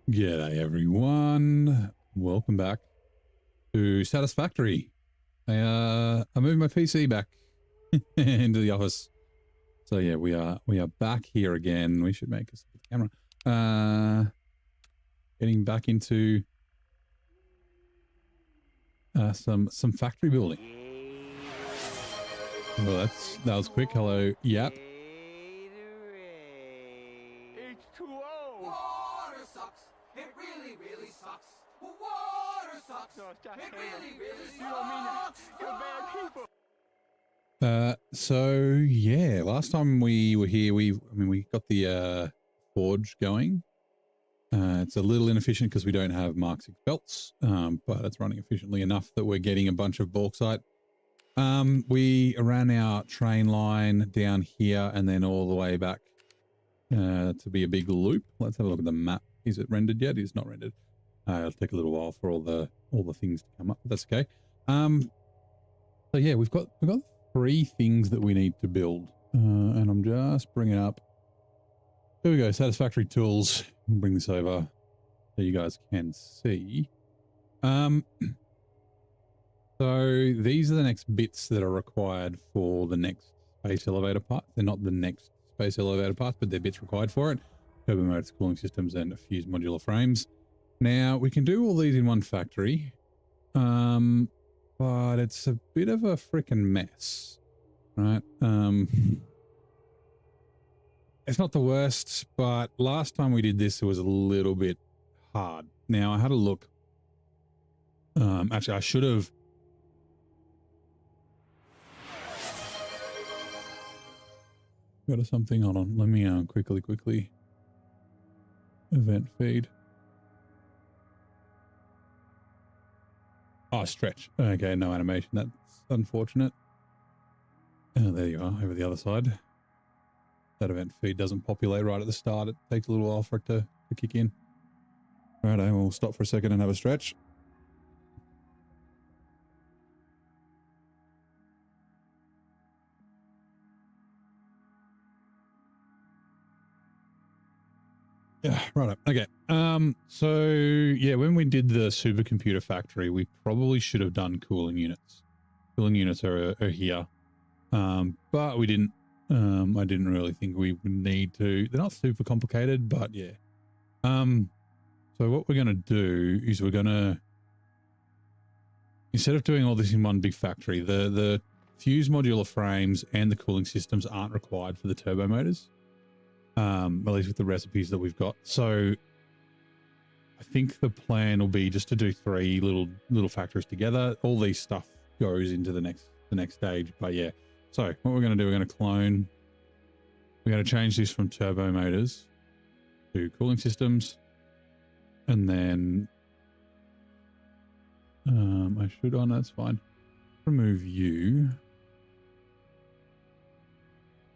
G'day everyone, welcome back to Satisfactory. I moved my PC back into the office, so yeah, we are back here again. We should make us a camera. Getting back into some factory building. Well, that was quick. Hello, yep. So yeah, last time we were here, we got the forge going. It's a little inefficient because we don't have Mark 6 belts, but it's running efficiently enough that we're getting a bunch of bauxite. We ran our train line down here and then all the way back to be a big loop. Let's have a look at the map. Is it rendered yet? It's not rendered. It'll take a little while for all the things to come up. But that's okay. So yeah, we've got 3 things that we need to build, and I'm just bringing up. Here we go. Satisfactory tools. We'll bring this over so you guys can see. So these are the next bits that are required for the next space elevator part. They're not the next space elevator parts, but they're bits required for it. Turbo motors, cooling systems, and fused modular frames. Now we can do all these in one factory, but it's a bit of a freaking mess, right? It's not the worst, but last time we did this, it was a little bit hard. Now I had a look. Actually, I should have. Got something. Hold on. Let me quickly. Event feed. Oh, stretch. Okay, no animation. That's unfortunate. Oh, there you are, over the other side. That event feed doesn't populate right at the start. It takes a little while for it to kick in. All right, we'll stop for a second and have a stretch. Yeah, right. Okay. So yeah, when we did the supercomputer factory, we probably should have done cooling units. Cooling units are here, but we didn't. I didn't really think we would need to. They're not super complicated, but yeah. So what we're going to do is we're going to, instead of doing all this in one big factory, the fused modular frames and the cooling systems aren't required for the turbo motors. At least with the recipes that we've got. So I think the plan will be just to do 3 little factories together. All these stuff goes into the next stage. But yeah, so what we're going to do, we're going to clone. We're going to change this from turbo motors to cooling systems, and then I should on that's fine. Remove you,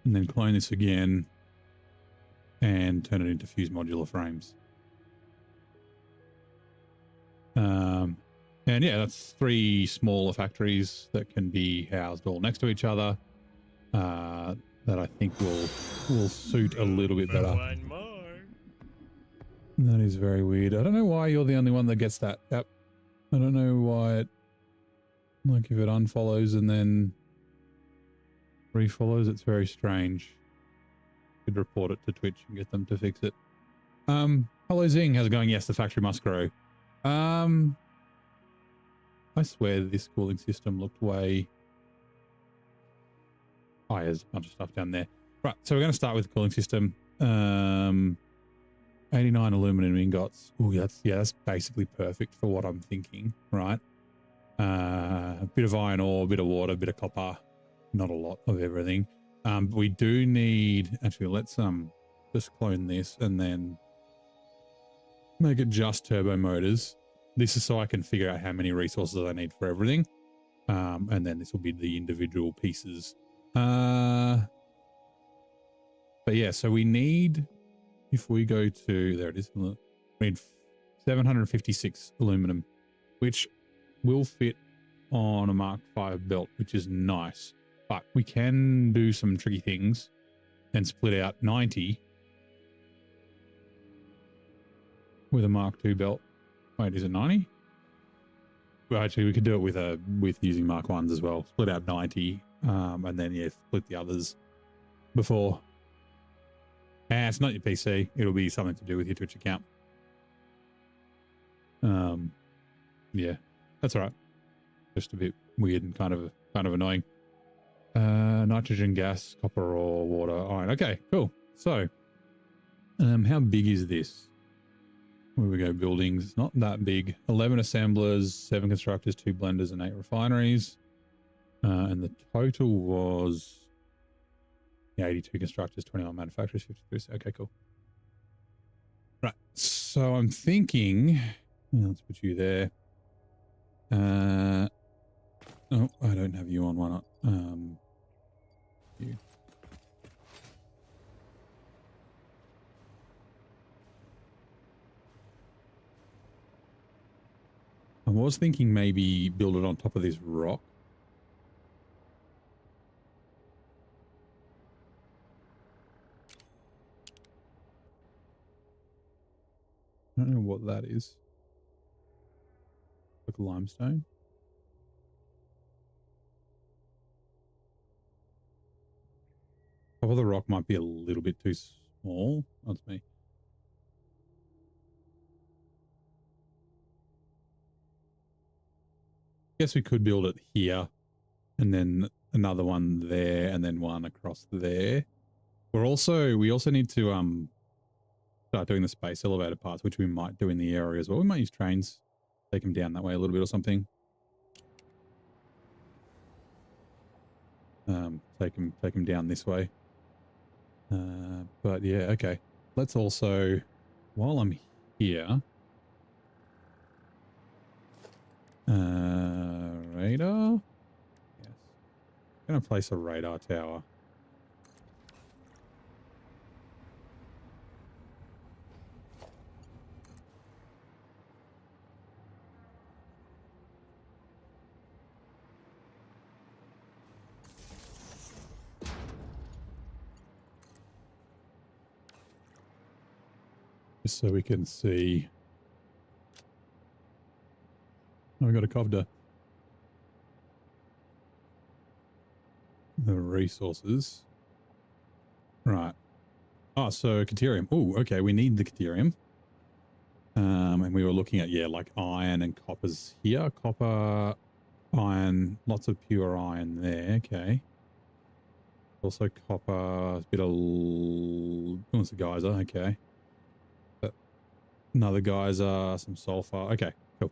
and then clone this again, and turn it into fused modular frames. And yeah, that's 3 smaller factories that can be housed all next to each other. That I think will suit a little bit better. One more. That is very weird. I don't know why you're the only one that gets that. Yep. I don't know why it, like if it unfollows and then refollows, it's very strange. Could report it to Twitch and get them to fix it. Hello Zing, how's it going? Yes, the factory must grow. I swear this cooling system looked way... Oh, there's a bunch of stuff down there. Right, so we're going to start with the cooling system. 89 aluminum ingots. Oh, that's basically perfect for what I'm thinking, right? A bit of iron ore, a bit of water, a bit of copper. Not a lot of everything. We do need... Actually, let's just clone this and then make it just turbo motors. This is so I can figure out how many resources I need for everything. And then this will be the individual pieces. But yeah, so we need, if we go to, there it is, we need 756 aluminum, which will fit on a Mark V belt, which is nice. But we can do some tricky things and split out 90 with a Mark II belt. Wait, is it 90? Well, actually, we could do it with using Mark I's as well. Split out 90, and then yeah, split the others before. It's not your PC. It'll be something to do with your Twitch account. Yeah, that's all right. Just a bit weird and kind of annoying. Nitrogen gas, copper ore, water, iron. Okay, cool. So, how big is this? Where we go, buildings. It's not that big. 11 assemblers, 7 constructors, 2 blenders, and 8 refineries. And the total was 82 constructors, 21 manufacturers, 53. Okay, cool. Right. So I'm thinking, let's put you there. Oh, I don't have you on. Why not? You. I was thinking maybe build it on top of this rock. I don't know what that is. Like limestone. Top of the rock might be a little bit too small. That's me. Guess we could build it here and then another one there and then one across there. We also need to start doing the space elevator parts, which we might do in the area as well. We might use trains, take them down that way a little bit or something. Take them down this way. But yeah, okay. Let's also, while I'm here, radar. Yes, I'm gonna place a radar tower. Just so we can see. Oh, we got a copter. The resources. Right. Oh, so Caterium. Oh, okay. We need the Caterium. And we were looking at, yeah, like iron and coppers here. Copper, iron, lots of pure iron there. Okay. Also copper, a bit of... Oh, it's a geyser. Okay. Another geyser, some sulfur. Okay, cool.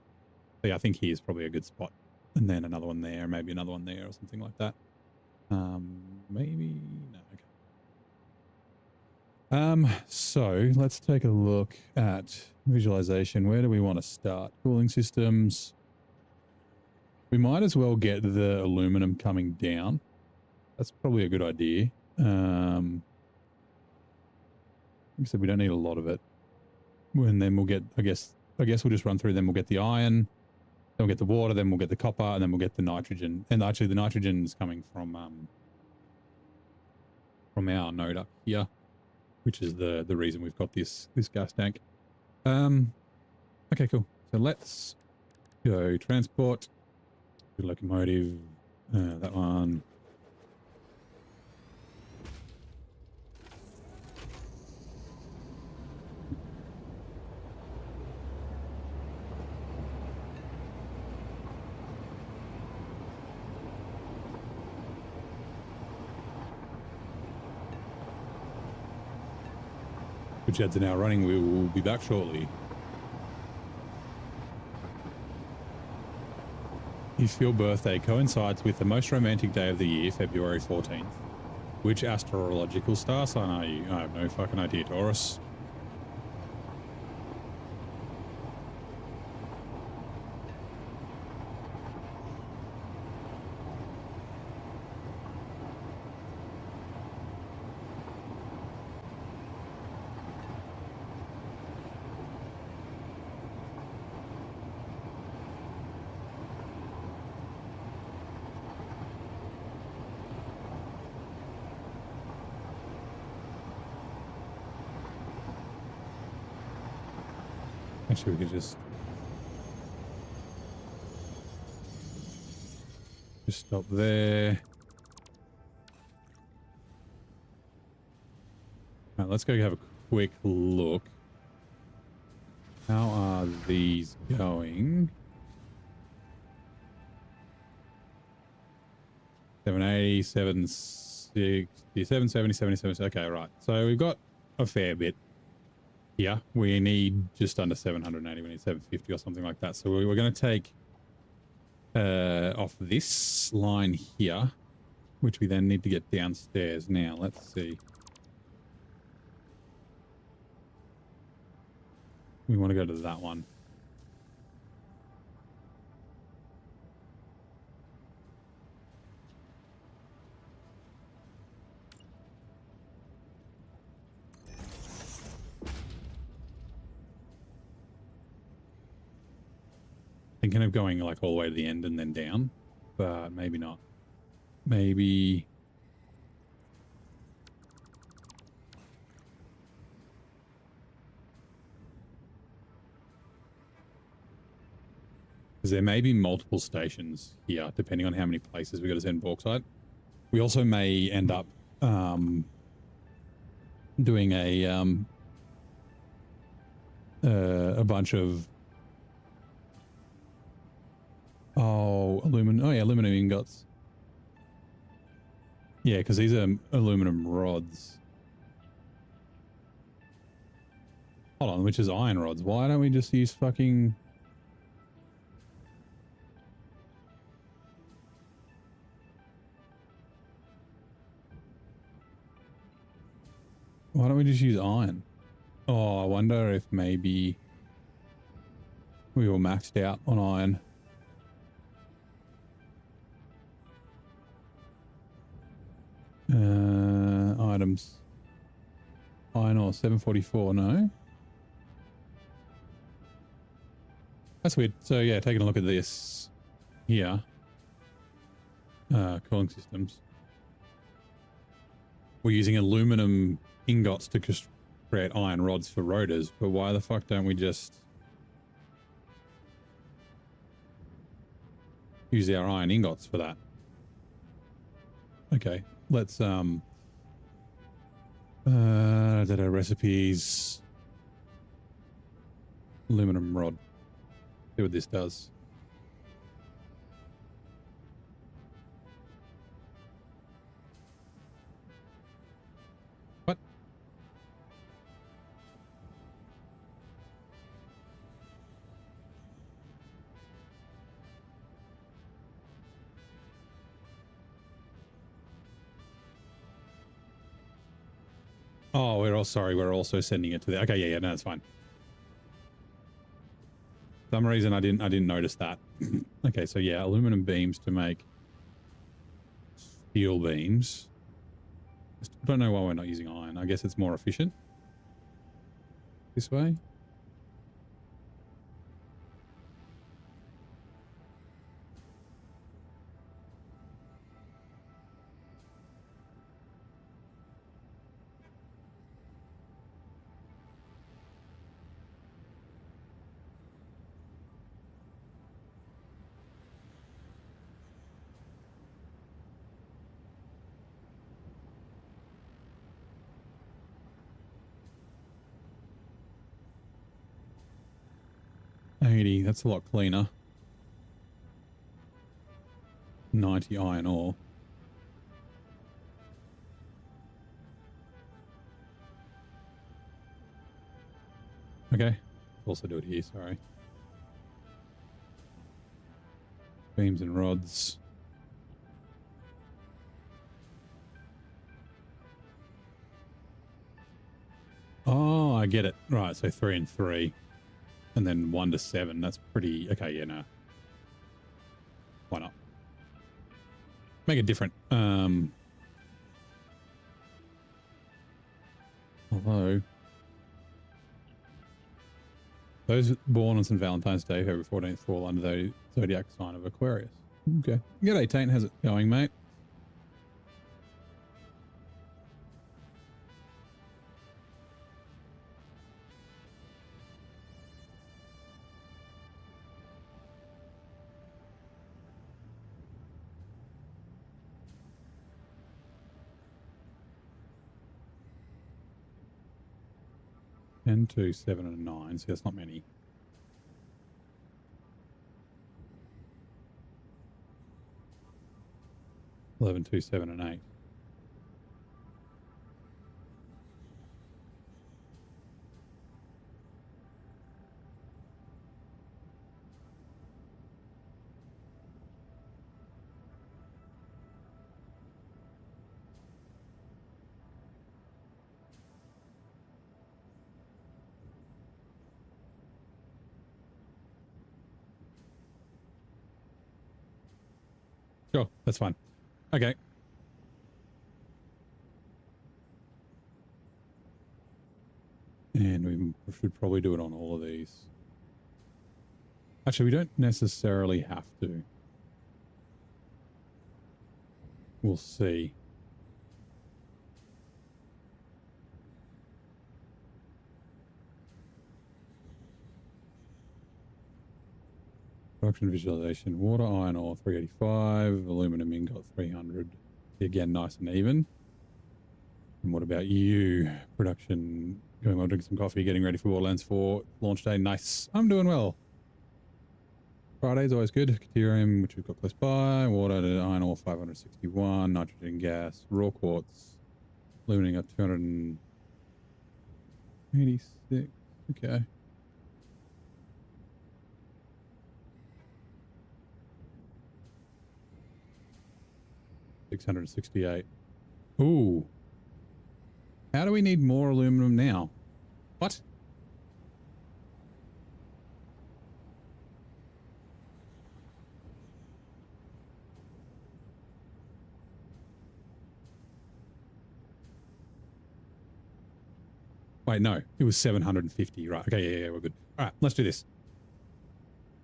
So yeah, I think here's probably a good spot. And then another one there, maybe another one there or something like that. Maybe, no, okay. So let's take a look at visualization. Where do we want to start? Cooling systems. We might as well get the aluminum coming down. That's probably a good idea. Like I said, we don't need a lot of it. And then we'll get, I guess we'll just run through. Then we'll get the iron, then we'll get the water, then we'll get the copper, and then we'll get the nitrogen. And actually, the nitrogen is coming from our node up here, which is the reason we've got this gas tank. Okay, cool. So let's go transport, locomotive, that one. Which sheds are now running. We will be back shortly. If your birthday coincides with the most romantic day of the year, February 14th, which astrological star sign are you? I have no fucking idea. Taurus. Actually, we could just stop there. All right, let's go have a quick look. How are these going? 780, 760, 770, 77. Okay, right. So we've got a fair bit. Yeah, we need just under 780. We need 750 or something like that. So we're going to take off this line here, which we then need to get downstairs. Now, let's see. We want to go to that one. Thinking of going like all the way to the end and then down, but maybe not. Maybe. Because there may be multiple stations here, depending on how many places we got to send bauxite. We also may end up doing a bunch of aluminum. Oh yeah, aluminum ingots. Yeah, because these are aluminum rods. Hold on, which is iron rods. Why don't we just use fucking... Why don't we just use iron? Oh, I wonder if maybe we were maxed out on iron. Items. Iron ore, 744, no? That's weird. So yeah, taking a look at this here. Cooling systems. We're using aluminum ingots to just create iron rods for rotors, but why the fuck don't we just use our iron ingots for that? Okay, let's recipes, aluminum rod. See what this does. What? Oh, we're all sorry. We're also sending it to the. Okay, yeah, no, that's fine. For some reason I didn't notice that. Okay, so yeah, aluminum beams to make steel beams. I still don't know why we're not using iron. I guess it's more efficient this way. $80, that's a lot cleaner. 90 iron ore. Okay, also do it here, sorry. Beams and rods. Oh, I get it. Right, so 3 and 3. And then 1 to 7. That's pretty... Okay, yeah, no. Why not? Make it different. Although... Those born on St. Valentine's Day, February 14th, fall under the zodiac sign of Aquarius. Okay. G'day, Taint. How's it going, mate? Ten, 2, 7, and 9. So that's not many. 11, 2, 7, and 8. Sure, that's fine. Okay. And we should probably do it on all of these. Actually, we don't necessarily have to. We'll see. Production visualization. Water, iron ore, 385. Aluminum ingot, 300. Again, nice and even. And what about you? Production. Going well, drinking some coffee, getting ready for Borderlands 4 launch day. Nice. I'm doing well. Friday's always good. Deuterium, which we've got close by. Water to iron ore, 561. Nitrogen gas. Raw quartz. Aluminum got 286. Okay. $668. Ooh. How do we need more aluminum now? What? Wait, no. It was 750. Right. Okay, yeah, we're good. All right, let's do this.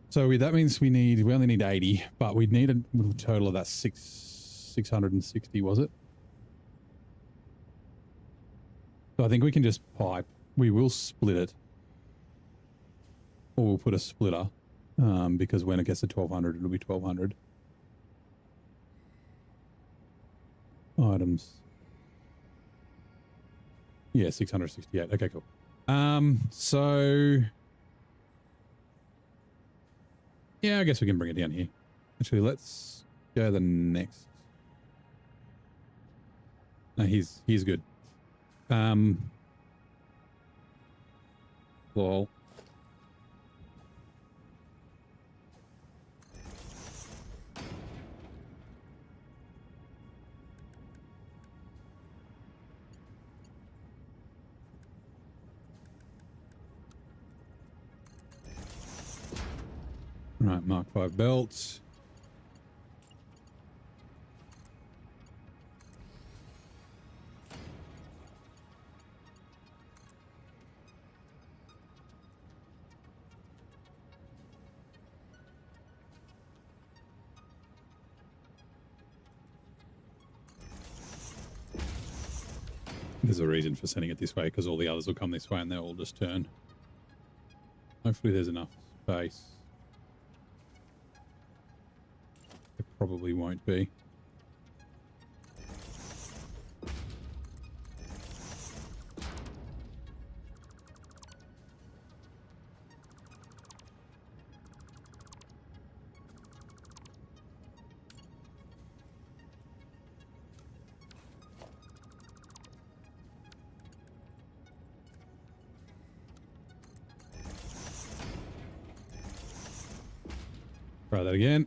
So that means we only need 80, but we'd need a total of that 660, was it? So I think we can just pipe. We will split it. Or we'll put a splitter. Because when it gets to 1200, it'll be 1200. Items. Yeah, 668. Okay, cool. So yeah, I guess we can bring it down here. Actually, let's go the next. No, he's good. Lol. Right, Mark 5 belts. There's a reason for sending it this way, because all the others will come this way and they'll all just turn. Hopefully there's enough space. There probably won't be. Try that again.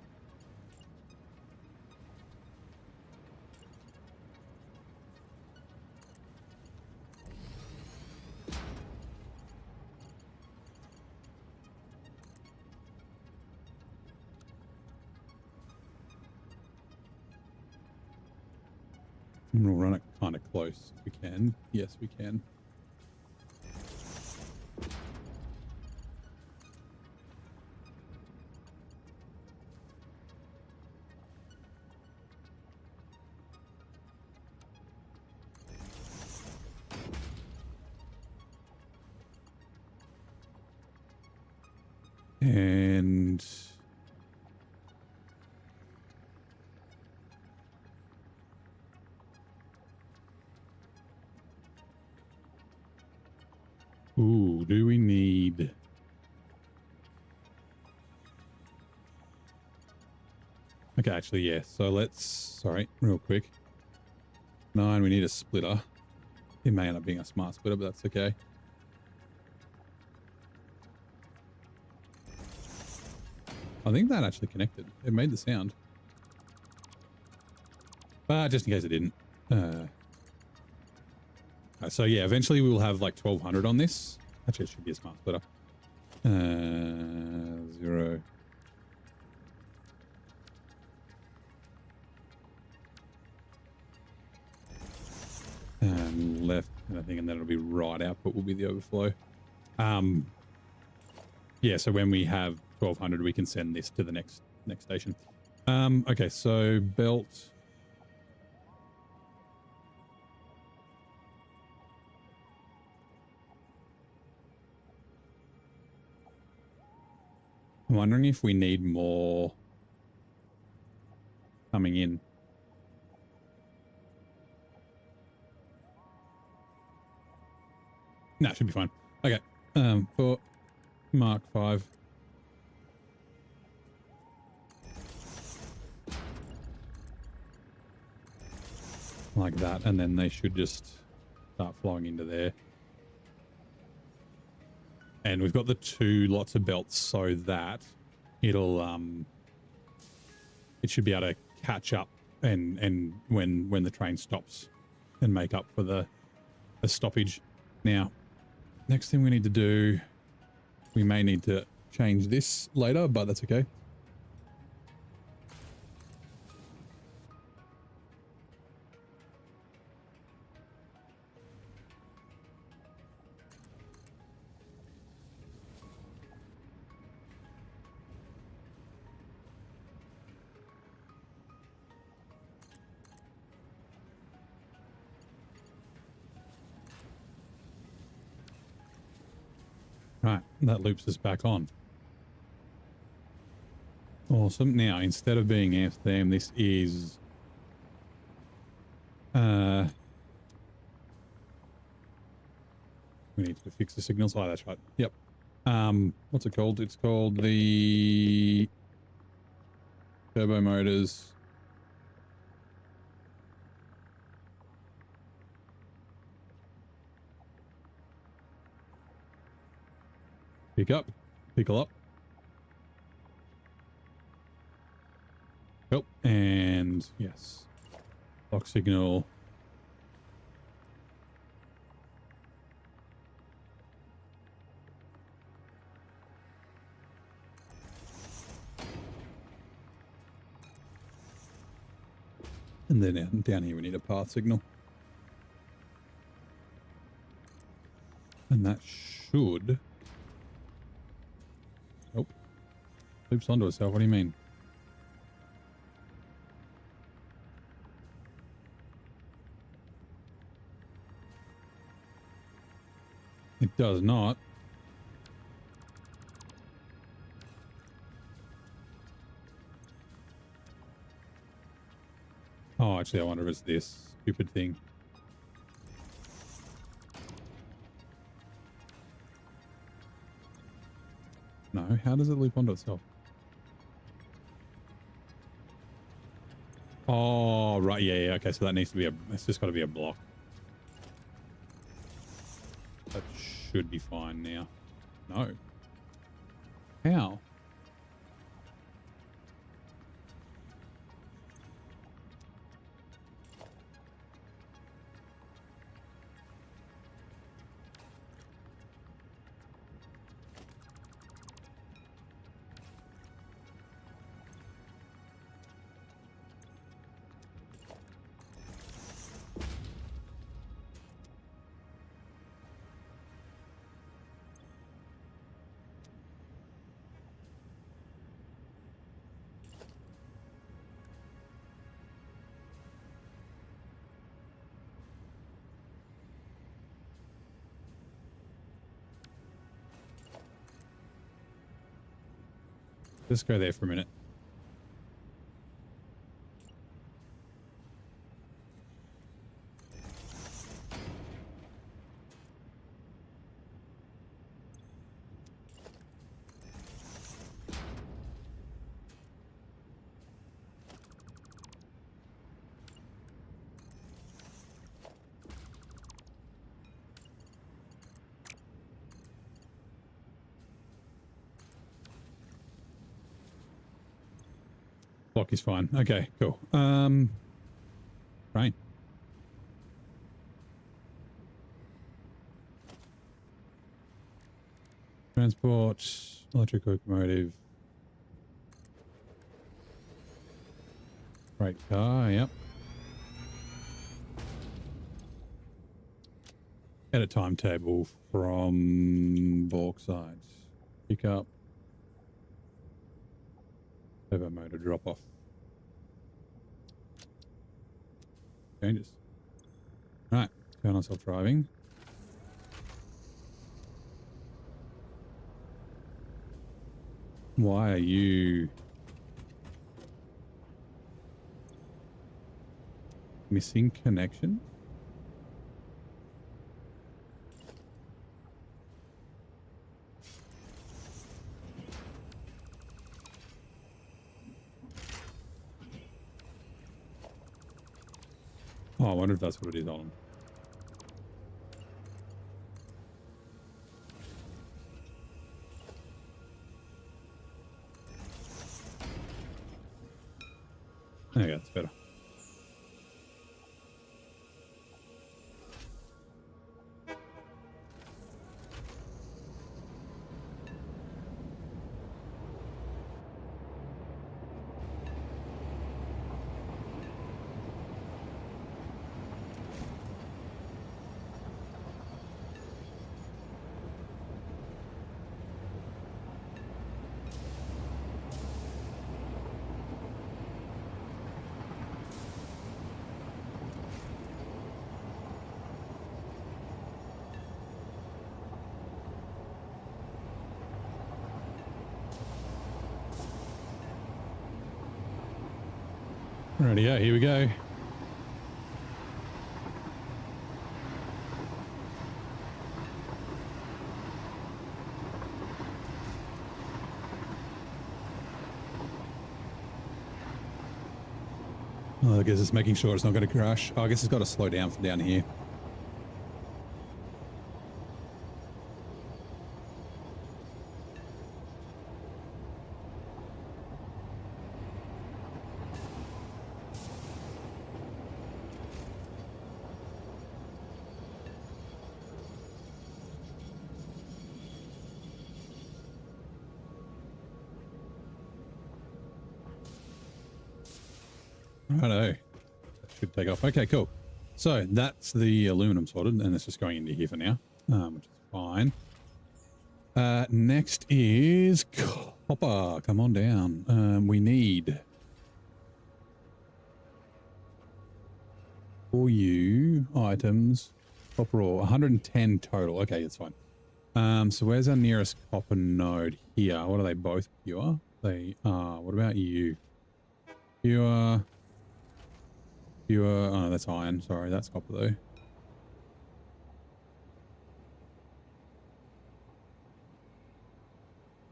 And we'll run it kind of close if we can. Yes, we can. And ooh, do we need... Okay, actually, yeah. So let's... Sorry, real quick. 9, we need a splitter. It may end up being a smart splitter, but that's okay. I think that actually connected. It made the sound. But just in case it didn't. So yeah, eventually we will have like 1200 on this. Actually, it should be a smart splitter. 0. And left, and I think, and then it'll be right output will be the overflow. Yeah, so when we have 1200, we can send this to the next station. Okay, so belt. I'm wondering if we need more coming in. No, should be fine. Okay, for Mark 5. Like that, and then they should just start flowing into there. And we've got the 2 lots of belts so that it'll it should be able to catch up and when the train stops and make up for the stoppage. Now, next thing we need to do, we may need to change this later, but that's okay. Right, that loops us back on. Awesome. Now, instead of being Amsterdam, this is... we need to fix the signals. Oh, that's right. Yep. What's it called? It's called the turbo motors. Pick up. Pickle up. Oh, and yes. Lock signal. And then down here we need a path signal. And that should... Oh. Loops onto itself. What do you mean? It does not. Oh, actually, I wonder if it's this stupid thing. No, how does it loop onto itself? Oh, right, yeah, okay, so that needs to be it's just got to be a block. That should be fine now. No. How? Just go there for a minute. Block is fine. Okay, cool. Right. Transport, electric locomotive. Right car, yep. Edit timetable from bauxite. Pick up. Turbo motor drop off. Changes. Right, turn on self-driving. Why are you missing connection? Oh, I wonder if that's what it is on. There you go, that's better. Rightio, here we go. Oh, I guess it's making sure it's not going to crash. Oh, I guess it's got to slow down from down here. Righto. should take off. Okay, cool. So that's the aluminum sorted, and it's just going into here for now, which is fine. Next is copper. Come on down. We need for you items copper ore 110 total. Okay, that's fine. So where's our nearest copper node? Here. What are they? Both pure? They are. What about you? Pure. Oh, no, that's iron. Sorry, that's copper though.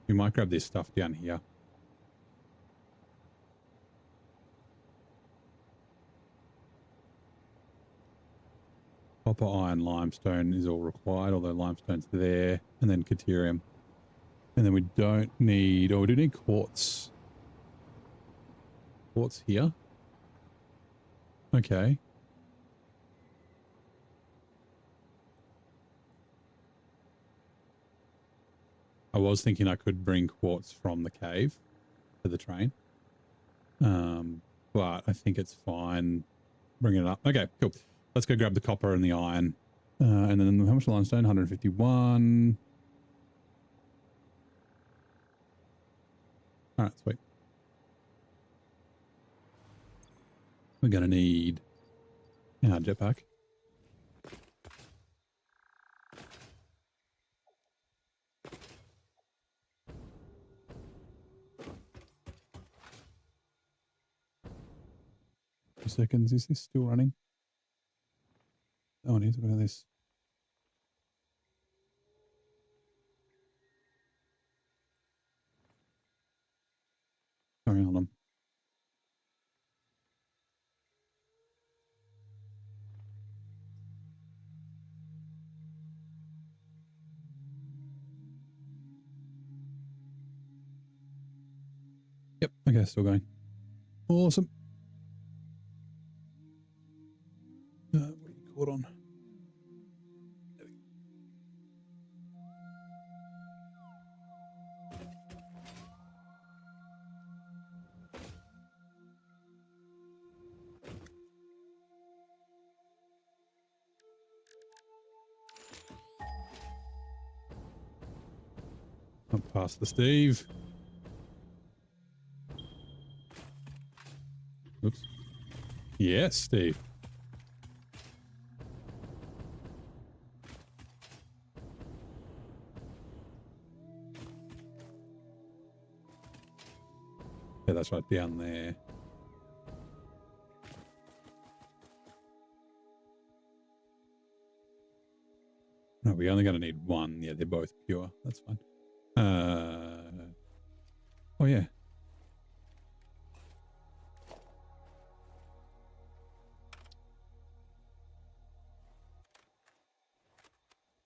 We might grab this stuff down here. Copper, iron, limestone is all required, although limestone's there, and then caterium. And then we don't need, oh, we do need quartz. Quartz here. Okay. I was thinking I could bring quartz from the cave to the train. But I think it's fine bringing it up. Okay, cool. Let's go grab the copper and the iron. And then how much limestone? 151. All right, sweet. We're going to need our jetpack. Seconds. Is this still running? Oh, I need to look at this. Sorry, hold on. Yep. Okay, still going. Awesome. What are you caught on? Up past the Steve. Oops. Yes, Steve. Yeah, that's right down there. No, we're only going to need one. Yeah, they're both pure. That's fine. Oh, yeah.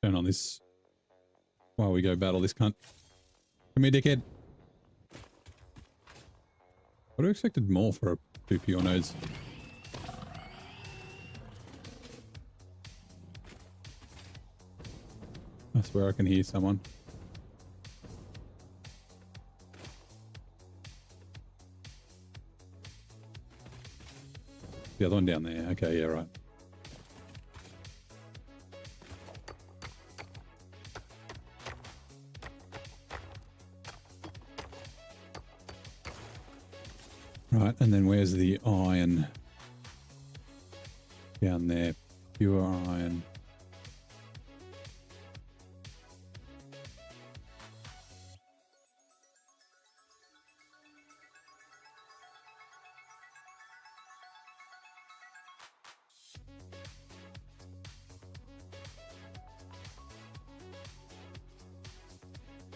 Turn on this while we go battle this cunt. Come here, dickhead. I would have expected more for 2 pure nodes. I swear I can hear someone. The other one down there. Okay, yeah, right. Right, and then where's the iron? Down there. Pure iron.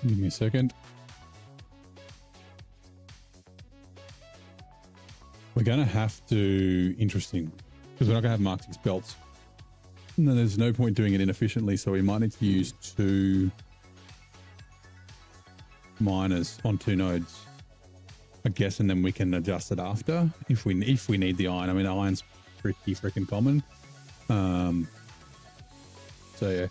Give me a second. We're going to have to... Interesting. Because we're not going to have Mark 6 belts. No, there's no point doing it inefficiently, so we might need to use 2 miners on 2 nodes. I guess, and then we can adjust it after if we need the iron. I mean, iron's pretty freaking common. So yeah.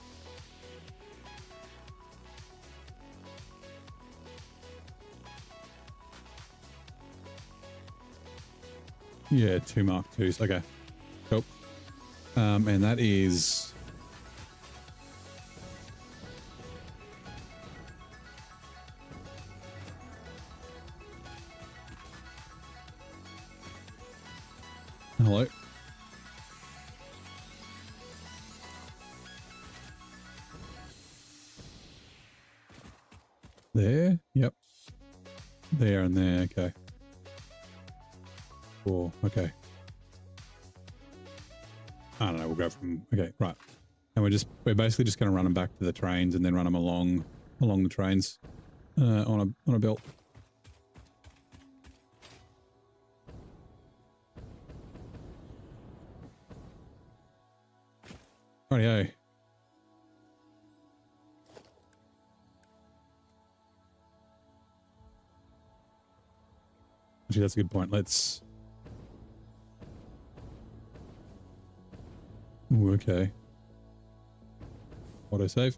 Yeah, 2 Mark IIs. Okay. Cool. And that is... Hello. There? Yep. There and there, okay. Cool, okay. I don't know, we'll go from... Okay, right. And we're basically just going to run them back to the trains and then run them along the trains on a belt. Rightio. Actually, that's a good point. Let's... Ooh, okay. Autosave.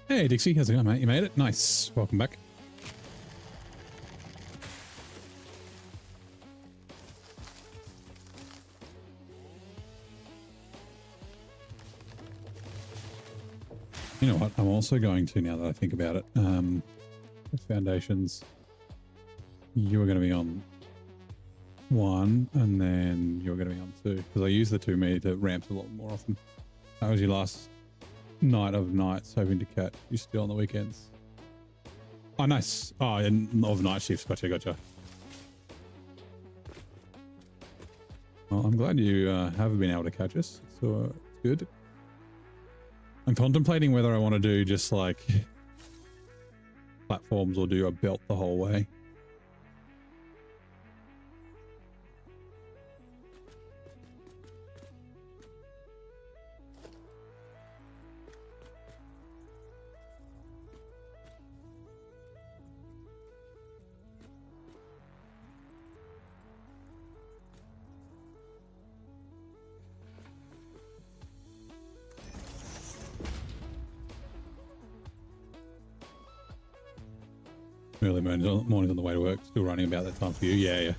Hey, Dixie, how's it going, mate? You made it? Nice. Welcome back. You know what? I'm also going to, now that I think about it, the foundations, you are going to be on 1, and then you're going to be on 2, because I use the 2 meter ramps a lot more often. That was your last night of nights, hoping to catch you still on the weekends. Oh, nice. Oh, and of night shifts. Gotcha. Well, I'm glad you have been able to catch us, so it's good. I'm contemplating whether I want to do just like platforms or do a belt the whole way. Early mornings on the way to work, still running about that time for you. Yeah.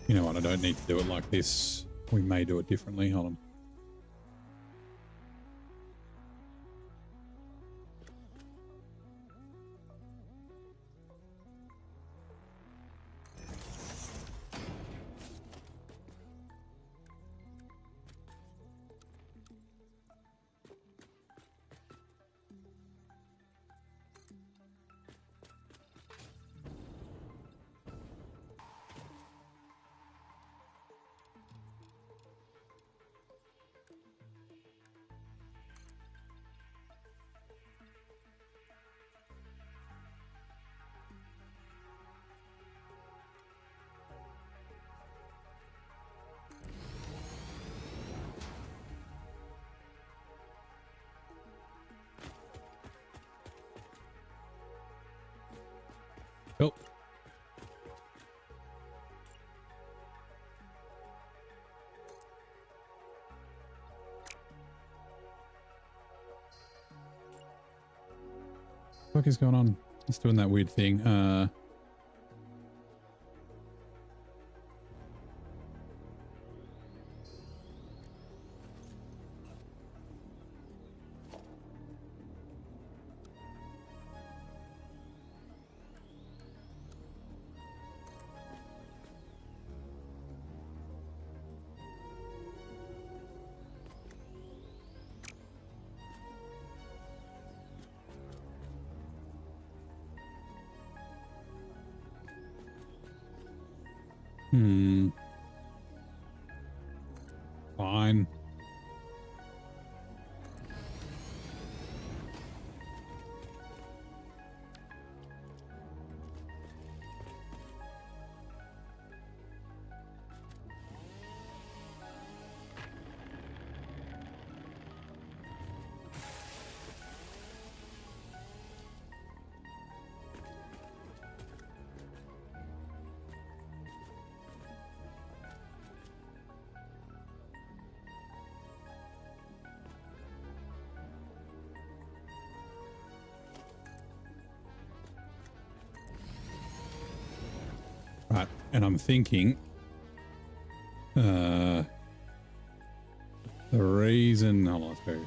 You know what? I don't need to do it like this. We may do it differently. Hold on. Oh. What is going on? It's doing that weird thing. Fine. Right, and I'm thinking the reason, hold on, let's go.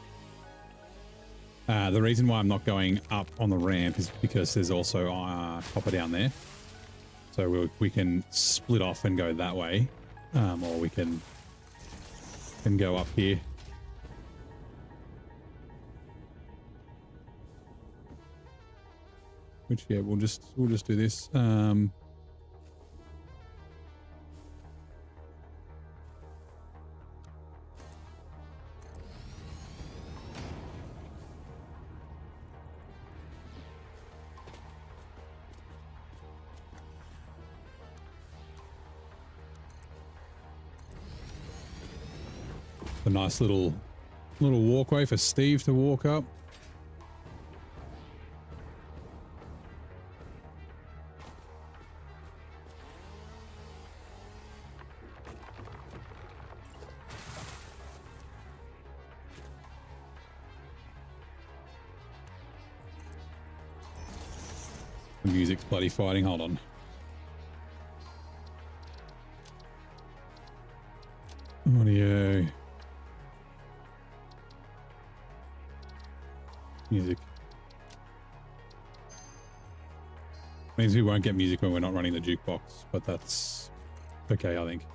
The reason why I'm not going up on the ramp is because there's also copper down there. So we can split off and go that way, or we can go up here. Which, yeah, we'll just do this. A nice little walkway for Steve to walk up. The music's bloody fighting. Hold on. Audio. Music. Means we won't get music when we're not running the jukebox, but that's okay, I think.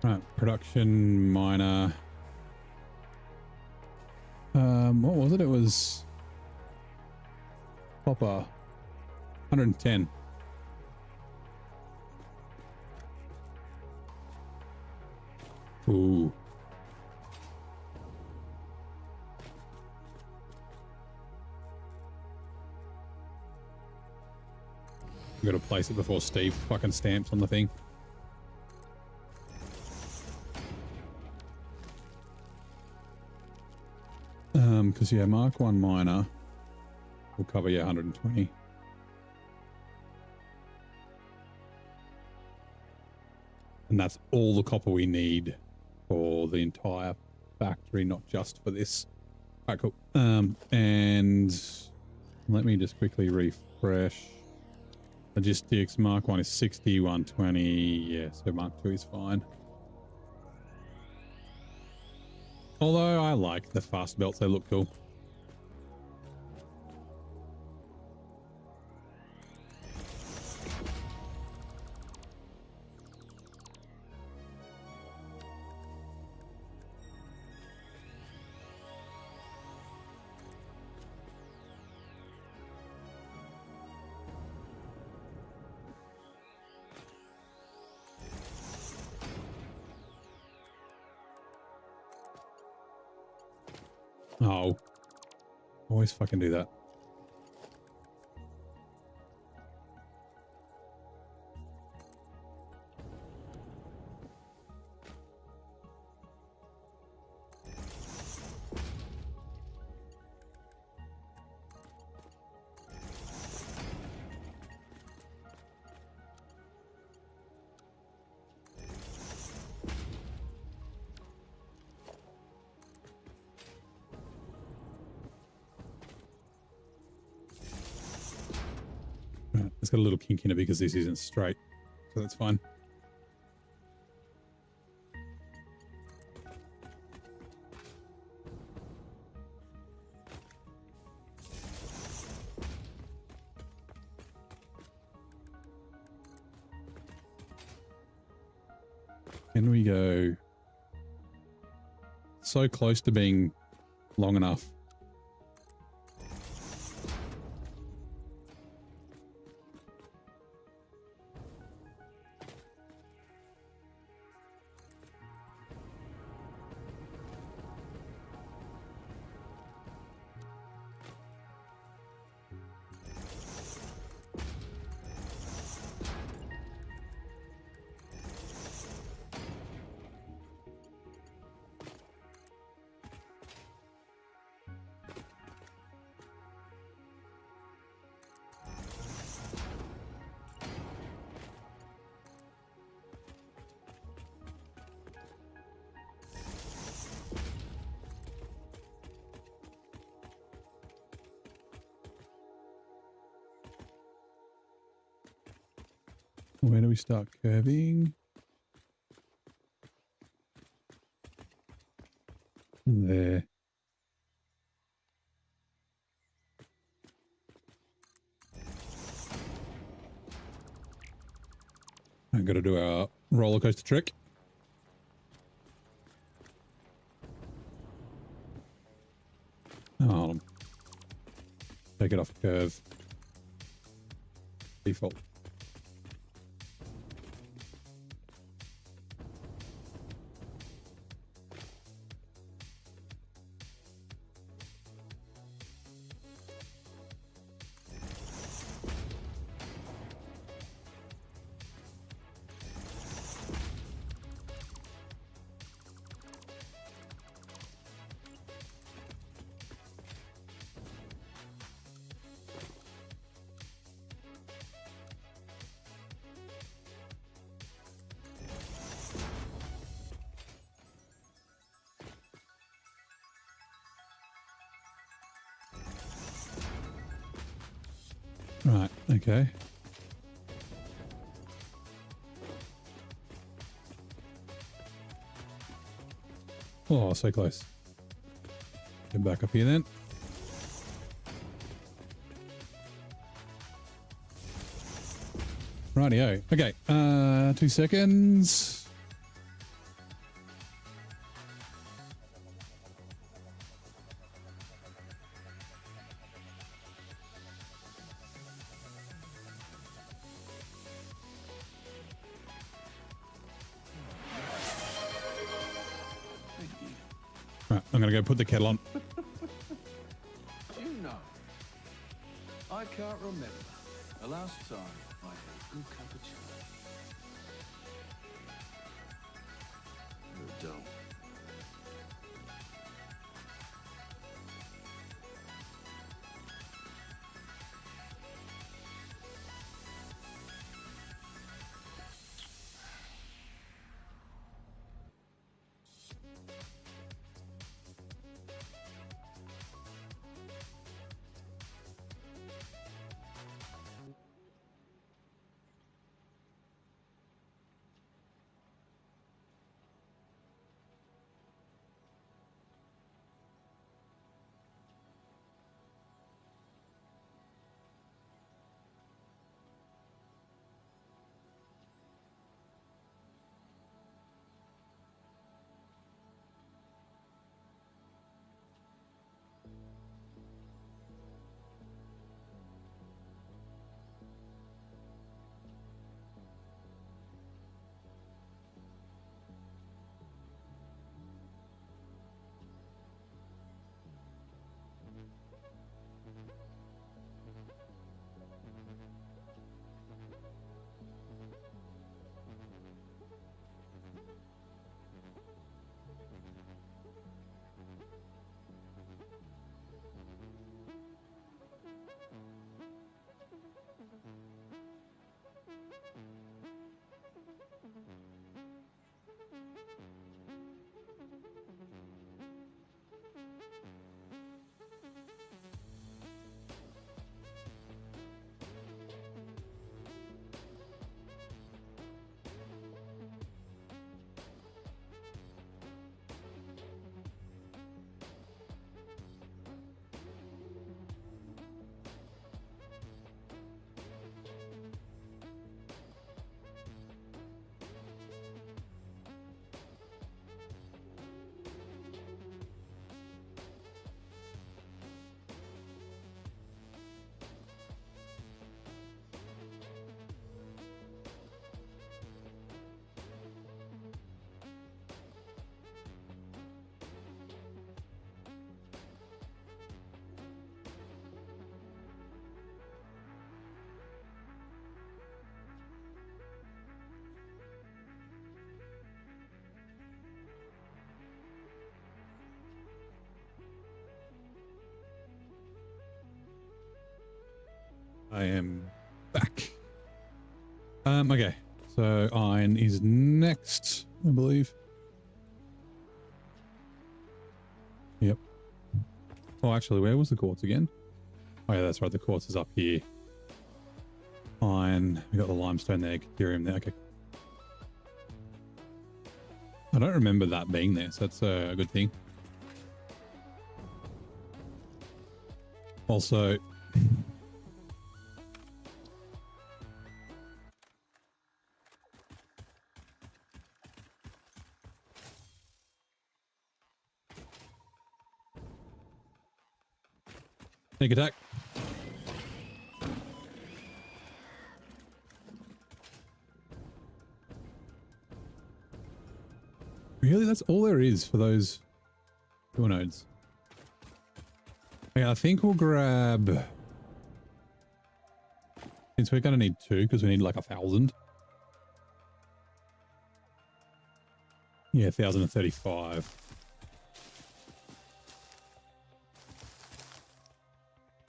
Right, production miner. What was it? It was copper. 110. Ooh. I've got to place it before Steve fucking stamps on the thing. Because yeah, Mark 1 miner will cover you 120. And that's all the copper we need for the entire factory, not just for this. All right, cool. And let me just quickly refresh. Logistics, Mark 1 is 60, 120. Yeah, so Mark 2 is fine. Although I like the fast belts, they look cool. Oh, always fucking do that. It's got a little kink in it because this isn't straight, so that's fine. Can we go so close to being long enough. Where do we start curving? There. I've got to do our roller coaster trick. Oh, take it off curve. Default. Right, okay. Oh, so close. Get back up here then. Rightio. Okay, 2 seconds. Right, I'm going to go put the kettle on. Do you know, I can't remember the last time I had a good cup of chai. You're dull. I am back. Okay, so iron is next, I believe. Yep. Oh, actually, where was the quartz again? Oh yeah, that's right. The quartz is up here. Iron. We got the limestone there, Caterium there. Okay. I don't remember that being there, so that's a good thing. Also, sneak attack. Really? That's all there is for those door nodes. Yeah, I think we'll grab... Since we're going to need 2, because we need like 1,000. Yeah, 1,035.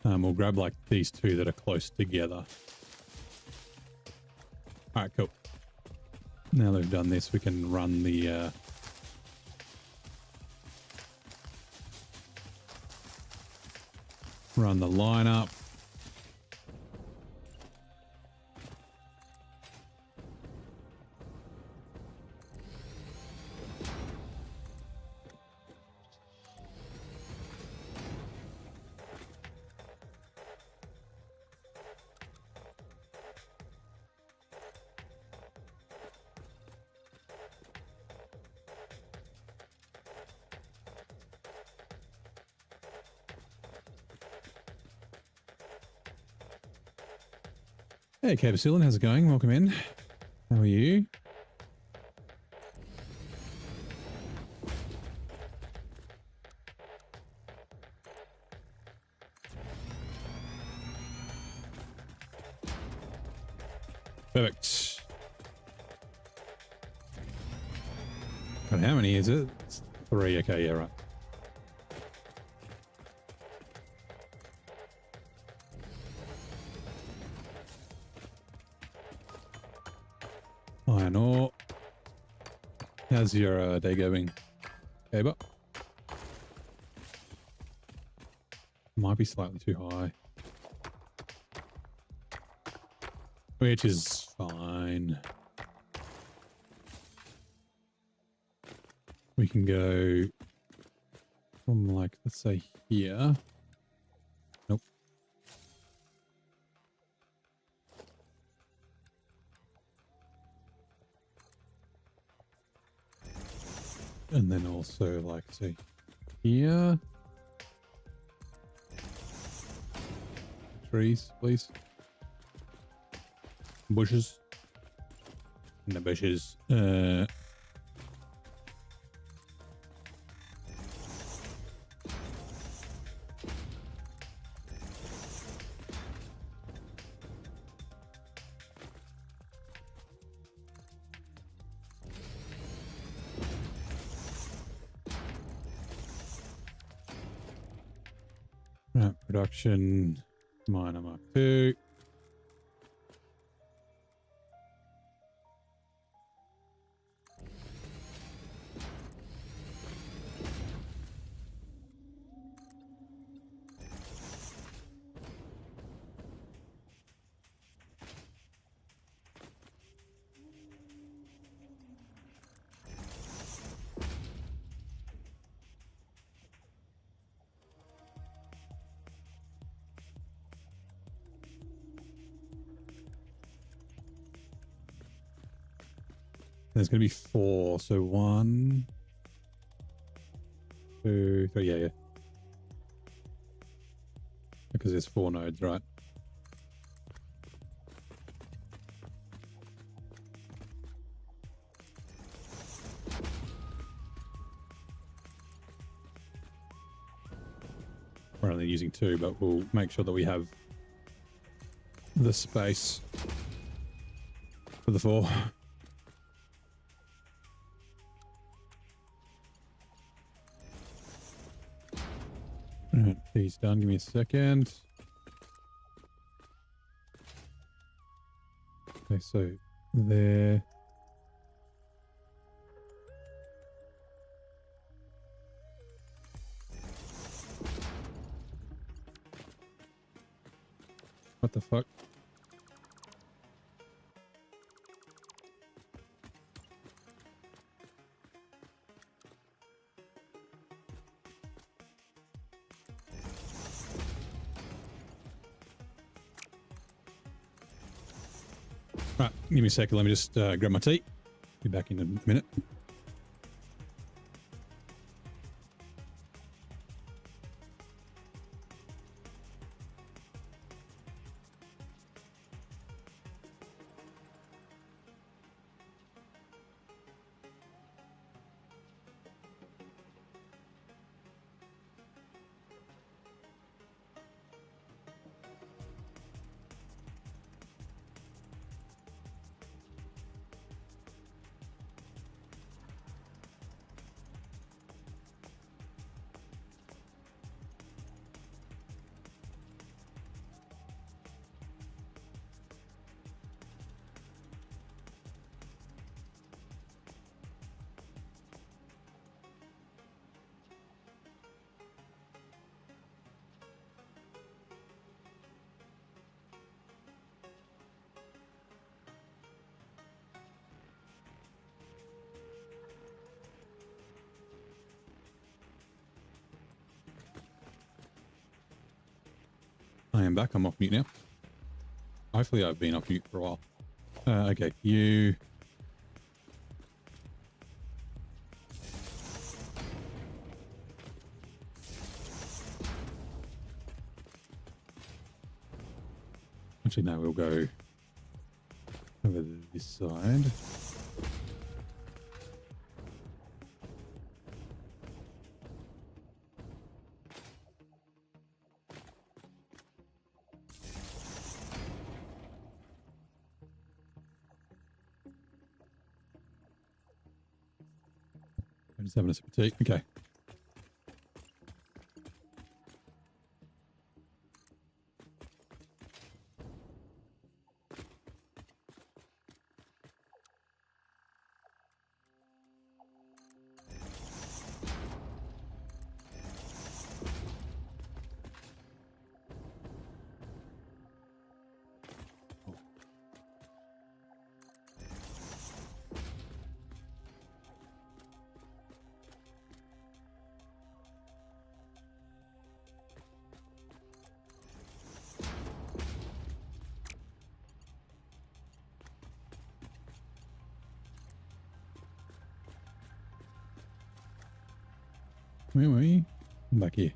We'll grab like these 2 that are close together. Alright, cool. Now that we've done this, we can run the... run the line up. Hey, Cabacillin, how's it going? Welcome in. How are you? Perfect. And how many is it? It's 3. Okay, yeah, right. Iron ore. How's your day going, Gaber? Might be slightly too high. Which is fine. We can go from like, let's say here. Nope. And then also like, say here. Trees, please. Bushes. In the bushes. Production. Miner Mark 2. There's going to be 4. So 1, 2, 3. Yeah, yeah. Because there's 4 nodes, right? We're only using 2, but we'll make sure that we have the space for the 4. Alright, he's done. Give me a second. so there. What the fuck? Right, give me a second. Let me just grab my tea. Be back in a minute. I am back. I'm off mute now. Hopefully I've been off mute for a while. Okay, you... Actually, no, we'll go over this side. I'm just having a sip of tea. Okay. Where were you? I'm back here.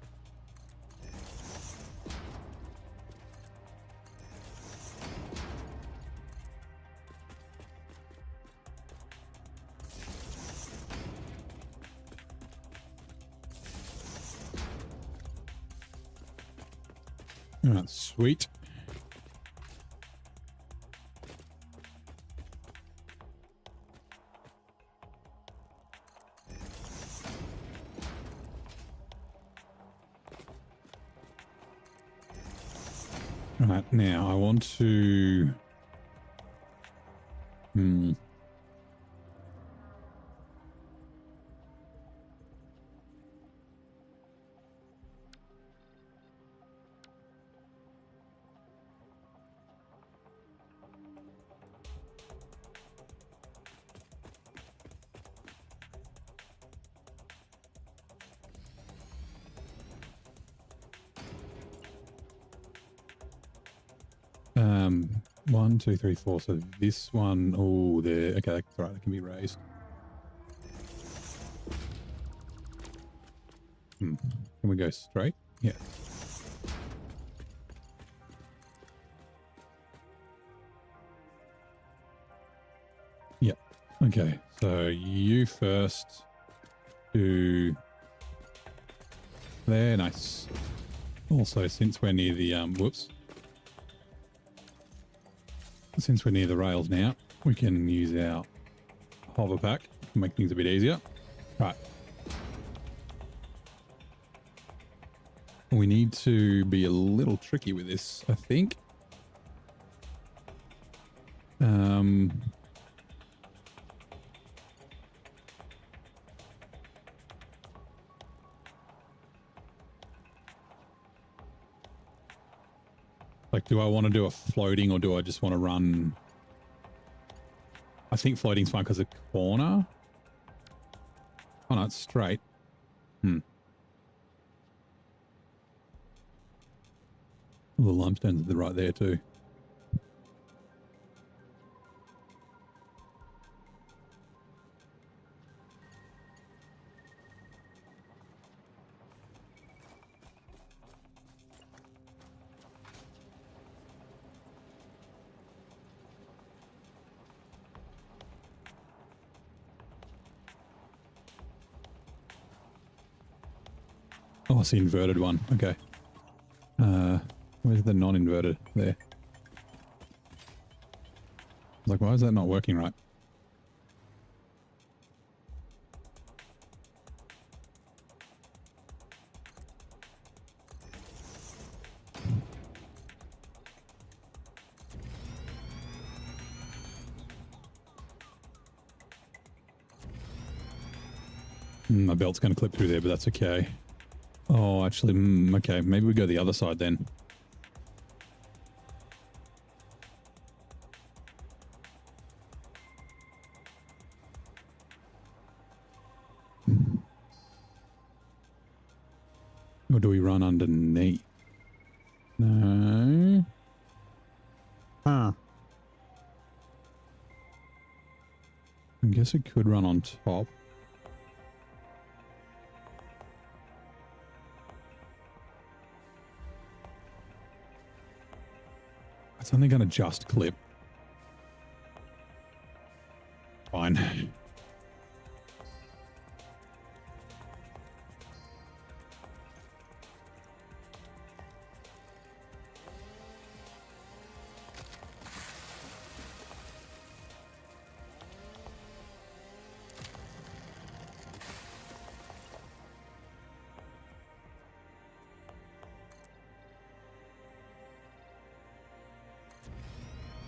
All right, sweet. Right, now I want to... One, two, three, four. So this one, oh, there. Okay, that's right. It can be raised. Can we go straight? Yeah. Yep. Okay. So you first to there. Nice. Also, since we're near the whoops. Since we're near the rails now, we can use our hover pack to make things a bit easier. Right. We need to be a little tricky with this, I think. Like, do I want to do a floating or do I just want to run? I think floating's fine because of corner. Oh, no, it's straight. The limestone's right there too. Oh, I see inverted one. Okay. Where's the non-inverted? There. I was like, why is that not working right? My belt's going to clip through there, but that's okay. Oh, actually, okay. Maybe we go the other side then. Or do we run underneath? No. Huh. I guess it could run on top. It's only going to just clip. Fine.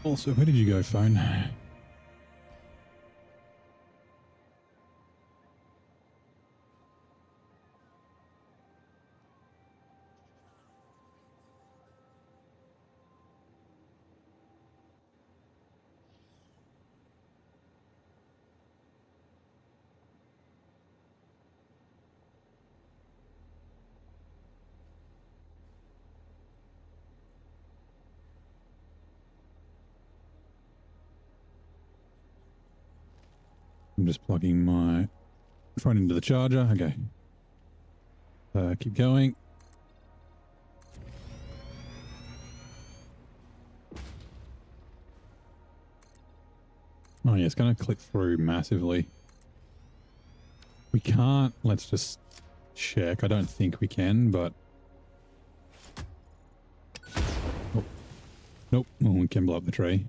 Also, where did you go, phone? I'm just plugging my phone into the charger. Okay. Keep going. Oh yeah, it's going to click through massively. We can't. Let's just check. I don't think we can, but... Oh. Nope. Oh, we can blow up the tree.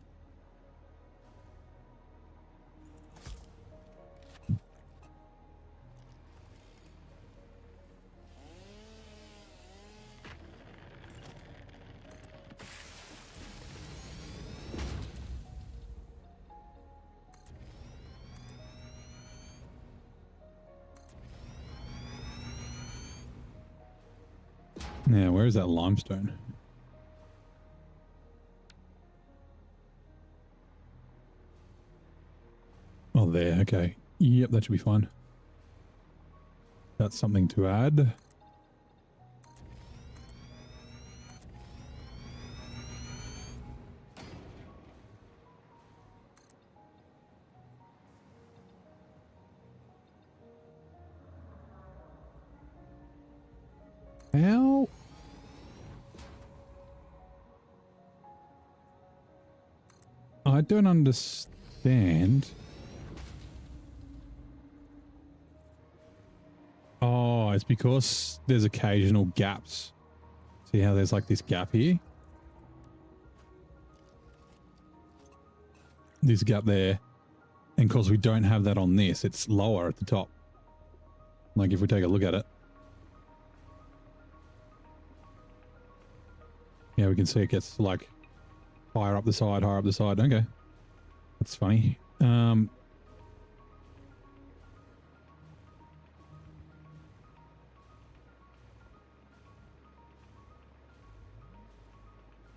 Now, where is that limestone? Oh, there. Okay. Yep, that should be fine. That's something to add. How? I don't understand. Oh, it's because there's occasional gaps. See how there's like this gap here? This gap there. And because we don't have that on this, it's lower at the top. Like if we take a look at it. Yeah, we can see it gets like higher up the side, higher up the side. Okay. That's funny. And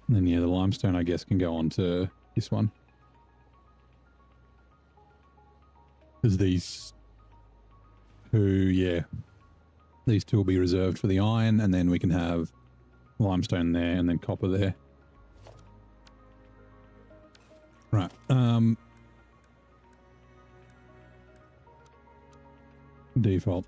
then, yeah, the limestone, I guess, can go on to this one. Because these two, these two will be reserved for the iron, and then we can have limestone there and then copper there. Right. Default.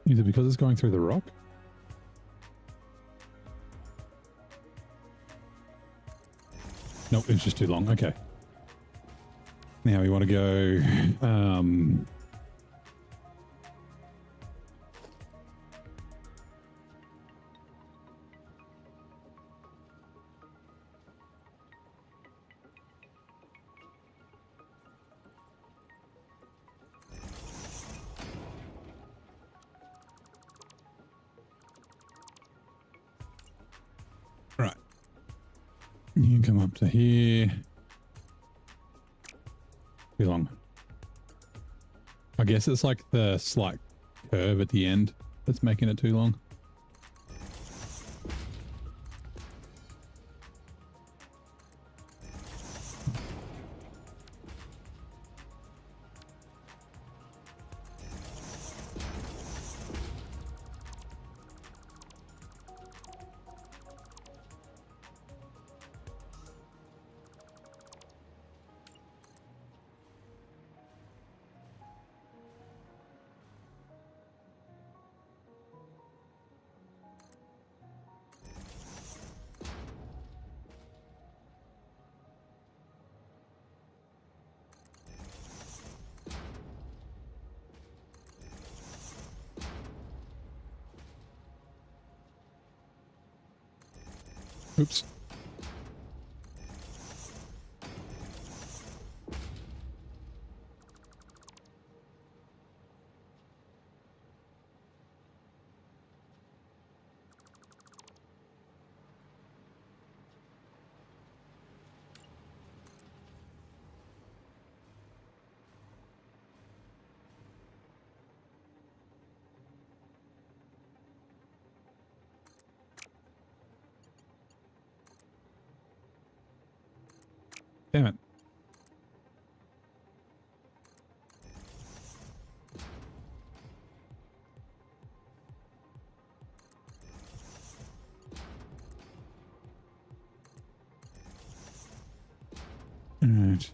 Is it because it's going through the rock? Nope, it's just too long. Okay. Now we want to go... Right. You can come up to here. Too long. I guess it's like the slight curve at the end that's making it too long. Oops. Damn it. All right.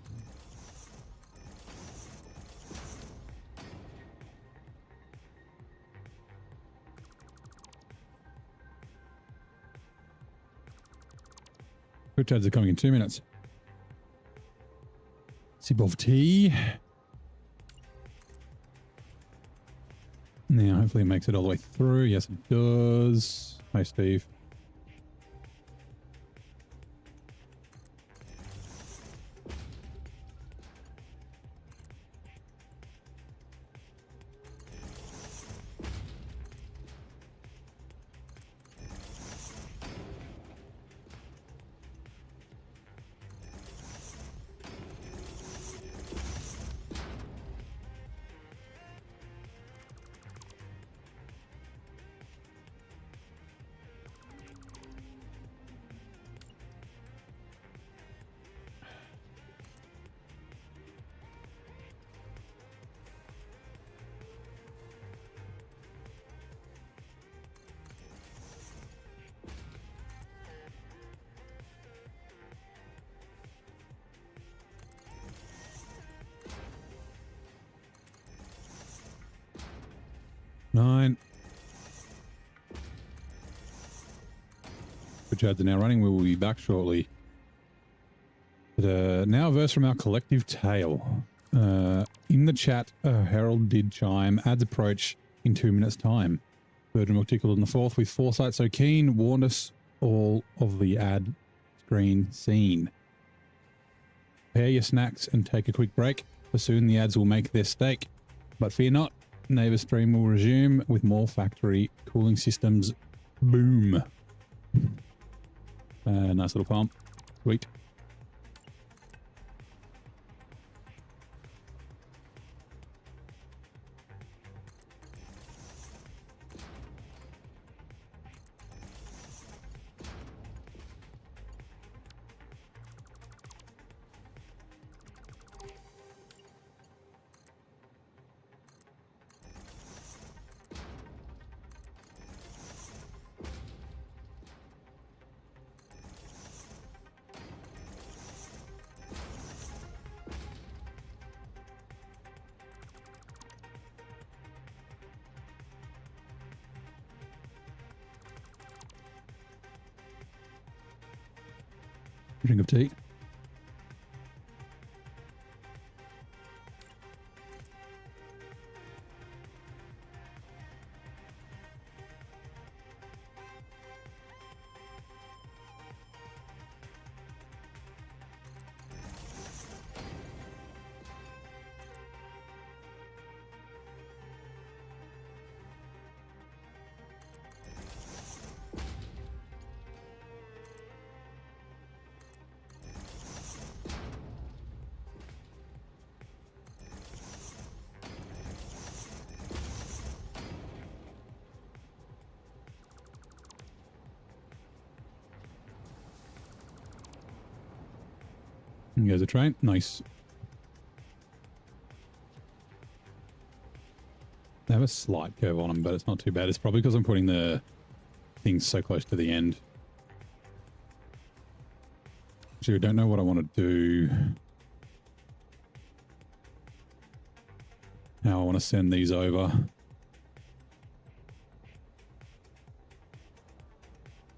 Quick ads are coming in 2 minutes. Sip of tea. Now, hopefully it makes it all the way through. Yes, it does. Hi, Steve. which ads are now running. We will be back shortly. But, now a verse from our collective tale. In the chat, Harold did chime. Ads approach in 2 minutes' time. Virgin Milk tickled on the 4th with foresight so keen, warned us all of the ad screen scene. Prepare your snacks and take a quick break, for soon the ads will make their stake. But fear not, Neighbour Stream will resume with more factory cooling systems. Boom. Nice little pump. Sweet. Drink of tea. And goes a train. Nice. They have a slight curve on them, but it's not too bad. It's probably because I'm putting the things so close to the end. Actually, I don't know what I want to do. How I want to send these over.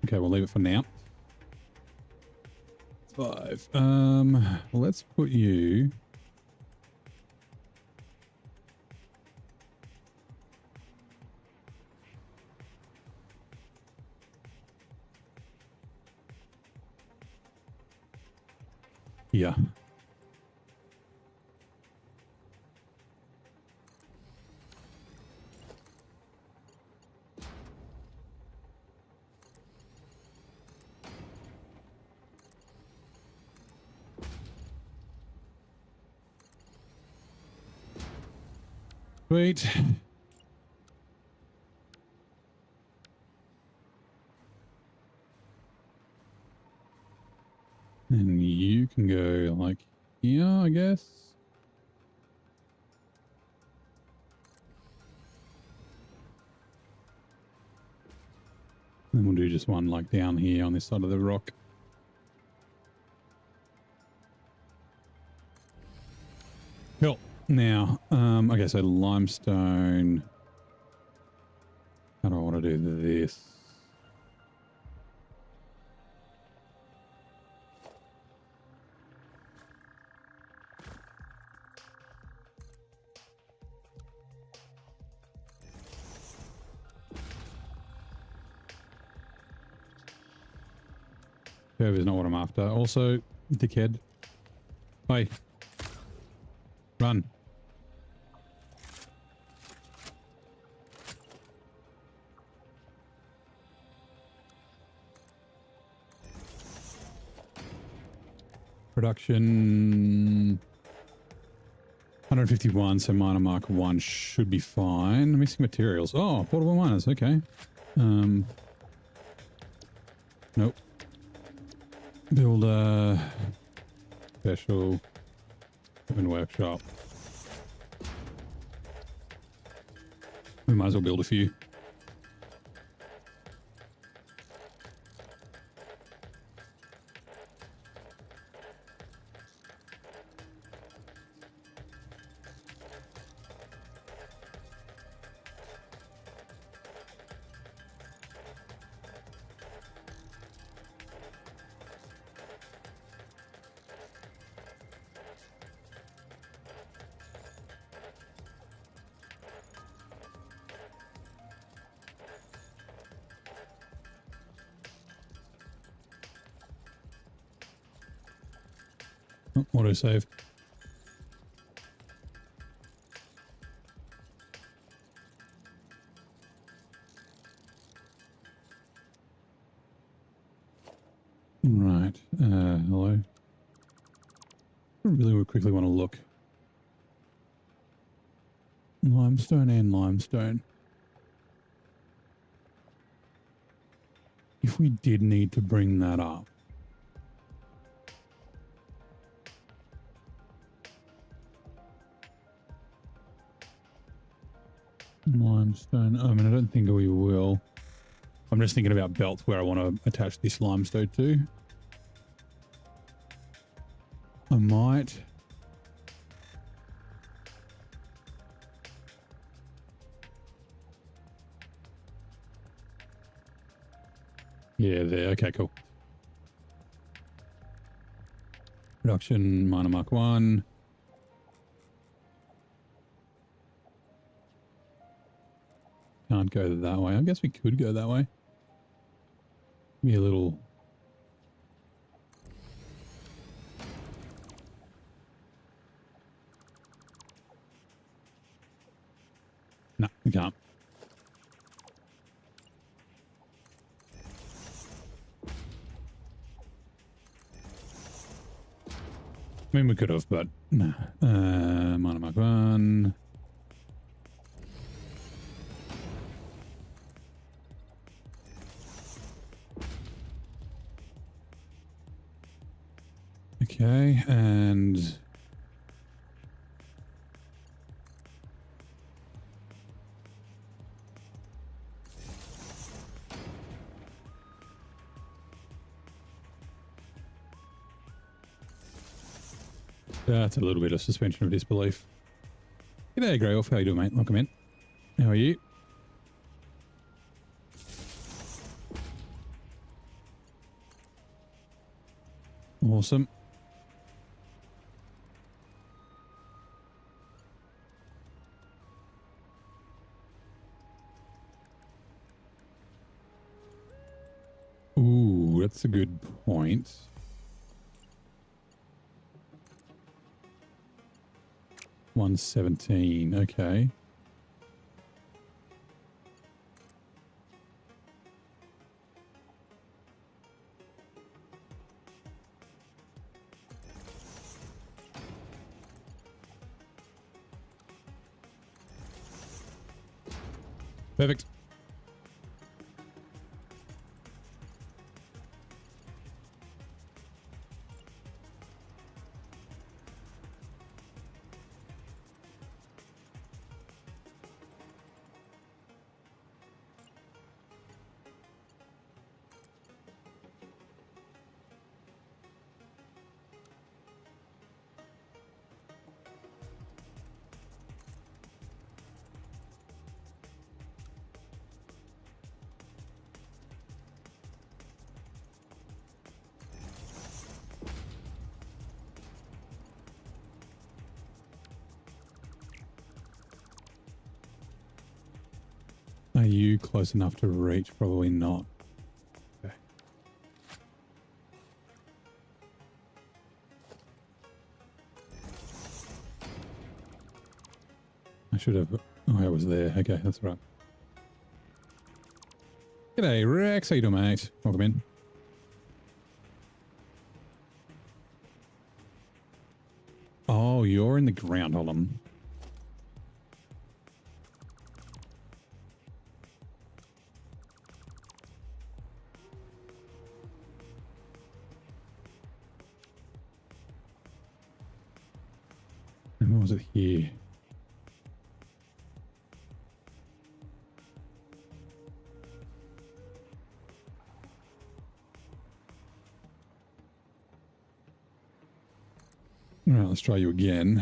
Okay, we'll leave it for now. 5. Let's put you. Yeah. Sweet. And you can go like here, I guess. Then we'll do just one like down here on this side of the rock. Cool. Now, okay, so limestone. How do I want to do this? Curve is not what I'm after. Also, dickhead. Hey. Run. Production 151, so miner mark 1 should be fine. Missing materials. Oh, portable miners, okay. Nope. Build a special equipment workshop. We might as well build a few. Autosave. Right. Hello. I really quickly want to look. Limestone and limestone. If we did need to bring that up. Limestone. I mean, I don't think we will. I'm just thinking about belts where I want to attach this limestone to. I might. Yeah, there. Okay, cool. Production, minor mark 1. Can't go that way. I guess we could go that way. Be a little... No, we can't. I mean, we could have, but no. Minor mark 1. Okay, and... That's a little bit of suspension of disbelief. G'day, Grey Wolf. How you doing, mate? Welcome in. How are you? Awesome. Ooh, that's a good point. $117. Okay. Perfect. Are you close enough to reach? Probably not. Okay. I should have... Oh, I was there. Okay, that's right. G'day, Rex. How you doing, mate? Welcome in. Oh, you're in the ground. Hold on. And what was it here? All right, let's try you again.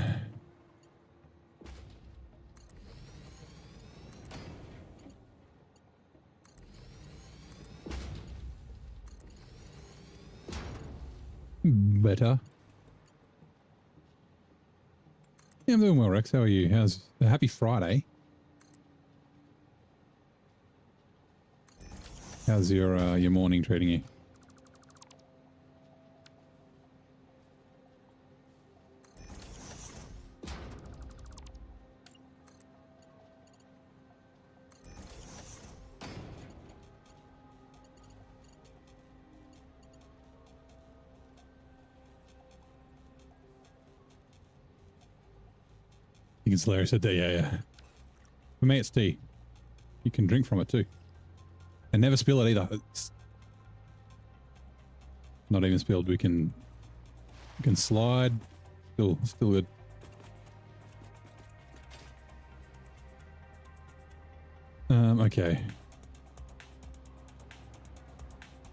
Better. Yeah, I'm doing well, Rex. How are you? How's happy Friday? How's your morning treating you? think it's hilarious at D. Yeah. For me, it's D. You can drink from it too. And never spill it either. It's not even spilled. We can slide. Still good. Okay.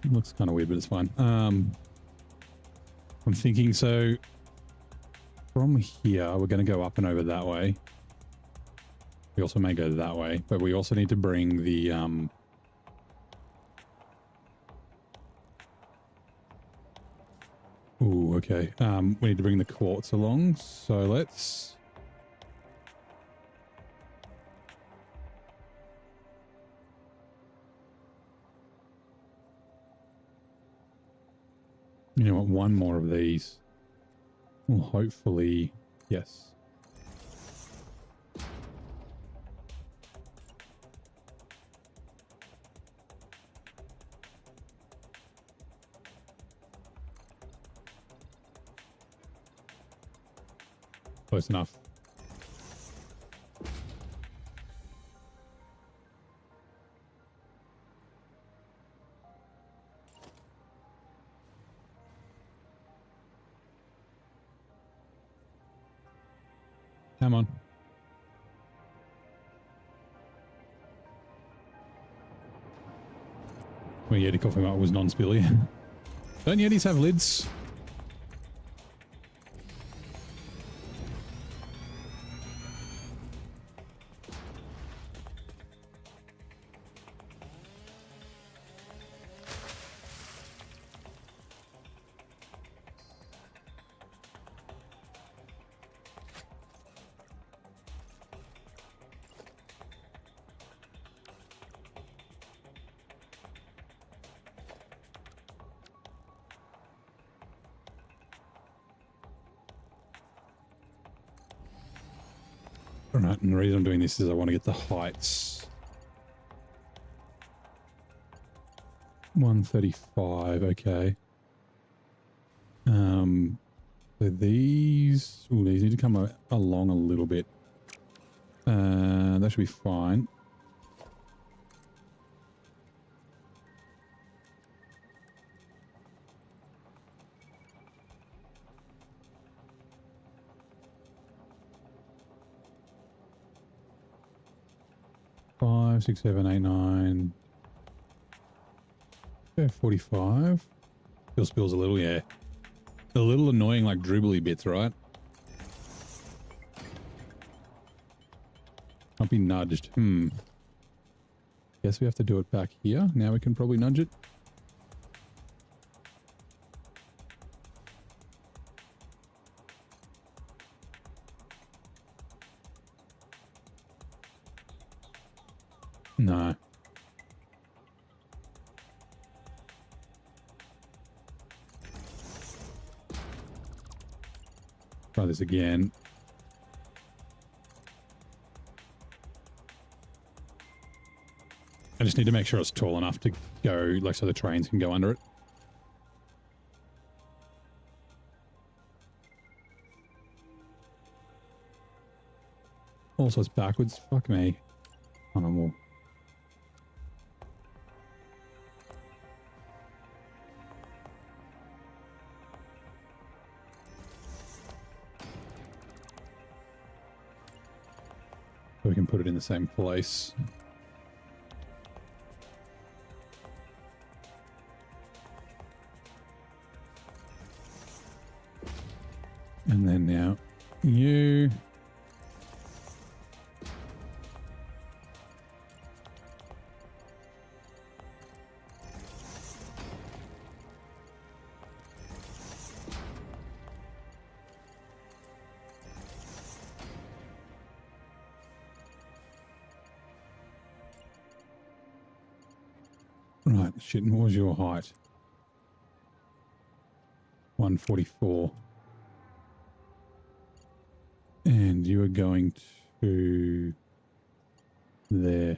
It looks kind of weird, but it's fine. I'm thinking, so from here, we're going to go up and over that way. We also may go that way, but we also need to bring the, ooh, okay. We need to bring the quartz along. So let's, you know what, one more of these will hopefully, yes. Close enough. Come on. My Yeti coffee mug was non-spilly. Don't Yetis have lids? Alright, and the reason I'm doing this is I want to get the heights. 135, okay. So these, ooh, these need to come along a little bit. That should be fine. Five, 6, 7, 8, 9. Yeah, 45. Still spills a little, yeah. The little annoying, like, dribbly bits, right? Can't be nudged. Guess we have to do it back here. Now we can probably nudge it. No. Try this again. I just need to make sure it's tall enough to go, like, so the trains can go under it. Also, it's backwards. Fuck me. Oh, no more. So we can put it in the same place. And then now you. Right, shit, and what was your height? 144. And you are going to there.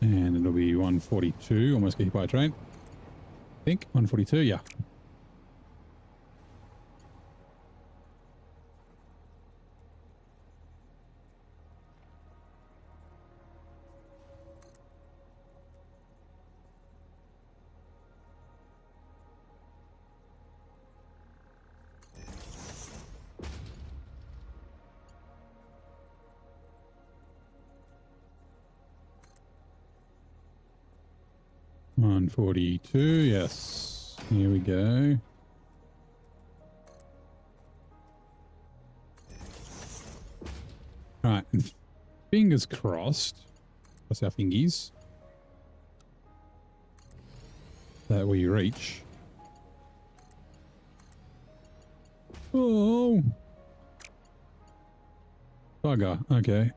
And it'll be 1 142. Almost get hit by a train. I think 142, yeah. $142, yes. Here we go. All right, fingers crossed. Cross our fingies that we reach. Oh, bugger. Okay.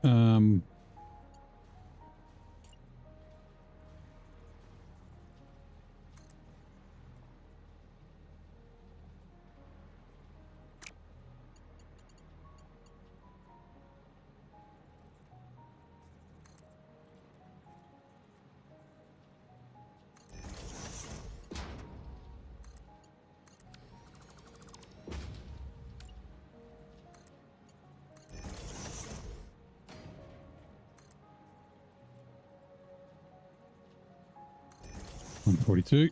$142.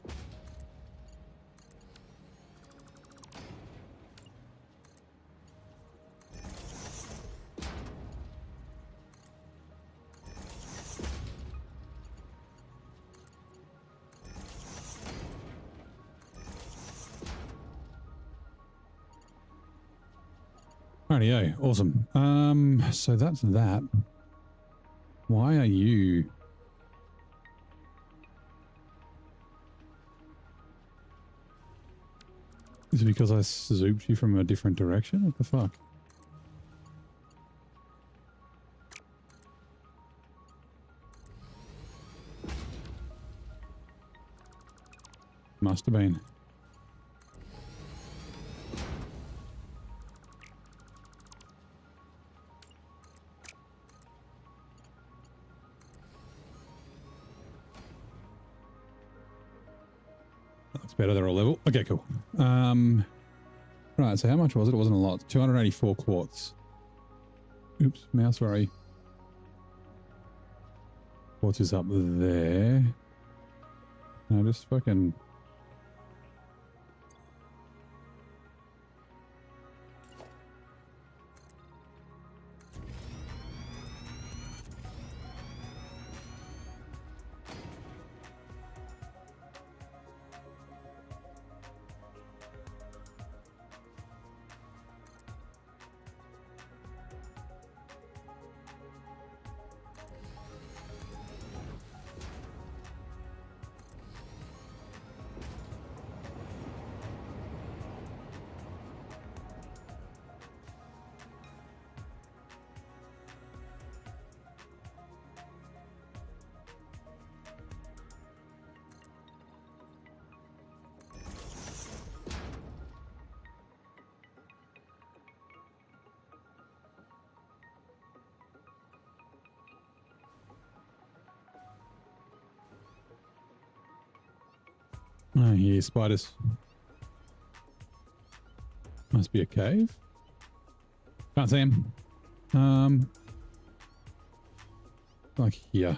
Rightio, awesome. So that's that. Why are you? Is it because I zooped you from a different direction? What the fuck? Must have been. That's better, they're all level. Okay, cool. Right, so how much was it? It wasn't a lot. 284 quartz. Oops, mouse, sorry. Quartz is up there. No, just fucking... Oh, yeah, spiders. Must be a cave. Can't see him. Like here.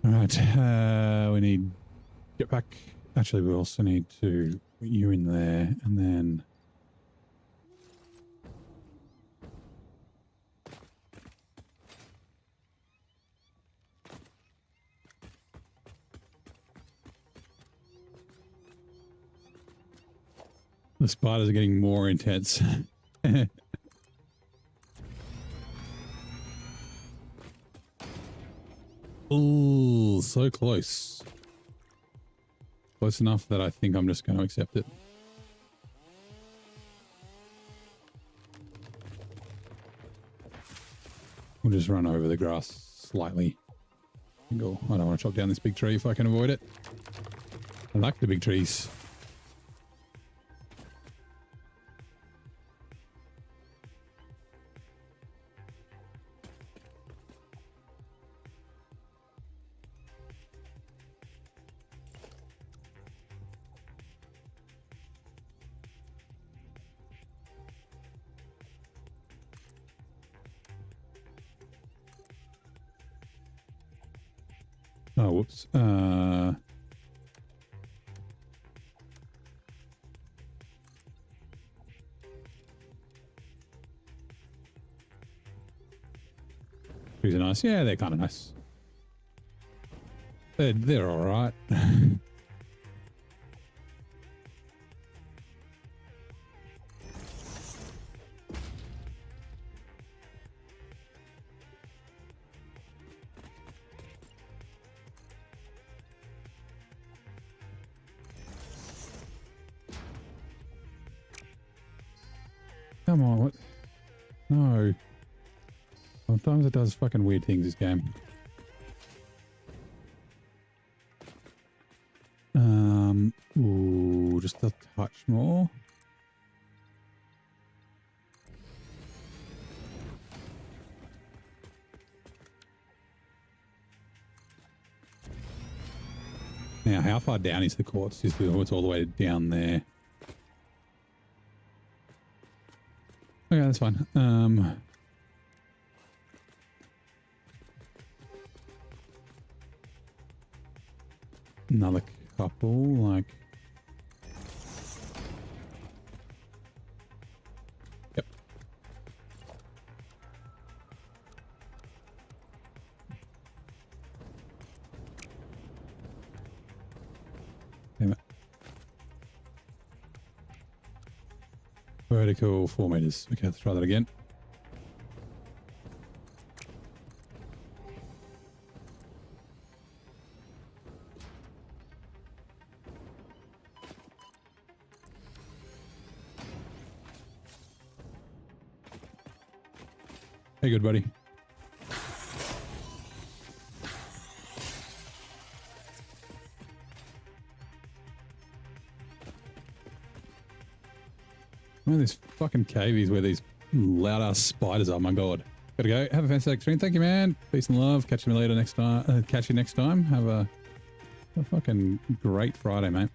All right, we need jetpack. Actually, we also need to Put you in there, and then the spiders are getting more intense. Oh, so close. Close enough that I think I'm just going to accept it. We'll just run over the grass slightly. Go. I don't want to chop down this big tree if I can avoid it. I like the big trees. Oh, whoops. Trees are nice. Yeah, they're kind of nice. They're all right. Come on, what? No. Sometimes it does fucking weird things, this game. Ooh, just a touch more. Now, how far down is the quartz? It's all the way down there. Okay, that's fine. Another couple, like... Yep. Damn it. Vertical 4 meters. Okay, let's try that again. Hey, good buddy. One of these fucking cavies where these loud ass spiders are. My god. Gotta go. Have a fantastic stream. Thank you, man. Peace and love. Catch you later next time. Catch you next time. Have a fucking great Friday, mate.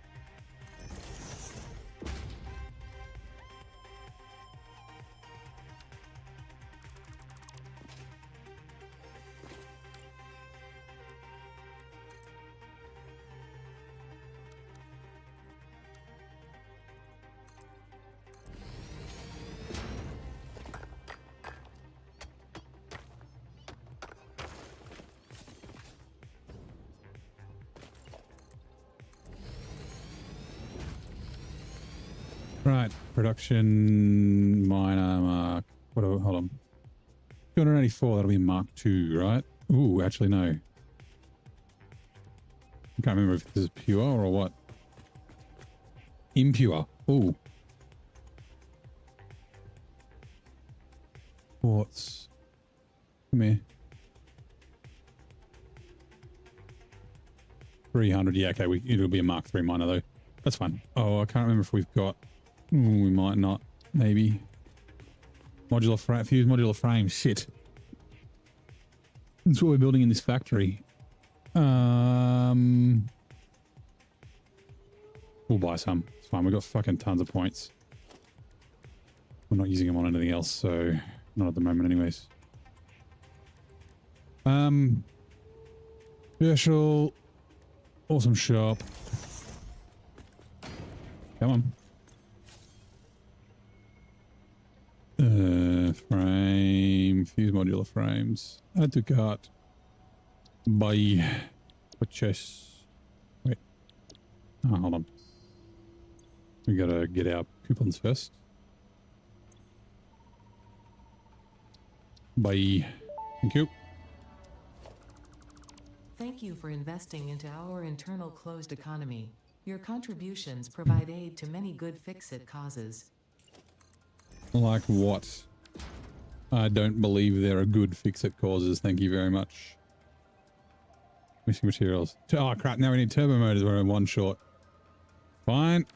Right, production miner mark. Whatever, hold on. 284, that'll be Mark 2, right? Ooh, actually, no. I can't remember if this is pure or what. Impure. Ooh. Quartz. Come here. 300. Yeah, okay. It'll be a Mark 3 miner, though. That's fine. Oh, I can't remember if we've got... Ooh, we might not. Maybe. Modular frame. Fused modular frame. Shit. That's what we're building in this factory. We'll buy some. It's fine. We've got fucking tons of points. We're not using them on anything else, so not at the moment anyways. Special. Awesome shop. Come on. Frame. Fused modular frames. Add to cart. Buy. Purchase. Wait. Oh, hold on. We gotta get our coupons first. Bye. Thank you. Thank you for investing into our internal closed economy. Your contributions provide aid to many good fix-it causes. Like what? I don't believe there are good fix-it causes. Thank you very much. Missing materials. Oh crap, now we need turbo motors. We're in one short. Fine.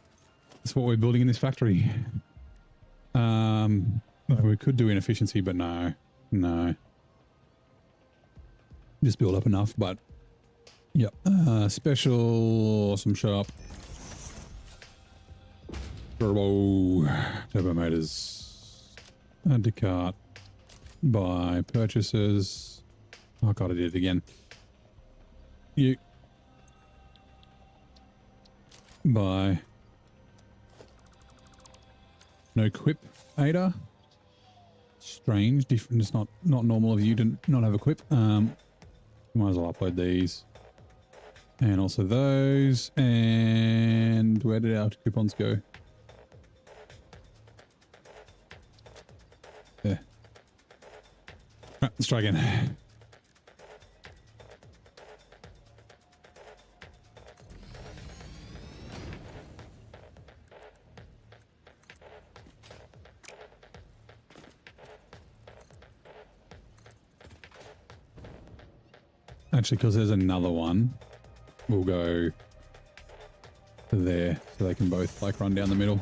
That's what we're building in this factory. We could do inefficiency, but no. No. Just build up enough, but yep. Special awesome shop. Turbo motors. Add to cart. Buy purchases. Oh god, I did it again. You buy. No quip, Ada. Strange, different. It's not normal of you to not have a quip. Might as well upload these. And also those. And where did our coupons go? There. Right, let's try again. Actually, because there's another one, we'll go there so they can both like run down the middle.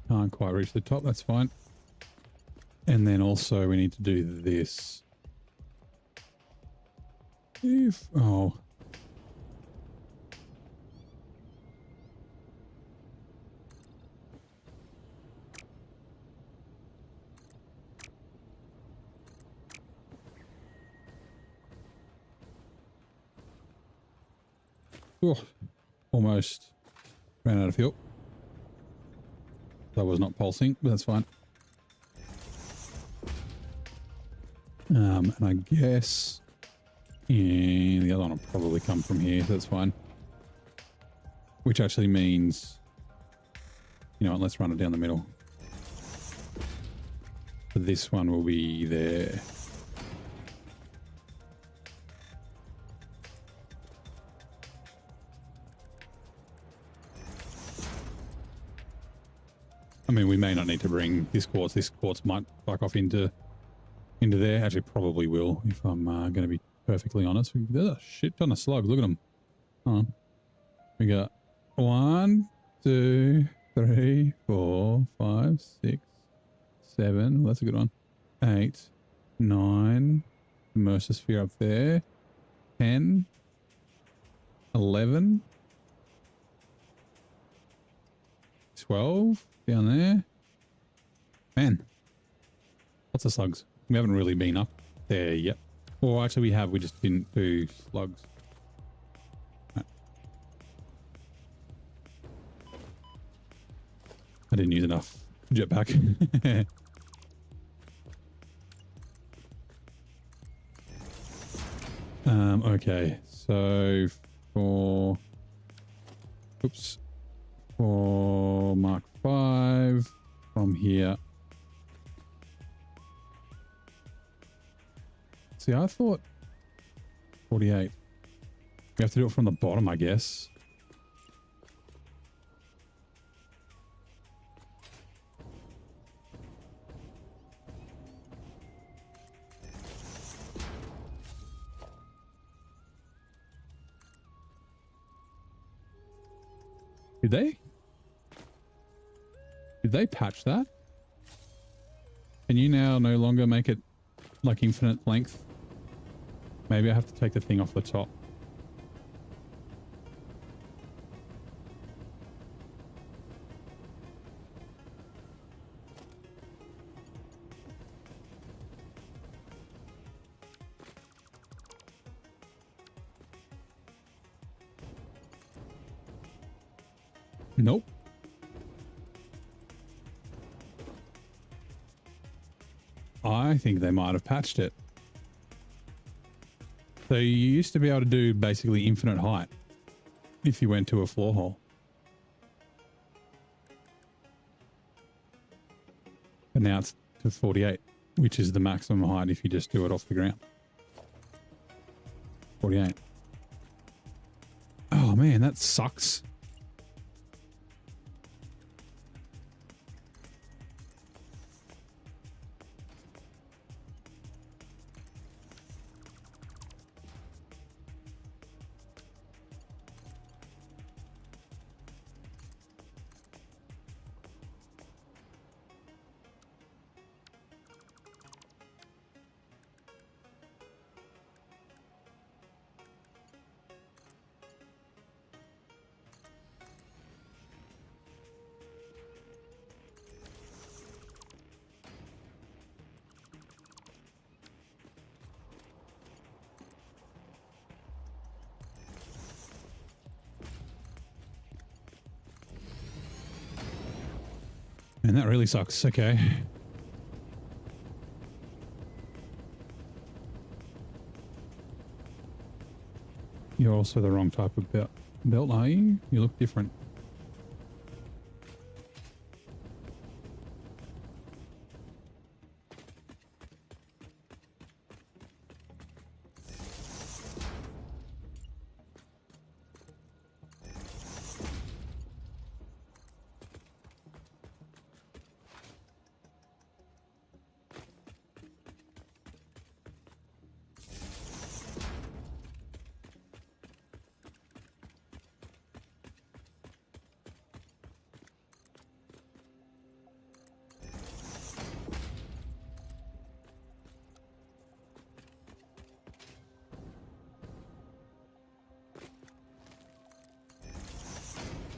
Can't quite reach the top, that's fine. And then also we need to do this. Oh. Oh, almost ran out of fuel. That was not pulsing, but that's fine. And I guess... and the other one will probably come from here, so that's fine. Which actually means, you know what, let's run it down the middle. So this one will be there. I mean, we may not need to bring this quartz. This quartz might fuck off into there. Actually, probably will, if I'm going to be perfectly honest. There's a shit ton of slugs. Look at them. Hold on. We got 1, 2, 3, 4, 5, 6, 7. Well, that's a good one. 8, 9. Immersive sphere up there. 10. 11. 12 down there. Man. Lots of slugs. We haven't really been up there yet. Or actually we have, we just didn't do slugs. Right. I didn't use enough jetpack. Okay, so for Mark 5 from here. See, I thought 48. We have to do it from the bottom, I guess. Did they patch that? Can you now no longer make it like infinite length? Maybe I have to take the thing off the top. Nope. I think they might have patched it. So you used to be able to do basically infinite height if you went to a floor hole. But now it's to 48, which is the maximum height if you just do it off the ground. 48. Oh man, that sucks. And that really sucks. Okay. You're also the wrong type of belt, are you? You look different.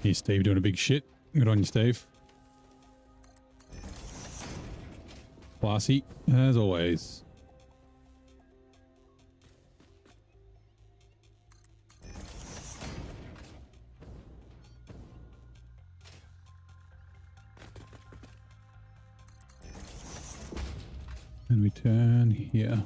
Here's Steve doing a big shit. Good on you, Steve. Classy, as always. And we turn here.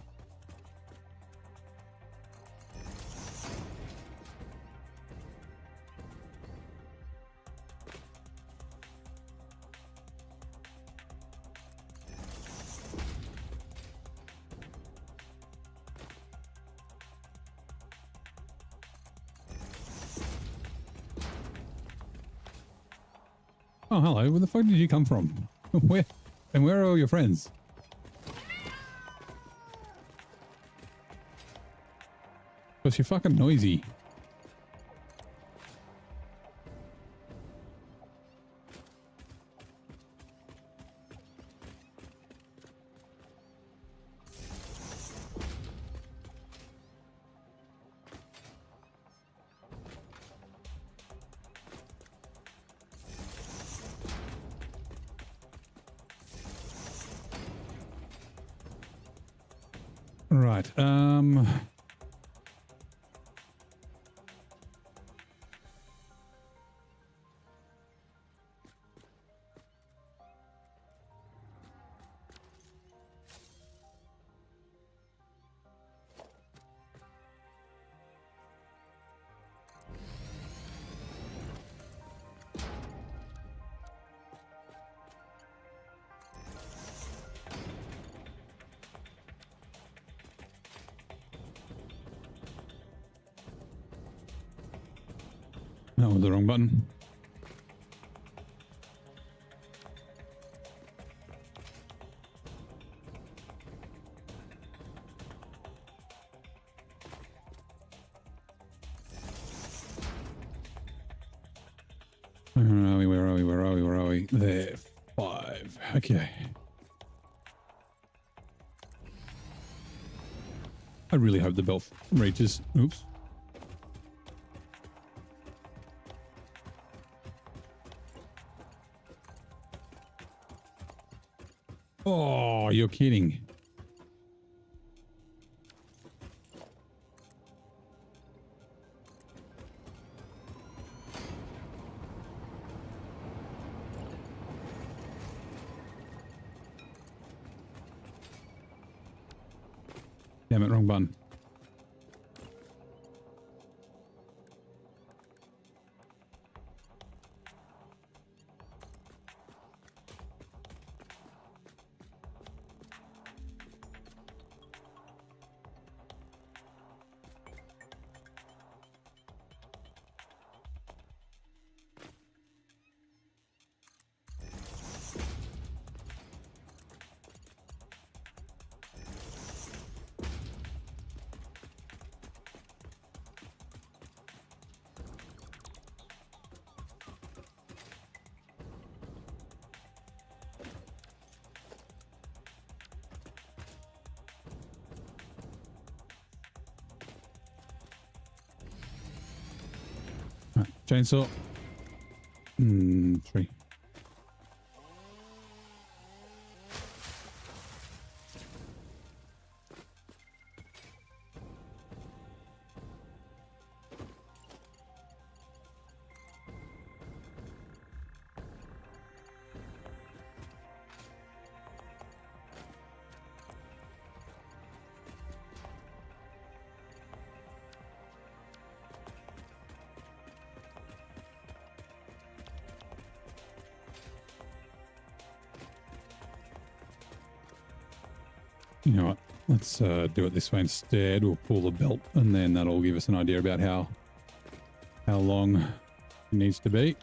Oh, hello. Where the fuck did you come from? Where are all your friends? Because you're fucking noisy. Right. That was the wrong button. Where are we? There. 5. Okay. I really hope the belt reaches. Oops. Oh, you're kidding. Damn it, wrong button. Chainsaw. 3. You know what? Let's do it this way instead. We'll pull the belt, and then that'll give us an idea about how long it needs to be.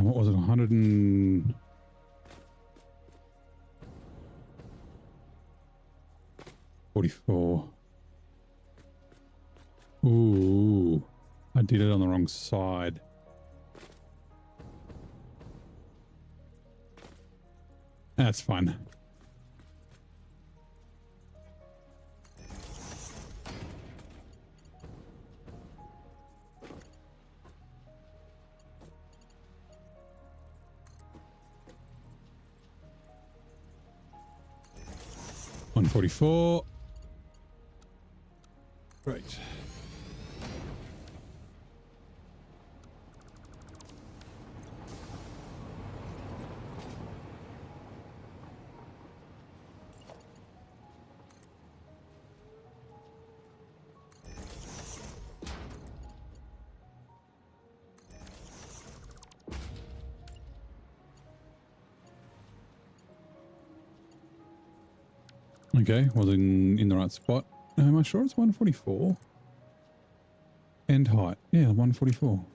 What was it? 144. Ooh, I did it on the wrong side. That's fine. $144. Great. Okay, wasn't in the right spot. Am I sure it's 144? End height. Yeah, 144.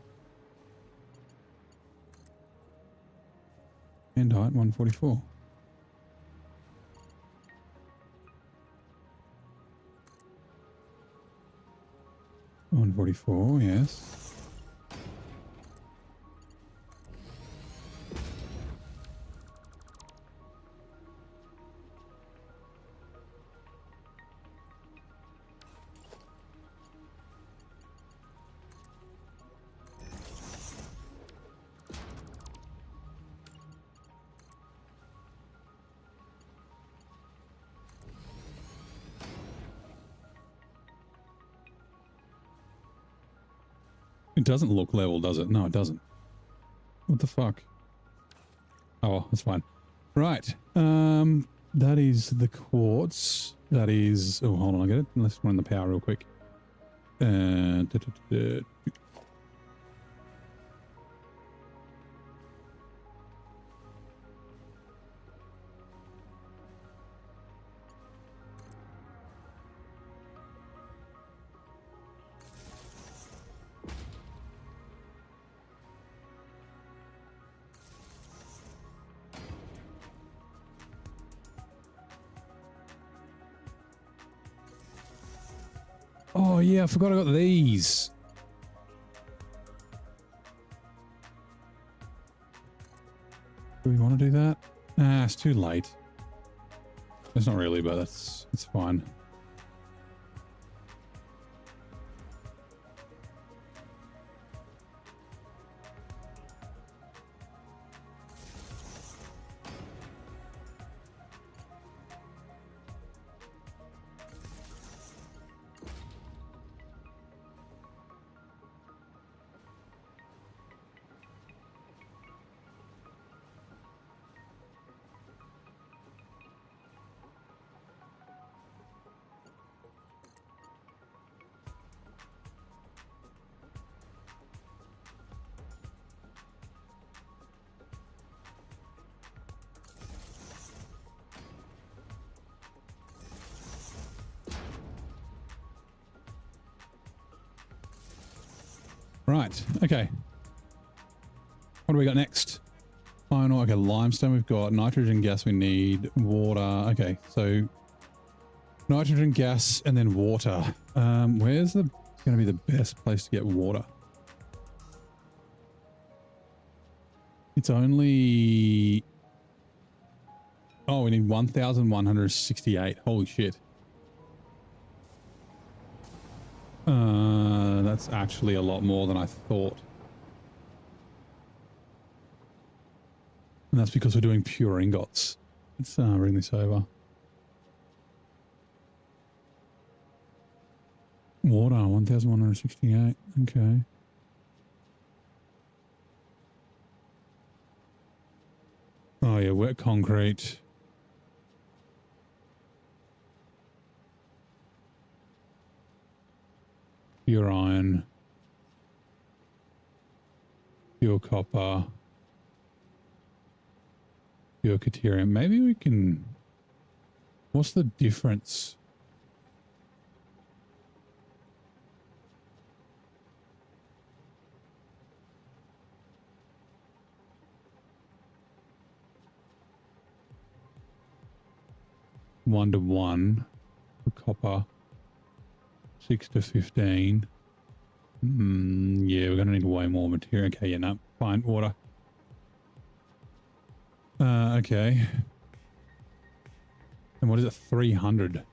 End height, 144. $144, yes. It doesn't look level, does it? No, it doesn't. What the fuck? Oh, well, that's fine. Right. That is the quartz. That is... Oh, hold on, I'll get it. Let's run the power real quick. Oh yeah, I forgot I got these. Do we want to do that? Nah, it's too late. It's not really, but it's fine. Right, okay. What do we got next? Iron ore, okay, limestone we've got, nitrogen gas we need, water, okay, so nitrogen gas and then water. Where's going to be the best place to get water? It's only... Oh, we need 1,168. Holy shit. That's actually a lot more than I thought. And that's because we're doing pure ingots. Let's bring this over. Water, 1,168. Okay. Oh yeah, wet concrete. Pure iron. Pure copper. Pure caterium. Maybe we can... What's the difference? One to one for copper. 6 to 15. Yeah, we're going to need way more material. Okay, yeah, no, fine, water. Okay. And what is it? 300.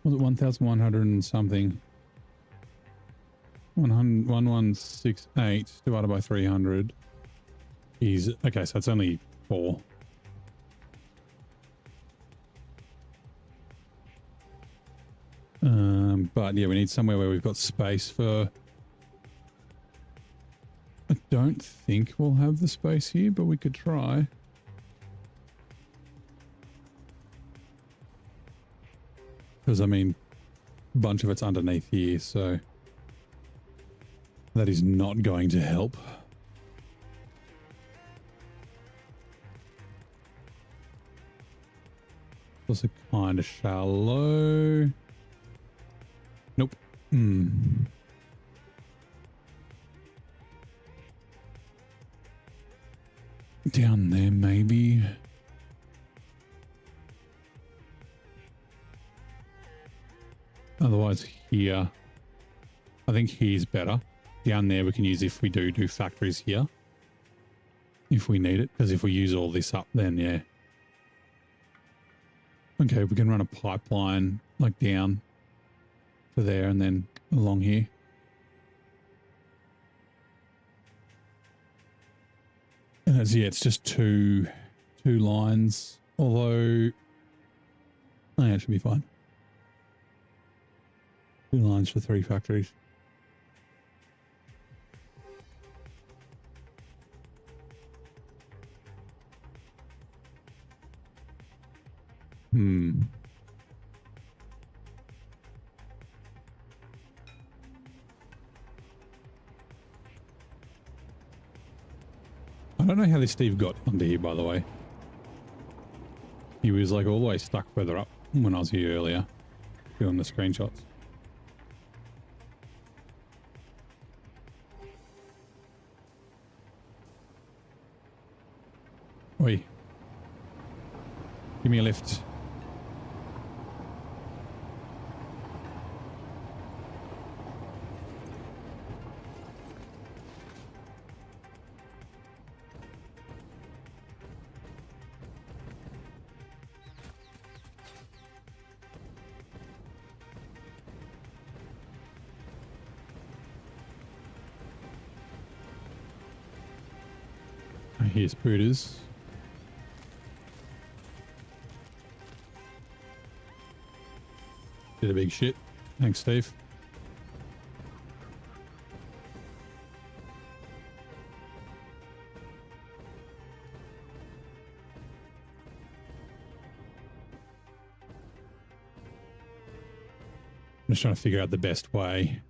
Was it 1,100 and something? 1168 divided by 300 is... Okay, so it's only 4. But yeah, we need somewhere where we've got space for... I don't think we'll have the space here, but we could try. Because, I mean, a bunch of it's underneath here, so... That is not going to help. Also kind of shallow. Nope. Down there, maybe. Otherwise, here. I think here's better. Down there, we can use if we do factories here. If we need it. Because if we use all this up, then yeah. Okay, we can run a pipeline like down to there and then along here. And it's, yeah, it's just two lines. Although, oh, yeah, it should be fine. 2 lines for 3 factories. I don't know how this Steve got under here, by the way. He was like all the way stuck further up when I was here earlier doing the screenshots. Oi. Give me a lift. Here's Pooters. Did a big shit. Thanks, Steve. I'm just trying to figure out the best way.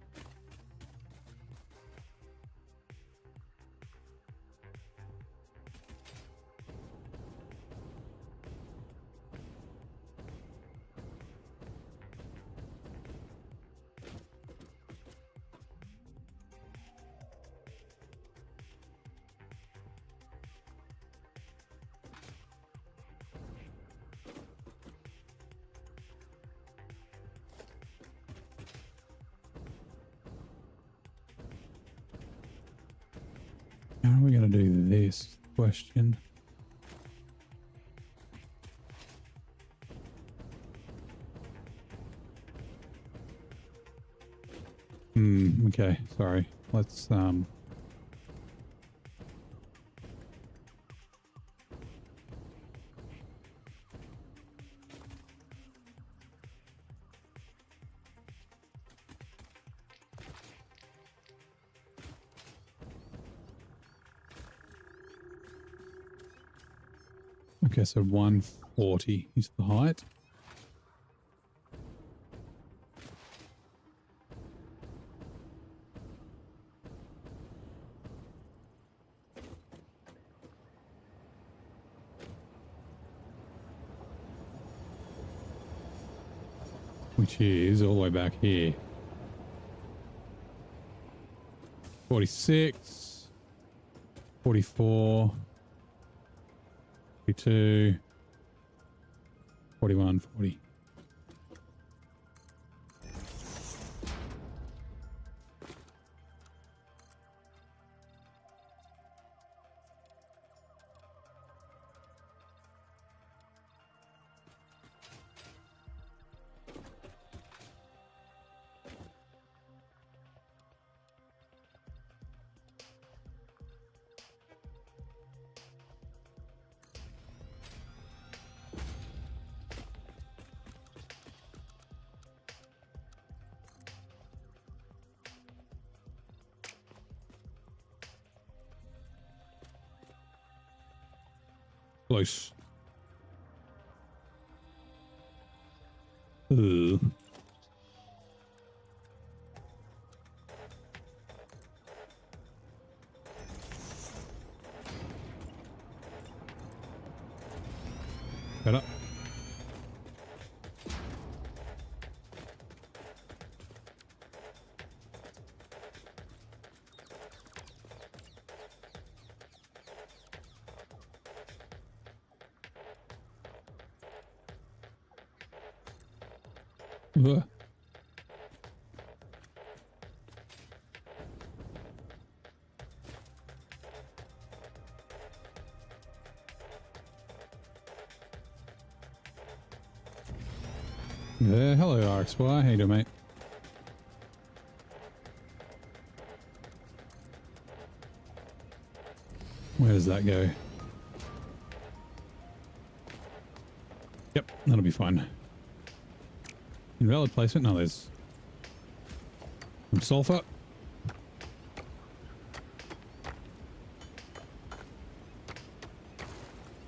How are we going to do this question? Okay, sorry. Let's okay, so 140 is the height. Which is all the way back here. 46, 44, 42, 41, 40. Close. Ugh. Better. Ugh. Yeah, hello RXY, how you doing, mate? Where does that go? Yep, that'll be fine. Invalid placement? No, there's some sulfur.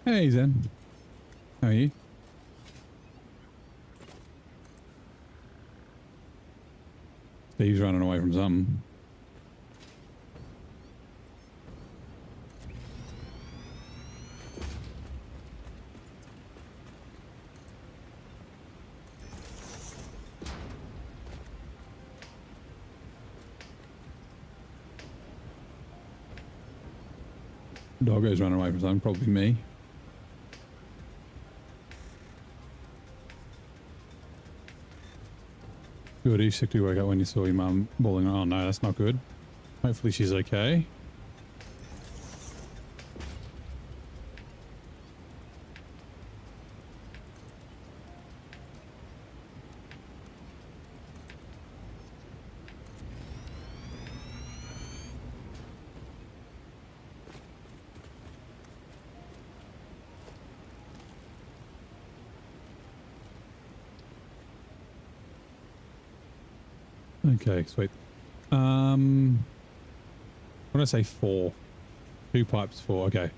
Hey, Zen. How are you? Steve's running away from something. Doggo's running away from something, probably me. Good, you sick to wake up when you saw your mum bawling. Oh no, that's not good. Hopefully she's okay. Okay, sweet. What did I say? 4. 2 pipes, 4. Okay.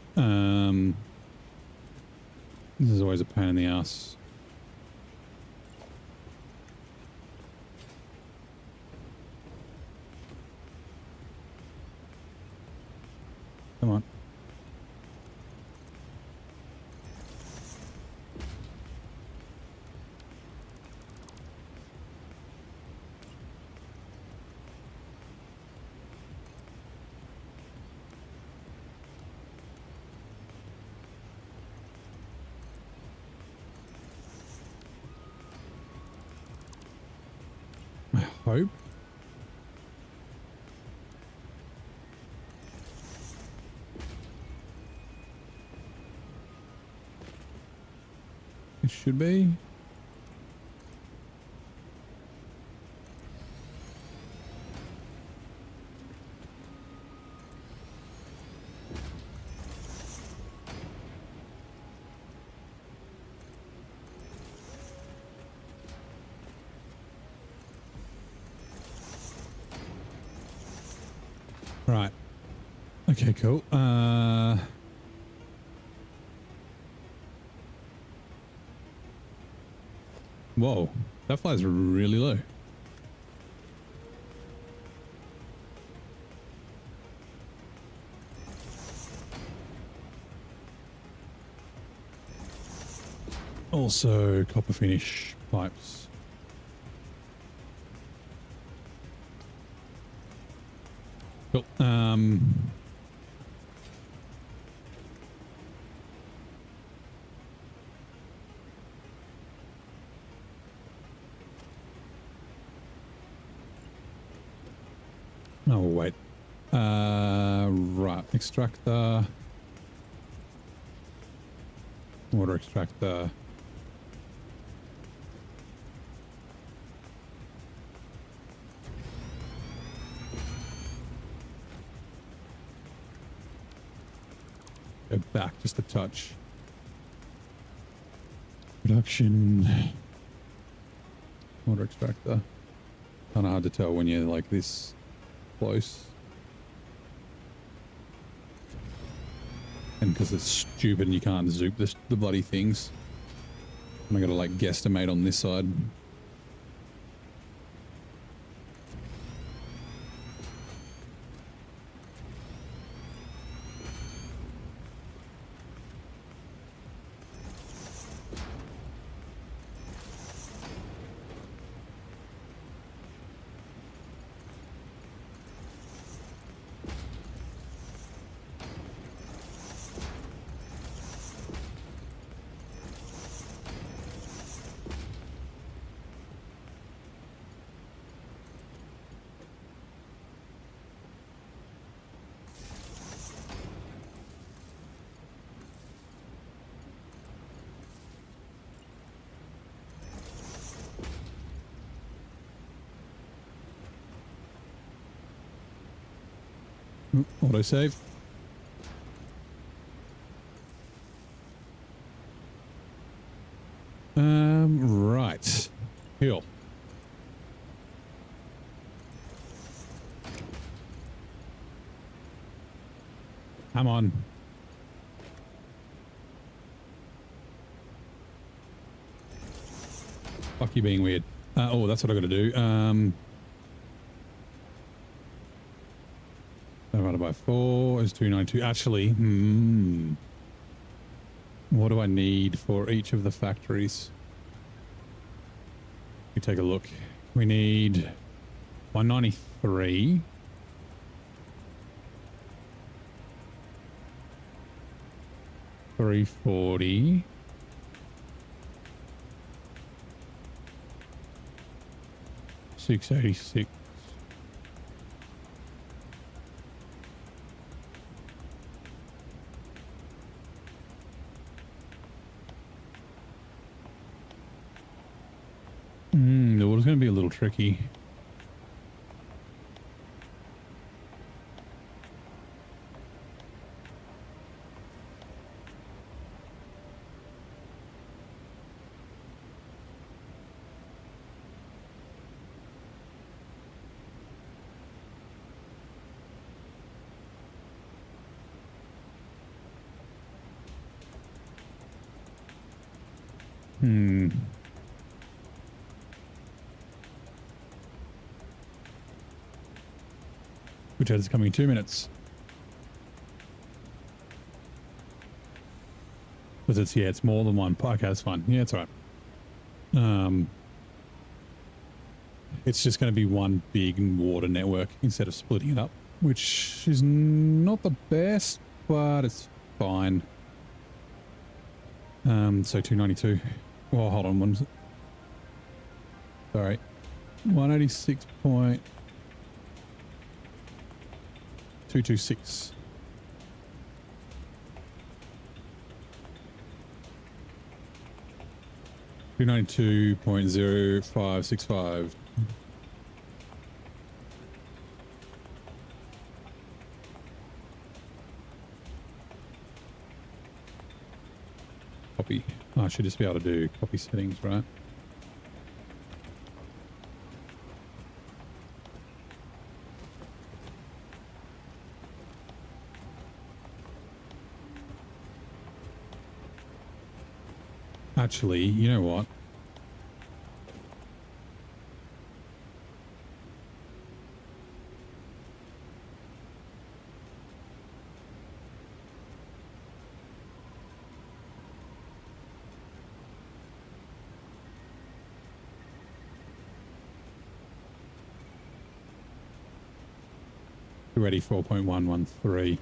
This is always a pain in the ass. Come on. I hope. It should be. Right. Okay, cool. Whoa, that flies really low. Also, copper finish pipes. Cool. Oh, wait. Right. Extractor. Water extractor. Go back just a touch. Production. Water extractor. Kind of hard to tell when you're like this close. And because it's stupid and you can't zoop the bloody things. And I gotta like guesstimate on this side. Autosave. Right. Cool. Come on. Fuck you being weird. Oh, that's what I got to do. Divided by 4 is 292. Actually, what do I need for each of the factories? We take a look. We need 193. $340. $686. The water's going to be a little tricky. Which is coming in 2 minutes. Because it's, yeah, it's more than one. Okay, that's fine. Yeah, it's all right. It's just going to be one big water network instead of splitting it up, which is not the best, but it's fine. So 292. Well, hold on. One. Sorry. 186.226. $292.0565. Copy. Oh, I should just be able to do copy settings, right? Actually, you know what? Ready 4.113.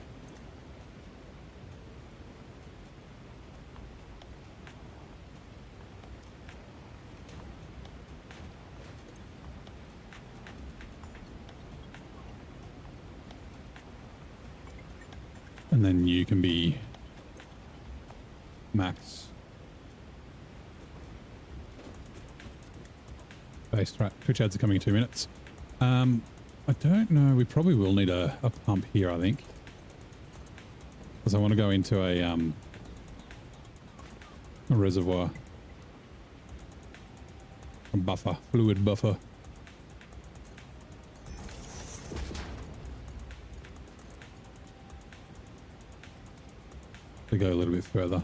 And then you can be max. Base right. Twitch ads are coming in 2 minutes. I don't know. We probably will need a pump here, I think. Because I want to go into a reservoir. A buffer. Fluid buffer. To go a little bit further.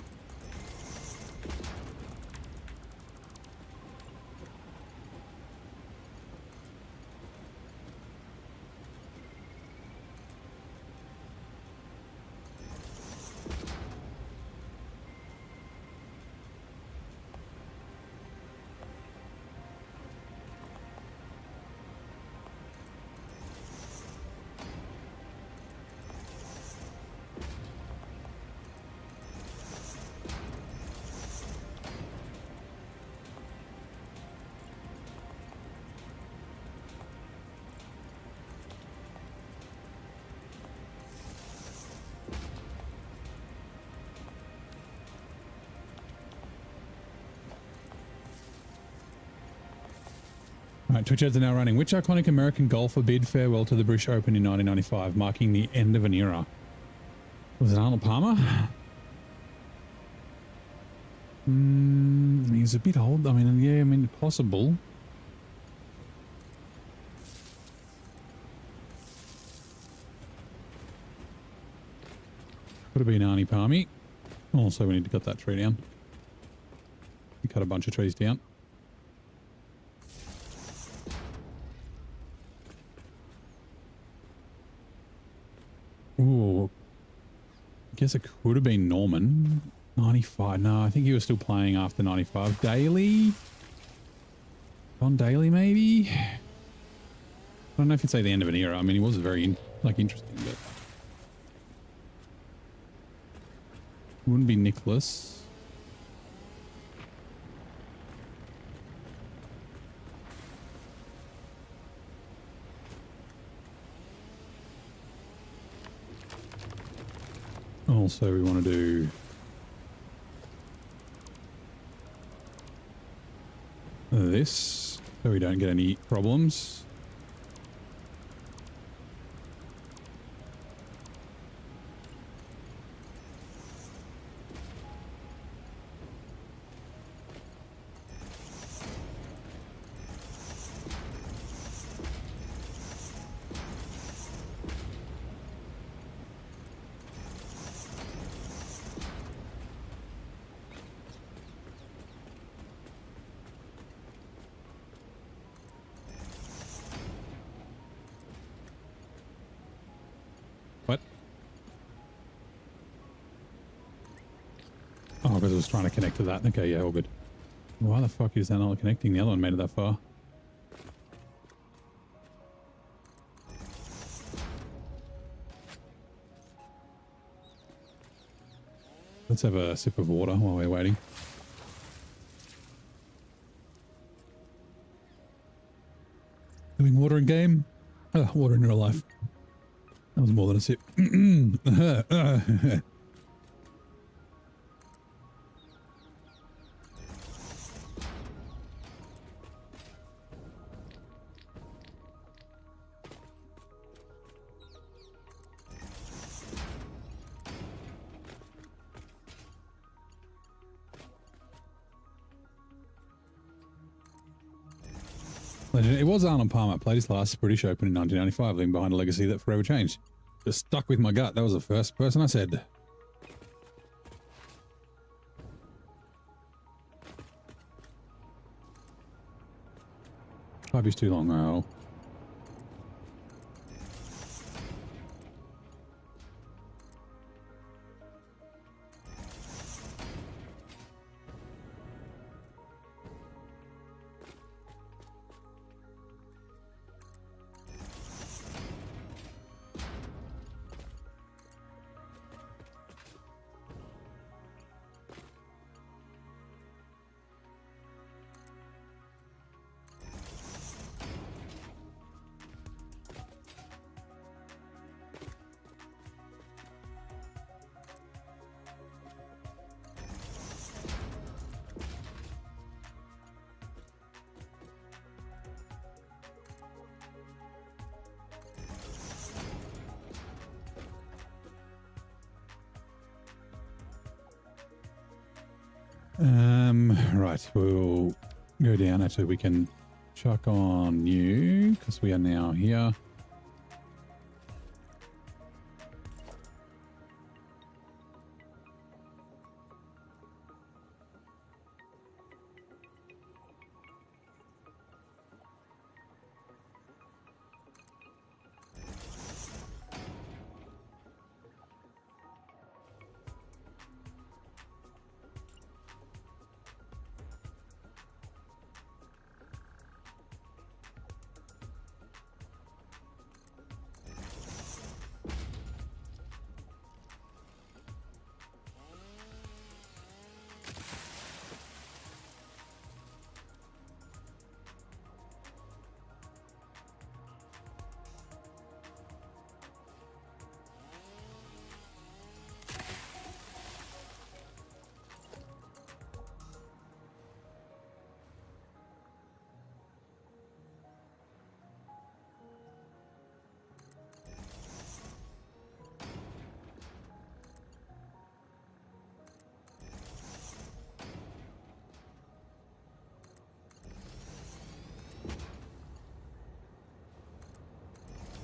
Right, Twitch ads are now running. Which iconic American golfer bid farewell to the British Open in 1995, marking the end of an era? Was it Arnold Palmer? He's a bit old. I mean, yeah, I mean, possible. Could have been Arnie Palmy. Also, we need to cut that tree down. We cut a bunch of trees down. Ooh. I guess it could have been Norman. 95. No, I think he was still playing after 95. Daly? Don Daly, maybe? I don't know if you'd say the end of an era. I mean, he was very, interesting, but... Wouldn't be Nicholas. Also, we want to do this so we don't get any problems. because it was trying to connect to that. Okay, yeah, all good. Why the fuck is that not connecting? The other one made it that far. Let's have a sip of water while we're waiting. Doing water in game? Water in real life. That was more than a sip. It was Arnold Palmer. Played his last British Open in 1995, leaving behind a legacy that forever changed. Just stuck with my gut. That was the first person I said. Five is too long. Oh. Right, we'll go down. Actually, we can chuck on you because we are now here.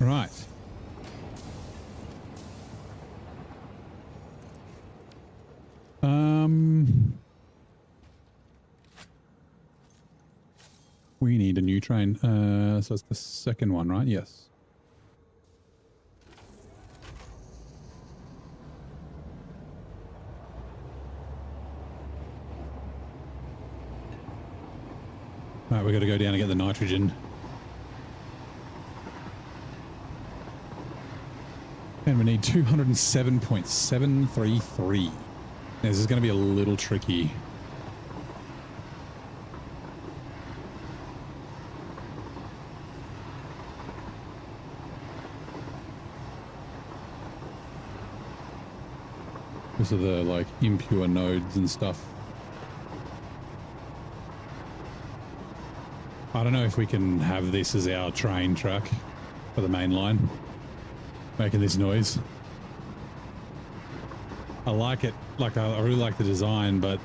Right. We need a new train. So it's the second one, right? Yes. Right, we've got to go down and get the nitrogen. And we need 207.733. This is going to be a little tricky. Because of the like impure nodes and stuff. I don't know if we can have this as our train track for the main line. Making this noise. I like it. Like I really like the design, but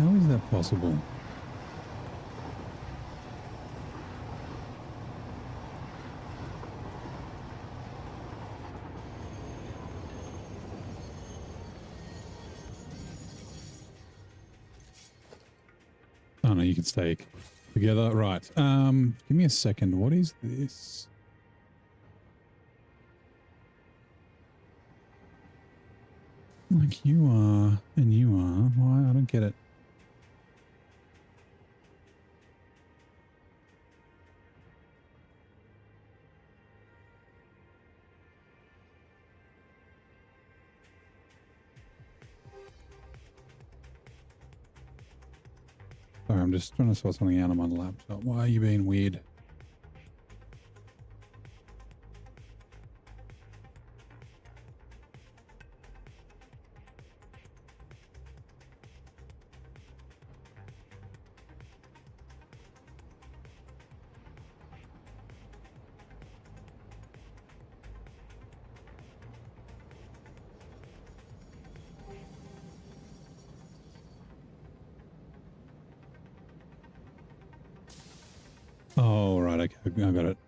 How is that possible? Oh no, you can stay together. Right. Give me a second. What is this? Like you are and you are. Why? I don't get it. Sorry, I'm just trying to sort something out on my laptop. Why are you being weird? Oh, right. Okay, I got it.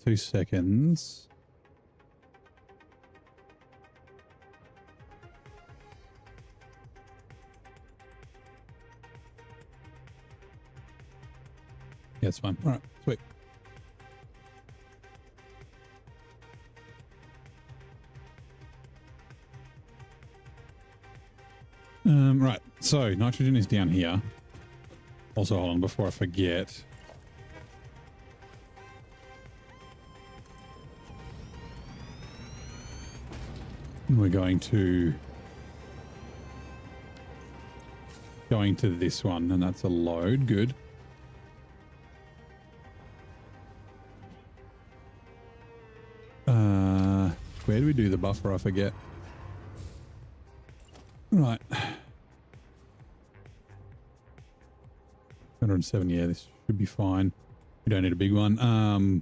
2 seconds. Yeah, it's fine. All right, sweet. Right. So nitrogen is down here. Also, hold on before I forget. We're going to this one, and that's a load. Good. Where do we do the buffer? I forget. Right. 107. Yeah, this should be fine. We don't need a big one.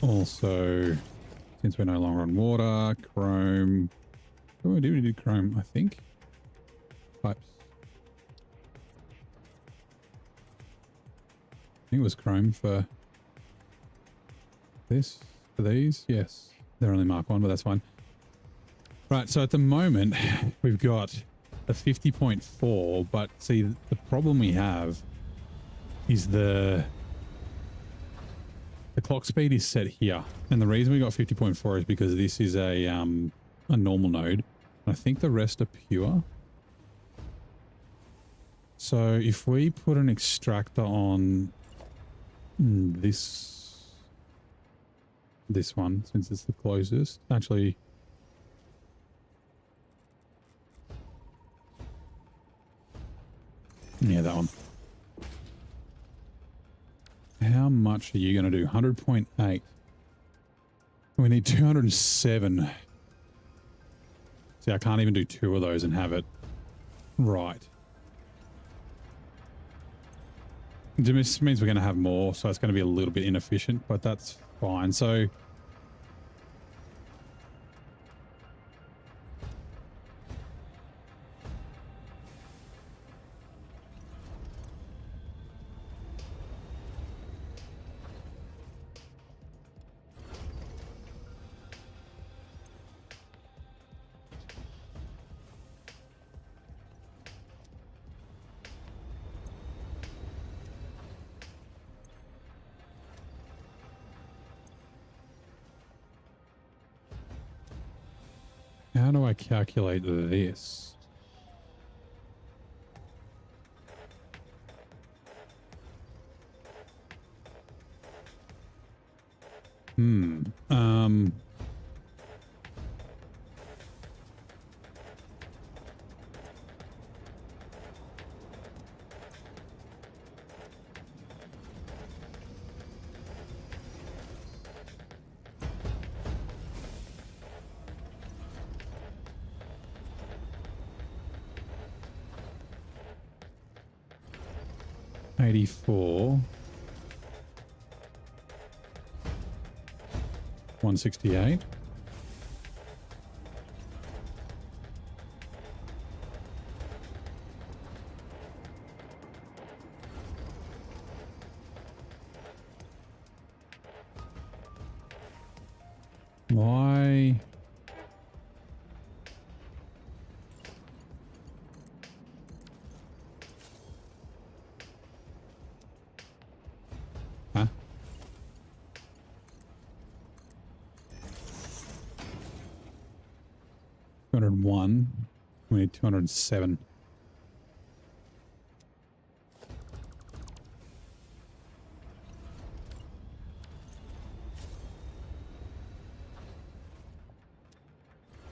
Also, since we're no longer on water, chrome. Oh, did we do chrome? I think. Pipes. I think it was chrome for this. For these, yes. They're only mark 1, but that's fine. Right, so at the moment, we've got a 50.4, but see, the problem we have is the clock speed is set here. And the reason we got 50.4 is because this is a normal node. I think the rest are pure. So if we put an extractor on this one, since it's the closest, actually, yeah, that one. How much are you going to do? 100.8. We need 207. See, I can't even do 2 of those and have it right. This means we're going to have more, so it's going to be a little bit inefficient, but that's fine. So how do I calculate this? 84. 168. Why? Huh? $201. We need 207.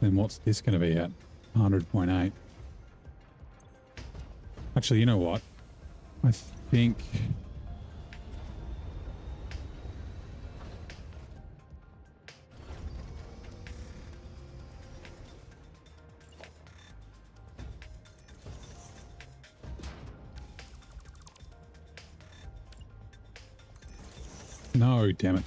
Then what's this going to be at? 100.8. Actually, you know what? I think... No, damn it.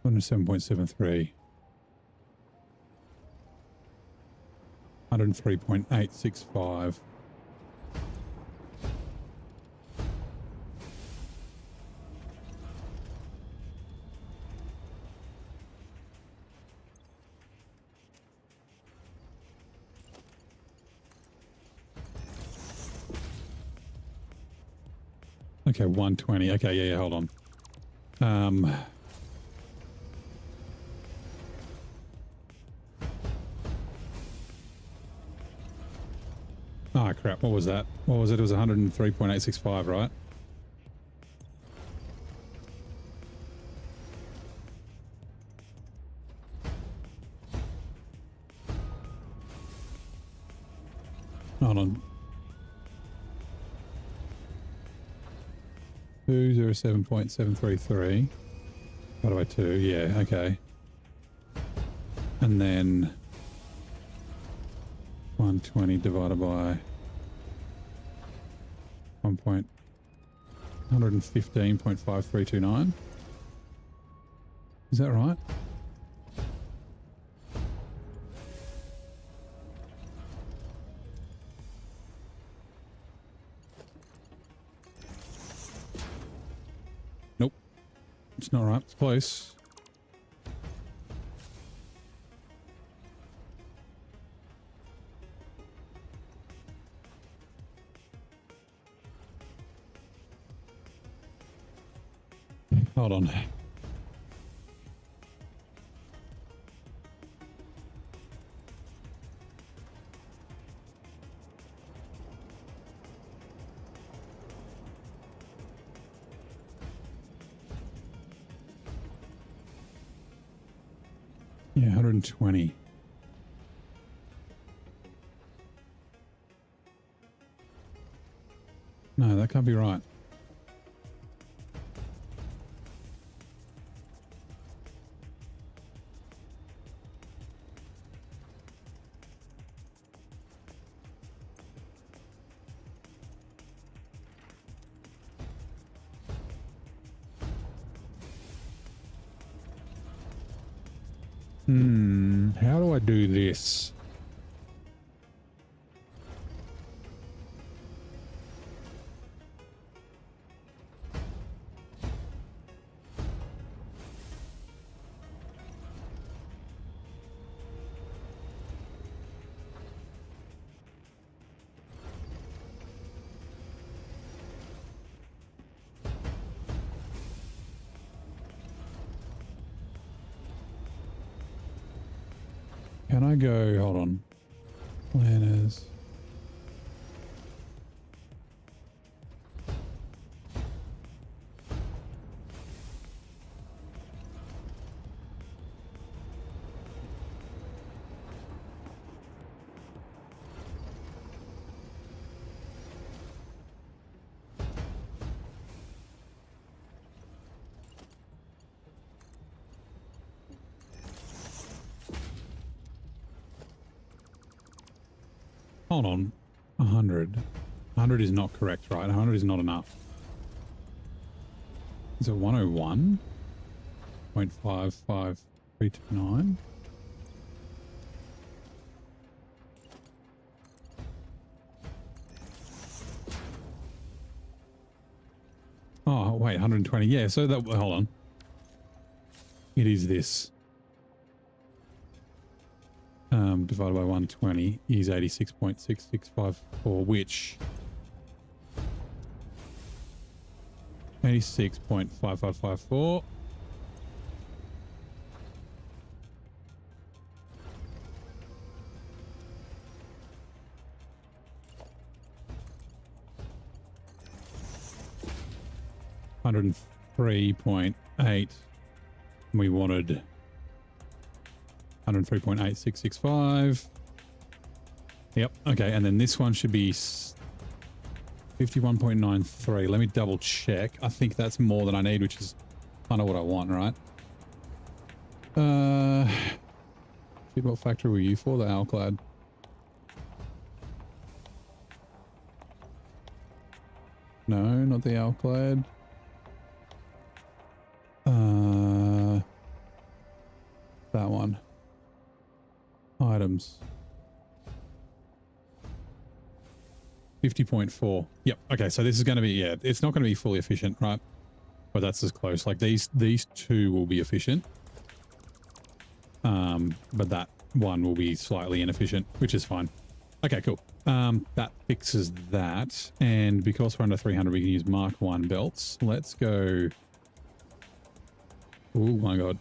Under 7.73. 103.865. Okay, 120. Okay, yeah, hold on. Oh, crap. What was that? What was it? It was 103.865, right? Hold on. 207.733 divided by 2. Yeah, okay. And then 120 divided by 115.5329. Is that right? Nope. It's not right. It's close. Hold on. Yeah, 120. No, that can't be right. How do I do this? Can I go, hold on, planners. Hold on. 100. 100 is not correct, right? 100 is not enough. Is it 101? 0.55329? Oh, wait, 120. Yeah, so that, hold on. It is this. Divided by 120 is 86.6654, which 86.5554. $103.8. We wanted 103.8665. Yep. Okay. And then this one should be 51.93. Let me double check. I think that's more than I need, which is kind of what I want, right? What factory were you for? The Alclad. No, not the Alclad. That one. Items. 50.4. Yep. Okay. So this is going to be, yeah, it's not going to be fully efficient, right? But that's as close. Like these two will be efficient. But that one will be slightly inefficient, which is fine. Okay, cool. That fixes that. And because we're under 300, we can use Mark 1 belts. Let's go. Oh my God.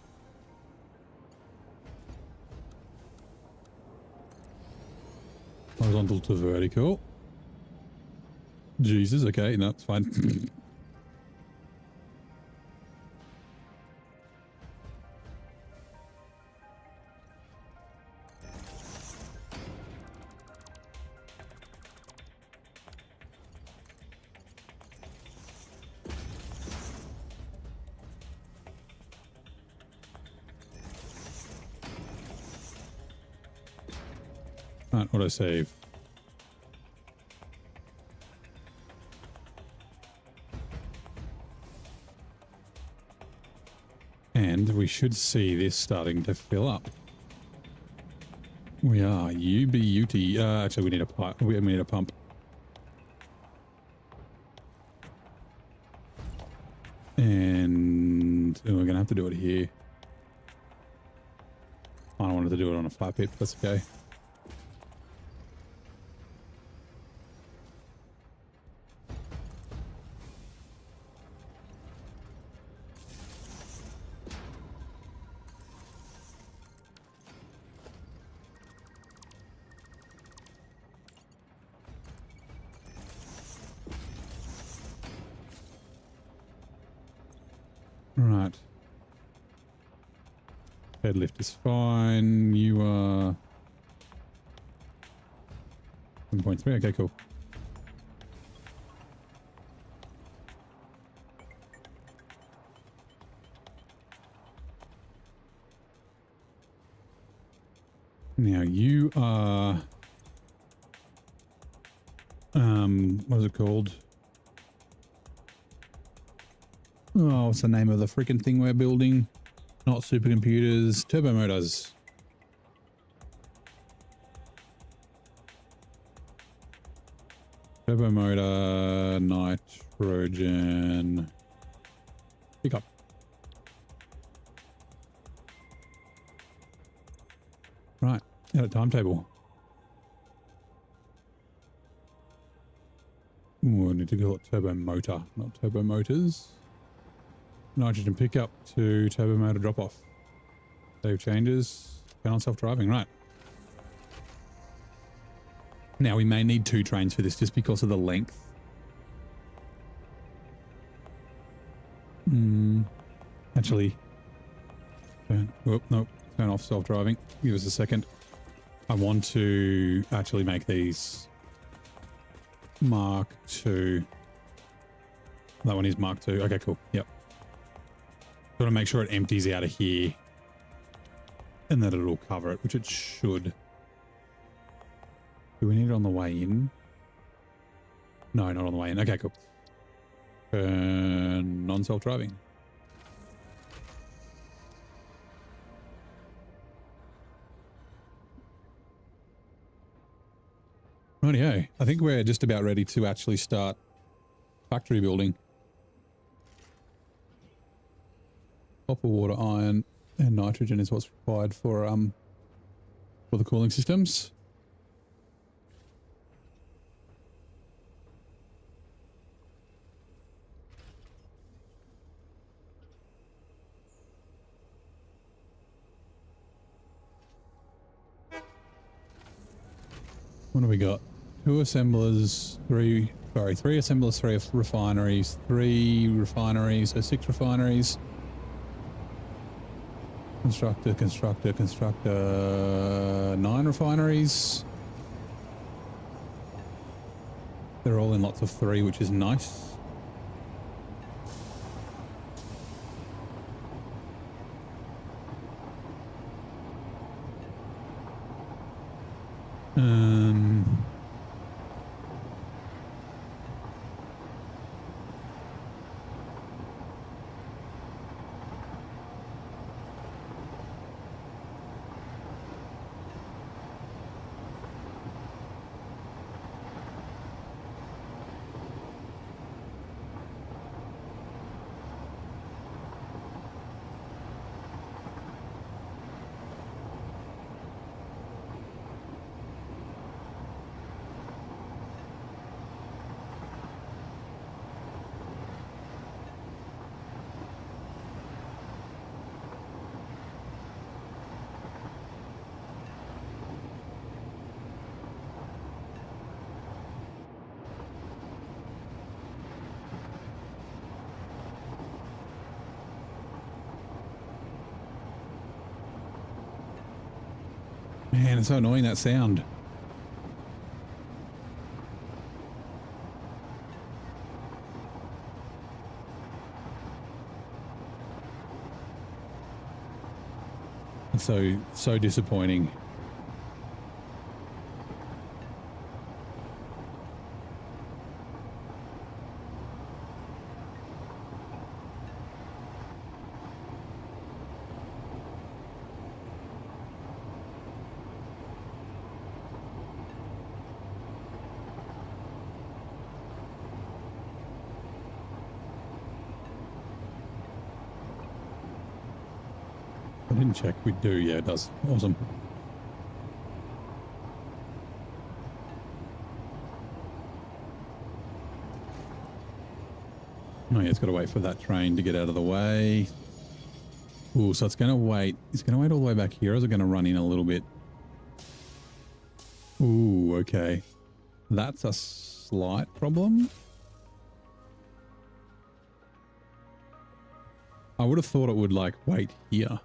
Horizontal to vertical. Jesus, okay, no, it's fine. Right, autosave. And we should see this starting to fill up. We are UBUT. Actually, we need a pipe. We need a pump. And we're gonna have to do it here. I don't wanted to do it on a flat pit, but that's okay. Right. Deadlift is fine. You are 1.3. Okay, cool. Now you are what is it called? Oh, what's the name of the freaking thing we're building? Not supercomputers, turbo motors. Turbo motor, nitrogen. Pick up. Right, out of timetable. Ooh, I need to call it turbo motor, not turbo motors. Nitrogen pickup to turbo motor drop off. Save changes. Turn on self-driving, right. Now we may need 2 trains for this just because of the length. Actually, turn off self-driving. Give us a second. I want to actually make these Mark II. That one is Mark II. Okay, cool. Yep. Got to make sure it empties out of here and that it'll cover it, which it should. Do we need it on the way in? No, not on the way in. Okay, cool. Non-self-driving. Rightio. I think we're just about ready to actually start factory building. Copper, water, iron, and nitrogen is what's required for the cooling systems. What do we got? Three assemblers, three refineries, 3 refineries, so 6 refineries. Constructor, 9 refineries. They're all in lots of 3, which is nice. Man, it's so annoying, that sound. It's so disappointing. I didn't check. We do. Yeah, it does. Awesome. Oh, yeah, it's got to wait for that train to get out of the way. Ooh, so it's going to wait. It's going to wait all the way back here, or is it going to run in a little bit? Ooh, okay. That's a slight problem. I would have thought it would, like, wait here.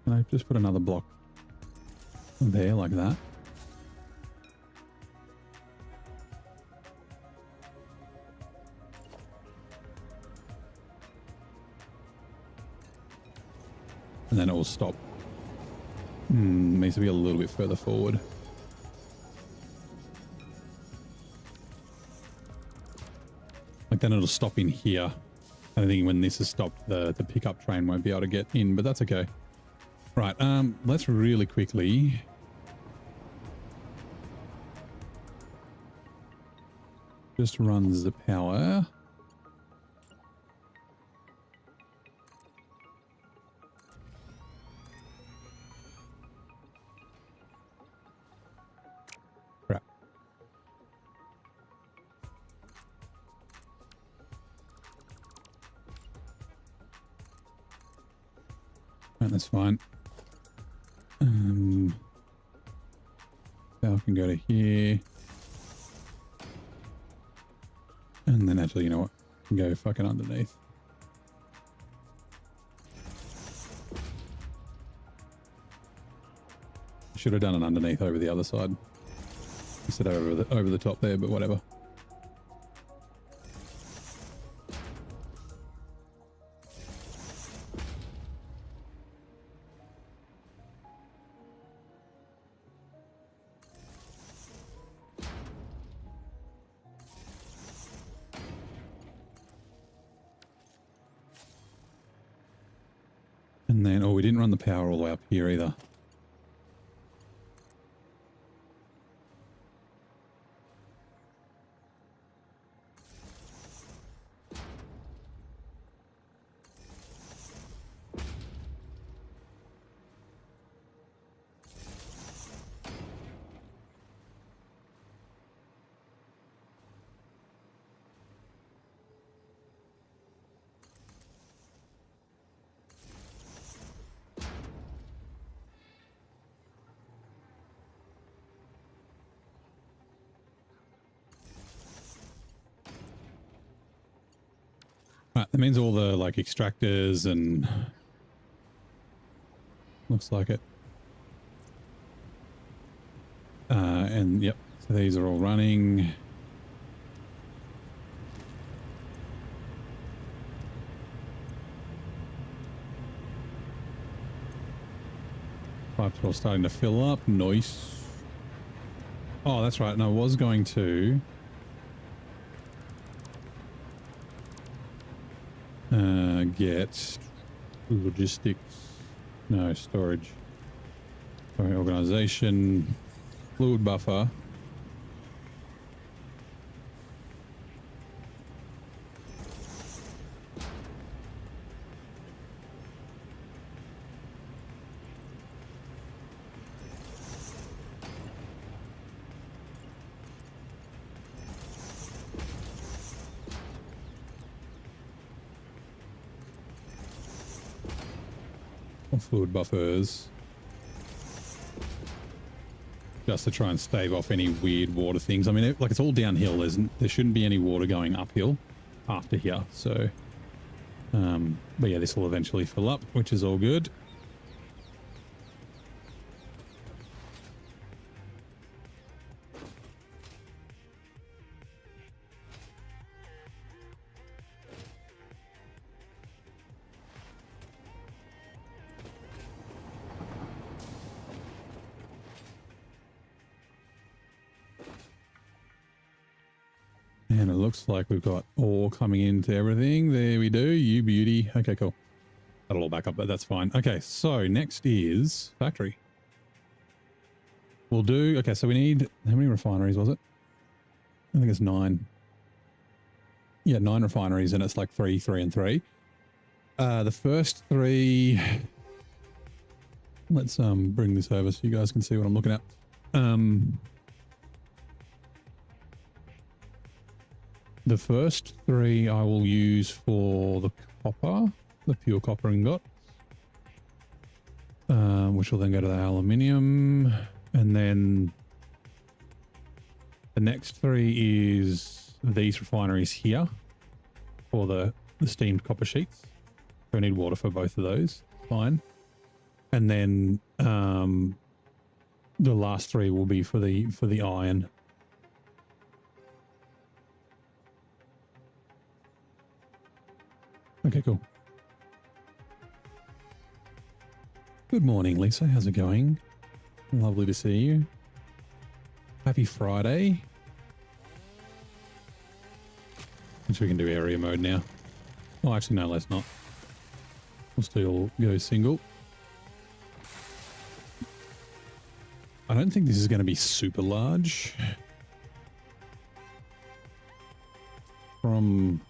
Can I just put another block there like that? And then it will stop. Needs to be a little bit further forward. Like then it'll stop in here. I think when this is stopped, the pickup train won't be able to get in, but that's okay. Right, let's really quickly just runs the power. Crap. Right, that's fine. Power can go to here. And then actually, you know what? Can go fucking underneath. Should have done an underneath over the other side. Instead of over the top there, but whatever. And then, oh, we didn't run the power all the way up here either. Right, that means all the like extractors and looks like it. And yep, so these are all running. Pipes are all starting to fill up. Nice. Oh, that's right. And I was going to get logistics. No, storage. Sorry, organization. Fluid buffer. Fluid buffers, just to try and stave off any weird water things. I mean, like it's all downhill. There shouldn't be any water going uphill after here. So, but yeah, this will eventually fill up, which is all good. And it looks like we've got ore coming into everything. There we do. You beauty. Okay, cool. That'll all back up, but that's fine. Okay, so next is factory. We'll do... Okay, so we need... How many refineries was it? I think it's 9. Yeah, 9 refineries, and it's like 3, 3, and 3. The first 3... Let's bring this over so you guys can see what I'm looking at. The first 3 I will use for the copper, the pure copper ingot, which will then go to the aluminium. And then the next 3 is these refineries here for the steamed copper sheets. So I need water for both of those. Fine. And then the last 3 will be for the iron. Okay, cool. Good morning, Lisa. How's it going? Lovely to see you. Happy Friday. Which we can do area mode now. Oh, actually, no, let's not. We'll still go single. I don't think this is going to be super large. From...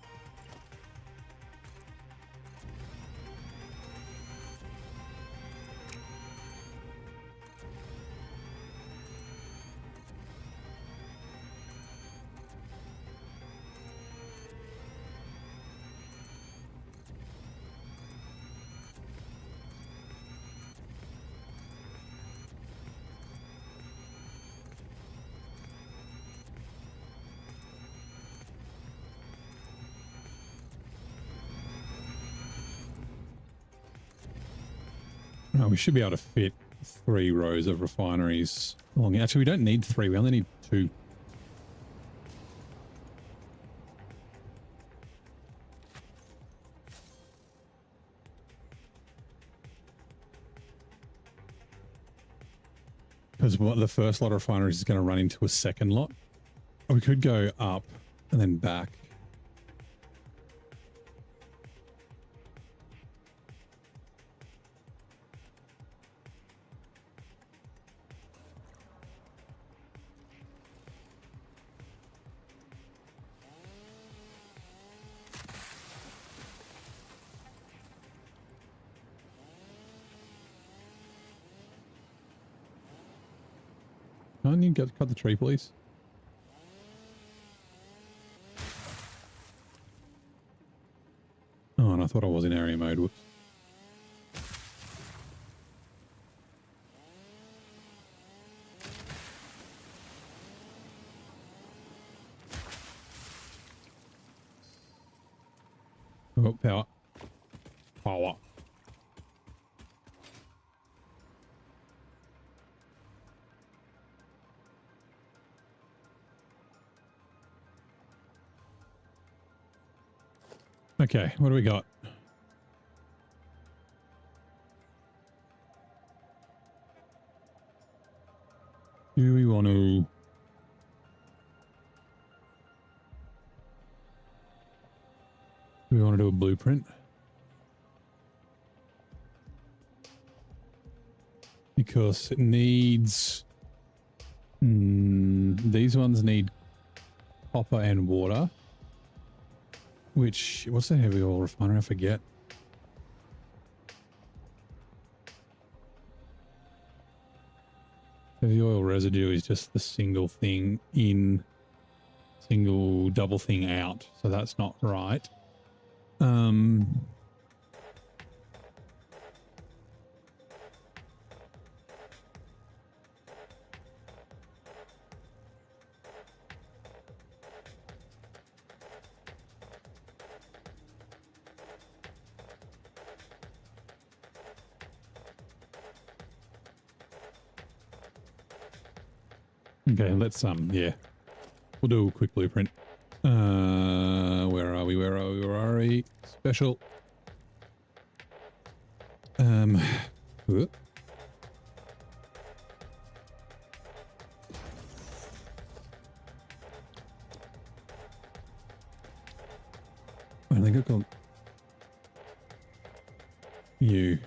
Oh, we should be able to fit 3 rows of refineries along. Actually, we don't need 3. We only need 2. Because the first lot of refineries is going to run into a second lot. Or we could go up and then back. Can't you cut the tree, please? Oh, and I thought I was in area mode. Whoops. Oh, power. Power. Okay, what do we got? Do we want to... Do we want to do a blueprint? Because it needs... these ones need copper and water. Which... What's the heavy oil refinery? I forget. Heavy oil residue is just the single thing in... Single double thing out. So that's not right. Okay, let's yeah. We'll do a quick blueprint. Where are we? Where are we? Where are we? Special. Whoop. I think I've got you.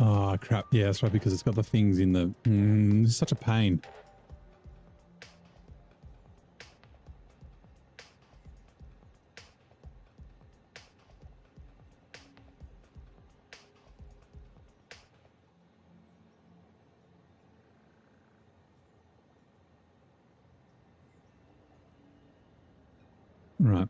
Oh, crap. Yeah, that's right, because it's got the things in the... it's such a pain. Right.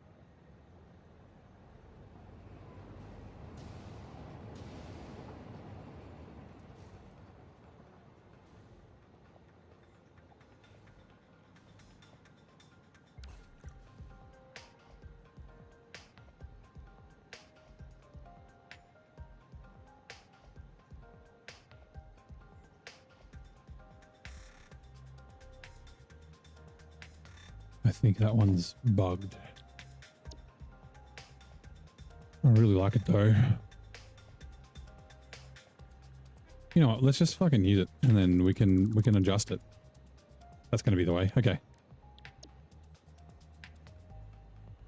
I think that one's bugged. I really like it though. You know what? Let's just fucking use it, and then we can adjust it. That's going to be the way. Okay.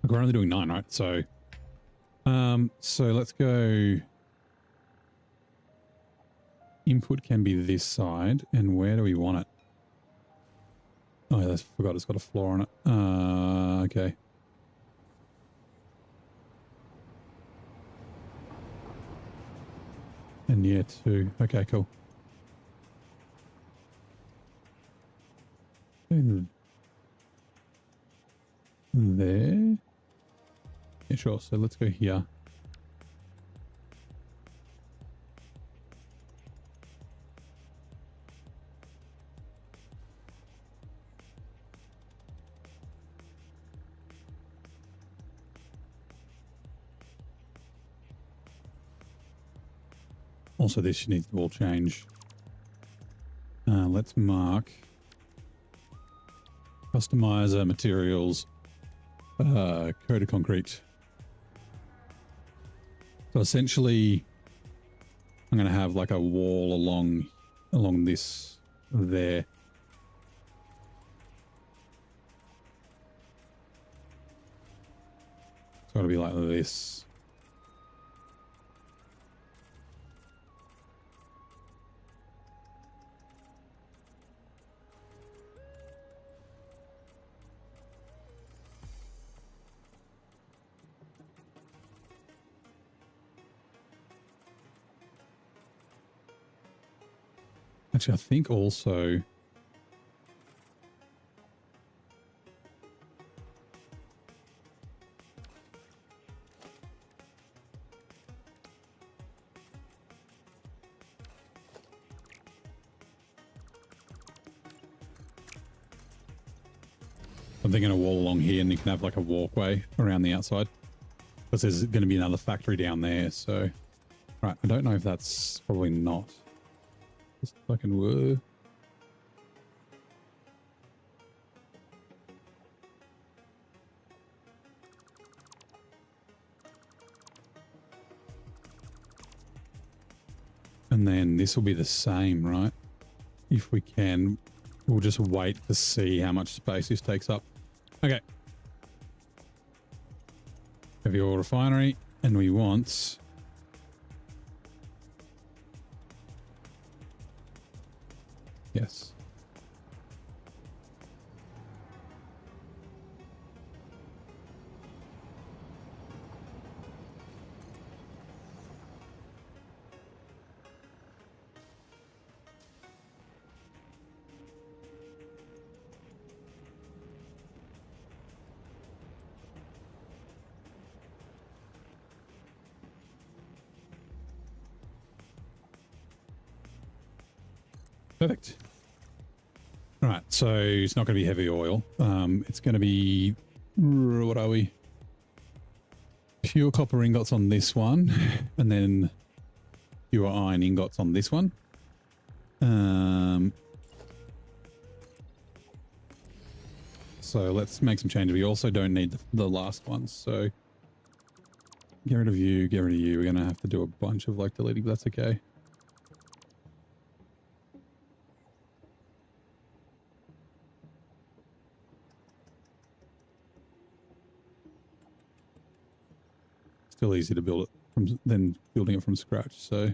We're only doing 9, right? So, so let's go. Input can be this side, and where do we want it? Oh, yeah, I forgot it's got a floor on it. Okay. And yeah, 2. Okay, cool. There. Yeah, sure. So let's go here. Also, this needs to all change. Let's mark customizer materials, coated concrete. So essentially, I'm going to have like a wall along this there. It's got to be like this. Actually, I think also... I'm thinking a wall along here, and you can have like a walkway around the outside. Because there's going to be another factory down there, so... Right, I don't know if that's probably not. Just fucking whoa. And then this will be the same, right? If we can, we'll just wait to see how much space this takes up. Okay. Have your refinery, and we want... Yes. Perfect. All right, so it's not going to be heavy oil. It's going to be, what are we? Pure copper ingots on this one, and then pure iron ingots on this one. So let's make some changes. We also don't need the last ones, so get rid of you, get rid of you. We're going to have to do a bunch of like deleting, but that's okay. Still easy to build it than building it from scratch, so...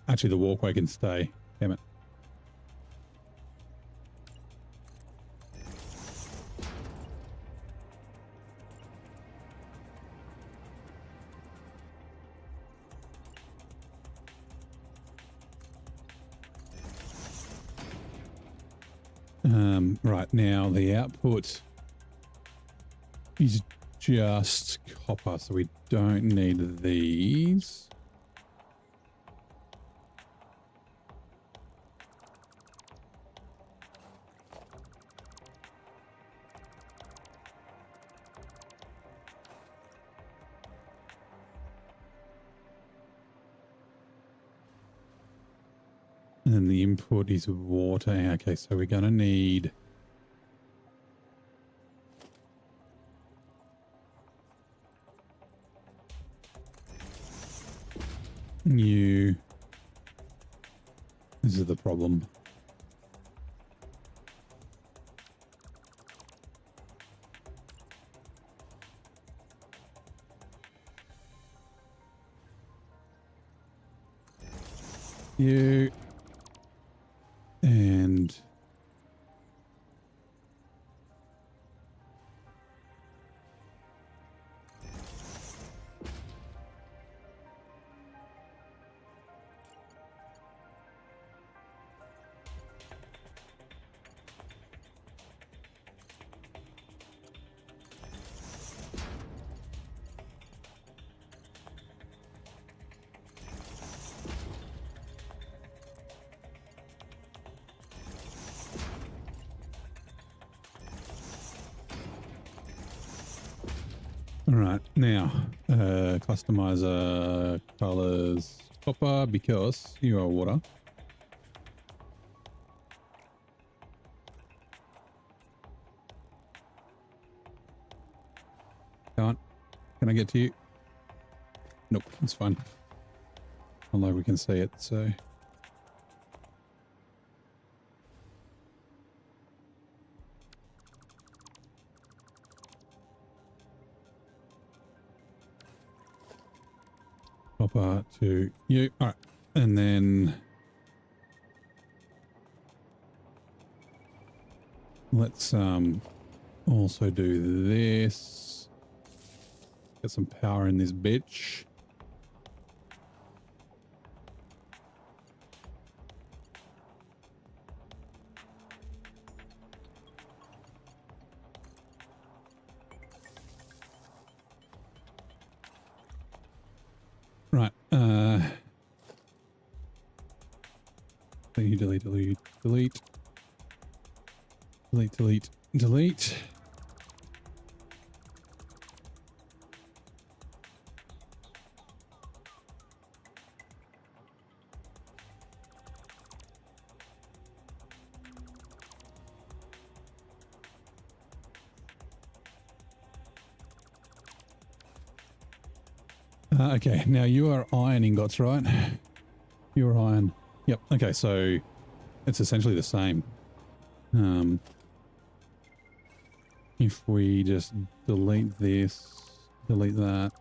Actually, the walkway can stay. Damn it. Right, now the output is just copper, so we don't need these. And then the input is water. Okay, so we're going to need... new... This is the problem. You... and... All right, now, customizer colors copper because you are water. Come on, can I get to you? Nope, it's fine. Although we can see it, so. Copper to you. All right. And then let's also do this. Get some power in this bitch. Right. Delete, delete, delete, delete. Delete, delete, delete. Okay, now you are iron ingots, right? You are iron. Yep. Okay, so it's essentially the same. If we just delete this, delete that,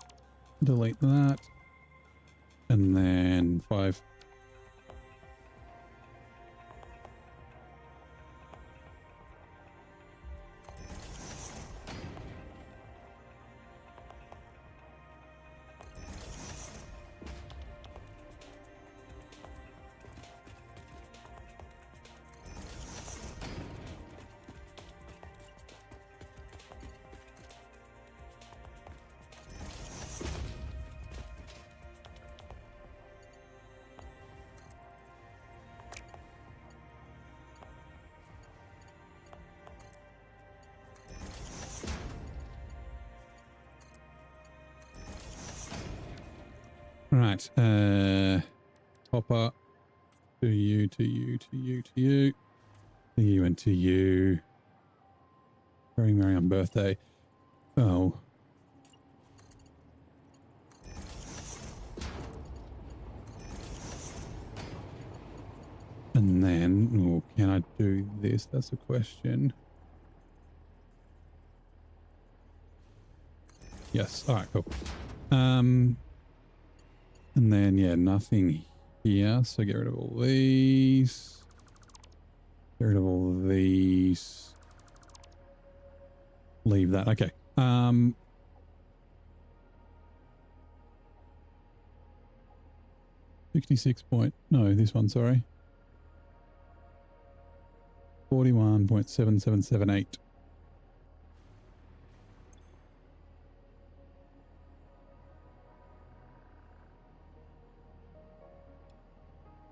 and then 5. Right, copper to you, to you, to you, to you, to you, and to you. Very merry on birthday. Oh. And then, oh, can I do this? That's a question. Yes. All right, cool. And then, yeah, nothing here. So get rid of all these. Get rid of all these. Leave that. Okay. 66 point. No, this one, sorry. 41.7778.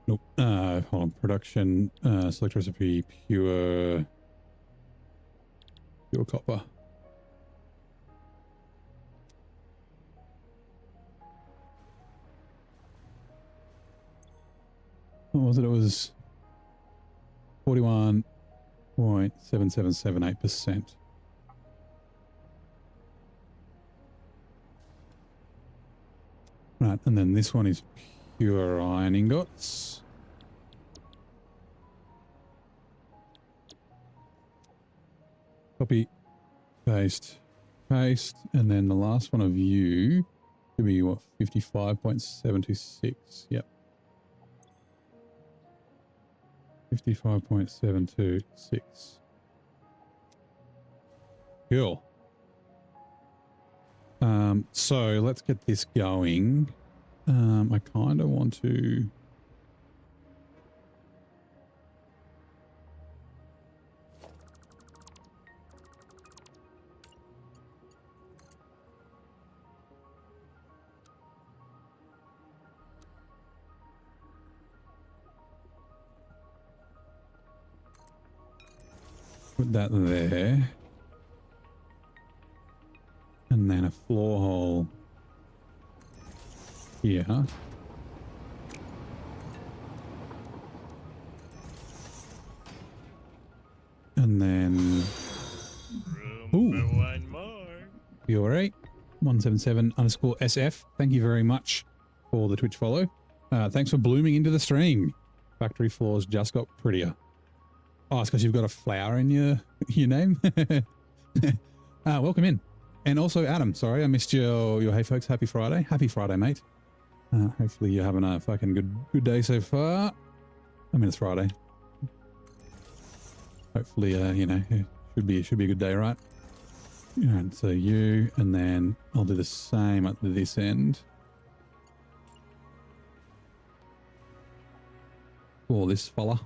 Nope. Hold on. Production, select recipe, pure copper. What was it? It was 41.7778%. Right, and then this one is pure iron ingots. Copy, paste, paste, and then the last one of you should be what, 55.726. Yep. 55.726. Cool. So let's get this going. I kind of want to put that there. And then a floor hole here. And then... Room for one more. You alright? 177_SF. Thank you very much for the Twitch follow. Thanks for blooming into the stream. Factory floors just got prettier. Oh, it's because you've got a flower in your name. Welcome in. And also Adam, sorry I missed your hey folks. Happy Friday. Happy Friday, mate. Hopefully you're having a fucking good day so far. I mean, it's Friday. Hopefully, you know, it should be a good day, right? And so you, and then I'll do the same at this end for this fella.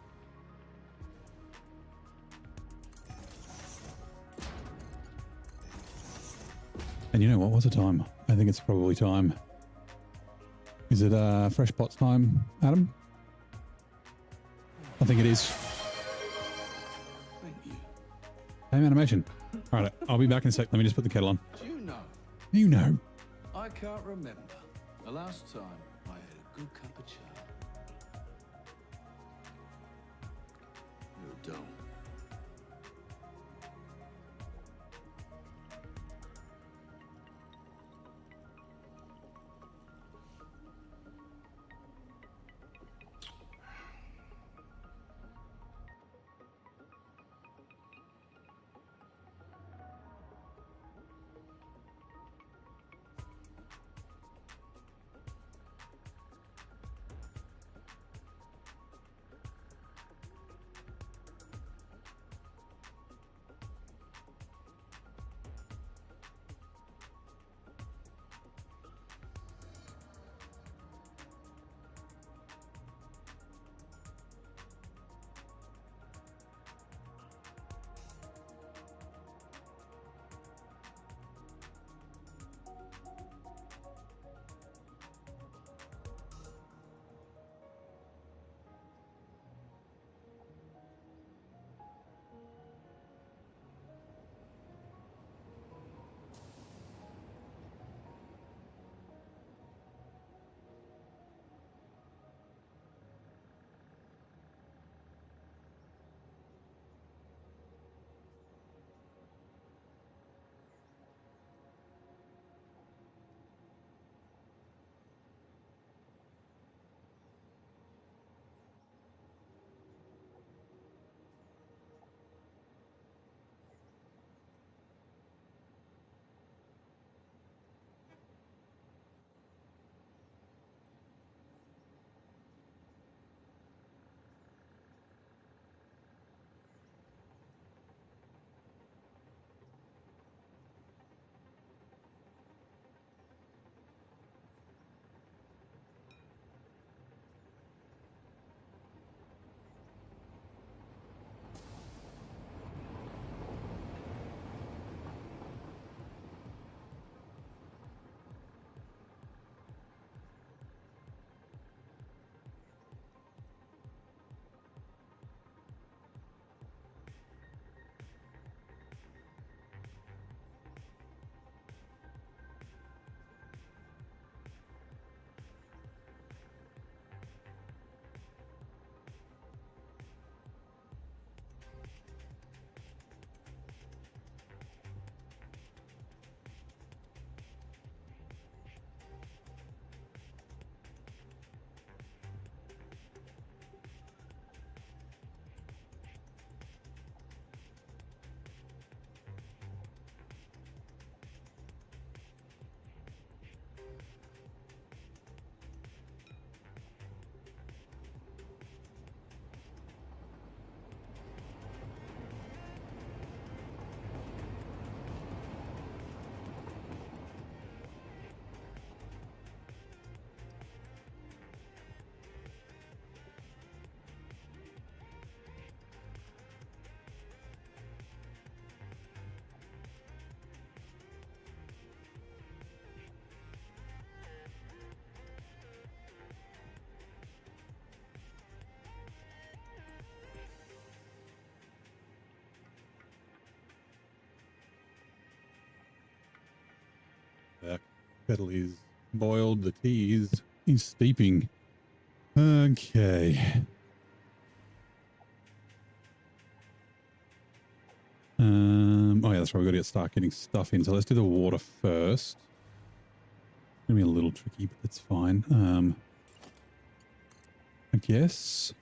And you know what? What's the time? I think it's probably time. Is it fresh pots time, Adam? I think it is. Thank you. Same animation. All right, I'll be back in a sec. Let me just put the kettle on. Do you know? You know. I can't remember the last time I had a good cup of chai. You don't. Kettle is boiled. The tea is steeping. Okay. Oh yeah, that's right. We've got to start getting stuff in. So let's do the water first. Gonna be a little tricky, but that's fine. I guess.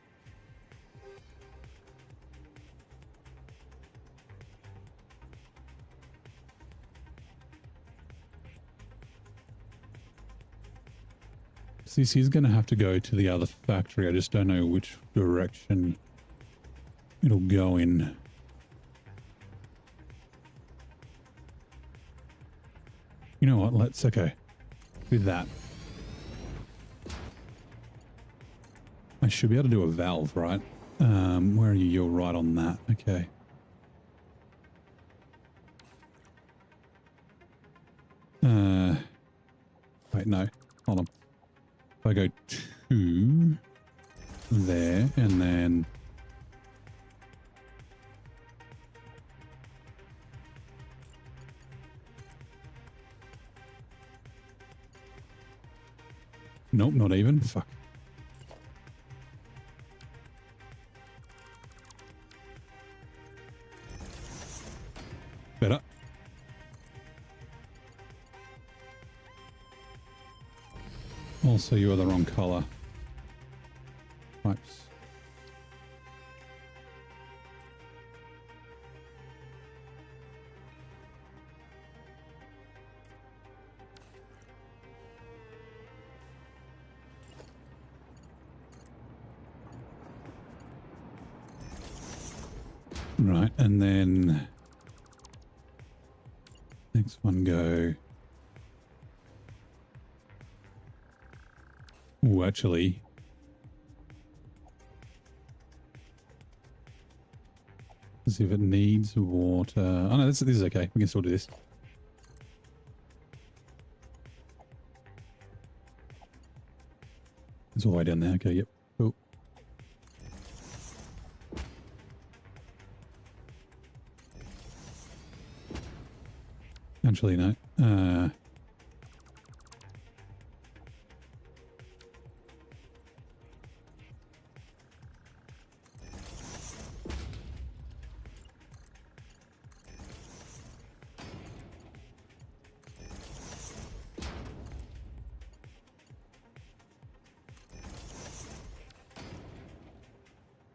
This is going to have to go to the other factory. I just don't know which direction it'll go in. You know what? Let's, okay. With that. I should be able to do a valve, right? Where are you? You're right on that. Okay. Wait, no. Hold on. If I go to there and then nope, not even. Fuck. Better. Also, you are the wrong color. Pipes. Right, and then next one go. Oh, actually, as if it needs water. Oh no, this is okay. We can still do this. It's all the way down there. Okay, yep. Cool. Actually, no.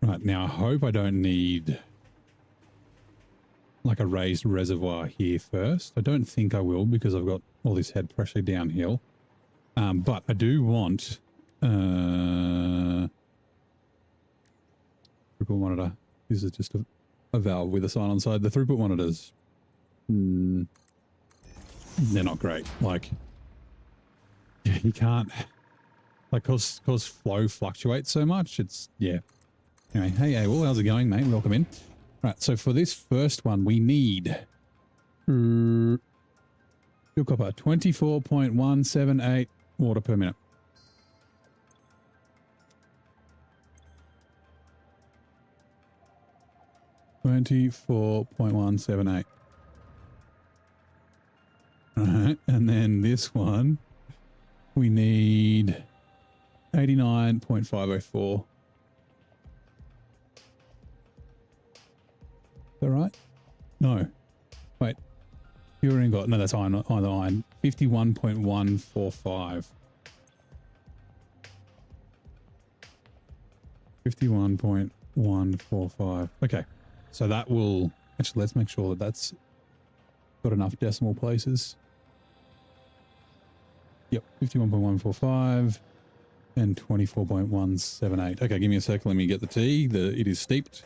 Right, now I hope I don't need like a raised reservoir here first. I don't think I will because I've got all this head pressure downhill. But I do want throughput monitor. This is just a valve with a sign on the side. The throughput monitors, they're not great. Like, you can't, like, cause flow fluctuates so much. It's, yeah. Anyway, hey, Abel, how's it going, mate? Welcome in. Right, so for this first one, we need fuel copper, 24.178 water per minute. $24.178. All right, and then this one, we need 89.504. Is that right? No. Wait. Pure ingot. No, that's iron. Iron. 51.145. 51.145. Okay. So that will... Actually, let's make sure that that's got enough decimal places. Yep. 51.145 and 24.178. Okay, give me a sec. Let me get the tea. It is steeped.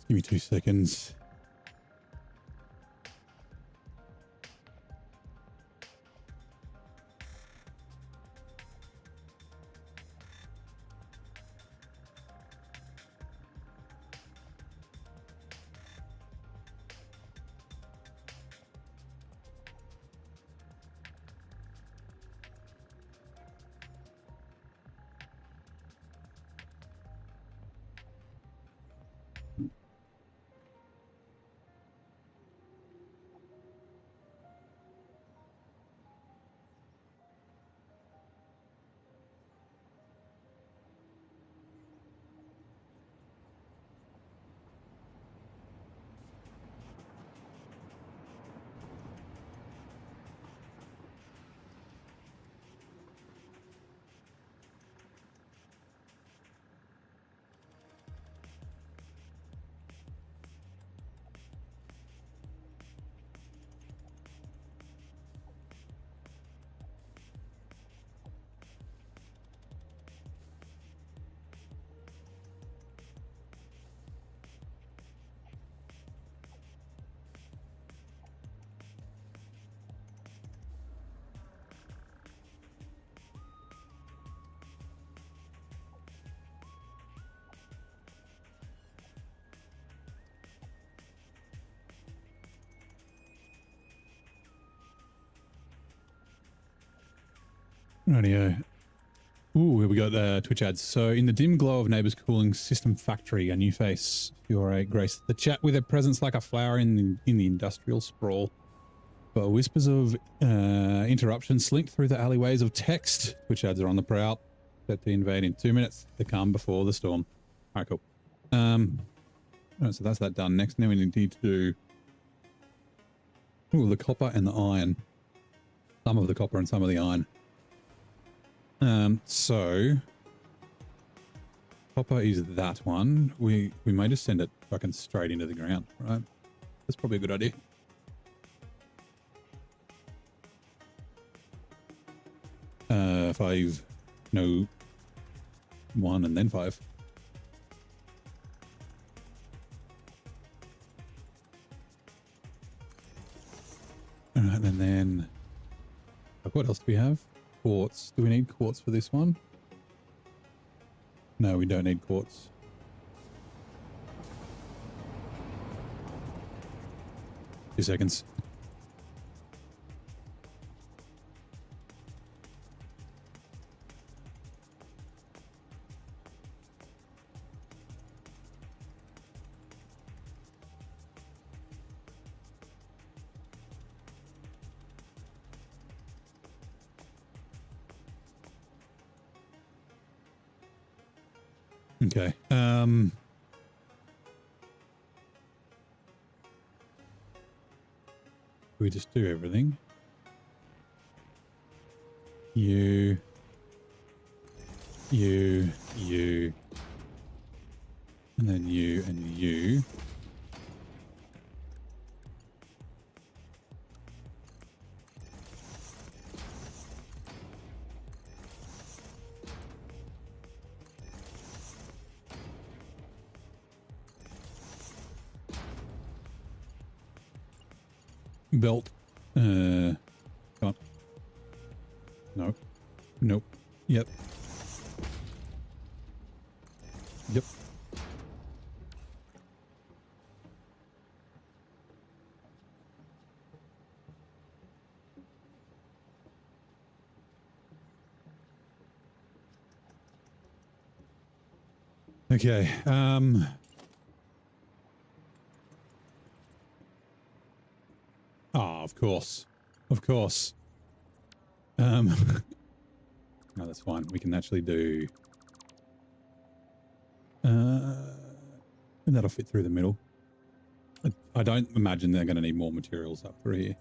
Give me 2 seconds. Rightio. Ooh, here we got Twitch ads. So, in the dim glow of neighbors cooling system factory, a new face, Fiore graced the chat with a presence like a flower in the industrial sprawl. But whispers of interruption slinked through the alleyways of text. Twitch ads are on the prowl, set to invade in 2 minutes. The calm before the storm. All right, cool. Alright, so that's that done. Next, now we need to do the copper and the iron. Some of the copper and some of the iron. So copper is that one. We may just send it fucking straight into the ground, right? That's probably a good idea. 5, no, 1 and then 5. All right, and then what else do we have? Quartz. Do we need quartz for this one? No, we don't need quartz. Two seconds. Okay. We just do everything. You, and then you and you. Belt. Come on. No. Nope. Yep. Yep. Okay. Oh, of course. Of course. No, that's fine. We can actually do... and that'll fit through the middle. I don't imagine they're going to need more materials up through here.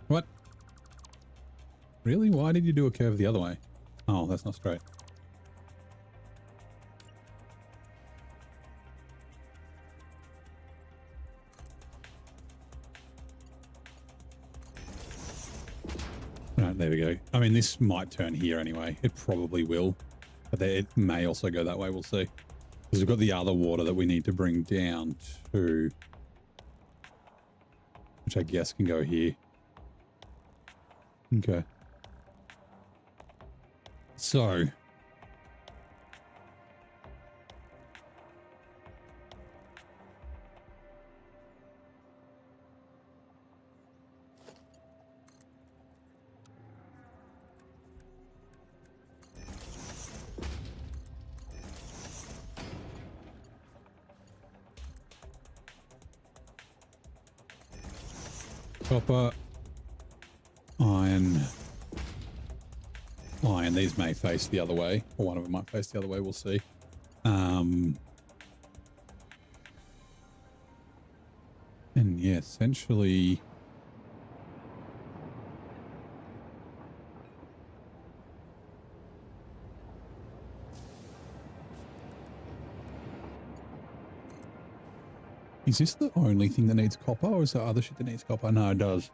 What? Really? Why did you do a curve the other way? Oh, that's not straight. Right, there we go. I mean, this might turn here anyway. It probably will. But it may also go that way. We'll see. Because we've got the other water that we need to bring down to, which I guess can go here. Okay. So. Copper, iron. These may face the other way, or one of them might face the other way. We'll see. And yeah, essentially. Is this the only thing that needs copper, or is there other shit that needs copper? No, it does.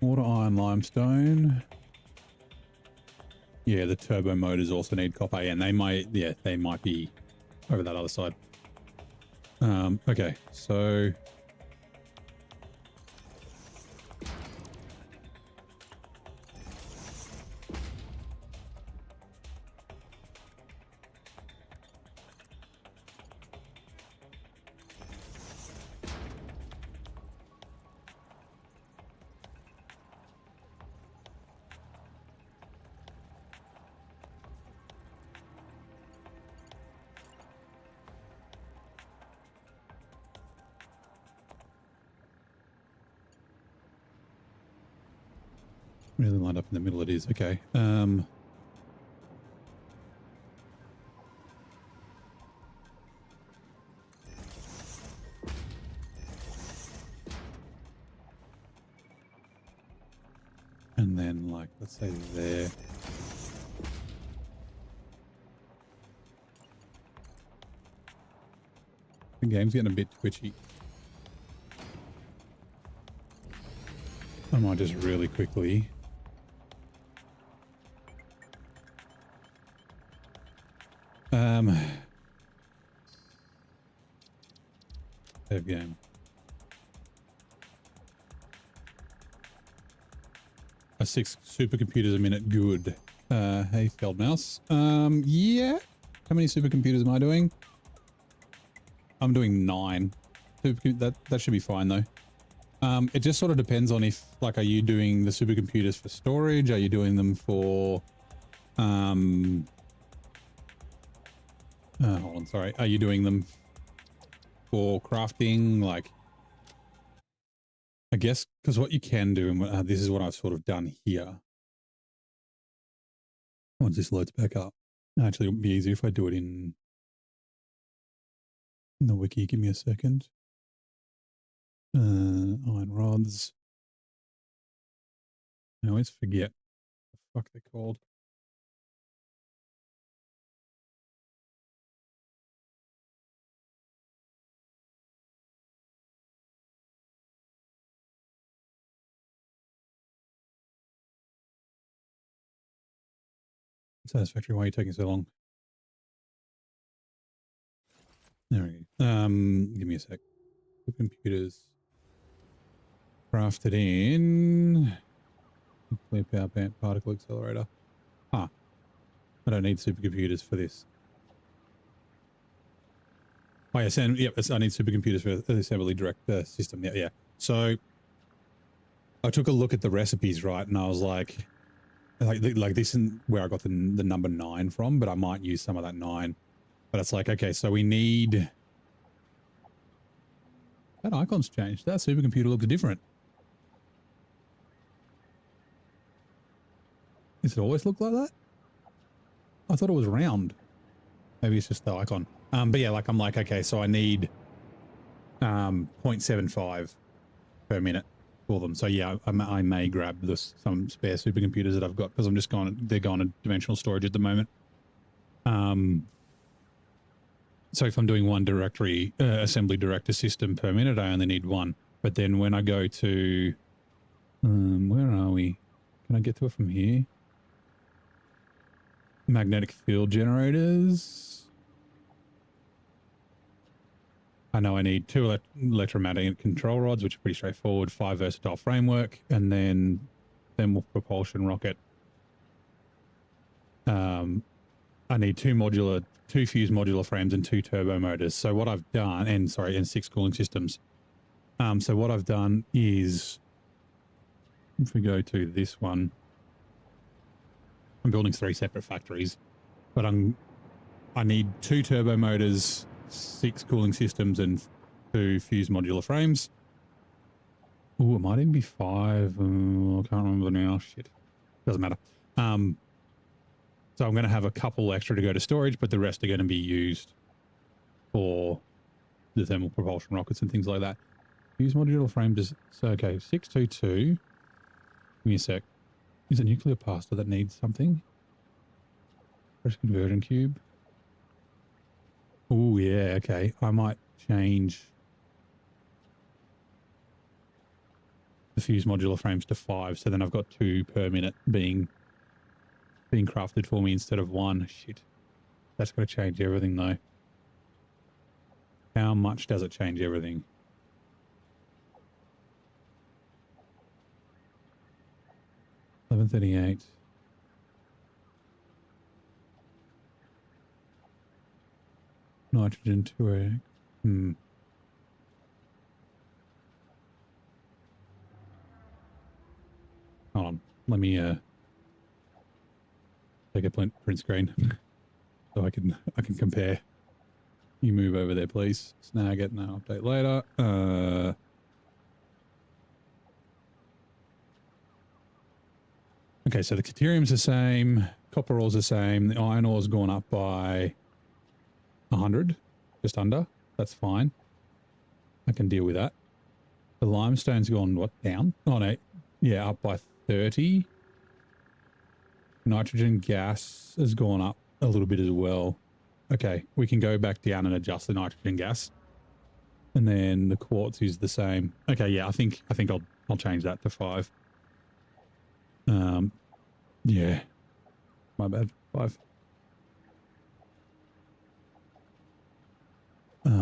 Water, iron, limestone. Yeah, the turbo motors also need copper, and they might be over that other side. Okay, so really lined up in the middle it is. Okay. And then, like, let's say there. The game's getting a bit twitchy. I might just really quickly. Save game. A 6 supercomputers a minute. Good. Hey, Feldmouse. Yeah. How many supercomputers am I doing? I'm doing 9. That should be fine though. It just sort of depends on if, like, are you doing the supercomputers for storage? Are you doing them for, hold on, sorry. Are you doing them for crafting? Like, I guess, because what you can do, and this is what I've sort of done here. Once this loads back up. Actually, it would be easier if I do it in the wiki. Give me a second. Iron rods. I always forget what the fuck they're called. Satisfactory, why are you taking so long? There we go. Give me a sec. Computers. Crafted in nuclear power plant particle accelerator. Ah, I don't need supercomputers for this. Oh yes, and yep, I need supercomputers for the assembly direct system. Yeah, yeah. So I took a look at the recipes, right, and I was like this is where I got the number 9 from, but I might use some of that 9. But it's like, okay, so we need. That icon's changed. That supercomputer looks different. Does it always look like that? I thought it was round. Maybe it's just the icon. But yeah, like I'm like, okay, so I need 0.75 per minute for them. So yeah, I may grab some spare supercomputers that I've got because I'm just they're going to dimensional storage at the moment. So if I'm doing one directory assembly director system per minute, I only need 1. But then when I go to, where are we? Can I get to it from here? Magnetic field generators. I know I need 2 electromagnetic control rods, which are pretty straightforward, 5 versatile framework, and then thermal propulsion rocket. I need 2 fused modular frames and 2 turbo motors. So what I've done, and 6 cooling systems. So what I've done is, if we go to this one, I'm building 3 separate factories, but I need 2 turbo motors, 6 cooling systems, and 2 fused modular frames. Oh, it might even be 5. I can't remember now. Shit, doesn't matter. So I'm going to have a couple extra to go to storage, but the rest are going to be used for the thermal propulsion rockets and things like that. Use modular frame. Okay, 622. Give me a sec. Is it nuclear pasta that needs something? Pressure conversion cube. Oh, yeah, okay. I might change the fused modular frames to 5, so then I've got 2 per minute being crafted for me instead of 1. Shit. That's going to change everything, though. How much does it change everything? $11.38. Nitrogen 2. Hold on. Let me take a print screen so I can compare. You move over there, please. Snag it. No, update later. Okay, so the caterium's the same. Copper ore's the same. The iron ore's gone up by 100, just under. That's fine. I can deal with that. The limestone's gone, what, down? Oh, no. Yeah, up by 30. Nitrogen gas has gone up a little bit as well. Okay, we can go back down and adjust the nitrogen gas. And then the quartz is the same. Okay, yeah, I think I'll change that to 5. Yeah. My bad. 5.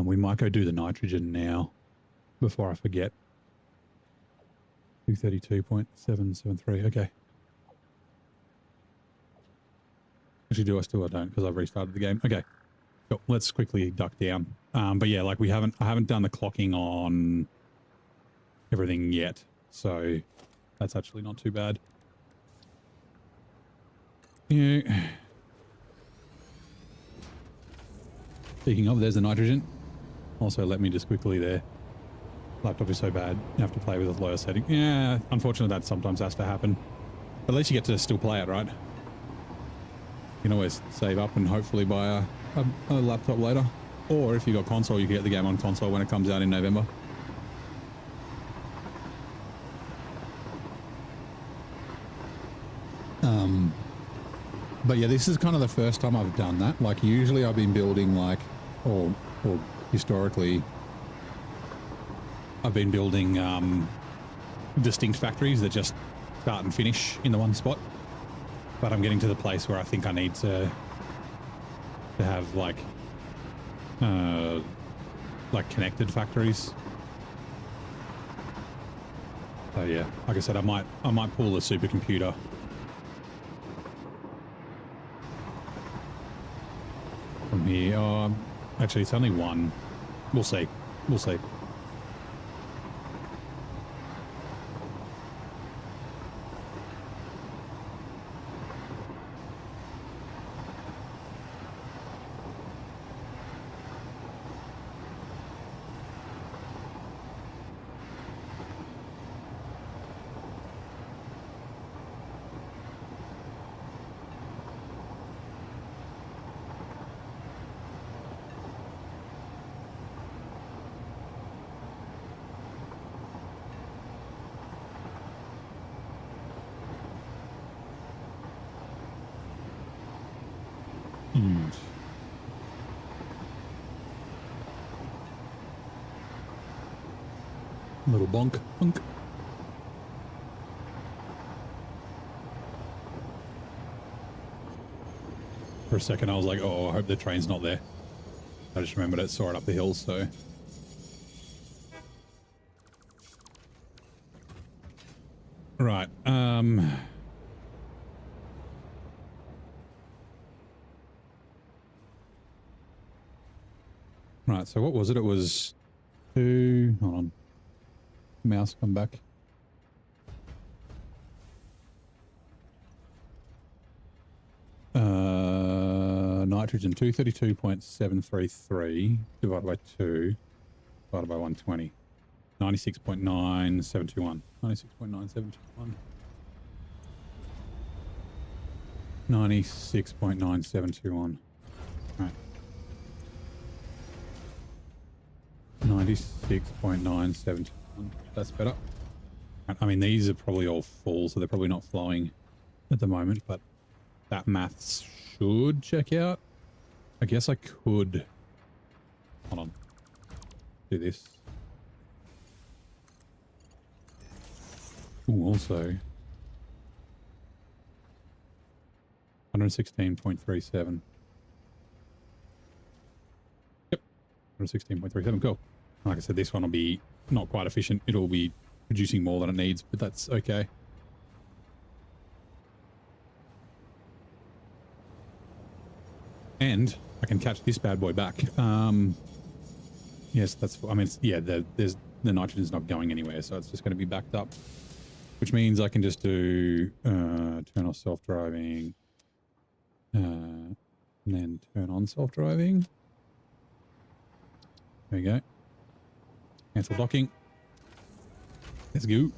We might go do the nitrogen now before I forget. 232.773. Okay. Actually, do I still? I don't, because I've restarted the game. Okay. Cool. Let's quickly duck down. But yeah, like I haven't done the clocking on everything yet, so that's actually not too bad. Yeah. Speaking of, there's the nitrogen. Also, let me just quickly there. Laptop is so bad, you have to play with a lower setting. Yeah, unfortunately that sometimes has to happen. But at least you get to still play it, right? You can always save up and hopefully buy a laptop later. Or if you got console, you can get the game on console when it comes out in November. But yeah, this is kind of the first time I've done that. Like usually I've been building like, or historically, I've been building distinct factories that just start and finish in the one spot. But I'm getting to the place where I think I need to have like connected factories. So yeah, like I said, I might pull a supercomputer. From here. Actually, it's only 1. We'll see. We'll see. Little bonk, bonk. For a second, I was like, oh, I hope the train's not there. I just remembered it, saw it up the hill, so. Right. Right, so what was it? It was 2... Hold on. Mouse, come back. Nitrogen 232.733 divided by 2 divided by 120. 96.9721. 96.9721. 96.9721. Right. 96.971. That's better. I mean, these are probably all full, so they're probably not flowing at the moment, but that maths should check out. I guess I could... Hold on. Do this. Ooh, also... 116.37. Yep. 116.37. Cool. Like I said, this one will be not quite efficient. It'll be producing more than it needs, but that's okay. And I can catch this bad boy back. Yes, that's... I mean, it's, yeah, the nitrogen's not going anywhere, so it's just going to be backed up. Which means I can just do turn off self-driving, and then turn on self-driving. There we go. Cancel docking. Let's go.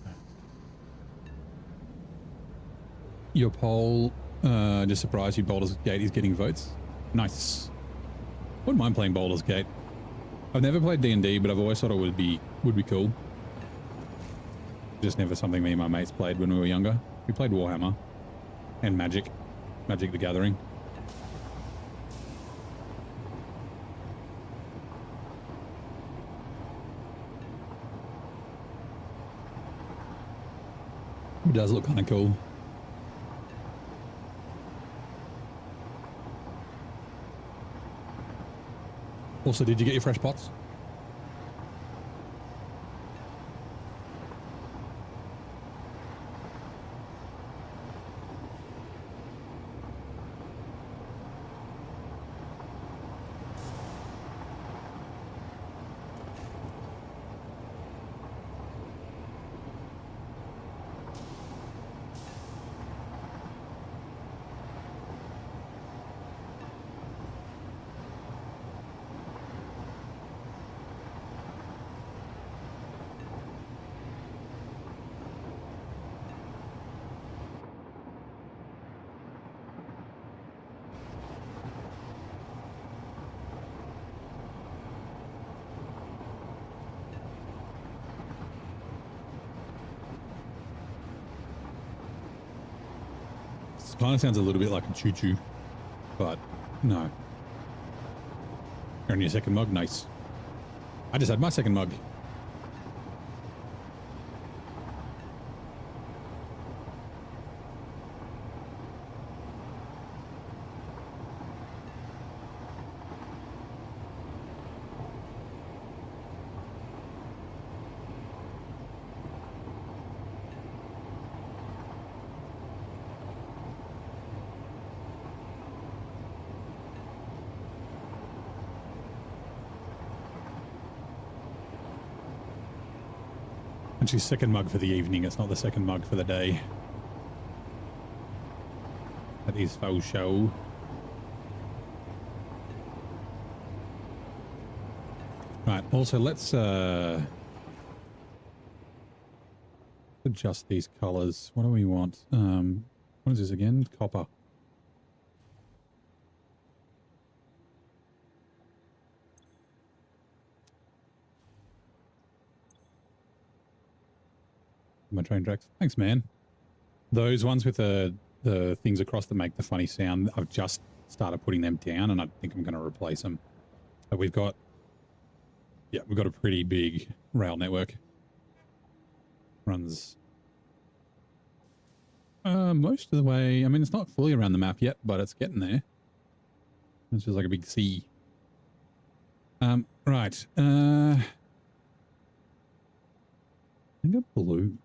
Your poll, just surprised you. Baldur's Gate is getting votes. Nice. Wouldn't mind playing Baldur's Gate. I've never played D&D, but I've always thought it would be cool. Just never something me and my mates played when we were younger. We played Warhammer and Magic the Gathering. It does look kind of cool. Also, did you get your fresh pots? Kind of sounds a little bit like a choo-choo, but no. Earn your second mug, nice. I just had my second mug. Actually, second mug for the evening. It's not the second mug for the day. That is faux show. Right. Also, let's adjust these colors. What do we want? What is this again? Copper. My train tracks. Thanks, man. Those ones with the things across that make the funny sound, I've just started putting them down, and I think I'm going to replace them. But we've got a pretty big rail network. runs most of the way. I mean, it's not fully around the map yet, but it's getting there. It's just like a big sea. Right. I think a blue.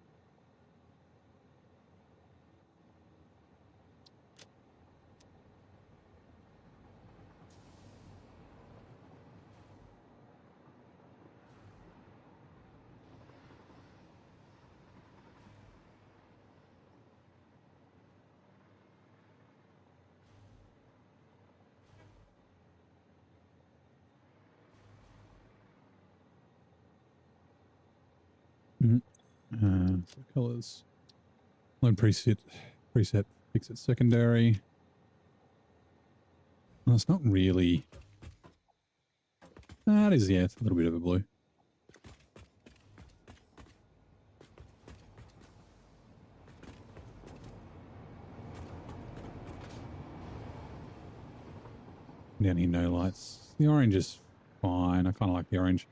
So colors. Load preset, fix it secondary. Well, it's not really. It is, yeah, it's a little bit of a blue. Down here, no lights. The orange is fine. I kind of like the orange.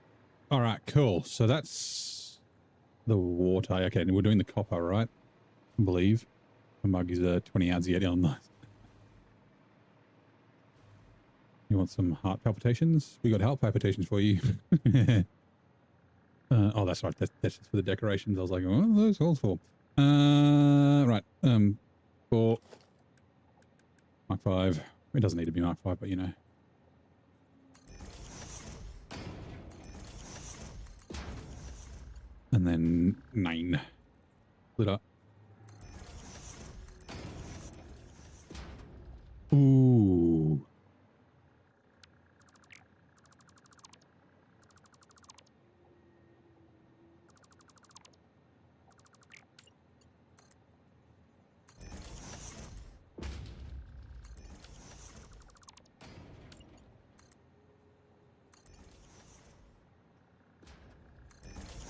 All right, cool. So that's the water. Okay, and we're doing the copper, right? I believe. The mug is 20 ounces yet on that. You want some heart palpitations? We got heart palpitations for you. Oh, that's right. That's just for the decorations. I was like, what are those all for? Right. For Mark 5. It doesn't need to be Mark 5, but you know. And then 9. Split up. Ooh.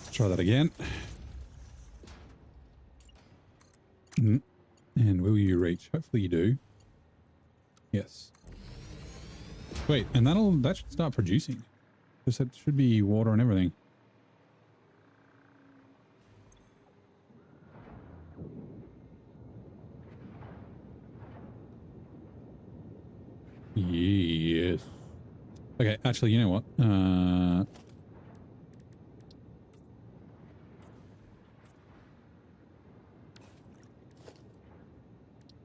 Let's try that again. And will you reach? Hopefully you do. Yes. Wait, and that should start producing. Because it should be water and everything. Yes. Okay, actually, you know what?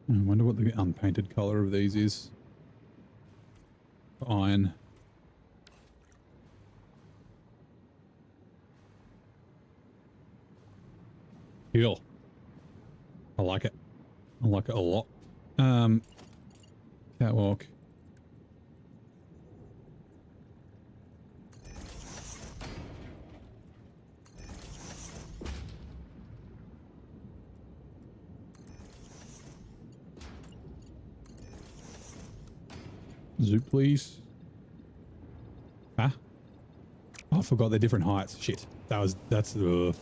I wonder what the unpainted color of these is. Iron. Cool. I like it. I like it a lot. Catwalk. Zoop, please. Ah. Oh, I forgot they're different heights. Shit. That's a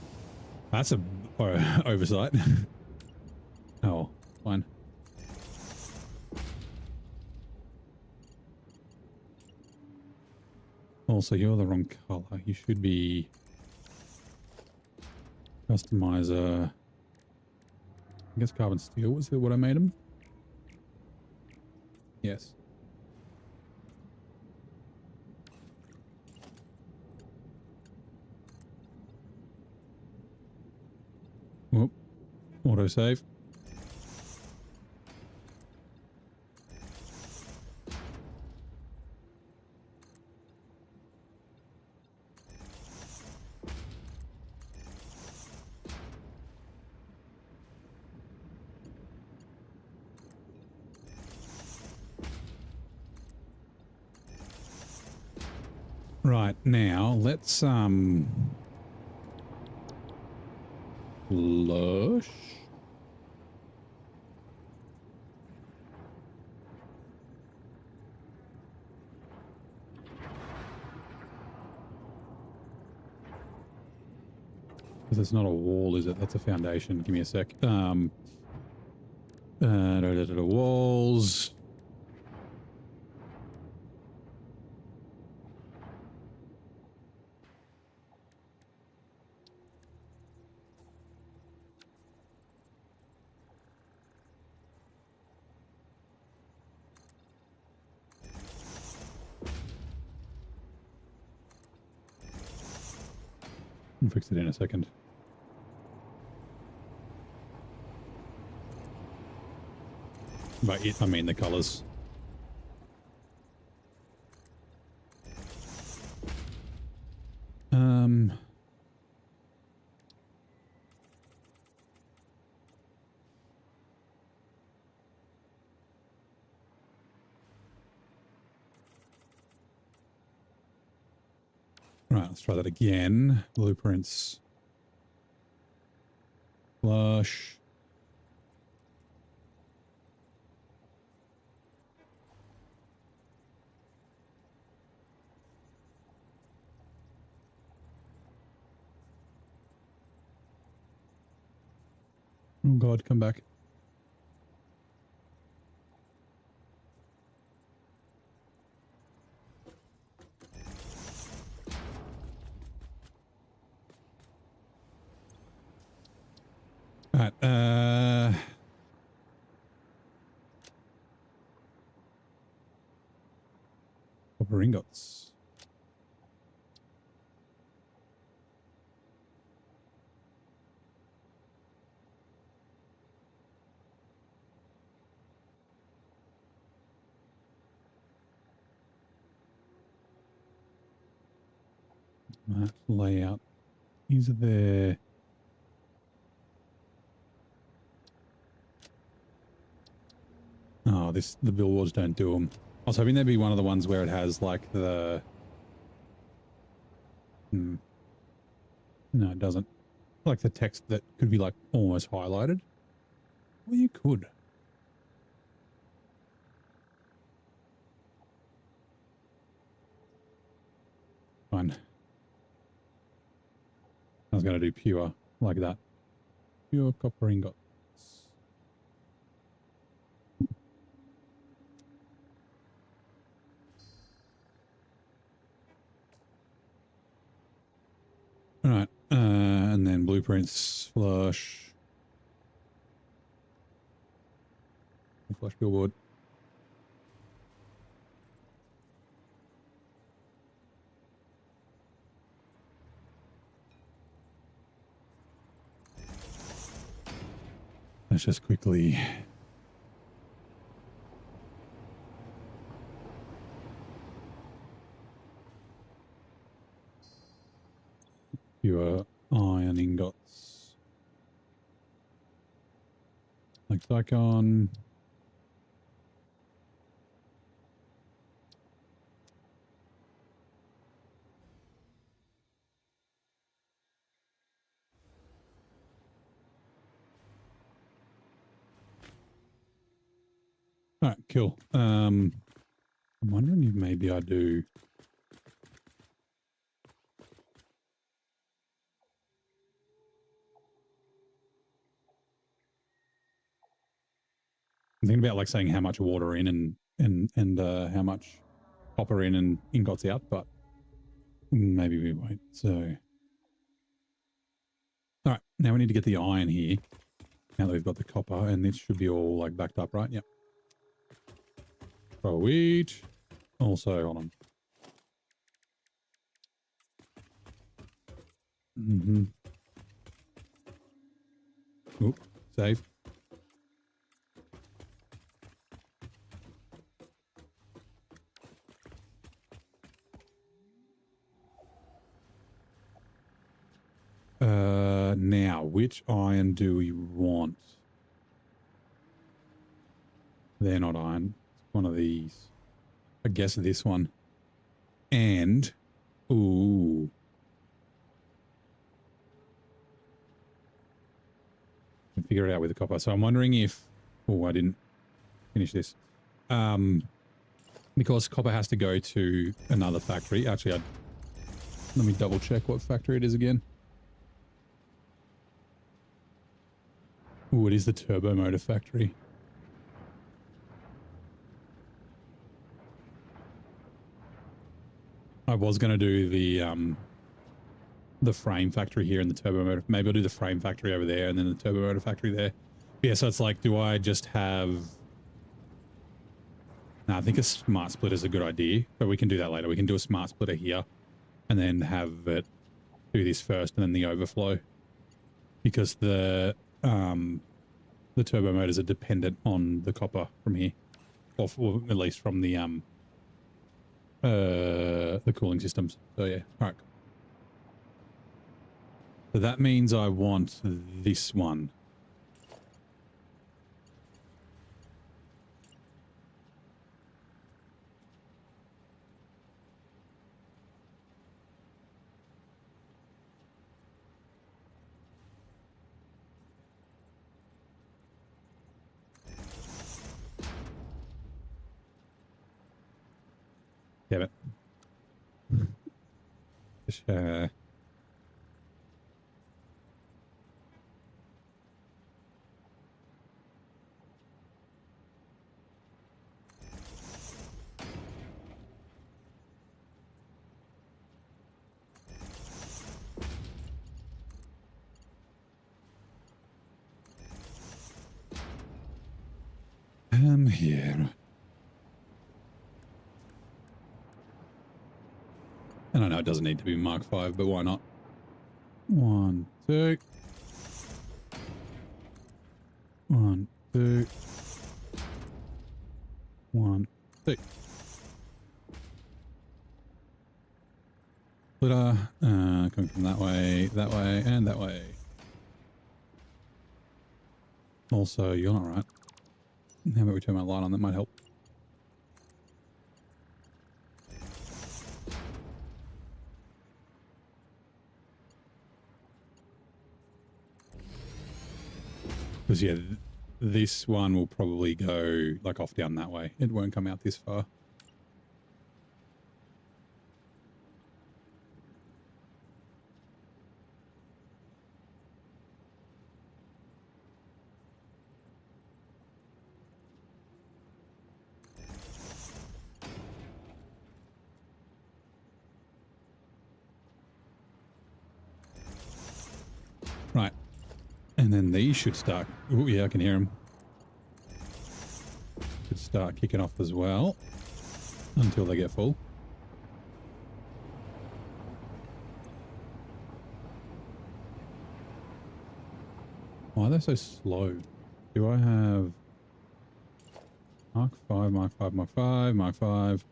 oversight. Oh, fine. Also, you're the wrong color. You should be customizer. I guess carbon steel was what I made him. Yes. Whoop. Autosave. Right, now let's lush. Because it's not a wall, is it? That's a foundation. Give me a sec. Walls. I'll fix it in a second. By it, I mean the colors. Right, let's try that again. Blueprints. Flush. Oh God, come back. Alright, copper ingots. Map layout. These are there. Oh, the billboards don't do them. I was hoping there'd be one of the ones where it has like the... No, it doesn't. Like the text that could be like almost highlighted. Well, you could. Fine. I was going to do pure like that. Pure copper ingots. All right. And then blueprints, flush. Flush billboard. Let's just quickly... Pure iron ingots. Like icon. All right, cool. I'm wondering if maybe I do... I'm thinking about like saying how much water in and how much copper in and ingots out, but maybe we won't. So, all right, now we need to get the iron here. Now that we've got the copper, and this should be all like backed up, right? Yep. Wheat. Also, hold on. Oop, save. Now, which iron do we want? They're not iron. It's one of these. I guess this one. And, ooh. Can figure it out with the copper. So I'm wondering if, oh, I didn't finish this. Because copper has to go to another factory. Actually, let me double check what factory it is again. Ooh, it is the turbo motor factory. I was going to do the frame factory here and the turbo motor. Maybe I'll do the frame factory over there and then the turbo motor factory there. Yeah, so it's like, do I just have... No, I think a smart splitter is a good idea, but we can do that later. We can do a smart splitter here and then have it do this first and then the overflow, because the turbo motors are dependent on the copper from here, or at least from the cooling systems. So yeah, all right. So that means I want this one. Damn it. Just, yeah. And I know it doesn't need to be Mark 5, but why not? 1, 2. 1, 2. 1, 2. Splitter, coming from that way, and that way. Also, you're not right. How about we turn my light on? That might help. Because, yeah, this one will probably go, like, off down that way. It won't come out this far. Right. And then these should start... Oh, yeah, I can hear them. Should start kicking off as well. Until they get full. Why are they so slow? Do I have... Mark 5, Mark 5, Mark 5, Mark 5.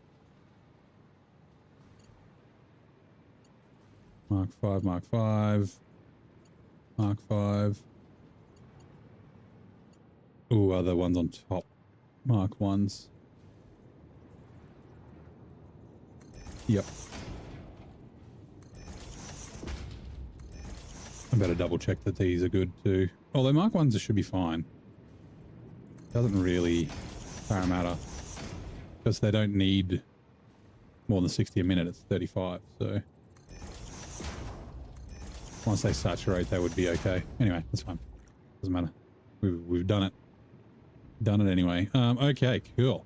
Mark 5, Mark 5. Mark 5. Oh, other ones on top. Mark 1s. Yep. I better double check that these are good too. Although Mark 1s should be fine. Doesn't really matter. Because they don't need more than 60 a minute. It's 35, so... Once they saturate, they would be okay. Anyway, that's fine. Doesn't matter. We've done it. Done it anyway. Okay, cool.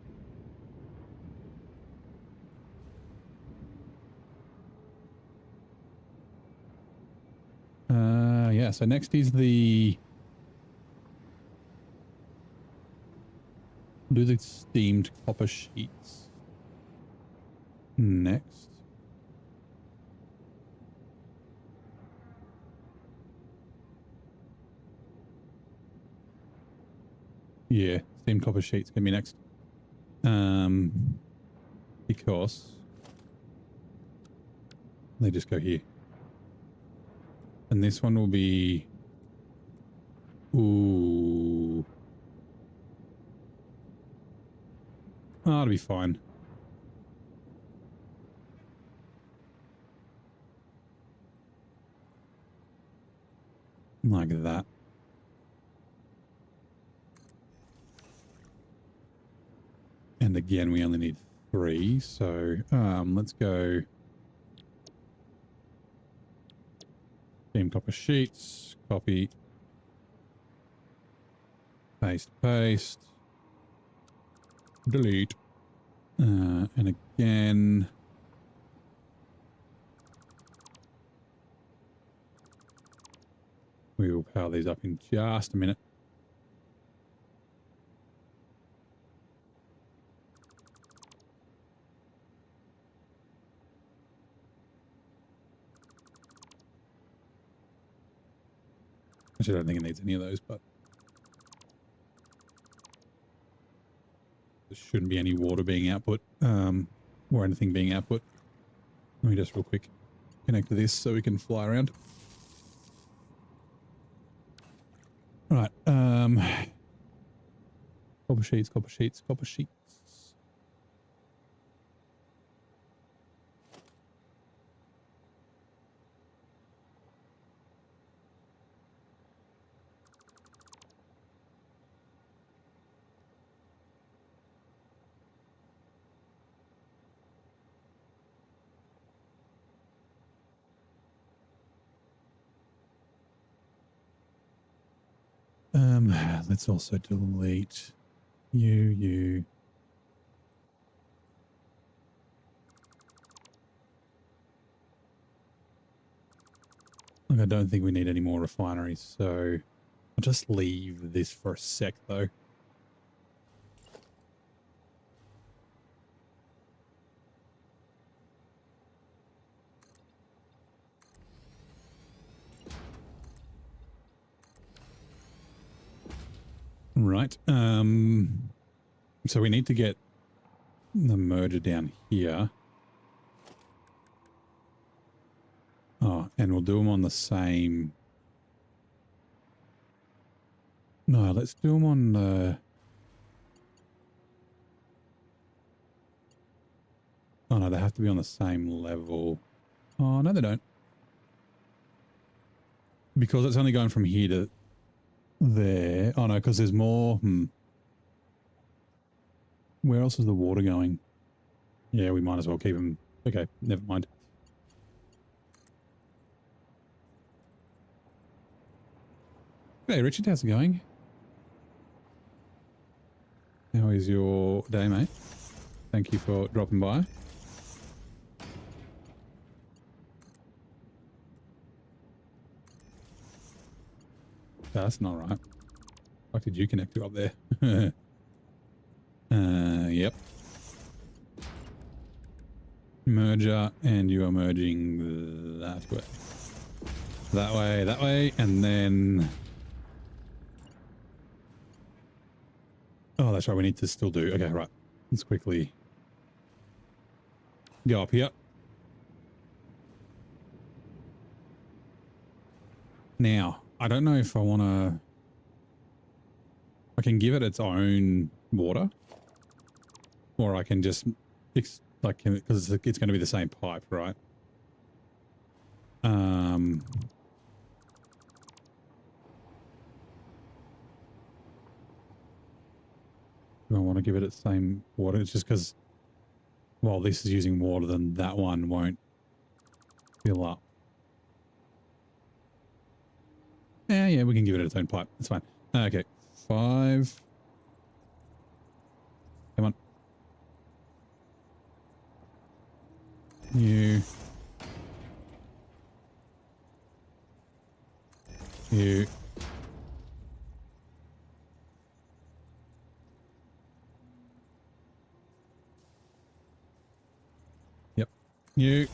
Yeah, so next is the... Do the steamed copper sheets. Next. Yeah, steamed copper sheets can be next. Because they just go here. And this one will be... Ooh. Oh, it'll be fine. Like that. And again, we only need 3, so let's go steam copper sheets, copy, paste, paste, delete, and again, we will power these up in just a minute. Actually, I don't think it needs any of those, but there shouldn't be any water being output or anything being output. Let me just real quick connect to this so we can fly around. All right. Copper sheets, copper sheets, copper sheets. Let's also delete you. Look, I don't think we need any more refineries, so I'll just leave this for a sec though. Right. So we need to get the merger down here. Oh, and we'll do them on the same. No, let's do them on the. Oh no, they have to be on the same level. Oh no, they don't. Because it's only going from here to there. Oh no, because there's more. Where else is the water going? Yeah, we might as well keep them. Okay, never mind. Hey Richard, how's it going? How is your day, mate? Thank you for dropping by. That's not right. What did you connect to up there? Yep. Merger, and you are merging that way. That way, and then... Oh, that's right, we need to still do... Okay, right. Let's quickly go up here. Now, I don't know if I want to... I can give it its own water. Or I can just... Like, because it's going to be the same pipe, right? Do I want to give it its same water? It's just because, while this is using water, then that one won't fill up. Yeah, we can give it its own pipe. That's fine. Okay, 5. Come on. You. Yep. You.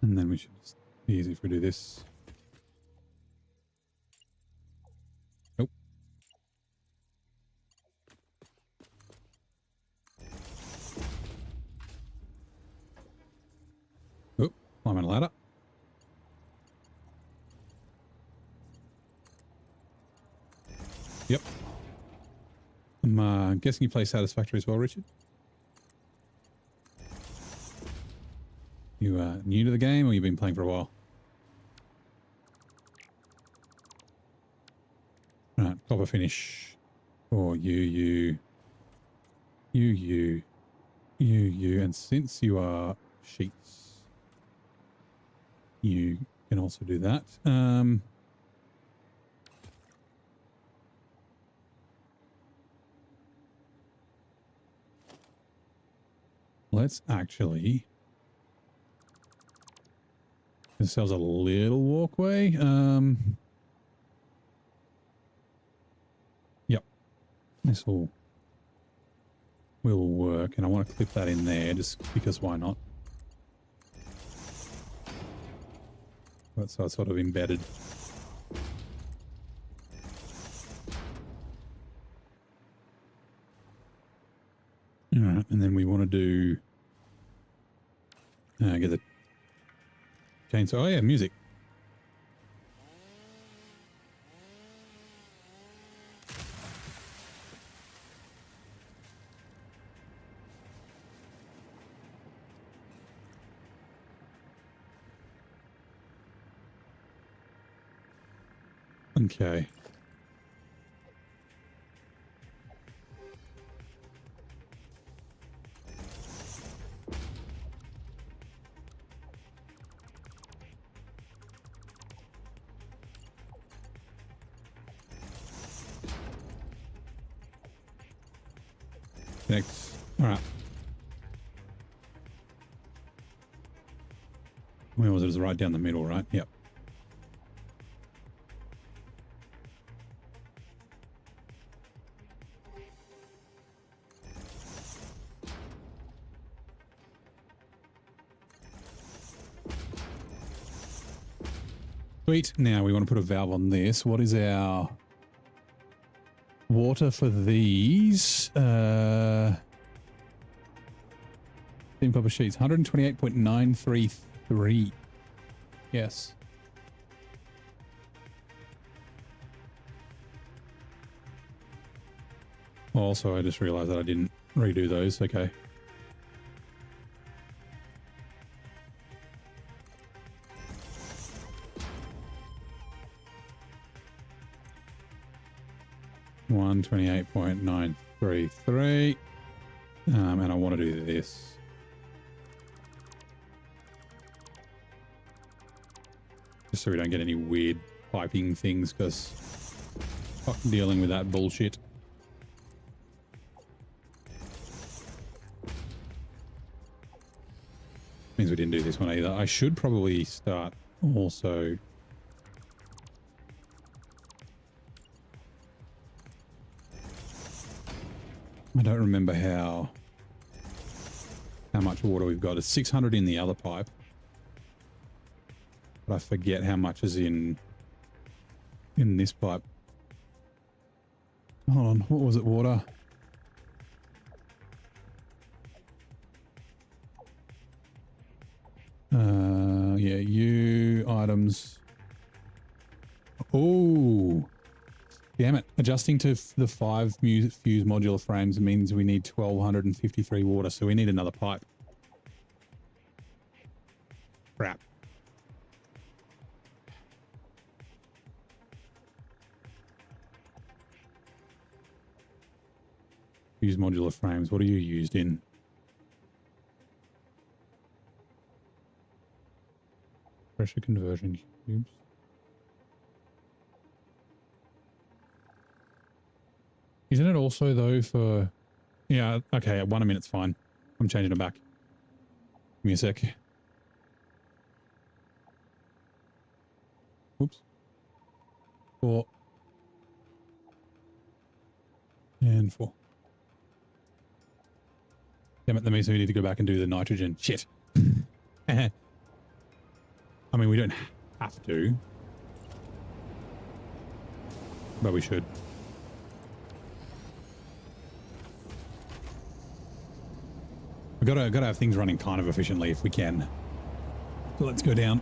And then we should just be easy if we do this. Nope. Oh, I'm on a ladder. Yep. I'm guessing you play Satisfactory as well, Richard? You new to the game, or you've been playing for a while? Right, copper finish. Or you. And since you are sheets, you can also do that. Let's actually... This sells a little walkway. Yep. This will work, and I want to clip that in there just because why not? So it's sort of embedded. All right, and then we want to do get the chainsaw. Oh yeah, music. Okay. Next. All right. Where was it? It was right down the middle, right? Yep. Sweet. Now we want to put a valve on this. What is our water for these? Steam copper sheets. 128.933. Yes. Also, I just realized that I didn't redo those. Okay. $128.933. And I want to do this. Just so we don't get any weird piping things, because fuck dealing with that bullshit. Means we didn't do this one either. I should probably start also. I don't remember how much water we've got. It's 600 in the other pipe. But I forget how much is in this pipe. Hold on, what was it, water? Yeah, you items. Oh, damn it. Adjusting to the 5 fused modular frames means we need 1253 water, so we need another pipe. Crap. Fused modular frames, what are you used in? Pressure conversion cubes. Isn't it also though for... Yeah, okay, at 1 a minute's fine. I'm changing it back. Give me a sec. Whoops. 4. And 4. Damn it, that means we need to go back and do the nitrogen. Shit. I mean, we don't have to. But we should. We've got to have things running kind of efficiently if we can. So let's go down.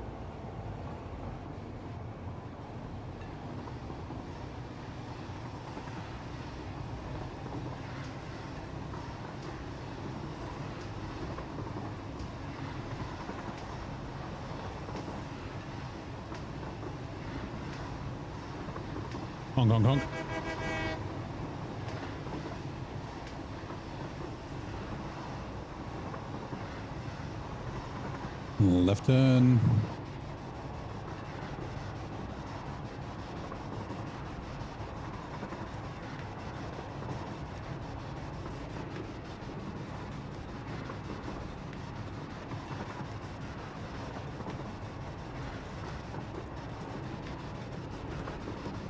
Honk, honk, honk. Left turn.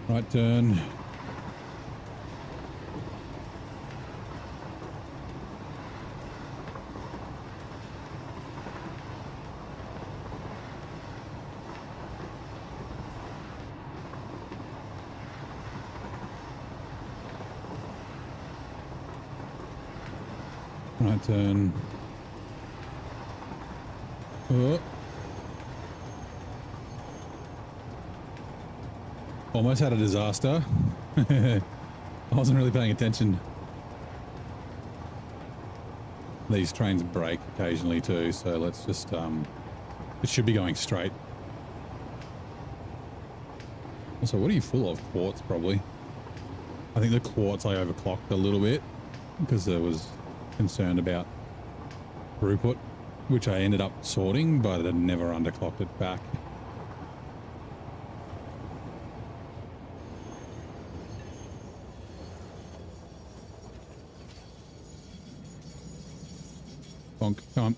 Right turn. Right turn. Oh. Almost had a disaster. I wasn't really paying attention. These trains break occasionally too, so let's just, it should be going straight. Also, what are you full of? Quartz, probably. I think the quartz I overclocked a little bit because I was concerned about throughput, which I ended up sorting, but I never underclocked it back. Bonk, come on.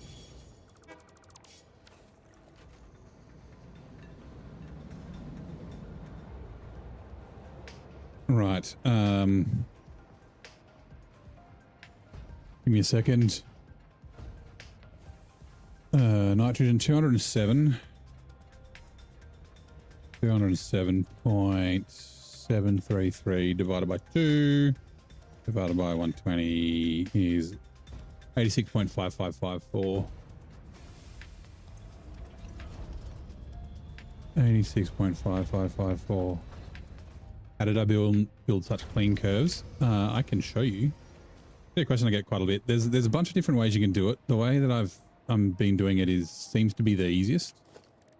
Right. Give me a second. Nitrogen 207. 207.733 divided by 2 divided by 120 is 86.5554. 86.5554. How did I build such clean curves? I can show you. It's a question I get quite a bit. There's a bunch of different ways you can do it. The way that I'm been doing it seems to be the easiest.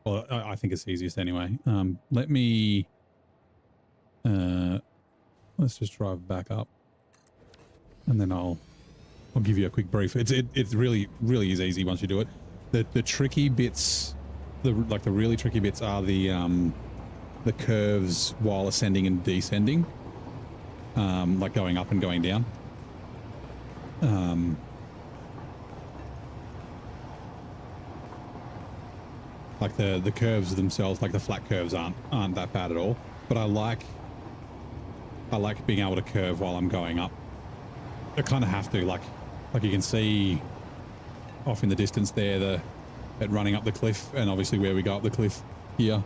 Well, I think it's the easiest anyway. Let me let's just drive back up, and then I'll give you a quick brief. It really is easy once you do it. The tricky bits, the really tricky bits are the curves while ascending and descending, like going up and going down. Like the curves themselves, like the flat curves aren't that bad at all. But I like being able to curve while I'm going up. I kind of have to, like you can see off in the distance there, it running up the cliff, and obviously where we go up the cliff here.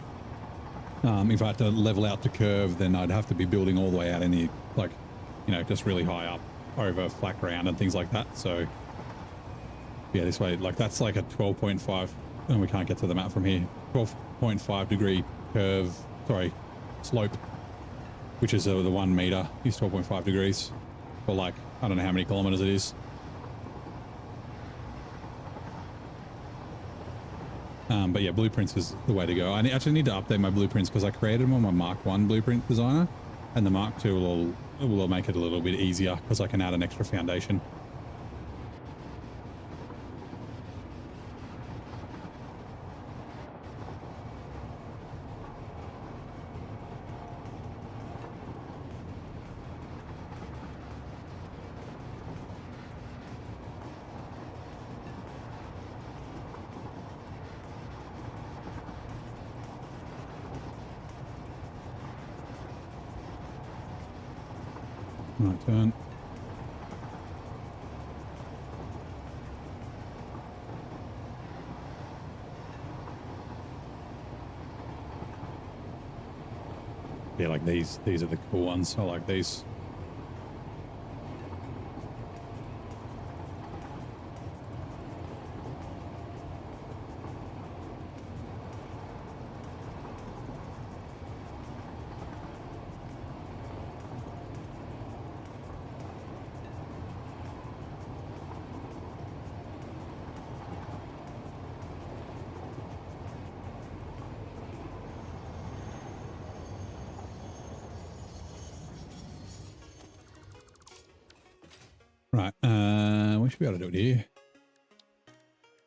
If I had to level out to curve, then I'd have to be building all the way out in the, like, you know, just really high up over flat ground and things like that. So yeah, this way, like that's like a 12.5, and we can't get to the map from here. 12.5 degree curve, sorry, slope, which is the 1 meter is 12.5 degrees, or like, I don't know how many kilometers it is. But yeah, blueprints is the way to go. I actually need to update my blueprints because I created them on my Mark 1 blueprint designer, and the Mark 2 will make it a little bit easier because I can add an extra foundation. Right turn. Yeah, like these are the cool ones. I like these. Right, we should be able to do it here.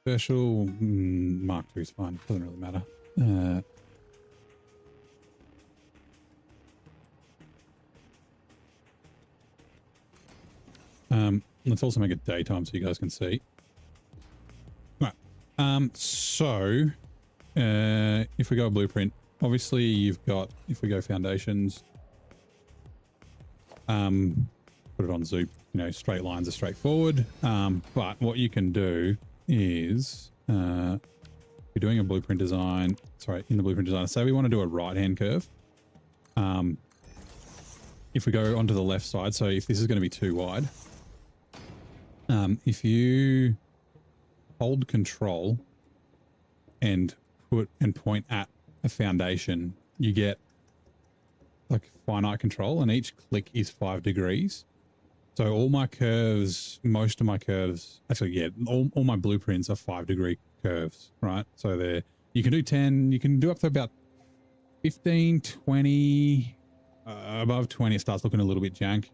Special Mark II is fine, doesn't really matter. Let's also make it daytime so you guys can see. Right, so if we go blueprint, obviously you've got, if we go foundations, put it on Zoop. You know, straight lines are straightforward, but what you can do is, you're doing a blueprint design, sorry, in the blueprint design, say we want to do a right-hand curve. If we go onto the left side, so if this is going to be too wide, If you hold control and point at a foundation, you get like finite control, and each click is 5 degrees. So all my curves, most of my curves, actually, yeah, all my blueprints are 5-degree curves, right? So you can do 10, you can do up to about 15, 20, above 20, it starts looking a little bit jank.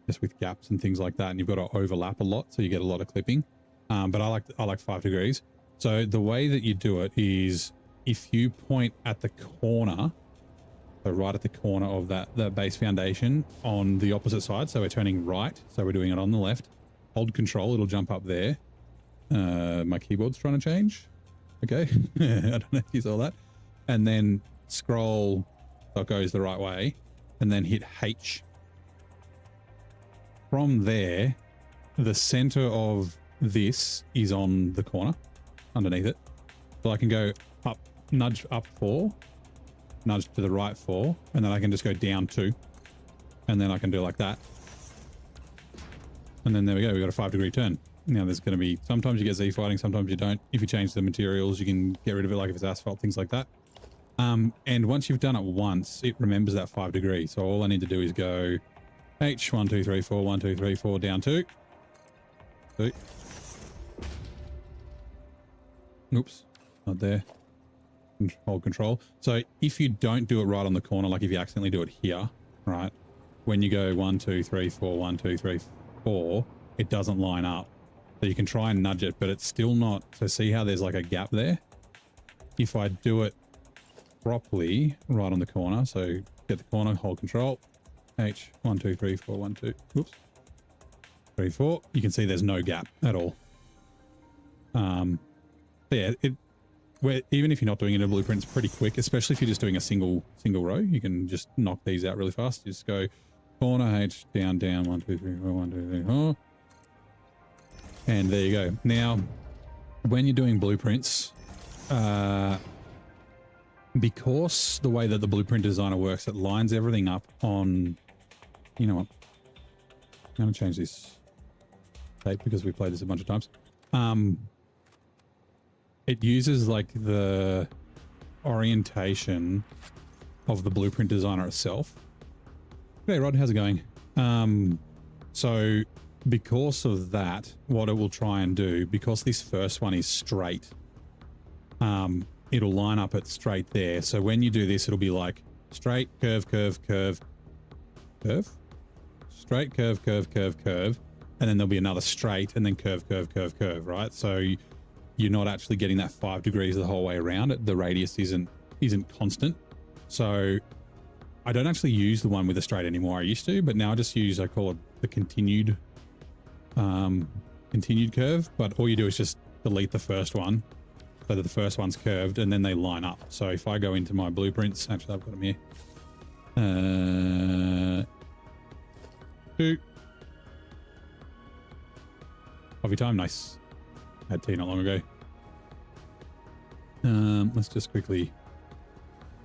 Just with gaps and things like that, and you've got to overlap a lot, so you get a lot of clipping. But I like 5 degrees. So the way that you do it is if you point at the corner, so right at the corner of the base foundation on the opposite side. So we're turning right. So we're doing it on the left. Hold control. It'll jump up there. My keyboard's trying to change. Okay. I don't know if you saw that. And then scroll so it goes the right way. And then hit H. From there, the center of this is on the corner underneath it. So I can go up, nudge up 4. Nudge to the right 4, and then I can just go down 2, and then I can do like that, and then there we go. We got a 5-degree turn. Now there's going to be, sometimes you get Z fighting, sometimes you don't. If you change the materials, you can get rid of it, like if it's asphalt, things like that. And once you've done it once, it remembers that 5 degrees. So all I need to do is go H, 1 2 3 4, 1 2 3 4, down 2. Oops, not there. Hold control. So if you don't do it right on the corner, like if you accidentally do it here, right, when you go 1 2 3 4, 1 2 3 4, it doesn't line up. So you can try and nudge it, but it's still not. So see how there's like a gap there? If I do it properly right on the corner, so get the corner, hold control, H, 1 2 3 4, 1 2, oops, 3 4, you can see there's no gap at all. Yeah, where even if you're not doing it in a blueprint, it's pretty quick, especially if you're just doing a single row. You can just knock these out really fast. You just go corner, H, down, 1 2 3 4, 1 2 3 4, and there you go. Now, when you're doing blueprints, because the way that the blueprint designer works, it lines everything up on, you know what, I'm going to change this tape because we played this a bunch of times. It uses like the orientation of the blueprint designer itself. Hey Rod, how's it going? So because of that, what it will try and do, because this first one is straight, it'll line up it straight there. So when you do this, it'll be like straight, curve, curve, curve, curve, straight, curve, curve, curve, curve, and then there'll be another straight, and then curve, curve, curve, curve, right? So you're not actually getting that 5 degrees the whole way around. The radius isn't constant. So I don't actually use the one with the straight anymore. I used to, but now I just use, I call it the continued curve. But all you do is just delete the first one so that the first one's curved, and then they line up. So if I go into my blueprints, actually I've got them here. 2. Coffee time, nice. Had tea not long ago. Let's just quickly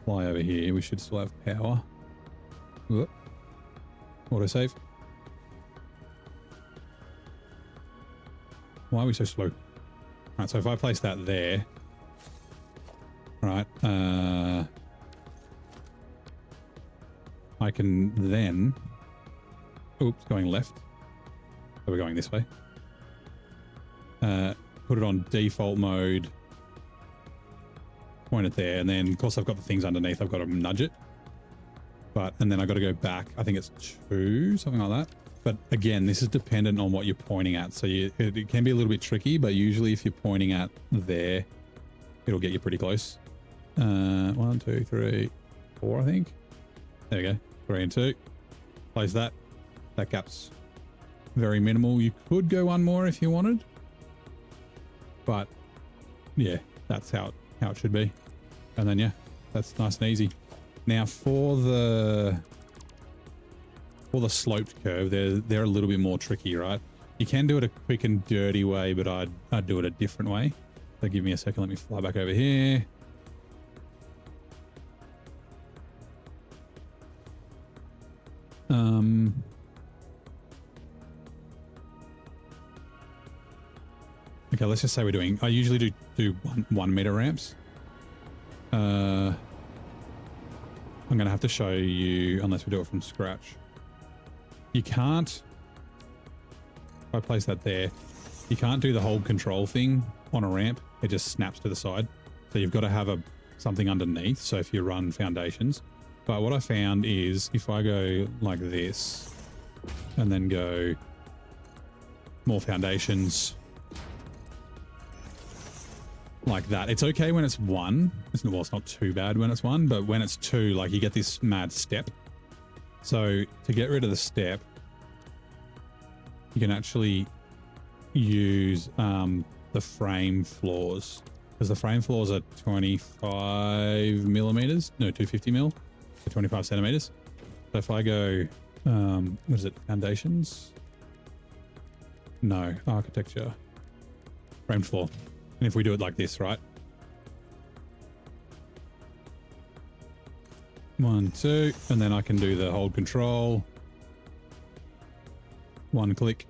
fly over here. We should still have power. Whoop. Autosave. Why are we so slow? Right, so if I place that there, right, I can then, oops, going left. So we're going this way. Put it on default mode, point it there, and then of course I've got the things underneath. I've got to nudge it, and then I've got to go back. I think it's 2, something like that. But again, this is dependent on what you're pointing at. So it can be a little bit tricky, but usually if you're pointing at there, it'll get you pretty close. 1 2 3 4, I think. There we go. 3 and 2. Place that. That gap's very minimal. You could go one more if you wanted. But yeah, that's how it should be. And then yeah, that's nice and easy. Now for the sloped curve, they're a little bit more tricky, right? You can do it a quick and dirty way, but I'd do it a different way. So give me a second, let me fly back over here. Okay, let's just say we're doing, I usually do 1 meter ramps. I'm going to have to show you, unless we do it from scratch. You can't, if I place that there, you can't do the hold control thing on a ramp. It just snaps to the side. So you've got to have something underneath. So if you run foundations, but what I found is if I go like this and then go more foundations like that, it's okay when it's 1. Well, it's not too bad when it's 1, but when it's 2, like you get this mad step. So to get rid of the step, you can actually use the frame floors, because the frame floors are 25 millimeters, no, 250 mil, so 25 centimeters. So if I go, what is it, foundations? No, architecture, framed floor. And if we do it like this, right? 1, 2, and then I can do the hold control. 1 click,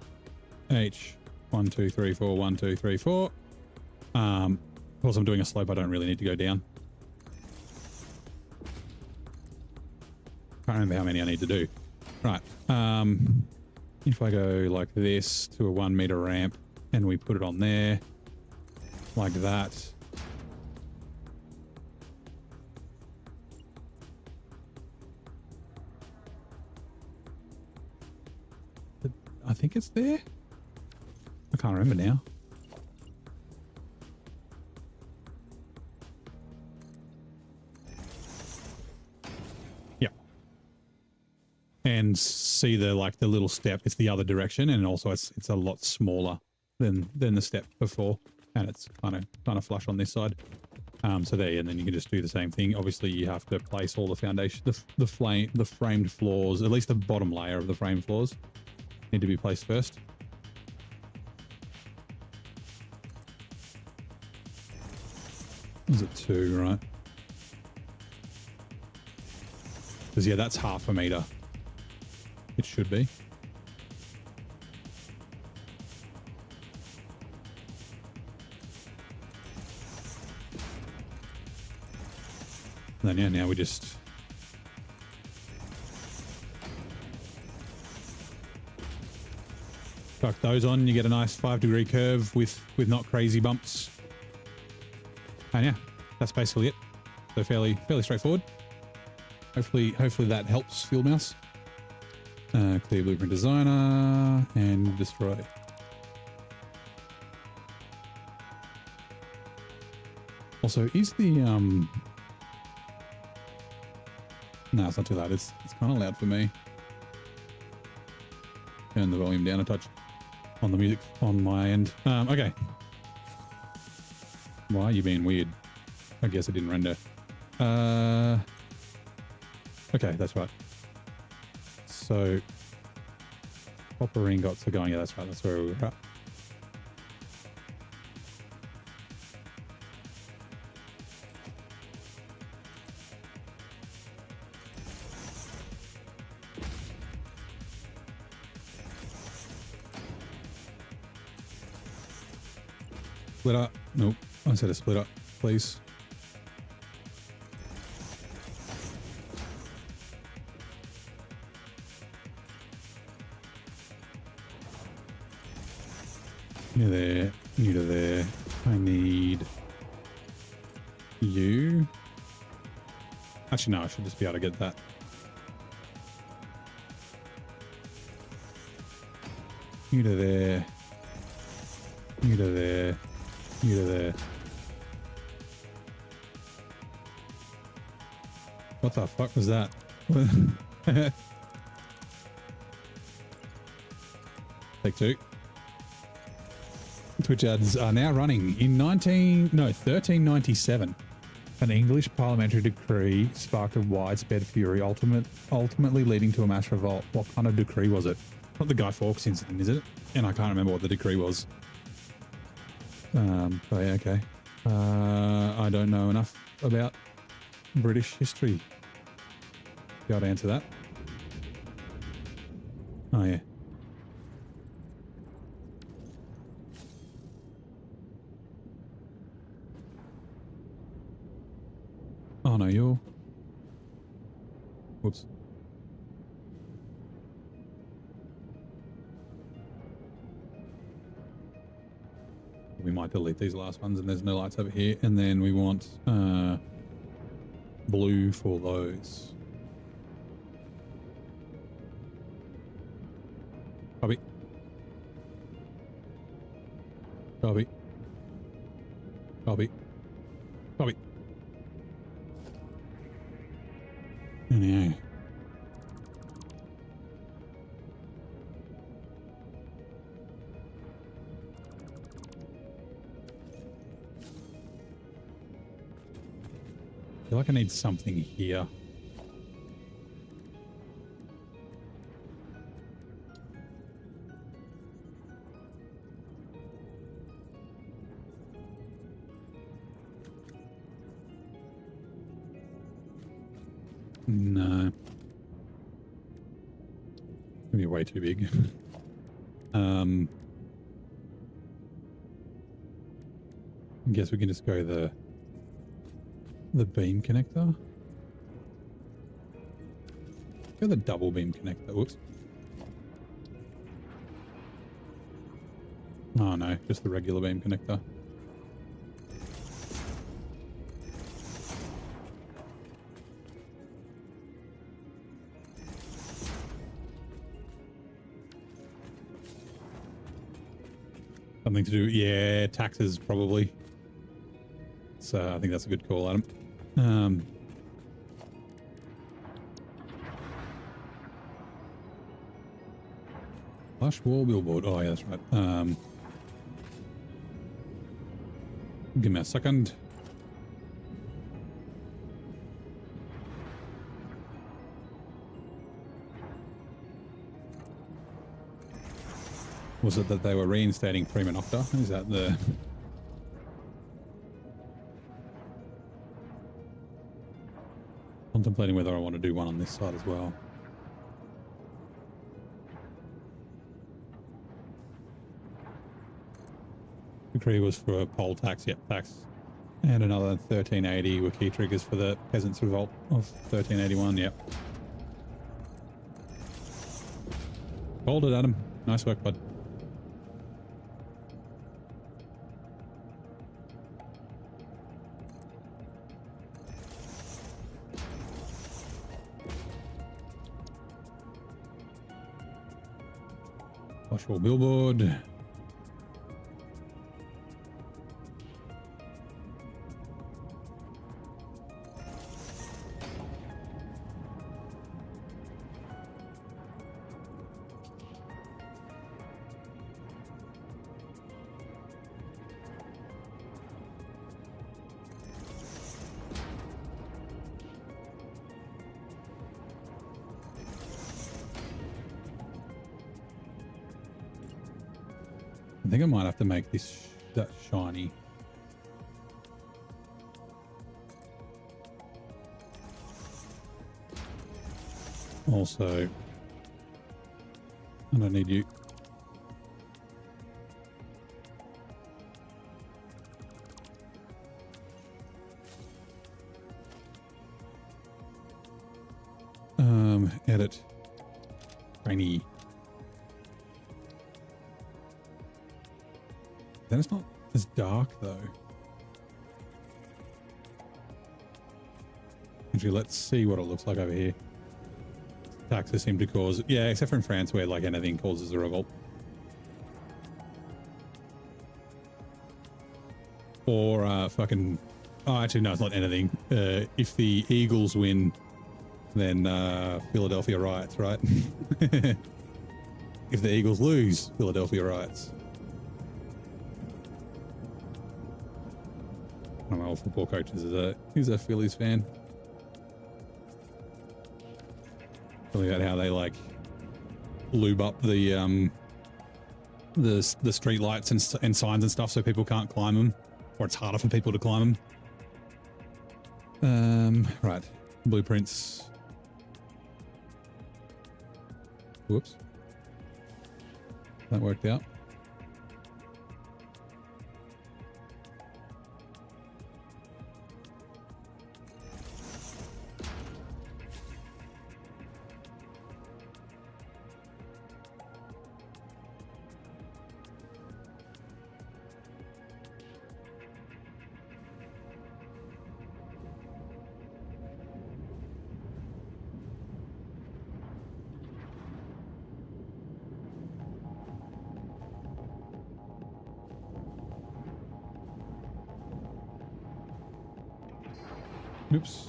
H, 1, 2, 3, 4, 1, 2, 3, 4. Because I'm doing a slope, I don't really need to go down. Can't remember how many I need to do. Right. If I go like this to a 1 meter ramp and we put it on there like that. I think it's there. I can't remember now. Yeah. And see the little step. It's the other direction, and also it's a lot smaller than the step before, and it's kind of flush on this side. So there, and then you can just do the same thing. Obviously, you have to place all the foundation, the framed floors, at least the bottom layer of the framed floors, need to be placed first. Is it 2, right? Because yeah, that's 1/2 meter. It should be. And then yeah, now we just tuck those on. You get a nice 5-degree curve with not crazy bumps. And yeah, that's basically it. So fairly straightforward. Hopefully that helps, Field Mouse. Clear Blueprint Designer and destroy. Also, is the no, it's not too loud. It's kind of loud for me. Turn the volume down a touch on the music on my end. Okay. Why are you being weird? I guess it didn't render. Okay, that's right. So copper ingots are going. Yeah, that's right. That's where we were at. Split up. Nope. I said a split up, please. You there. You to there. I need you. Actually, no, I should just be able to get that. You to there. You to there. You to there. What the fuck was that? Take 2. Twitch ads are now running. In 1397, an English parliamentary decree sparked a widespread fury, ultimately leading to a mass revolt. What kind of decree was it? Not the Guy Fawkes incident, is it? And I can't remember what the decree was. Oh yeah, okay. I don't know enough about British history to be able to answer that. Oh yeah. Oh no, you're... Whoops. We might delete these last ones, and there's no lights over here. And then we want blue for those. Copy. Copy. Copy. Copy. Anyhow. I feel like I need something here. No. Gonna be way too big. I guess we can just go the beam connector. Go the double beam connector. Whoops. Oh no, just the regular beam connector. Something to do, yeah, taxes probably. So I think that's a good call, Adam. Flush wall billboard. Oh yeah, that's right. Give me a second. Was it that they were reinstating Prima Nocta? Is that the... Contemplating whether I want to do one on this side as well. Decree was for a poll tax, yep, tax. And another 1380 were key triggers for the Peasants' Revolt of 1381, yep. Hold it, Adam. Nice work, bud. Flush wall billboard. I think I might have to make this that shiny. Also, I don't need you. Edit. Shiny. Then it's not as dark though. Actually, let's see what it looks like over here. Taxes seem to cause, yeah, except for in France where like anything causes a revolt. Or fucking, oh actually no, it's not anything. If the Eagles win, then Philadelphia riots, right? If the Eagles lose, Philadelphia riots. One of my old football coaches is a Phillies fan. Talking about how they like lube up the street lights and signs and stuff so people can't climb them, or it's harder for people to climb them. Right, blueprints. Whoops, that worked out. Oops.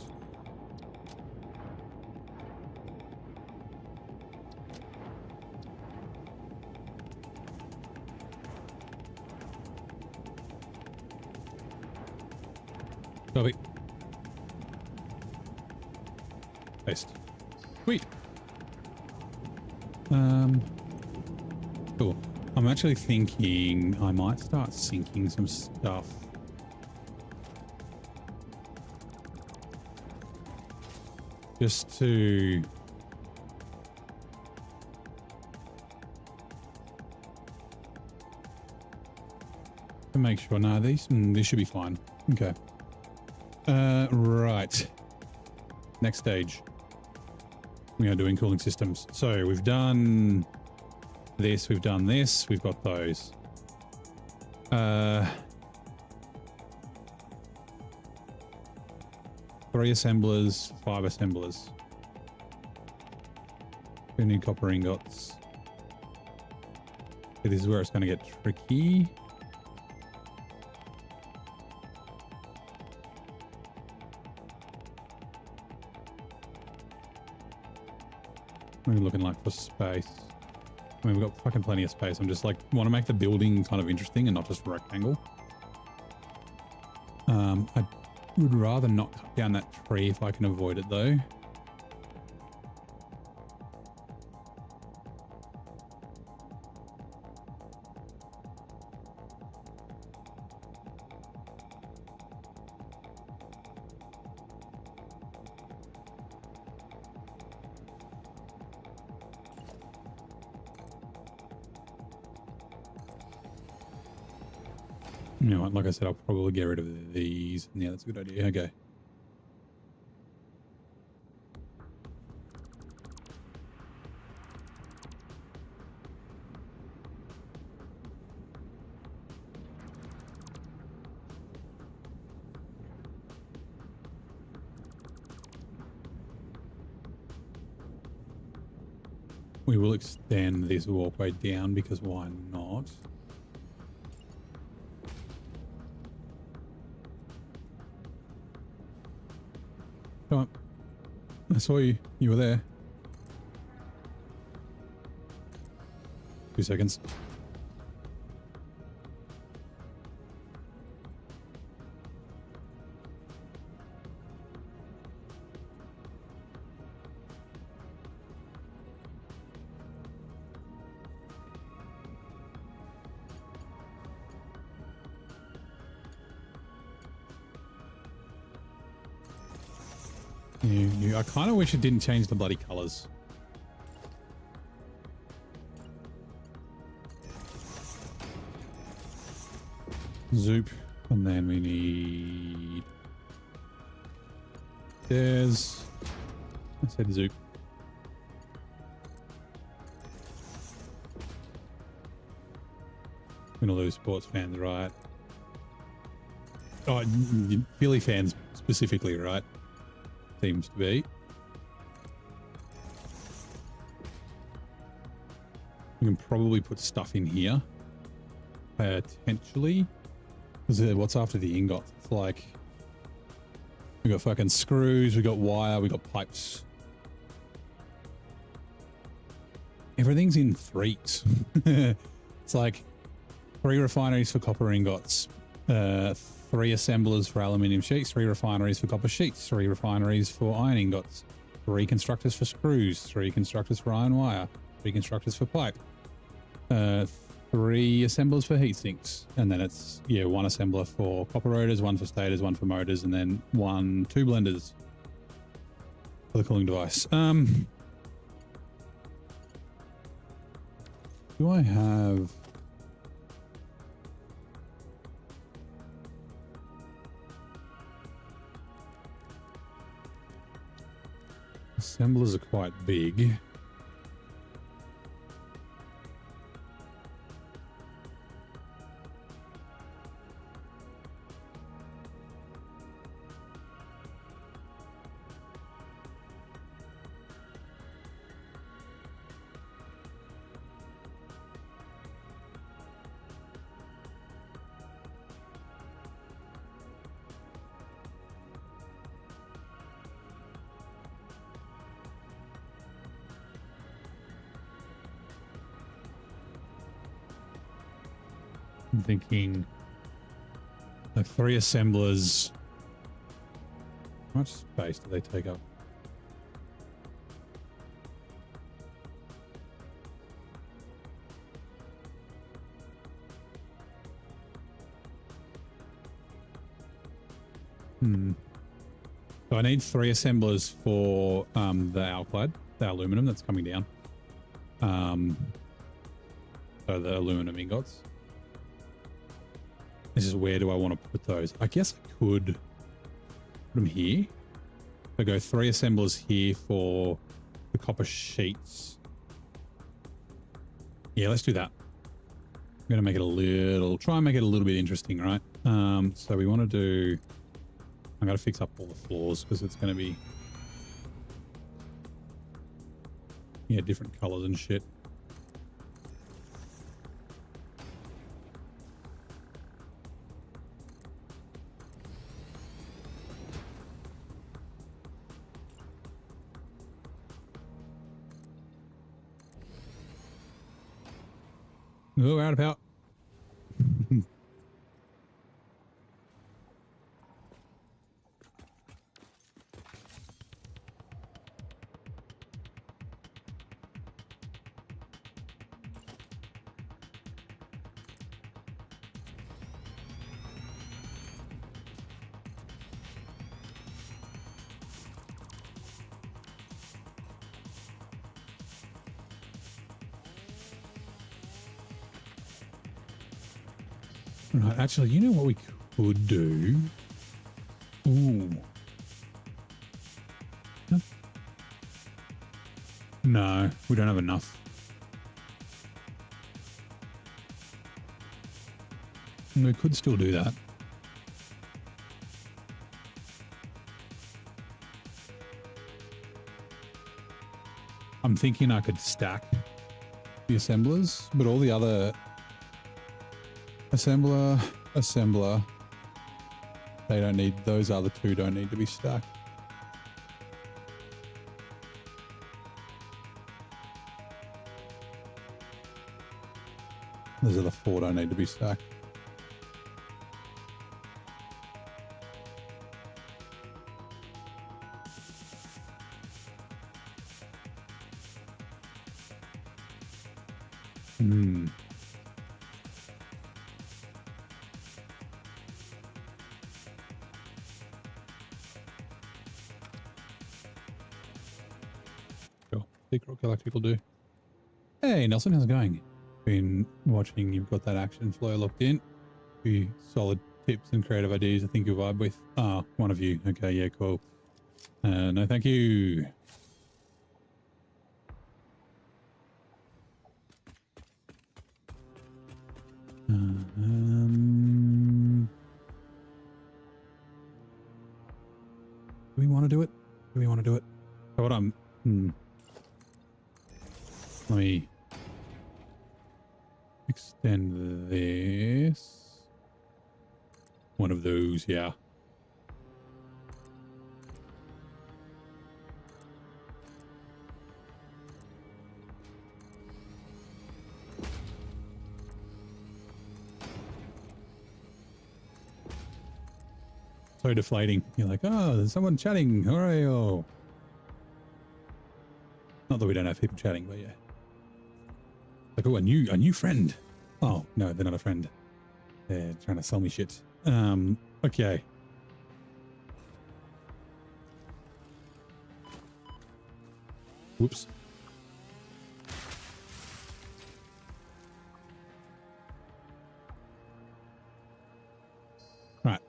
Copy. Paste. Sweet. Cool. I'm actually thinking I might start sinking some stuff. Just to make sure. No, this should be fine. Okay. Right. Next stage. We are doing cooling systems. So we've done this, we've done this, we've got those. 3 assemblers, 5 assemblers. 2 new copper ingots. Okay, this is where it's going to get tricky. What are we looking like for space? I mean, we've got fucking plenty of space. I'm just like, want to make the building kind of interesting and not just a rectangle. I would rather not cut down that tree if I can avoid it though. You know what, like I said, I'll probably get rid of these. Yeah, that's a good idea. Okay. We will extend this walkway down because why not? Come on. I saw you. You were there. 2 seconds. I kind of wish it didn't change the bloody colors. Zoop. And then we need... There's... I said zoop. I'm gonna lose sports fans, right? Oh, Philly fans specifically, right? Seems to be. We can probably put stuff in here. Potentially. Because what's after the ingot? It's like... We got fucking screws, we got wire, we got pipes. Everything's in 3s. It's like 3 refineries for copper ingots. 3 assemblers for aluminium sheets, 3 refineries for copper sheets, 3 refineries for iron ingots, 3 constructors for screws, 3 constructors for iron wire, 3 constructors for pipe, 3 assemblers for heat sinks, and then it's, yeah, 1 assembler for copper rotors, 1 for stators, 1 for motors, and then 2 blenders for the cooling device. Do I have... Assemblers are quite big. I'm thinking like 3 assemblers. How much space do they take up? So I need 3 assemblers for the alclad, the aluminum that's coming down. So the aluminum ingots. This is where do I want to put those? I guess I could put them here. So go 3 assemblers here for the copper sheets. Yeah, let's do that. I'm going to make it a little, try and make it a little bit interesting, right? So we want to do, I got to fix up all the floors because it's going to be, yeah, different colors and shit. Oh, we're out of power. Right, actually, you know what we could do? Ooh. No, we don't have enough. We could still do that. I'm thinking I could stack the assemblers, but all the other assembler, they don't need, those other 2 don't need to be stacked. Those other 4 don't need to be stacked. Secret Galactic will do. Hey Nelson, how's it going? Been watching, you've got that action flow locked in. Few solid tips and creative ideas I think you vibe with. Ah, one of you. Okay, yeah, cool. No thank you. Do we want to do it? Do we want to do it? So what I'm... Let me extend this. One of those, yeah. So deflating. You're like, oh, there's someone chatting. Hooray! Oh. Not that we don't have people chatting, but yeah. Like, oh, a new friend. Oh, no, they're not a friend. They're trying to sell me shit. Okay. Whoops. Right,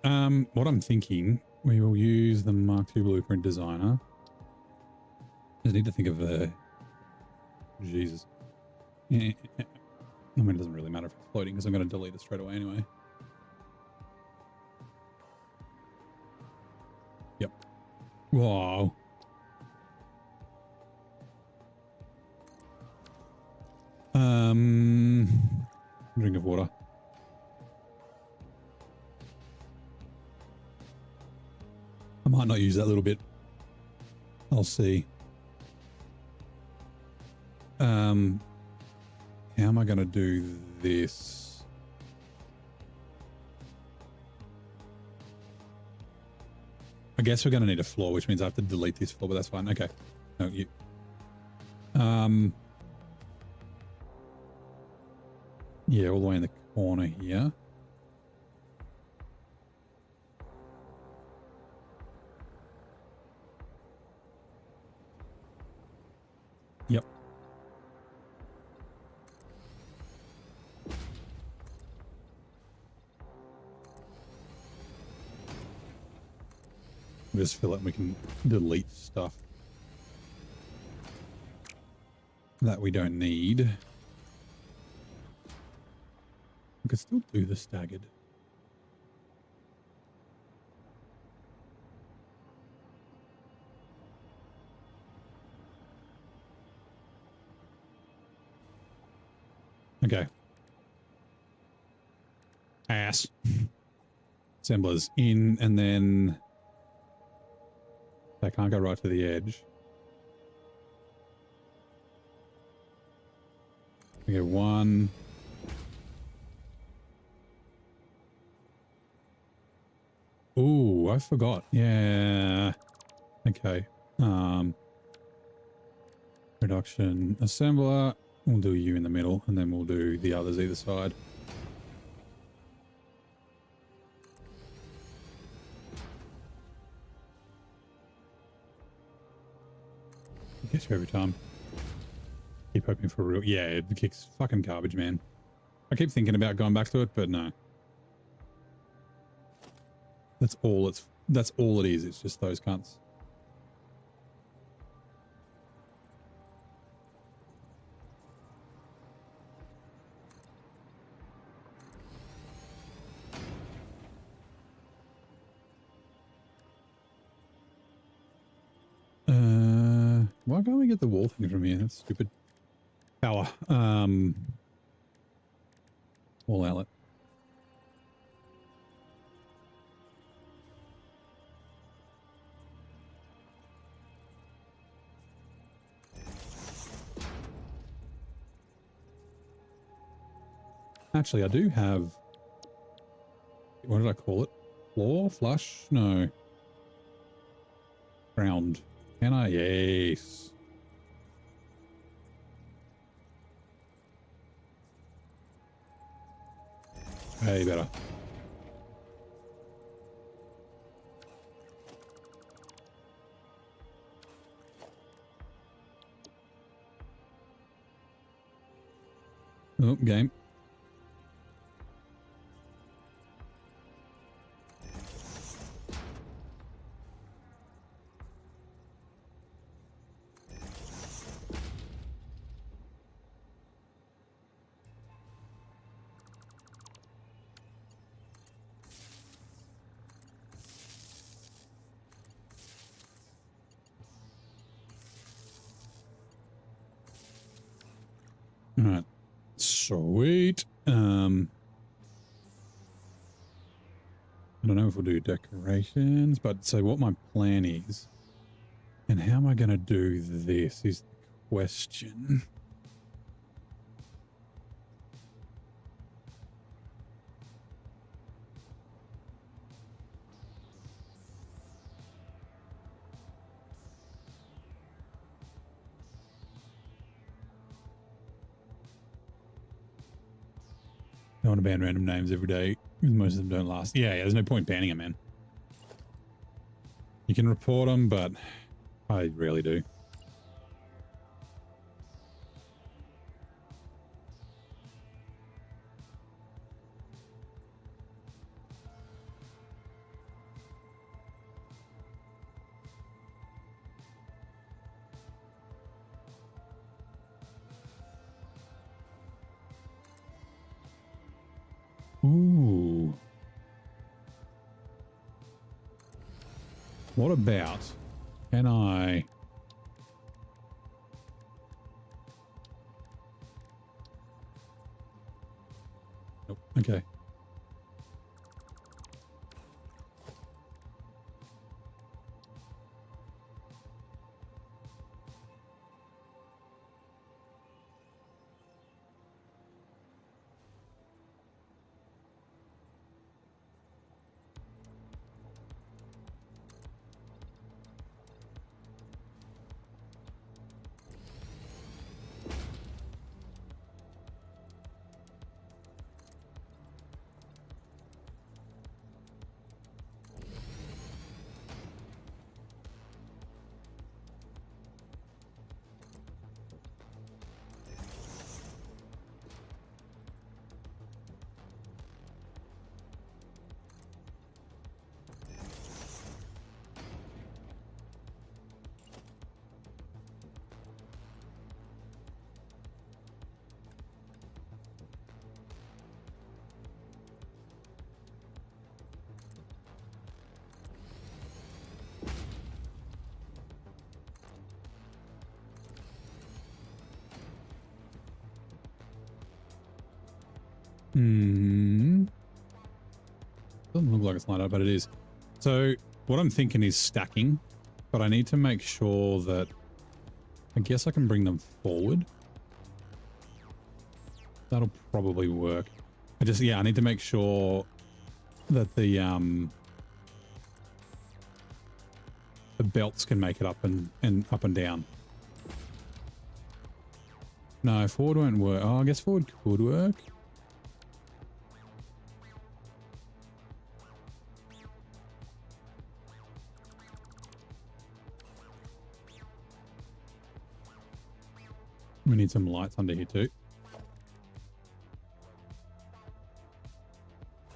what I'm thinking, we will use the Mark II Blueprint Designer. Just need to think of Jesus. I mean, it doesn't really matter if it's floating because I'm going to delete it straight away anyway. Yep. Whoa. Drink of water. I might not use that little bit. I'll see. How am I going to do this? I guess we're going to need a floor, which means I have to delete this floor, but that's fine. Okay. No, you. Yeah, all the way in the corner here. Yep. We'll just fill it and we can delete stuff that we don't need. We could still do the staggered. Okay. Ass. Assemblers in, and then I can't go right to the edge. Okay, one. Ooh, I forgot. Yeah. Okay. Production assembler. We'll do you in the middle, and then we'll do the others either side. It gets you every time. Keep hoping for real. Yeah, it kicks fucking garbage, man. I keep thinking about going back to it, but no. That's all it is. It's just those cunts. Why can't we get the wall thing from here? That's stupid. Power. Wall outlet. Actually, I do have... What did I call it? Floor? Flush? No. Ground. Can I? Yes. Way better. Oh, game. All right. Sweet. I don't know if we'll do decorations, but so what my plan is and how am I going to do this is the question. I want to ban random names every day because most of them don't last. Yeah, there's no point banning them, man. You can report them, but I rarely do. Ooh. What about, can I... Nope, okay. Doesn't look like it's lined up, but it is. So what I'm thinking is stacking, but I need to make sure that, I guess I can bring them forward. That'll probably work. I need to make sure that the belts can make it up and up and down. No, forward won't work. Oh, I guess forward could work. We need some lights under here too.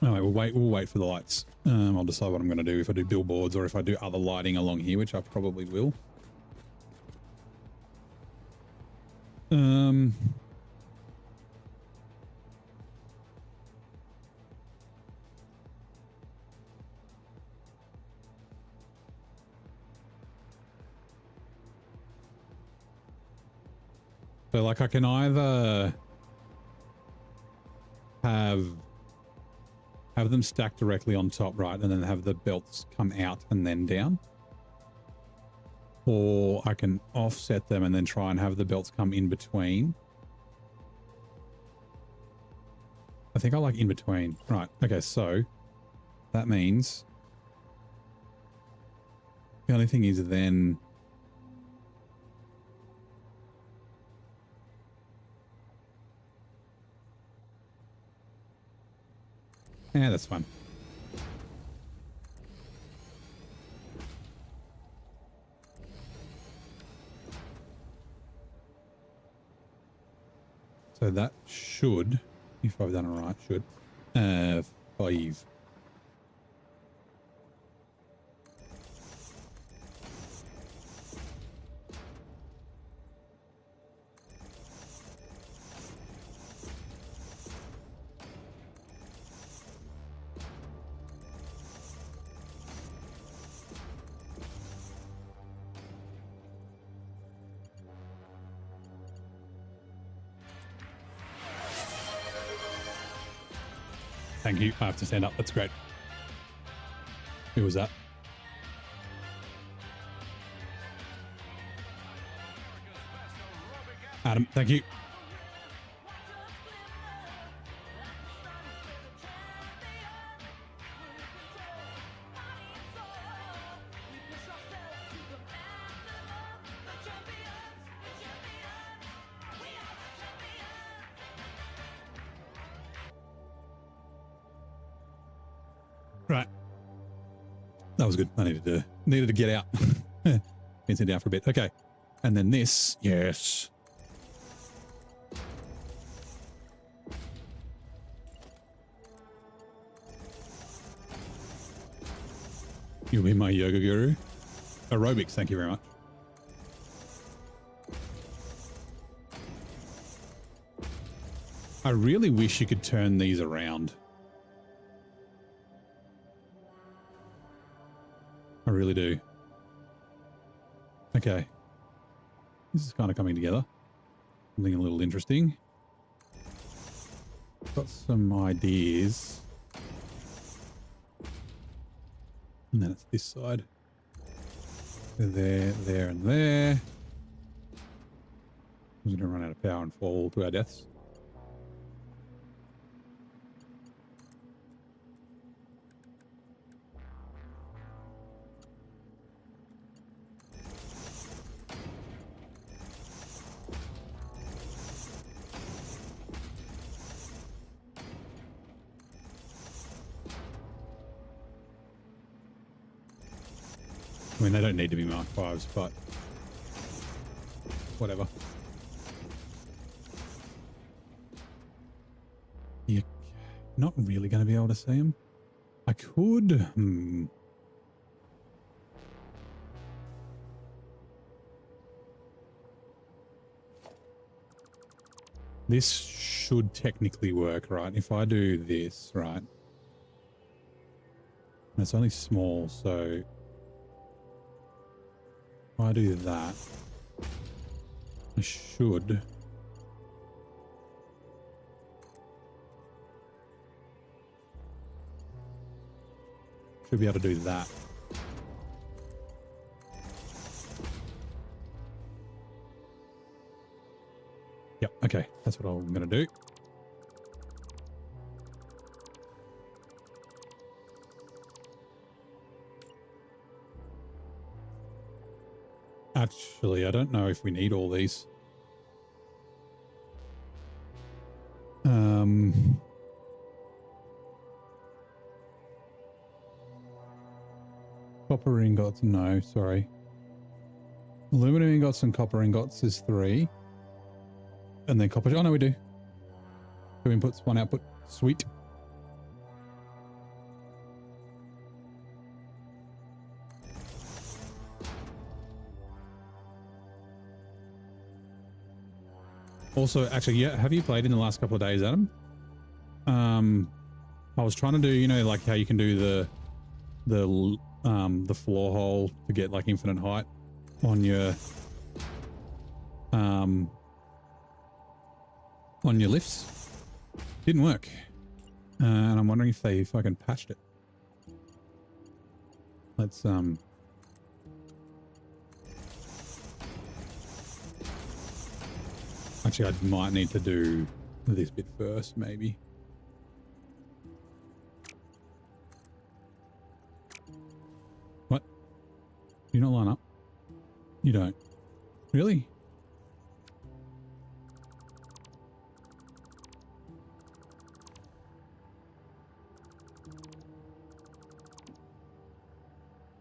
No, we'll wait for the lights. I'll decide what I'm going to do, if I do billboards or if I do other lighting along here, which I probably will. So like I can either have them stacked directly on top, right, and then have the belts come out and then down. Or I can offset them and then try and have the belts come in between. I think I like in between. Right, okay, so that means the only thing is then yeah, that's fine. So that should, if I've done it right, should 5. Thank you. I have to stand up. That's great. Who was that? Adam, thank you. Right. That was good. I needed to get out. Been sitting down for a bit. Okay. And then this. Yes. You'll be my yoga guru. Aerobics, thank you very much. I really wish you could turn these around. I really do. Okay. This is kind of coming together. Something a little interesting. Got some ideas. And then it's this side. There, there, and there. We're going to run out of power and fall to our deaths. I mean, they don't need to be Mark 5s, but whatever. You're not really going to be able to see them. I could. This should technically work, right? If I do this, right? And it's only small, so if I do that, I should Should be able to do that. Yep, okay. That's what I'm going to do. Actually, I don't know if we need all these. Copper ingots, no, sorry. Aluminum ingots and copper ingots is 3. And then copper, oh no, we do. 2 inputs, 1 output. Sweet. Also, actually, yeah, have you played in the last couple of days, Adam? I was trying to do, you know, like how you can do the floor hole to get like infinite height on your lifts. Didn't work, and I'm wondering if I can patch it. Let's actually, I might need to do this bit first, maybe. What? You not line up? You don't? Really?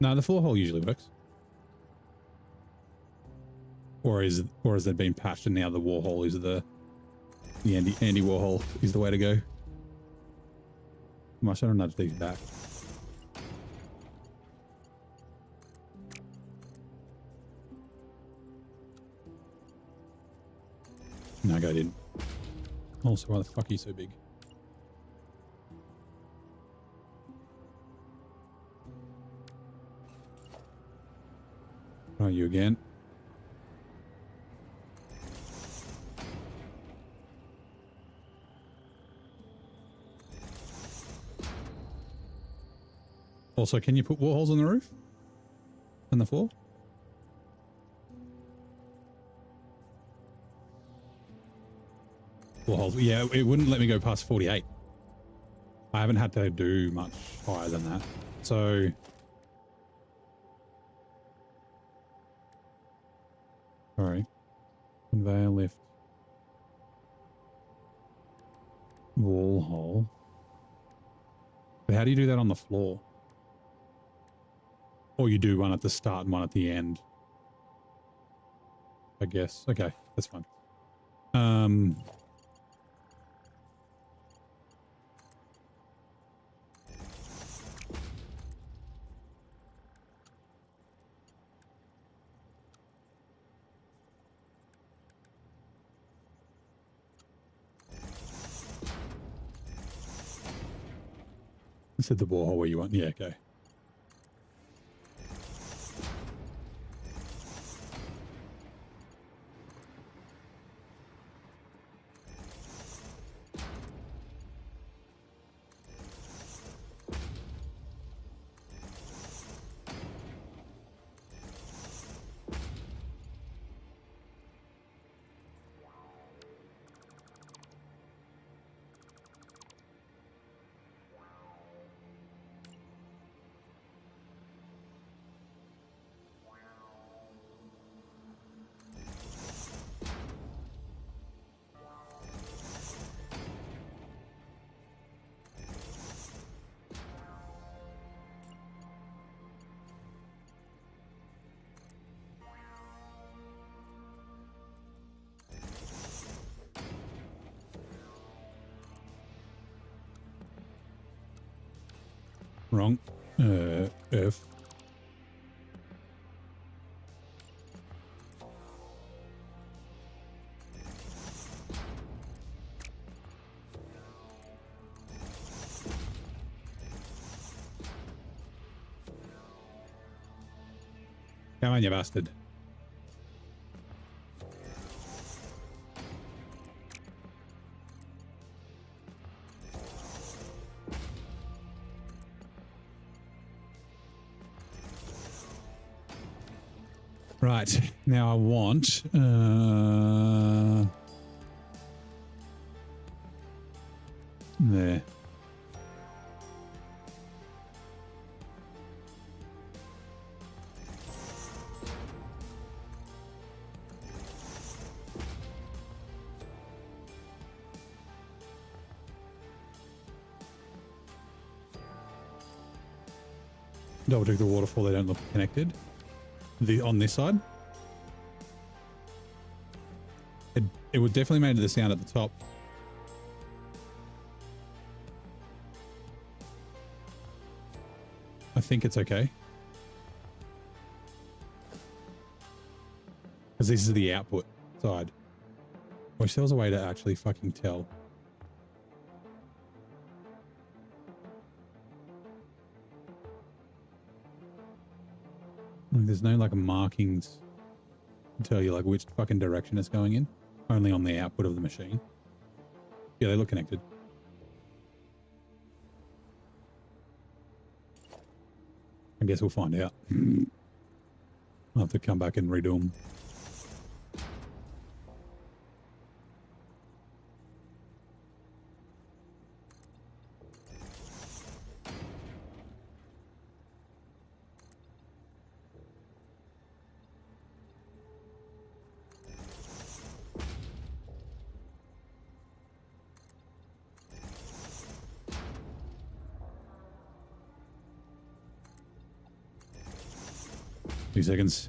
No, the floor hole usually works. Or has it been patched and now the Warhol is the Andy Warhol is the way to go? I should have nudged these back. No, I didn't. Also, why the fuck are you so big? Try you again. Also, can you put Warhols on the roof? On the floor? Warhols. Yeah, it wouldn't let me go past 48. I haven't had to do much higher than that. So... Sorry. Conveyor lift. Wall hole. But how do you do that on the floor? Or you do one at the start and one at the end. I guess. Okay, that's fine. Is it the borehole where you want? Yeah, okay. Wrong. F. Come on, you bastard. Right, now I want there. Double check the waterfall, they don't look connected. On this side. It would definitely make the sound at the top. I think it's okay. Because this is the output side. Wish there was a way to actually fucking tell. There's no like markings to tell you like which fucking direction it's going in. Only on the output of the machine. Yeah, they look connected. I guess we'll find out. I'll have to come back and redo them. Seconds.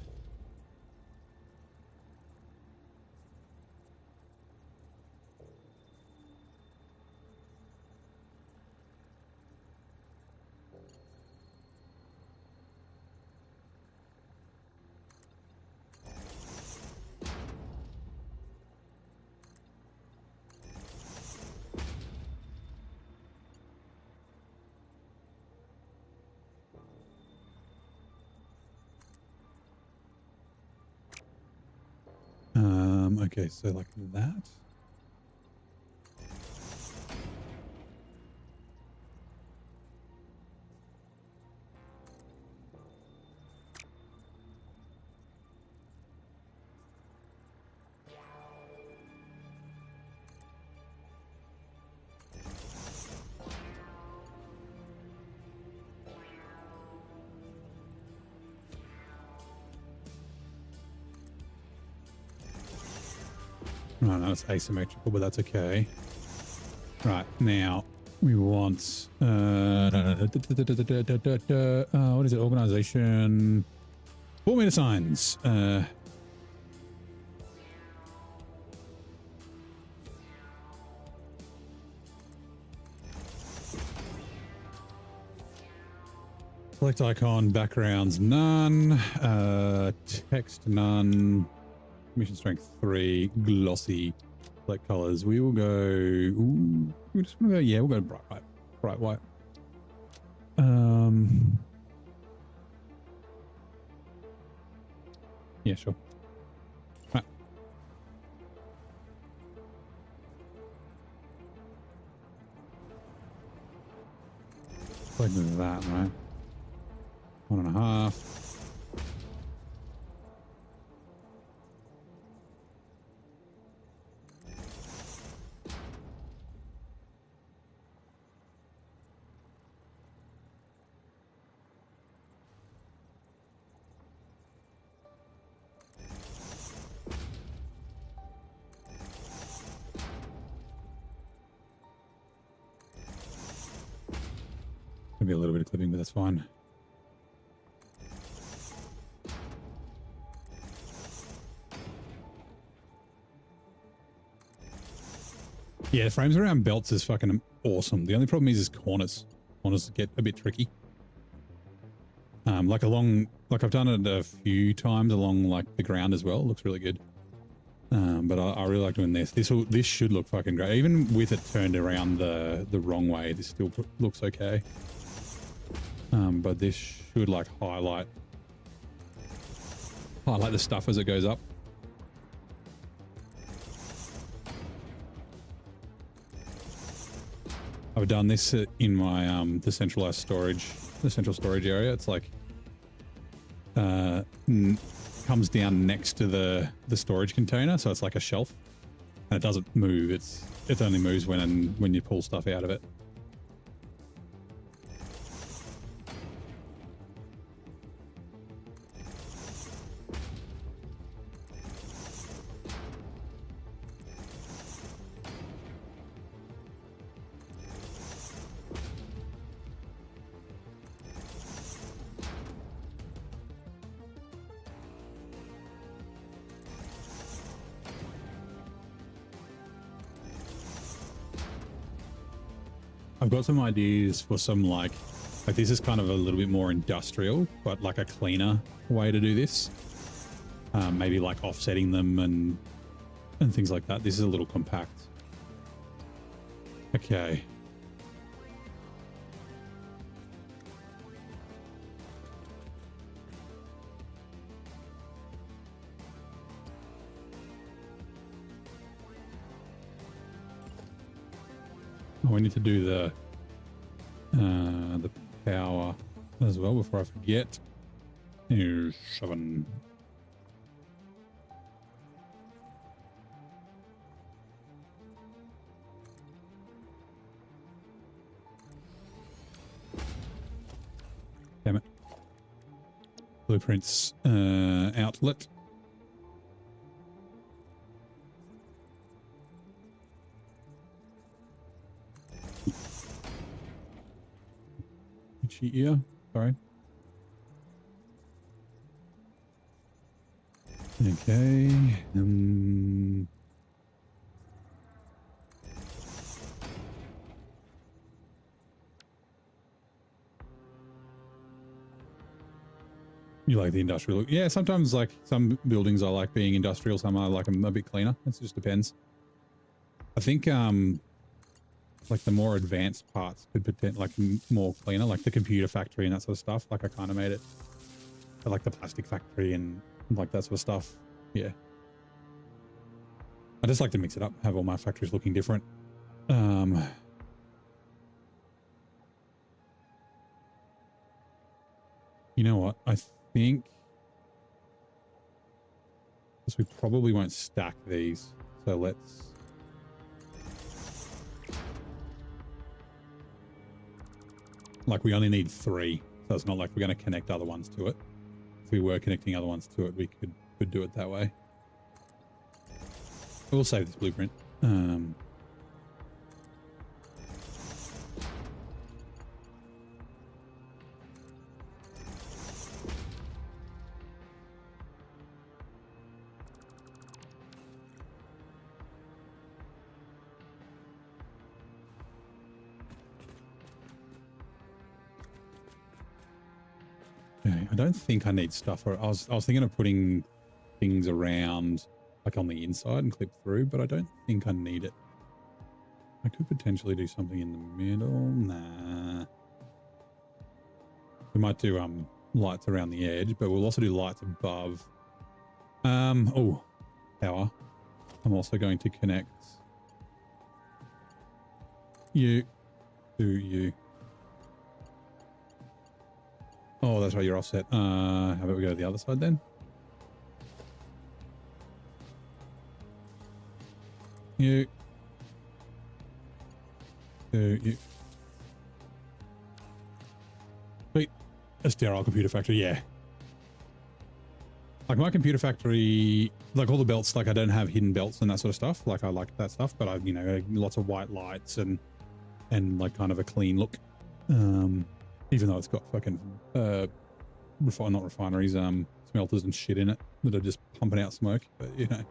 Okay, so like that. Oh, no, it's asymmetrical, but that's okay. Right, now we want what is it? Organization 4 meter signs. Select icon, backgrounds none, text none. Mission strength 3, glossy, select colors. We will go. Ooh, we just want to go. Yeah, we'll go bright white. Yeah, sure. Right. Like that, right? 1.5. Maybe a little bit of clipping, but that's fine. Yeah, the frames around belts is fucking awesome. The only problem is corners. Corners get a bit tricky. Like I've done it a few times along like the ground as well. It looks really good. But I really like doing this. This should look fucking great. Even with it turned around the wrong way, this still looks okay. But this should like highlight the stuff as it goes up. I've done this in my the central storage area. It's like kind comes down next to the storage container, so it's like a shelf, and it doesn't move. It only moves when you pull stuff out of it. I've got some ideas for some like this is kind of a little bit more industrial, but like a cleaner way to do this. Maybe like offsetting them and things like that. This is a little compact. Okay. Oh, we need to do the power as well before I forget. Here's 7. Damn it. Blueprints outlet. Yeah, sorry. Okay. You like the industrial look? Yeah, sometimes like some buildings I like being industrial, some I like them a bit cleaner. It just depends. I think like the more advanced parts could pretend like more cleaner, like the computer factory and that sort of stuff. Like I kind of made it like the plastic factory and like that sort of stuff. Yeah. I just like to mix it up, have all my factories looking different. You know what? I think because we probably won't stack these. So let's like we only need 3, so it's not like we're going to connect other ones to it. If we were connecting other ones to it, we could do it that way. We'll save this blueprint. Okay, I don't think I need stuff. I was thinking of putting things around like on the inside and clip through, but I don't think I need it. I could potentially do something in the middle. Nah. We might do lights around the edge, but we'll also do lights above. Oh, power. I'm also going to connect you to you. Oh, that's right, you're offset. How about we go to the other side then? You. You. Wait, a sterile computer factory, yeah. Like my computer factory, like all the belts, like I don't have hidden belts and that sort of stuff. Like I like that stuff, but I've, you know, lots of white lights and like kind of a clean look. Even though it's got fucking, not refineries, smelters and shit in it that are just pumping out smoke, but you know.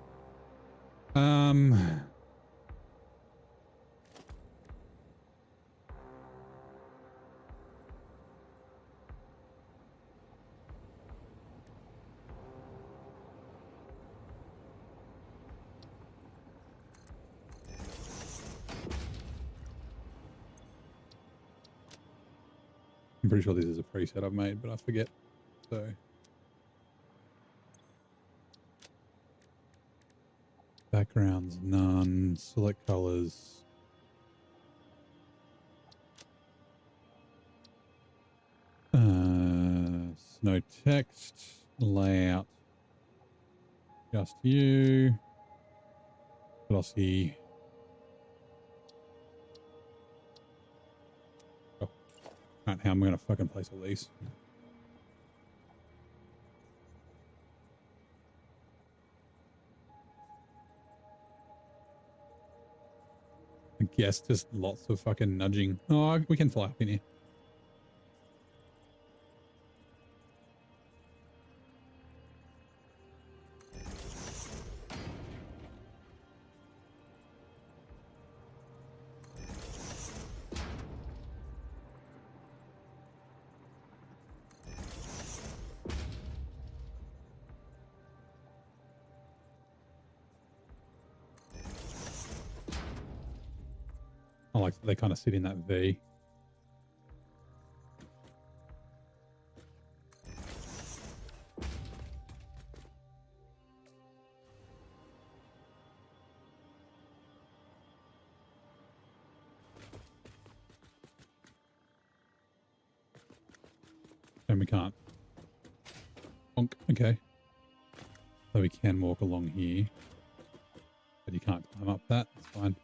I'm pretty sure this is a preset I've made, but I forget. So backgrounds, none. Select colors. No text. Layout. Just you. Glossy. Oh. Right, how am I going to fucking place all these? I guess just lots of fucking nudging. Oh, we can fly up in here. I like that they kind of sit in that V. And we can't. Bonk. Okay. So we can walk along here. But you can't climb up that. That's fine.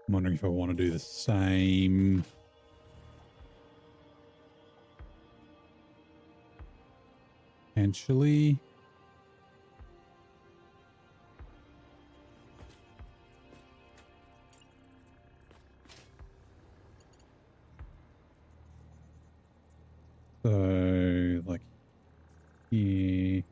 I'm wondering if I want to do the same. Potentially. So, like, here.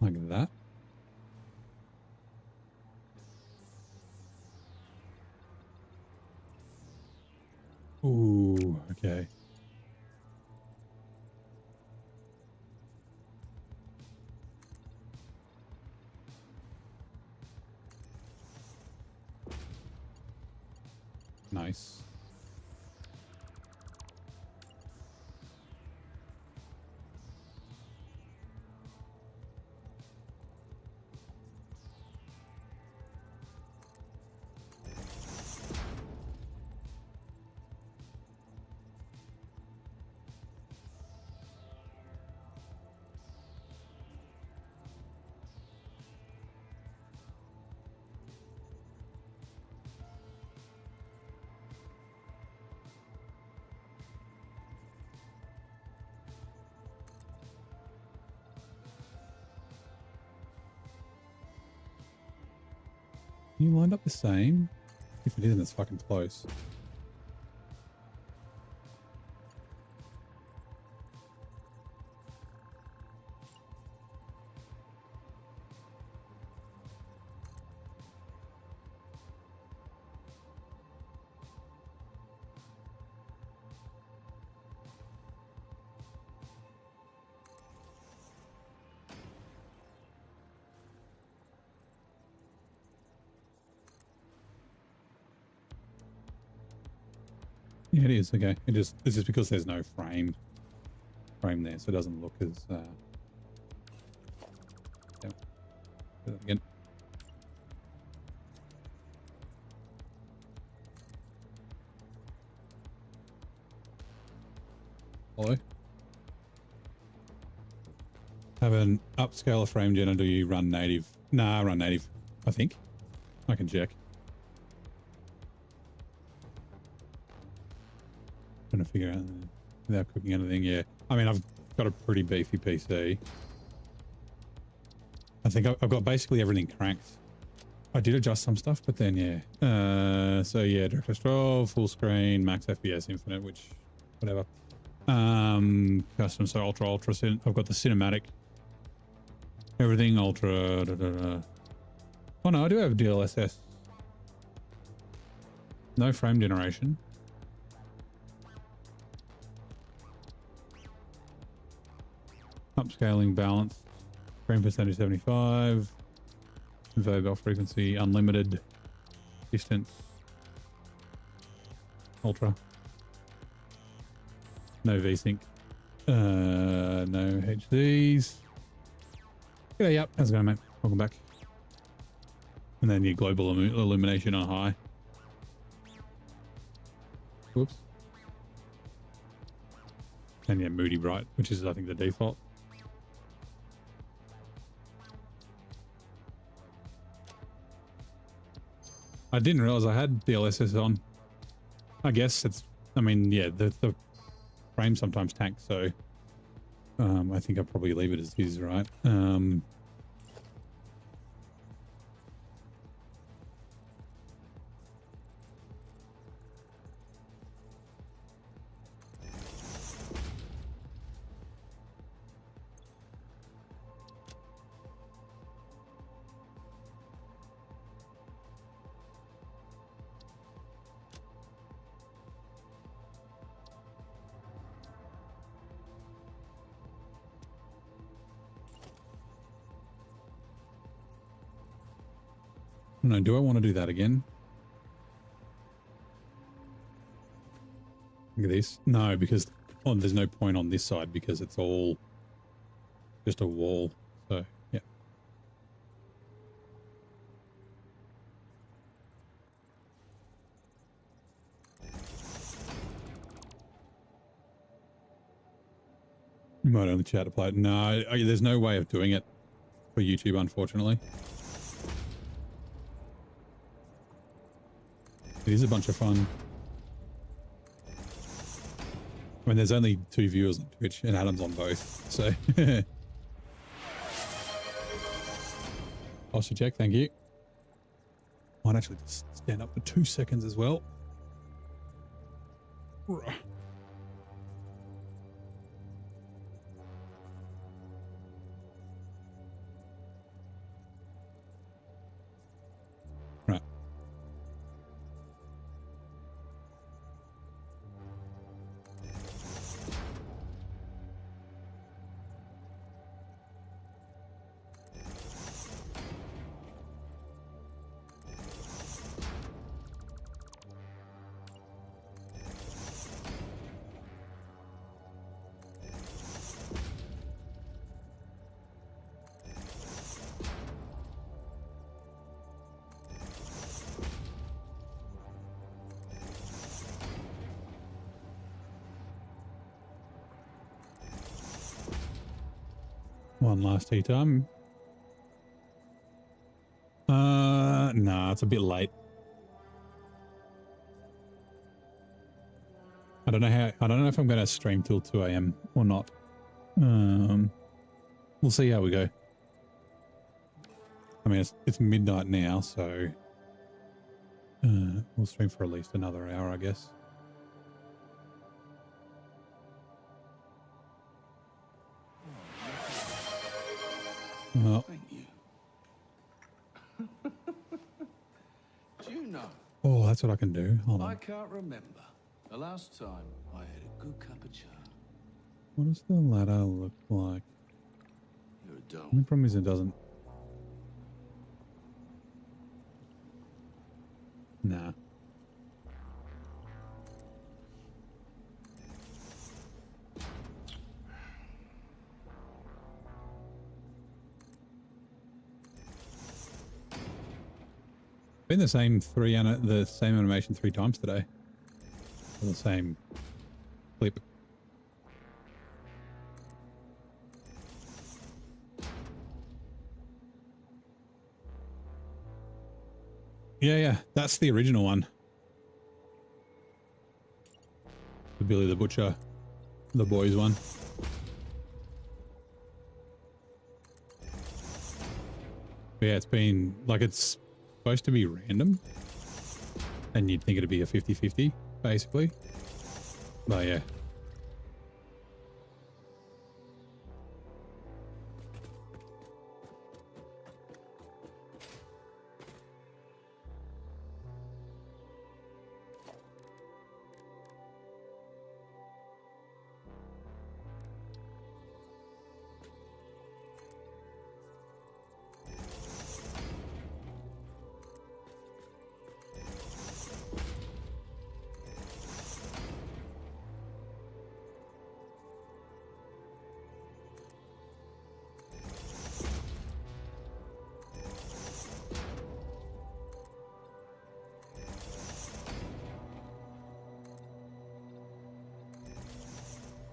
Like that. Ooh, okay. Nice. You lined up the same? If it isn't, it's fucking close. Yeah, it is. Okay. This is because there's no frame there, so it doesn't look as yeah. Do that again. Hello. Have an upscaler frame gen, or do you run native? Nah, I run native. I think I can check. Trying to figure out without cooking anything. Yeah, I mean, I've got a pretty beefy PC. I think I've got basically everything cranked. I did adjust some stuff, but then yeah. So yeah, DirectX 12, full screen, max FPS, infinite, which whatever. Custom, so ultra. I've got the cinematic. Everything ultra. Oh no, I do have DLSS. No frame generation. Upscaling balanced. Frame percentage 75. Variable frequency unlimited. Distance. Ultra. No VSync. No HDs. Yeah, yep. How's it going, mate? Welcome back. And then your global illumination on high. Whoops. And yeah, moody bright, which is I think the default. I didn't realize I had DLSS on. I guess it's, I mean, yeah, the frame sometimes tanks, so I think I'll probably leave it as is, right? No, do I want to do that again? Look at this. No, because there's no point on this side because it's all just a wall. So, yeah. You might only chat to play it. No, there's no way of doing it for YouTube, unfortunately. It is a bunch of fun. I mean, there's only 2 viewers on Twitch and Adam's on both, so. Posture check, thank you. Might actually just stand up for 2 seconds as well. Right. One last tea time. Nah, it's a bit late. I don't know if I'm going to stream till 2 AM or not. We'll see how we go. I mean, it's midnight now, so we'll stream for at least another hour, I guess. Well, Thank you. Do you know? oh, that's what I can do. Hold I on. can't remember the last time I had a good cup of chai. What does the ladder look like? You're a doll. The problem is it doesn't. Nah. Been the same animation 3 times today. Or the same clip. Yeah, that's the original one. The Billy the Butcher, the boys one. But yeah, it's been like it's supposed to be random and you'd think it'd be a 50-50 basically, but yeah.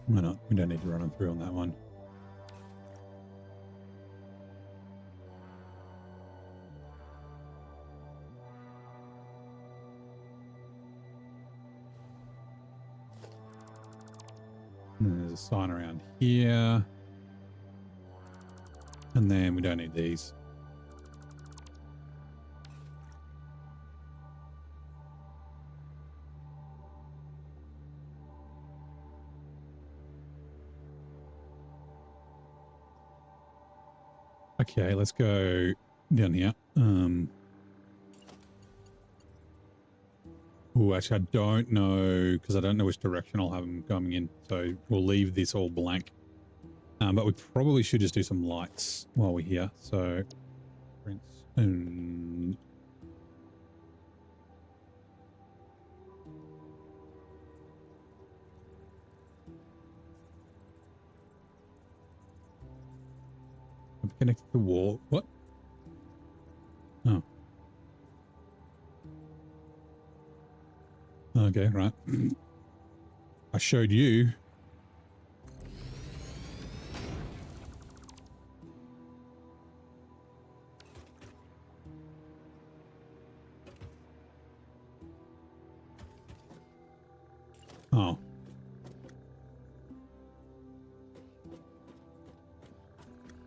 Why not? We don't need to run them through on that one. And there's a sign around here. And then we don't need these. Okay, let's go down here. Oh, actually, I don't know, because I don't know which direction I'll have them coming in. So we'll leave this all blank. But we probably should just do some lights while we're here. So, I'm connected to the wall. What? Oh. Okay, right. I showed you. Oh.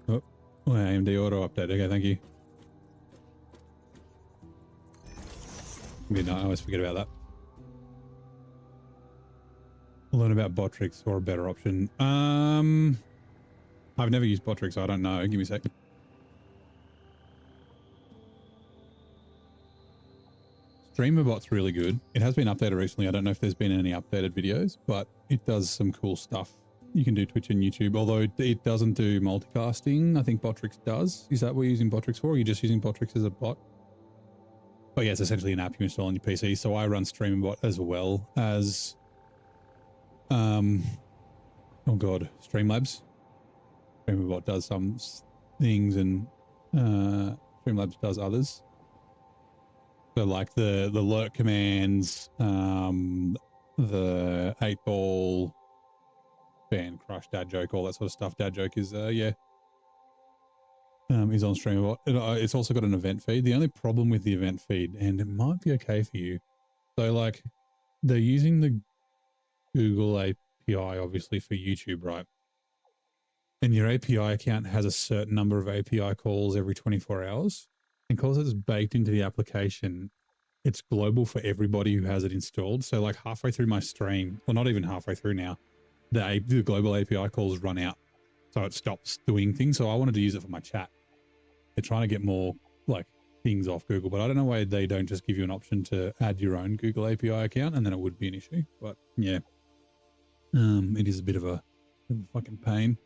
Oh, AMD auto update. Okay, thank you. Midnight, I always forget about that. Learn about Botrix or a better option. I've never used Botrix, so I don't know. Give me a second. StreamerBot's really good. It has been updated recently. I don't know if there's been any updated videos, but it does some cool stuff. You can do Twitch and YouTube, although it doesn't do multicasting. I think Botrix does. Is that what you're using Botrix for? Or are you just using Botrix as a bot? But yeah, it's essentially an app you install on your PC. So I run StreamerBot as well as, oh God, Streamlabs. StreamerBot does some things and Streamlabs does others. So like the lurk commands, the 8-ball, fan crush, dad joke, all that sort of stuff. Dad joke is is on StreamerBot. It's also got an event feed. The only problem with the event feed, and it might be okay for you, so like they're using the Google API obviously for YouTube, right? And your API account has a certain number of API calls every 24 hours. And because it's baked into the application, it's global for everybody who has it installed. So like halfway through my stream, well, not even halfway through now, the global API calls run out. So it stops doing things. So I wanted to use it for my chat. They're trying to get more like things off Google, but I don't know why they don't just give you an option to add your own Google API account, and then it would be an issue. But yeah, it is a bit of a fucking pain.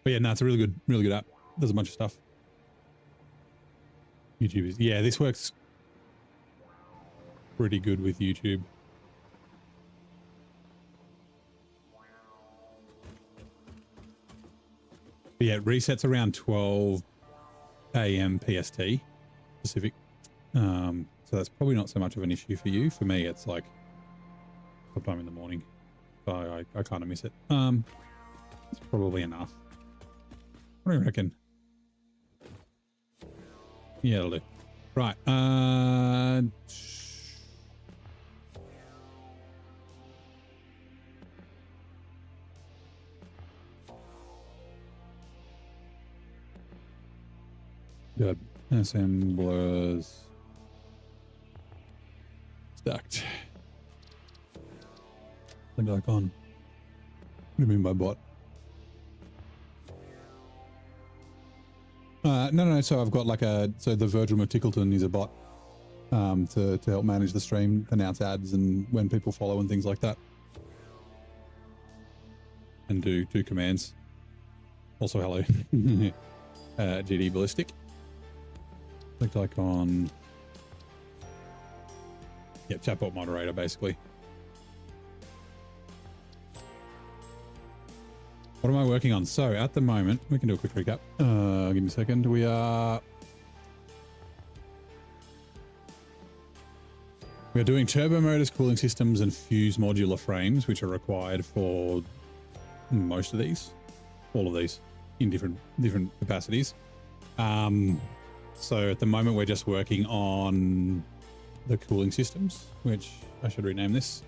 But yeah, no, it's a really good app. Does a bunch of stuff. YouTube is, yeah, this works pretty good with YouTube. But yeah, it resets around 12 a.m. PST Pacific. So that's probably not so much of an issue for you. For me, it's like sometime in the morning. So I kind of miss it. It's probably enough. What do you reckon? Yeah, it'll do. Right. Good. Assemblers. Stacked. Look like on. What do you mean by bot? No. So I've got like so the Virgil of Tickleton is a bot to help manage the stream, announce ads and when people follow and things like that. And do commands. Also, hello. GD Ballistic. Clicked icon. Yep, chatbot moderator, basically. What am I working on? So at the moment, we can do a quick recap. Give me a second. We are doing turbo motors, cooling systems, and fused modular frames, which are required for most of these, all of these in different capacities. So at the moment we're just working on the cooling systems, which I should rename this.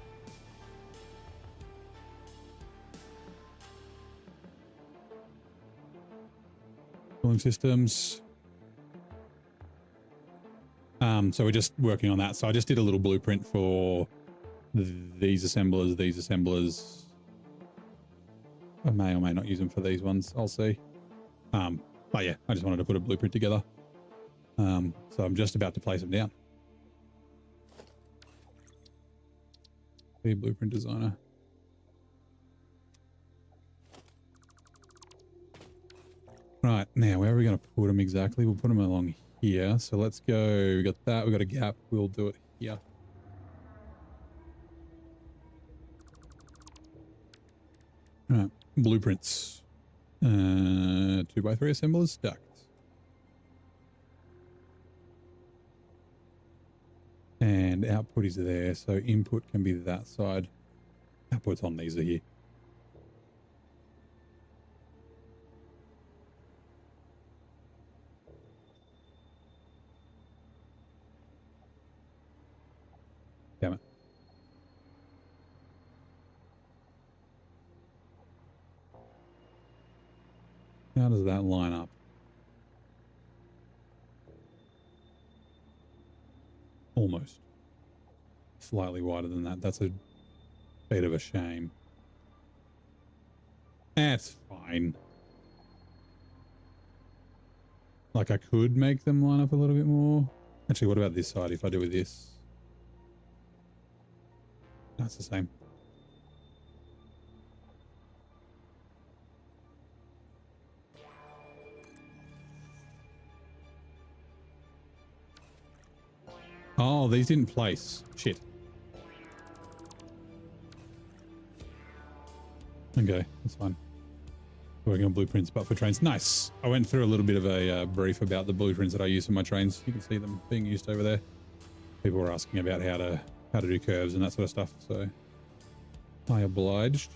Cooling systems. So we're just working on that. So I just did a little blueprint for these assemblers. I may or may not use them for these ones. I'll see. But yeah, I just wanted to put a blueprint together. So I'm just about to place them down. The blueprint designer. Right, now where are we going to put them exactly? We'll put them along here. So let's go. We got that. We got a gap. We'll do it here. All right, blueprints. 2x3 assemblers stacked. And output is there, so input can be that side. Output's on these are here. Damn it. How does that line up? Almost. Slightly wider than that. That's a bit of a shame. That's fine. Like I could make them line up a little bit more. Actually, what about this side if I do with this? That's the same. Oh, these didn't place. Shit. Okay, that's fine. Working on blueprints, but for trains. Nice. I went through a little bit of a brief about the blueprints that I use for my trains. You can see them being used over there. People were asking about how to do curves and that sort of stuff. So I obliged.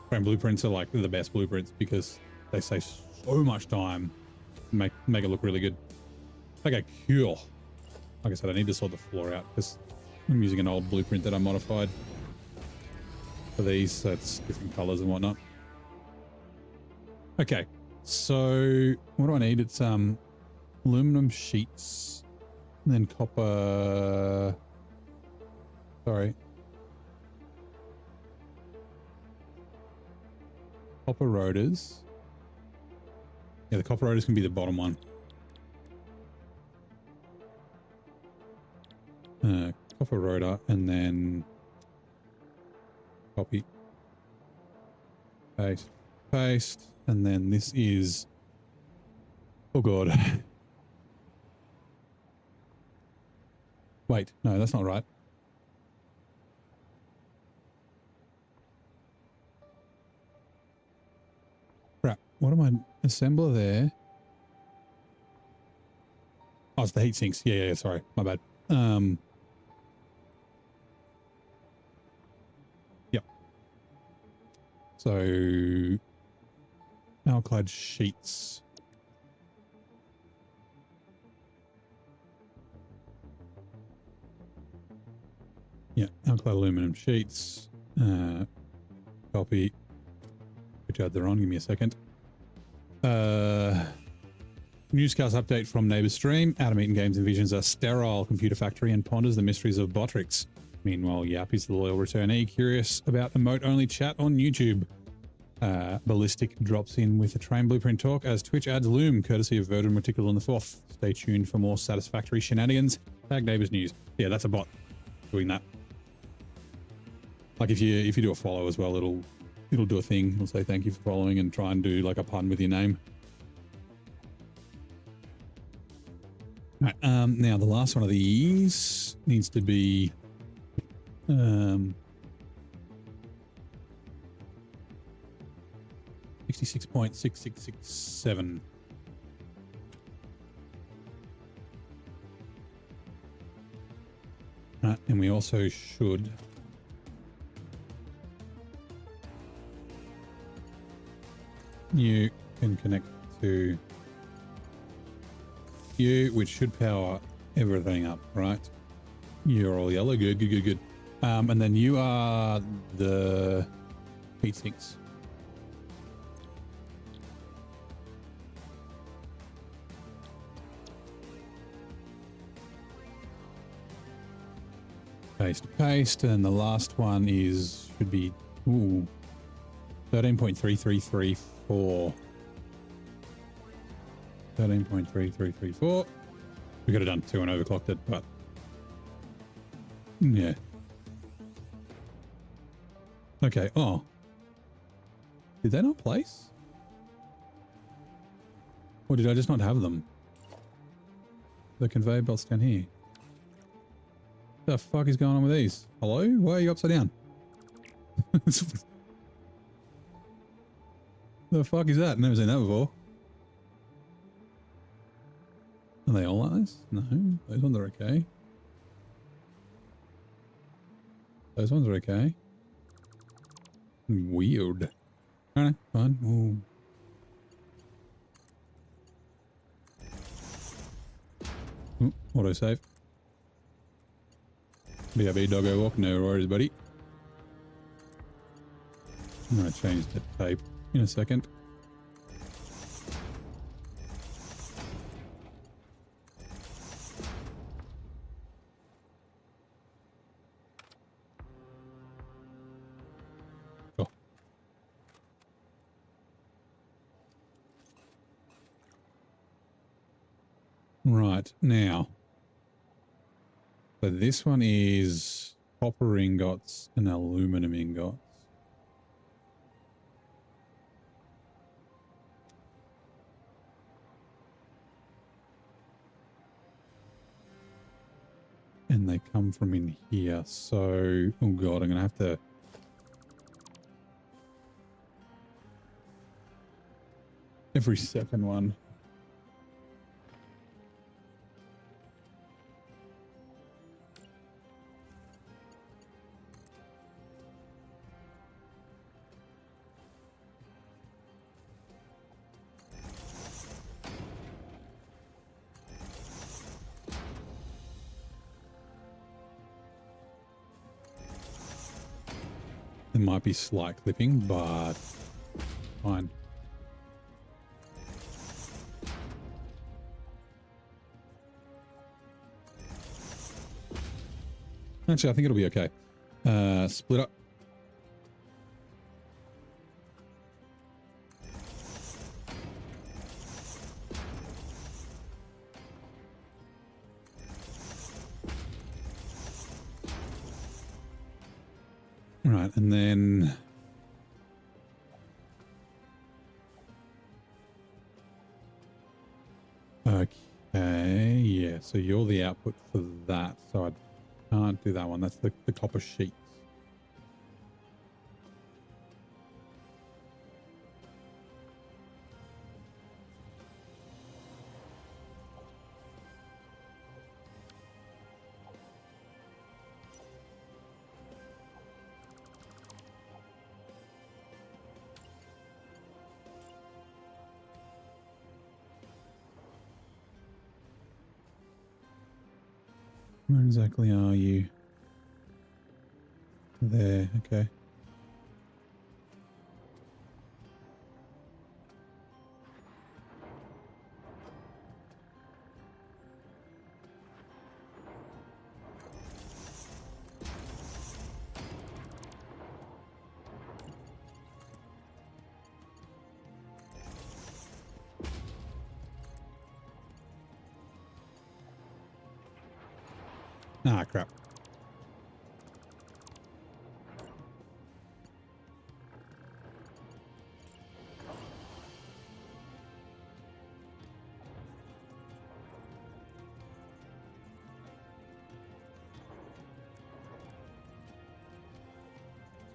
Train blueprints are like the best blueprints because they save so much time. Make it look really good. Okay, cool. Like I said, I need to sort the floor out because I'm using an old blueprint that I modified for these, so it's different colors and whatnot. Okay, so what do I need? It's aluminum sheets, and then copper. Sorry, copper rotors. Yeah, the copper rotors can be the bottom one. Copper rotor, and then copy, paste, paste, and then this is, oh god, wait, no, that's not right. Crap, what am I, assembler there? Oh, it's the heat sinks. Yeah, sorry, my bad. Yep. So alclad sheets. Yeah, alclad aluminum sheets. Copy. Which ads are on? Give me a second. Newscast update from Neighbours Stream. Adam Eaton Games envisions a sterile computer factory and ponders the mysteries of Botrix. Meanwhile, Yap is the loyal returnee, curious about emote-only chat on YouTube. Ballistic drops in with a train blueprint talk as Twitch adds Loom, courtesy of Virgin Reticle on the 4th. Stay tuned for more Satisfactory shenanigans. Tag Neighbours News. Yeah, that's a bot doing that. Like if you do a follow as well, it'll do a thing. It'll say thank you for following and try and do like a pun with your name. Right, now the last one of these needs to be 66.6667. Right, and we also should You can connect to you, which should power everything up, right? You're all yellow. Good, good, good, good. And then you are the heat sinks. Paste, paste, and the last one should be 13.3334. 13.3334. We could have done 2 and overclocked it, but yeah. Okay. Oh, did they not place? Or did I just not have them? The conveyor belts down here. What the fuck is going on with these? Hello? Why are you upside down? The fuck is that? Never seen that before. Are they all like this? No, those ones are okay. Those ones are okay. Weird. Alright, fine. Ooh. Ooh, autosave. BRB doggo walk, no worries, buddy. I'm gonna change the tape in a second. Oh. Right, now. So this one is copper ingots and aluminum ingots. And they come from in here. So, oh God, I'm going to have to... Every second one. There might be slight clipping, but fine. Actually, I think it'll be okay. Split up. Right, and then okay, yeah, so you're the output for that, so I can't do that one. That's the copper sheets. Where exactly are you? There, okay. Ah, crap.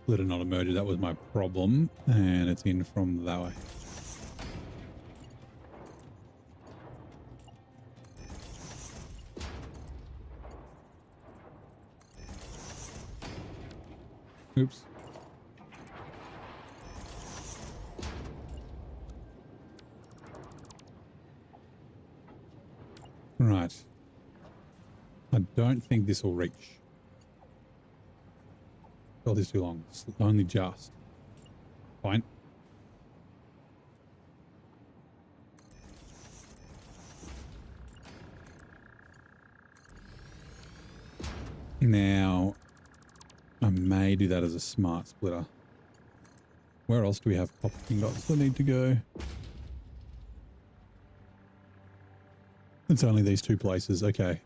Let it not emerge, that was my problem, and it's in from that way. Oops. I don't think this will reach. Belt is too long. It's only just. Fine. Now, I may do that as a smart splitter. Where else do we have copper ingots that need to go? It's only these two places. Okay.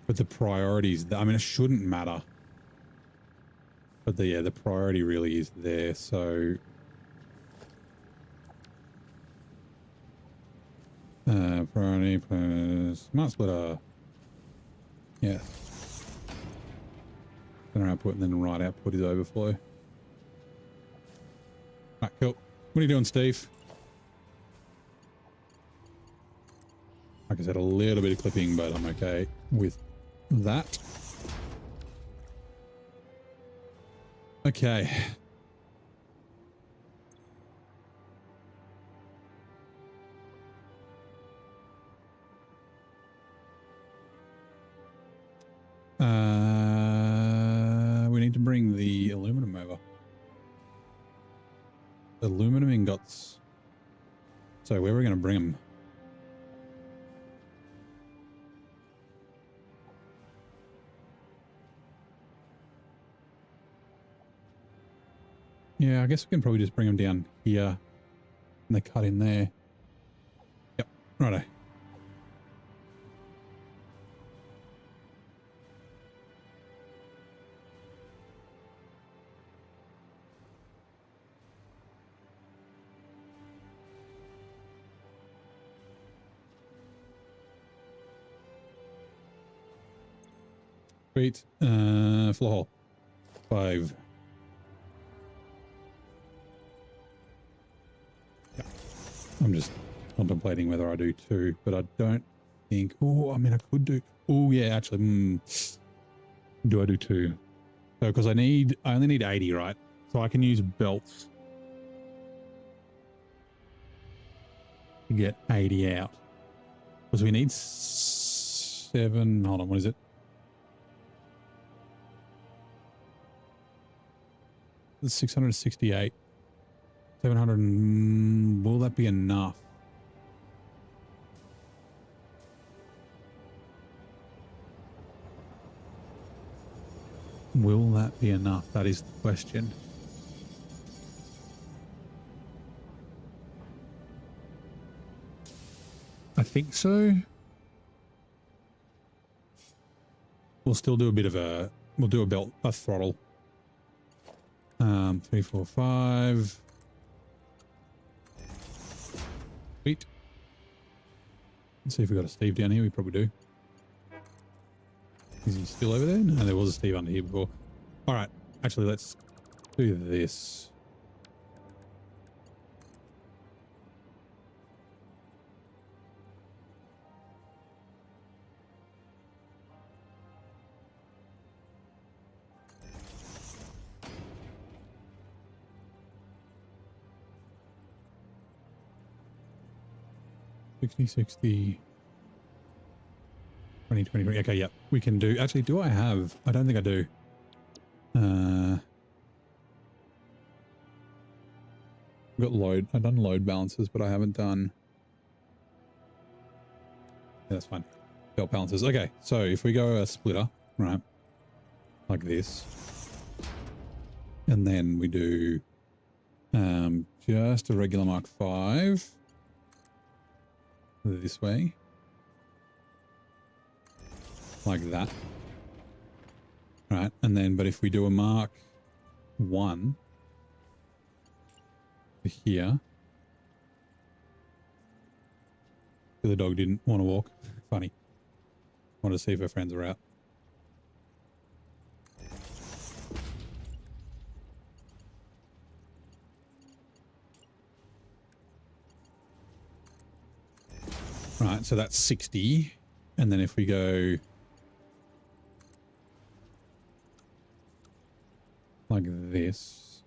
But the priorities, I mean, it shouldn't matter. But the priority really is there. So, priority plus smart splitter. Yes. Center output and then right output is overflow. Right, cool. What are you doing, Steve? Like I said, a little bit of clipping, but I'm okay with that. Okay. We need to bring the aluminum over. Aluminum ingots. So where are we going to bring them? Yeah, I guess we can probably just bring them down here and they cut in there. Yep, righto. Sweet. Floor hole. 5. Yeah. I'm just contemplating whether I do 2, but I don't think. Oh, I mean, I could do. Oh, yeah, actually. Do I do 2? So, because I only need 80, right? So I can use belts to get 80 out. Because we need 7. Hold on, what is it? It's 668. 700. Will that be enough? Will that be enough? That is the question. I think so. We'll still do a bit of a, we'll do a throttle. 3, 4, 5. Sweet. Let's see if we got a Steve down here. We probably do. Is he still over there? No, there was a Steve under here before. All right. Actually, let's do this. $60, 20, 20. Okay, yeah, we can do. Actually, do I have? I don't think I do. I've got load. I've done load balances, but I haven't done. Yeah, that's fine. Belt balances. Okay, so if we go a splitter, right, like this, and then we do just a regular Mark 5 this way, like that, right? And then, but if we do a Mark 1 here, the dog didn't want to walk. Funny. Want to see if her friends are out. Right, so that's 60. And then if we go like this,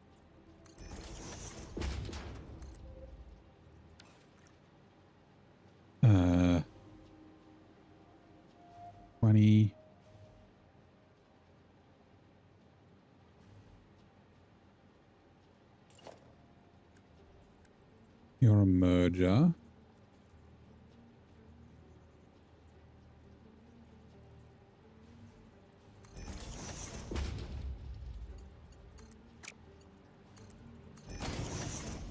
You're a merger.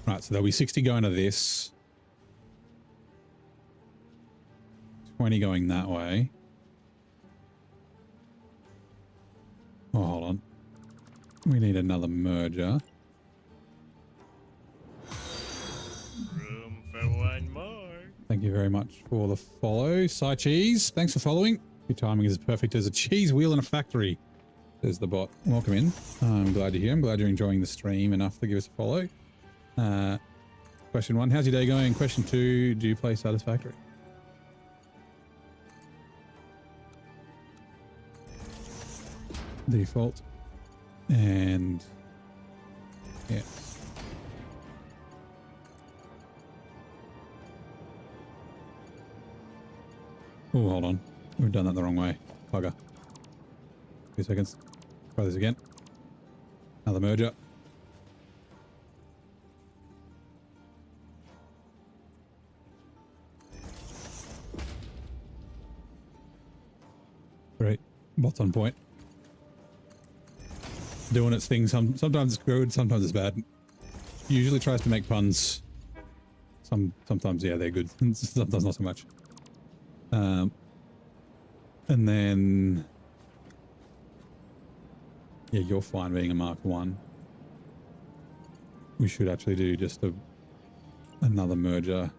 Right, so there'll be 60 going to this. 20 going that way. Oh, hold on. We need another merger. Room for one more. Thank you very much for the follow. Sai Cheese, thanks for following. Your timing is as perfect as a cheese wheel in a factory. There's the bot. Welcome in. I'm glad you're here. I'm glad you're enjoying the stream enough to give us a follow. Question 1, how's your day going? Question 2, do you play Satisfactory? Default. And yes. Oh, hold on. We've done that the wrong way. Bugger. 2 seconds. Try this again. Another merger. Great. Bot's on point. Doing its thing. Sometimes it's good, sometimes it's bad. Usually tries to make puns. Sometimes, yeah, they're good. Sometimes not so much. And then... Yeah, you're fine being a Mark 1. We should actually do just another merger.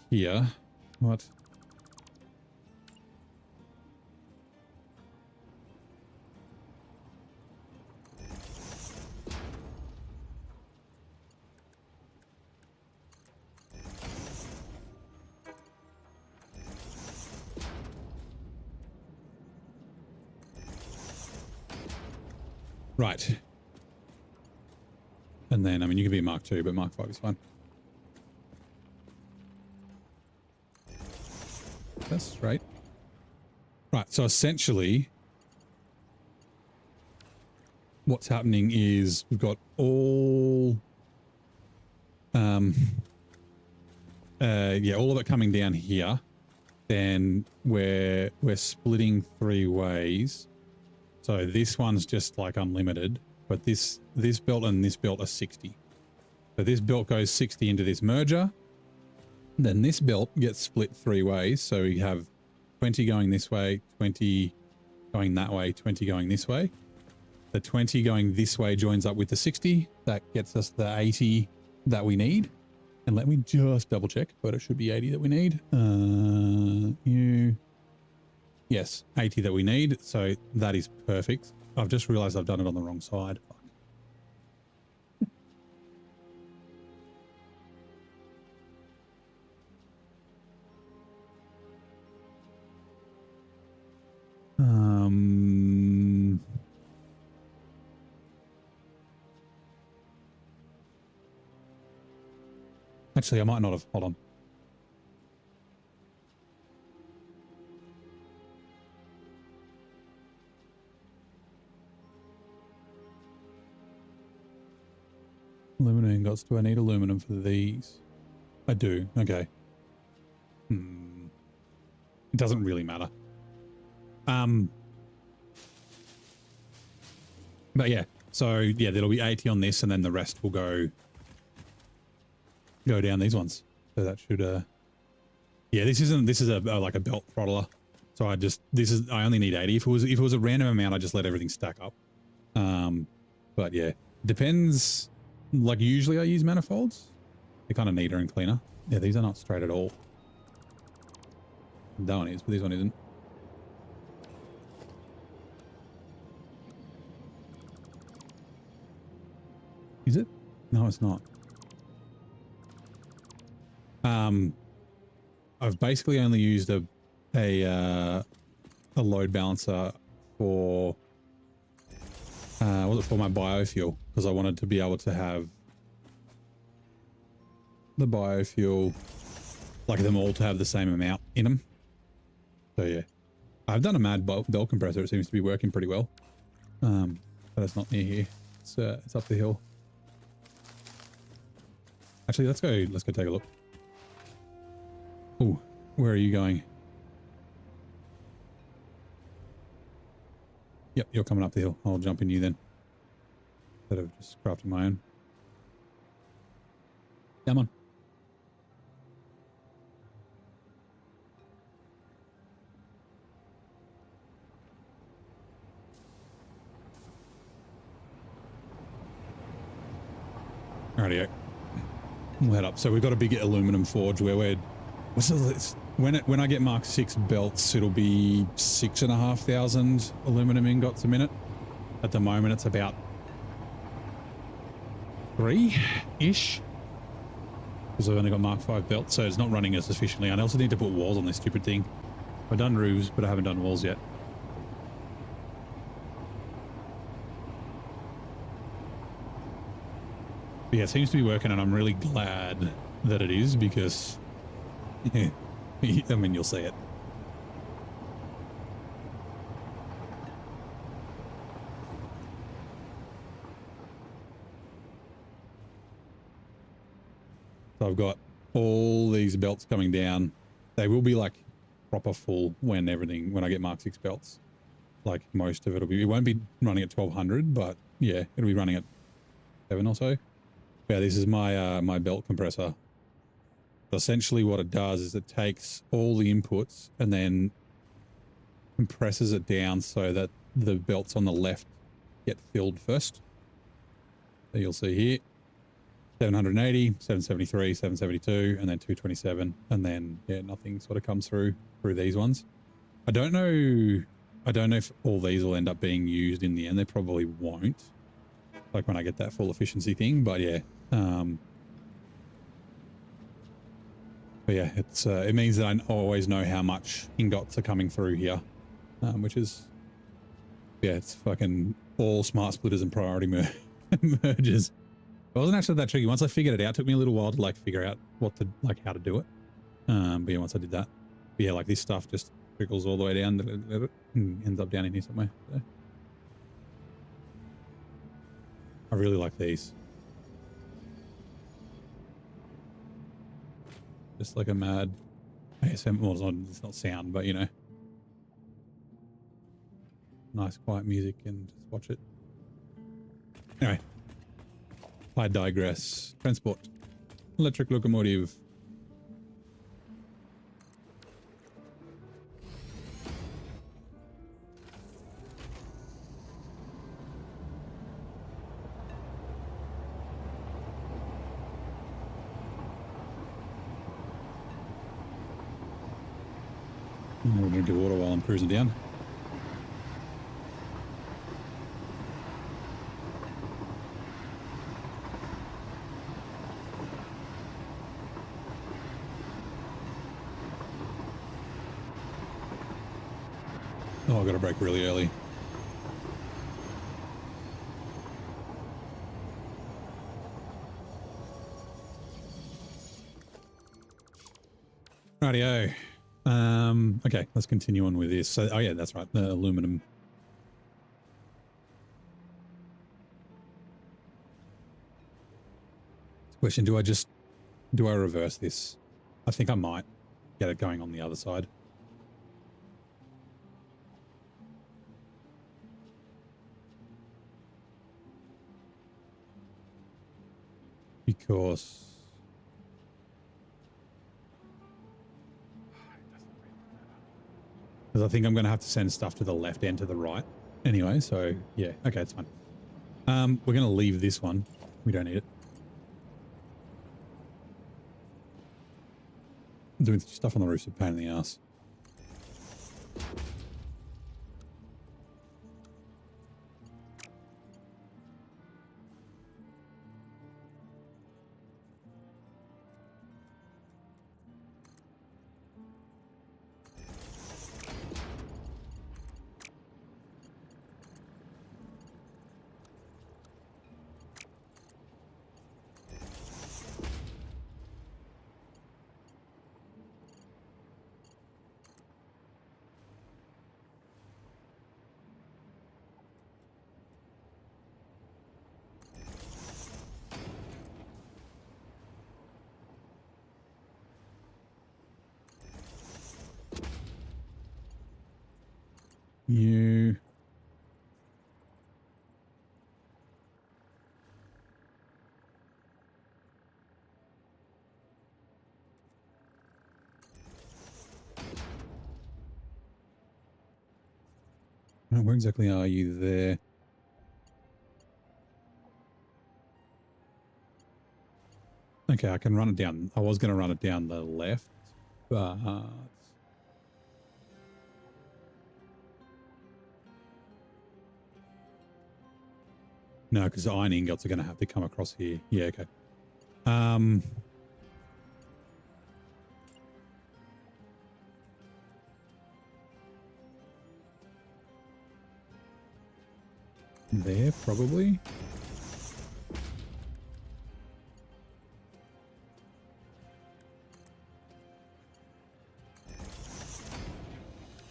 Here. What? Right. And then, I mean, you can be a Mark 2, but Mark 5 is fine. That's right. Right, so essentially, what's happening is we've got all... all of it coming down here. Then we're splitting 3 ways. So this one's just like unlimited, but this belt and this belt are 60. So this belt goes 60 into this merger. Then this belt gets split 3 ways. So we have 20 going this way, 20 going that way, 20 going this way. The 20 going this way joins up with the 60. That gets us the 80 that we need. And let me just double check, but it should be 80 that we need. Yes, 80 that we need. So that is perfect. I've just realized I've done it on the wrong side. Fuck. Actually, I might not have. Hold on. Aluminum ingots. Do I need aluminum for these? I do. Okay. It doesn't really matter. But yeah. So yeah, there'll be 80 on this, and then the rest will go down these ones. So that should yeah, this is like a belt throttler. So I only need 80. If it was a random amount, I just let everything stack up. But yeah, depends. Like usually I use manifolds. They're kind of neater and cleaner. Yeah, these are not straight at all. That one is, but this one isn't. Is it? No, it's not. I've basically only used a load balancer for was it for my biofuel, because I wanted to be able to have the biofuel, like them all to have the same amount in them. So yeah, I've done a mad belt compressor. It seems to be working pretty well. but it's not near here. It's up the hill. Actually, let's go take a look. Oh, where are you going? Yep, you're coming up the hill. I'll jump in you then. Instead of just crafting my own. Come on. Rightio. We'll head up. So we've got a big aluminum forge where we're... When I get Mark 6 belts, it'll be 6,500 aluminum ingots a minute. At the moment, it's about 3-ish. Because I've only got Mark 5 belts, so it's not running as efficiently. And I also need to put walls on this stupid thing. I've done roofs, but I haven't done walls yet. But yeah, it seems to be working, and I'm really glad that it is, because... Yeah, I mean, you'll see it. So I've got all these belts coming down. They will be like proper full when I get Mark 6 belts. Like most of it won't be running at 1200, but yeah, it'll be running at 7 or so. Yeah, this is my my belt compressor. Essentially what it does is it takes all the inputs and then compresses it down so that the belts on the left get filled first. So you'll see here 780, 773, 772, and then 227, and then yeah, nothing sort of comes through these ones. I don't know if all these will end up being used in the end. They probably won't, like when I get that full efficiency thing, but yeah. But yeah, it means that I always know how much ingots are coming through here, which is, yeah, it's fucking all smart splitters and priority merges. It wasn't actually that tricky. Once I figured it out, it took me a little while to like figure out how to do it. But yeah, once I did that, but yeah, like this stuff just trickles all the way down and ends up down in here somewhere. So I really like these. Just like a mad ASM. Well, it's not sound, but you know, nice quiet music and just watch it. Anyway, I digress. Transport. Electric locomotive. We're going to do water while I'm cruising down. Oh, I got to brake really early. Rightio. Okay, let's continue on with this. So, oh yeah, that's right, the aluminum. Question, do I reverse this? I think I might get it going on the other side. Because I think I'm going to have to send stuff to the left and to the right anyway. So yeah, okay, it's fine. We're going to leave this one. We don't need it. Doing stuff on the roof's a pain in the ass. You. Where exactly are you there? Okay, I can run it down. I was going to run it down the left, but no, because the iron ingots are going to have to come across here. Yeah, okay. There, probably.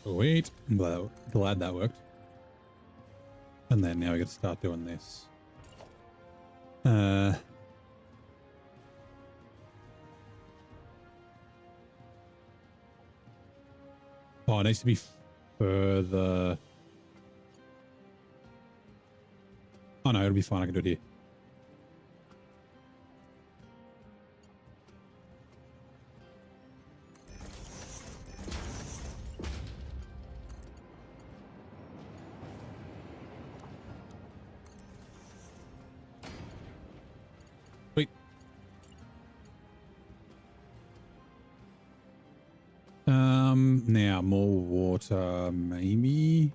Sweet. I'm glad that worked. And then now we got to start doing this. Oh, it needs to be further. Oh no, it'll be fine. I can do it here. Sweet. Now more water, maybe.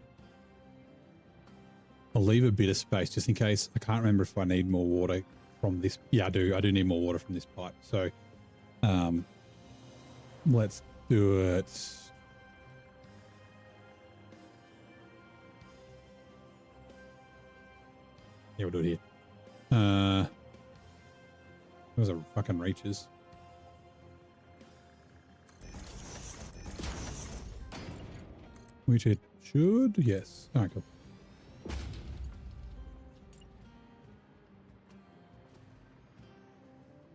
I'll leave a bit of space just in case. I can't remember if I need more water from this. Yeah, I do. I do need more water from this pipe. So, let's do it. Yeah, we'll do it here. Those are fucking reaches. Which it should. Yes. All right, cool.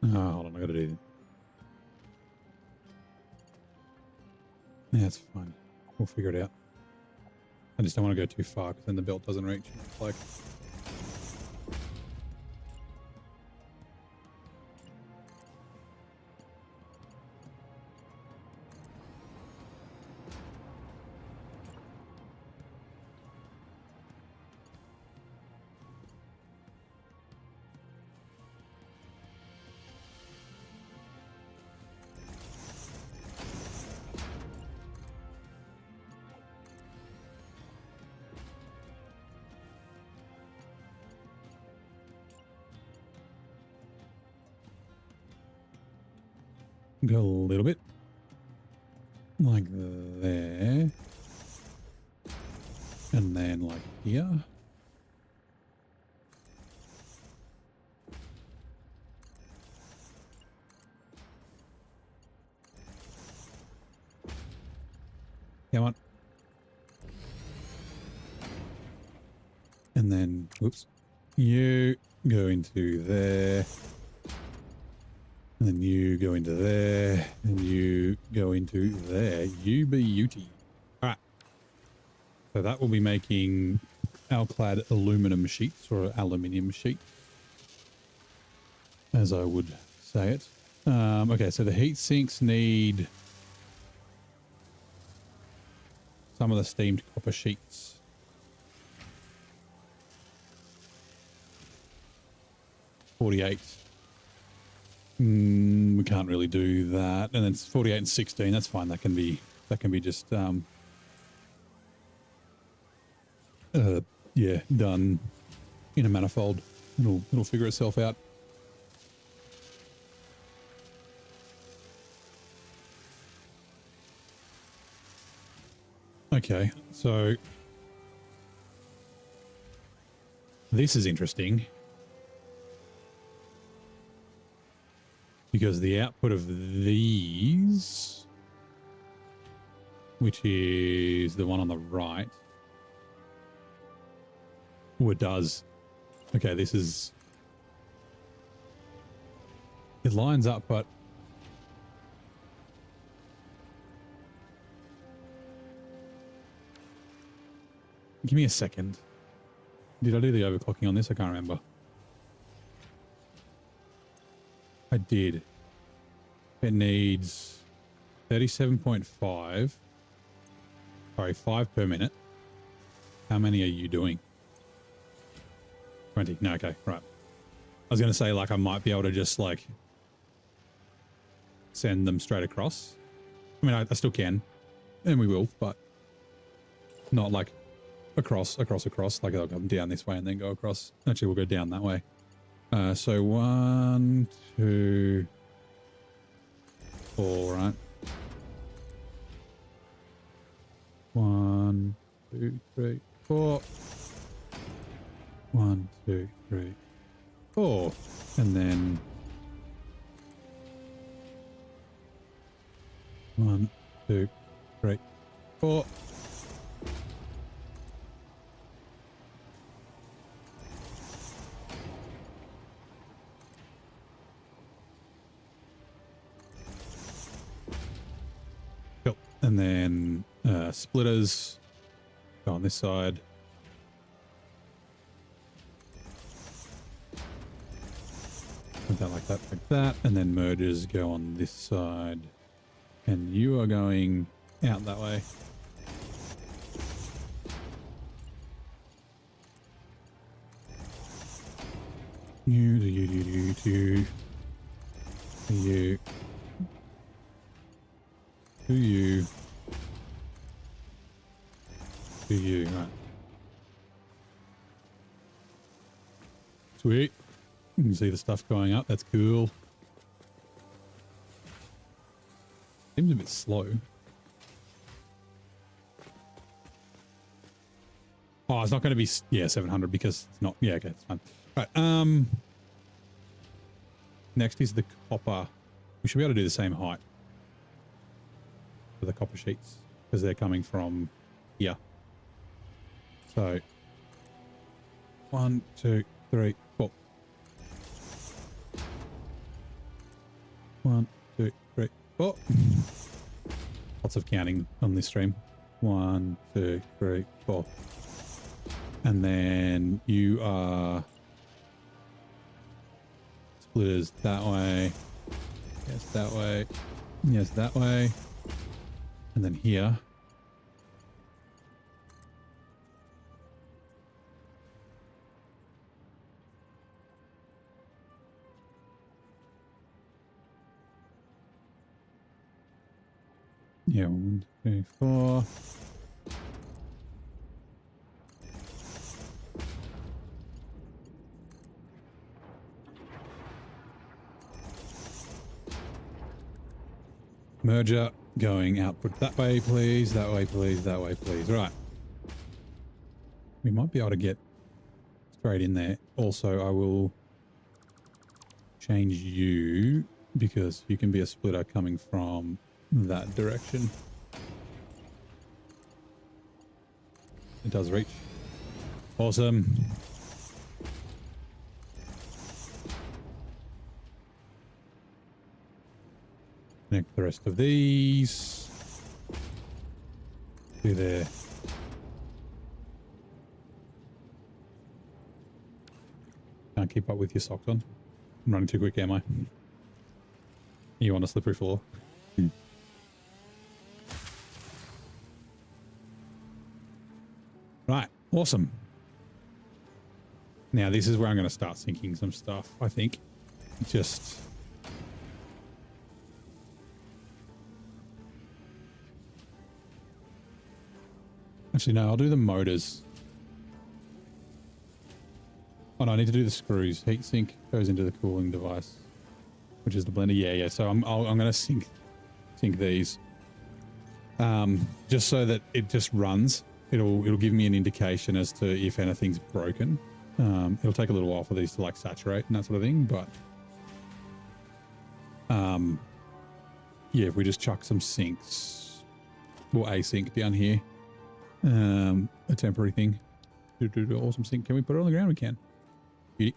Oh, hold on, I gotta do that. Yeah, that's fine. We'll figure it out. I just don't want to go too far because then the belt doesn't reach. It's like... Go a little bit like there, and then like here. Come on. And then, whoops, you go into there. And then you go into there, and you go into there. You beauty. All right. So that will be making alclad aluminum sheets, or aluminium sheet, as I would say it. Okay, so the heat sinks need some of the steamed copper sheets. $48. We can't really do that. And then it's 48 and 16. That's fine. That can be just yeah, done in a manifold. It'll figure itself out. Okay, so this is interesting. Because the output of these, which is the one on the right, oh, it does. Okay, this is... It lines up, but... Give me a second. Did I do the overclocking on this? I can't remember. I did. It needs 37.5. Sorry, 5 per minute. How many are you doing? 20. No, okay, right. I was going to say, like, I might be able to just, like, send them straight across. I mean, I still can, and we will, but not, like, across. Like, they'll come down this way and then go across. Actually, we'll go down that way. So 1, 2, 4, right? 1, 2, 3, 4. 1, 2, 3, 4. And then 1, 2, 3, 4. Cool. And then splitters go on this side. Put that like that, and then mergers go on this side. And you are going out that way. You, right. Sweet. You can see the stuff going up. That's cool. Seems a bit slow. Oh, it's not going to be, yeah, 700 because it's not, yeah, okay, it's fine. All right, next is the copper. We should be able to do the same height for the copper sheets because they're coming from here. So, 1, 2, 3, 4. 1, 2, 3, 4. Lots of counting on this stream. 1, 2, 3, 4. And then you are splitters that way. Yes, that way. Yes, that way. And then here. Yeah, 1, 2, 4. Merger going output that way, please. That way, please. That way, please. Right. We might be able to get straight in there. Also, I will change you because you can be a splitter coming from that direction. It does reach. Awesome. Connect the rest of these. Do there. Can't keep up with your socks on. I'm running too quick, am I? You on a slippery floor? Right, awesome. Now this is where I'm going to start syncing some stuff, I think. Just... Actually, no, I'll do the motors. Oh no, I need to do the screws. Heatsink goes into the cooling device, which is the blender. Yeah. So I'm going to sync these, just so that it just runs. It'll give me an indication as to if anything's broken. It'll take a little while for these to like saturate and that sort of thing, but yeah, if we just chuck some sinks, we'll async down here. A temporary thing. Do awesome sink. Can we put it on the ground? We can. Beauty.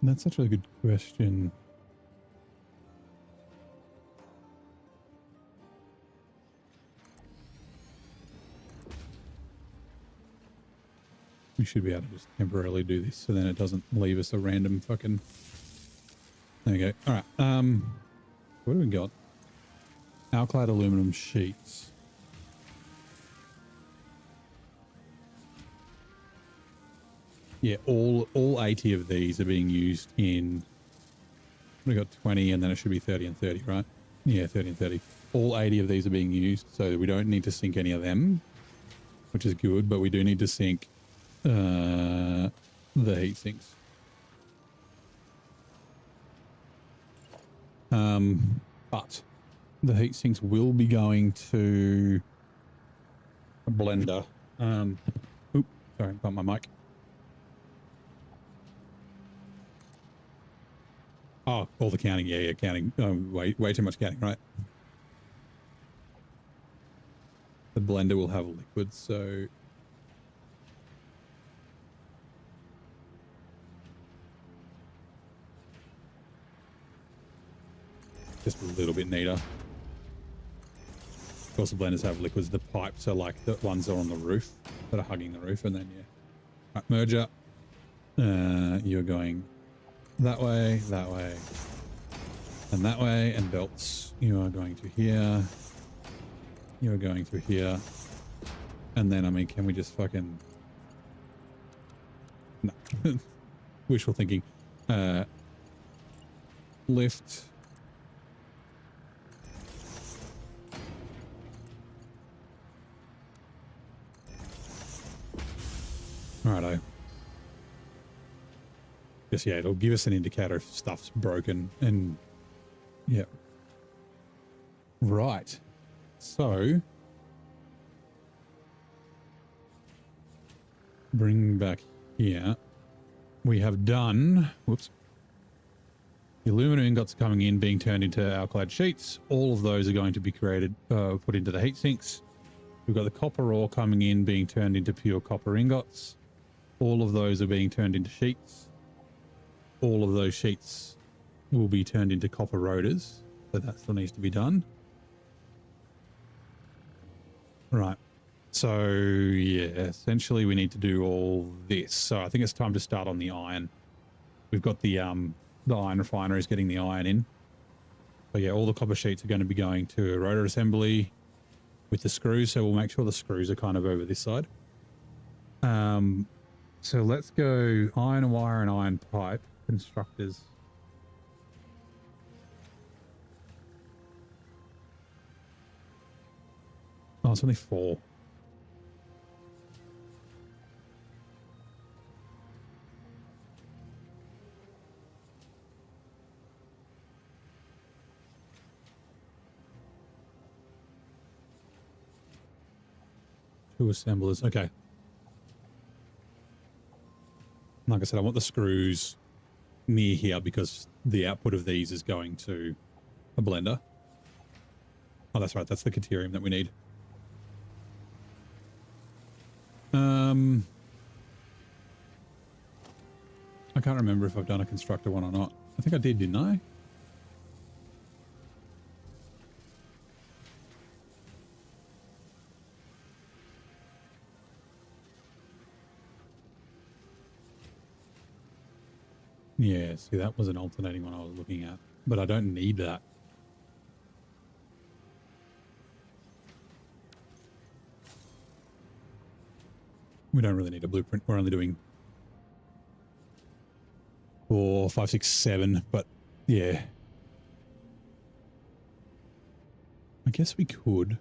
That's such a good question. We should be able to just temporarily do this so then it doesn't leave us a random fucking... There we go. All right. What do we got? Alclad aluminum sheets. Yeah, all 80 of these are being used in... We got 20 and then it should be 30 and 30, right? Yeah, 30 and 30. All 80 of these are being used, so we don't need to sink any of them, which is good, but we do need to sink the heat sinks. But the heat sinks will be going to a blender. Oops, sorry, bumped my mic. Oh, all the counting. Yeah, counting. Way too much counting, right? The blender will have liquids, so... Just a little bit neater. Of course, the blenders have liquids. The pipes are like the ones that are on the roof, that are hugging the roof, and then, yeah. Right, merger. You're going that way, and that way, and belts. You are going to here. You are going to here. And then, I mean, can we just fucking... No. Wishful thinking. Lift. Righto. Guess, yeah, it'll give us an indicator if stuff's broken and, yeah. Right. So, bring back here. We have done, whoops. The aluminum ingots coming in, being turned into alclad sheets. All of those are going to be created, put into the heat sinks. We've got the copper ore coming in, being turned into pure copper ingots. All of those are being turned into sheets. All of those sheets will be turned into copper rotors. So that still needs to be done. Right. So, yeah, essentially we need to do all this. So I think it's time to start on the iron. We've got the iron refineries getting the iron in. So yeah, all the copper sheets are going to be going to a rotor assembly with the screws. So we'll make sure the screws are kind of over this side. So let's go iron wire and iron pipe constructors. Oh, it's only 4. Two assemblers. Okay. Like I said, I want the screws near here because the output of these is going to a blender. Oh, that's right. That's the caterium that we need. I can't remember if I've done a constructor one or not. I think I did, didn't I? Yeah, see, that was an alternating one I was looking at, but I don't need that. We don't really need a blueprint. We're only doing 4, 5, 6, 7, but yeah. I guess we could.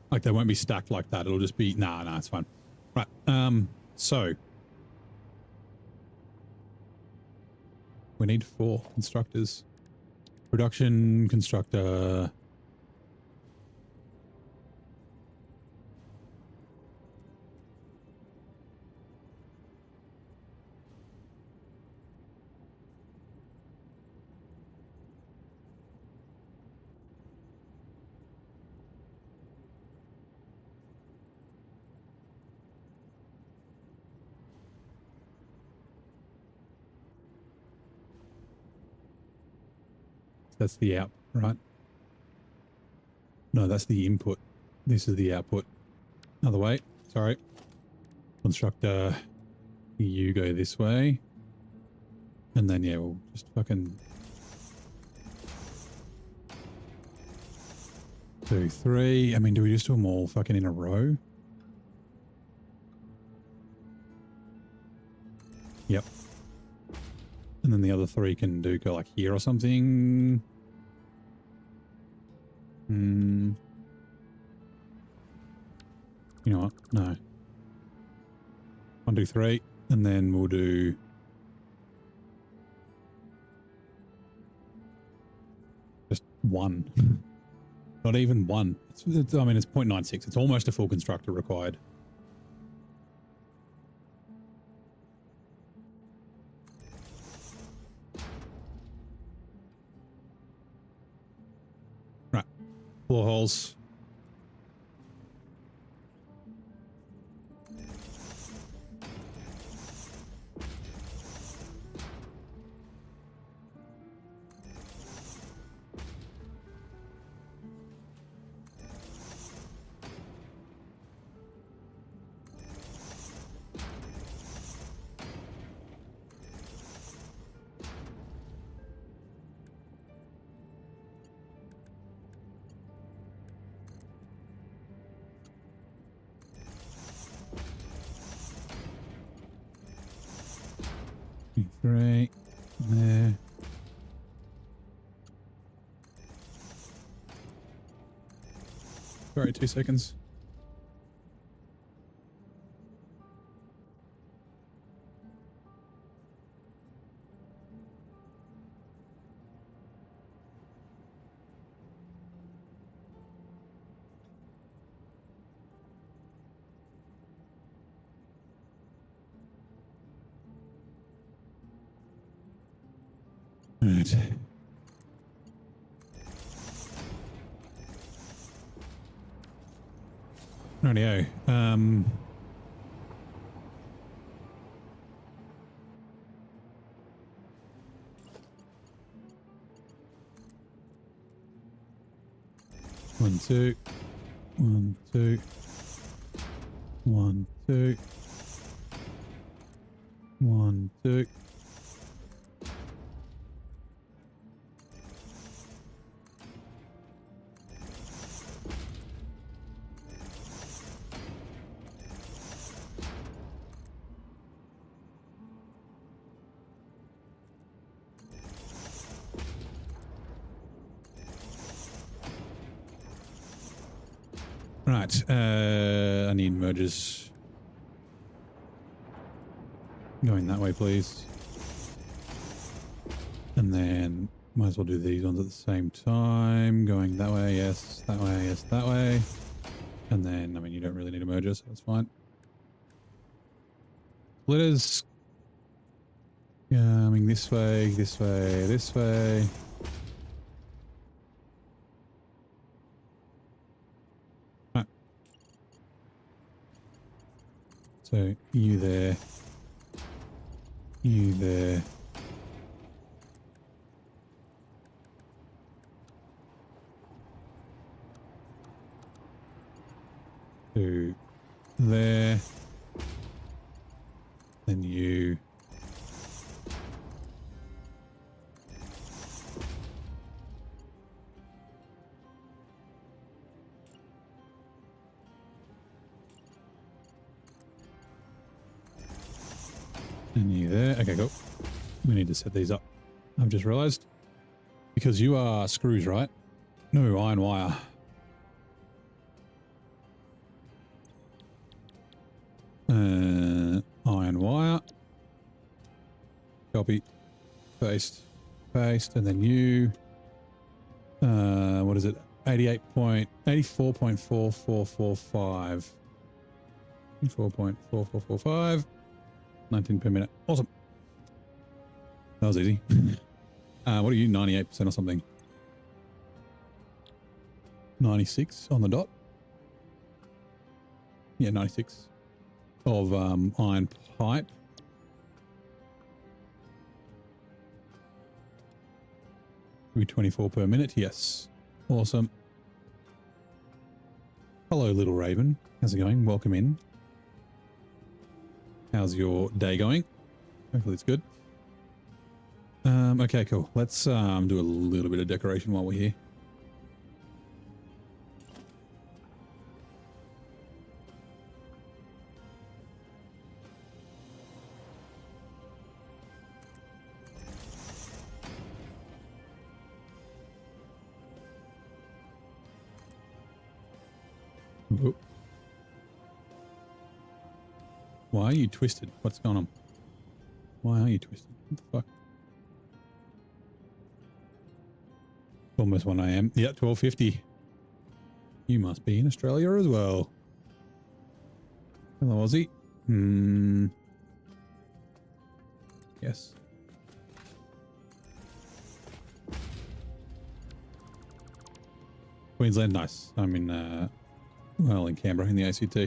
Like they won't be stacked like that. It'll just be, nah, it's fine. Right. So we need 4 constructors. Production constructor. That's the output, right? No, that's the input. This is the output. Other way. Sorry. Constructor, you go this way. And then, yeah, we'll just fucking 2, 3. I mean, do we just do them all fucking in a row? Yep. And then the other 3 can do go like here or something. You know what? No. 1, 2, 3. And then we'll do just 1. Not even 1. I mean, it's 0.96. It's almost a full constructor required. Right. Floor holes. Three there. Sorry, 2 seconds. Right. Rightio. One, two. 1, 2. 1, 2. 1, 2. Right, I need mergers. Going that way, please. And then might as well do these ones at the same time. Going that way, yes, that way, yes, that way. And then, I mean, you don't really need a merger, so that's fine. Splitters. Coming this way, this way, this way. So you there, you there. To there. Then you. And you there. Okay, cool. We need to set these up. I've just realized. Because you are screws, right? No, iron wire. Iron wire. Copy. Paste. Paste. And then you. What is it? 84.4445. 84.4445. 19 per minute. Awesome. That was easy. What are you? 98% or something? 96 on the dot? Yeah, 96 of iron pipe. Maybe 24 per minute. Yes. Awesome. Hello, little raven. How's it going? Welcome in. How's your day going? Hopefully it's good. Okay, cool. Let's do a little bit of decoration while we're here. Oh. Why are you twisted? What's going on? Why are you twisted? What the fuck? Almost 1 a.m. Yeah, 12:50. You must be in Australia as well. Hello, Aussie. Yes. Queensland, nice. I'm in, well, in Canberra in the ACT.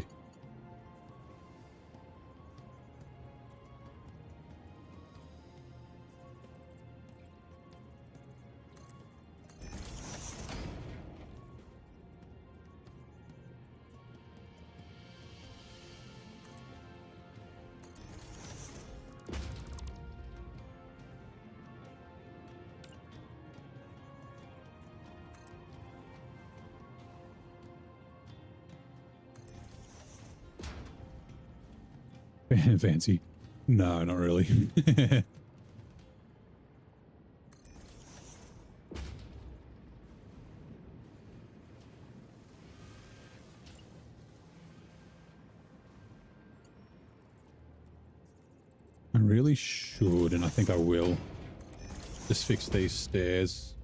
Fancy. No, not really. I really should, and I think I will, just fix these stairs.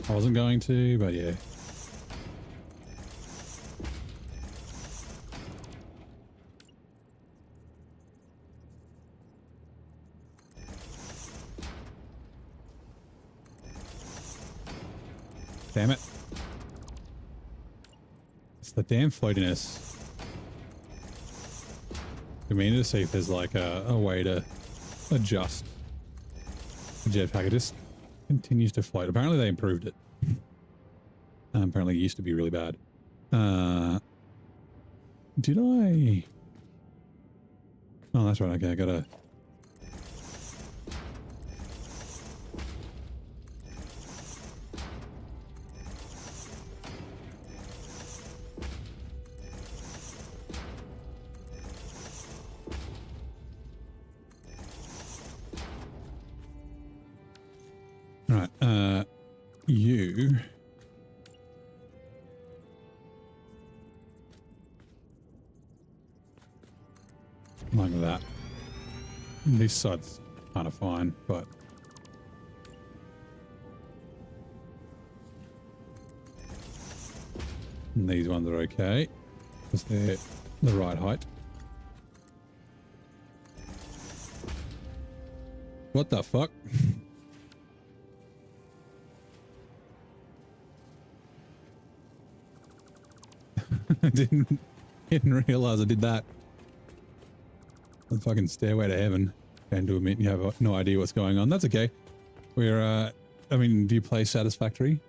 I wasn't going to, but yeah. Damn it. It's the damn floatiness. We need to see if there's like a way to adjust the jetpack. It just continues to float. Apparently they improved it. Apparently it used to be really bad. Did I? Oh, that's right. Okay, I gotta... Right, you... Like that. This side's kind of fine, but... And these ones are okay, because they're the right height. What the fuck? I didn't realize I did that. The fucking stairway to heaven. And to admit you have no idea what's going on. That's okay. We're, I mean, do you play Satisfactory?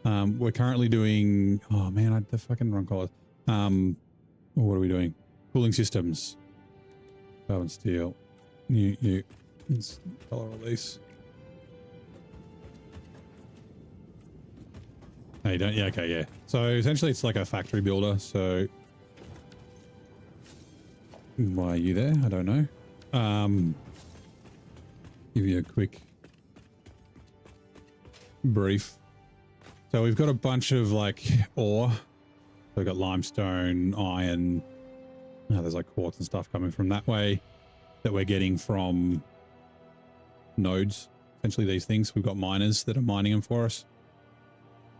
We're currently doing, oh man, I had the fucking wrong color. What are we doing? Cooling systems. Carbon steel. You. Let's color all these. Oh, you don't? Yeah, okay, yeah. So essentially it's like a factory builder, so... Why are you there? I don't know. Give you a quick brief. So we've got a bunch of like ore. We've got limestone, iron. There's like quartz and stuff coming from that way that we're getting from nodes. Essentially these things. We've got miners that are mining them for us.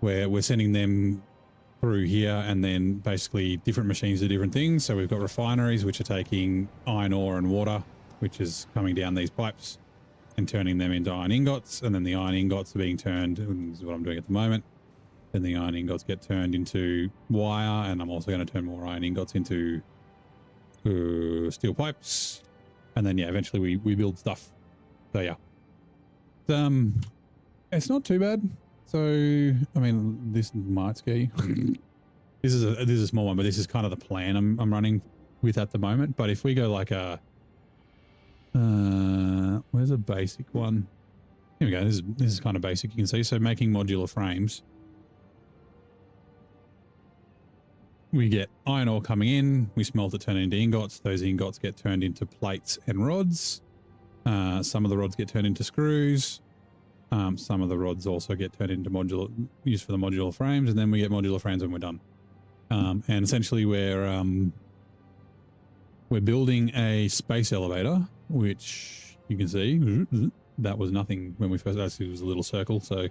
Where we're sending them through here, and then basically different machines do different things. So we've got refineries which are taking iron ore and water, which is coming down these pipes and turning them into iron ingots, and then the iron ingots are being turned, and this is what I'm doing at the moment. Then the iron ingots get turned into wire, and I'm also going to turn more iron ingots into steel pipes, and then yeah, eventually we build stuff. So yeah, it's not too bad. So, I mean, this might scare you. This is a small one, but this is kind of the plan I'm running with at the moment. But if we go like a, where's a basic one? Here we go. This is kind of basic. You can see. So making modular frames. We get iron ore coming in. We smelt it, turn it into ingots. Those ingots get turned into plates and rods. Some of the rods get turned into screws. Some of the rods also get turned into used for the modular frames, and then we get modular frames when we're done. And essentially we're building a space elevator, which you can see that was nothing when we first actually it was a little circle, so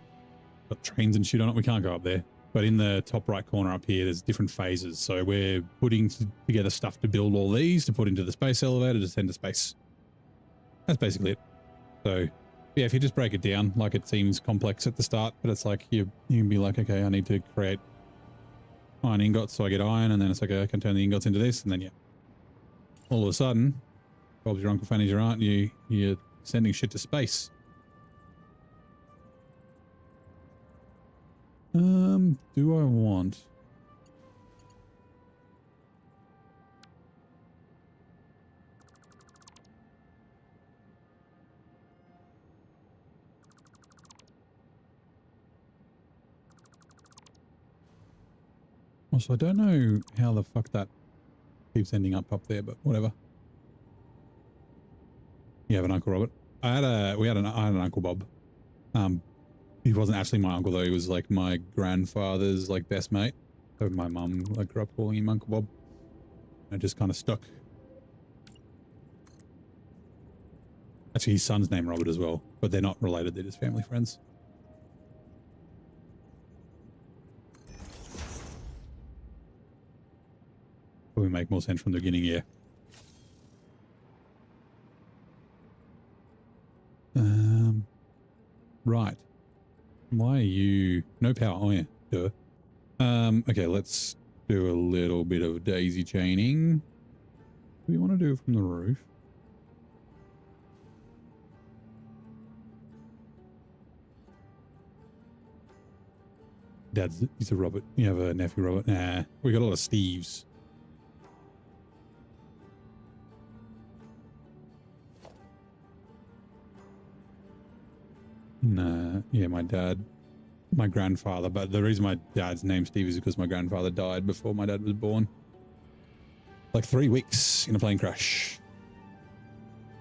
got trains and shit on it. We can't go up there. But in the top right corner up here, there's different phases. So we're putting together stuff to build all these, to put into the space elevator, to send to space. That's basically it. So yeah, if you just break it down, like it seems complex at the start, but it's like you can be like, okay, I need to create iron ingots, so I get iron, and then it's like, okay, I can turn the ingots into this, and then yeah. All of a sudden, Bob's your uncle, Fanny's your aunt, you're sending shit to space. Do I want... Also, I don't know how the fuck that keeps ending up there, but whatever. You have an Uncle Robert. I had an Uncle Bob. He wasn't actually my uncle though. He was like my grandfather's like best mate. So my mum like grew up calling him Uncle Bob. And it just kind of stuck. Actually, his son's named Robert as well, but they're not related. They're just family friends. Probably make more sense from the beginning, yeah. Right. Why are you... No power. Oh, yeah. Duh. Okay, let's do a little bit of daisy chaining. Do we want to do it from the roof? He's a Robert. You have a nephew, Robert? Nah. We got a lot of Steves. Nah, yeah, my grandfather, but the reason my dad's name's Steve is because my grandfather died before my dad was born. Like 3 weeks in a plane crash.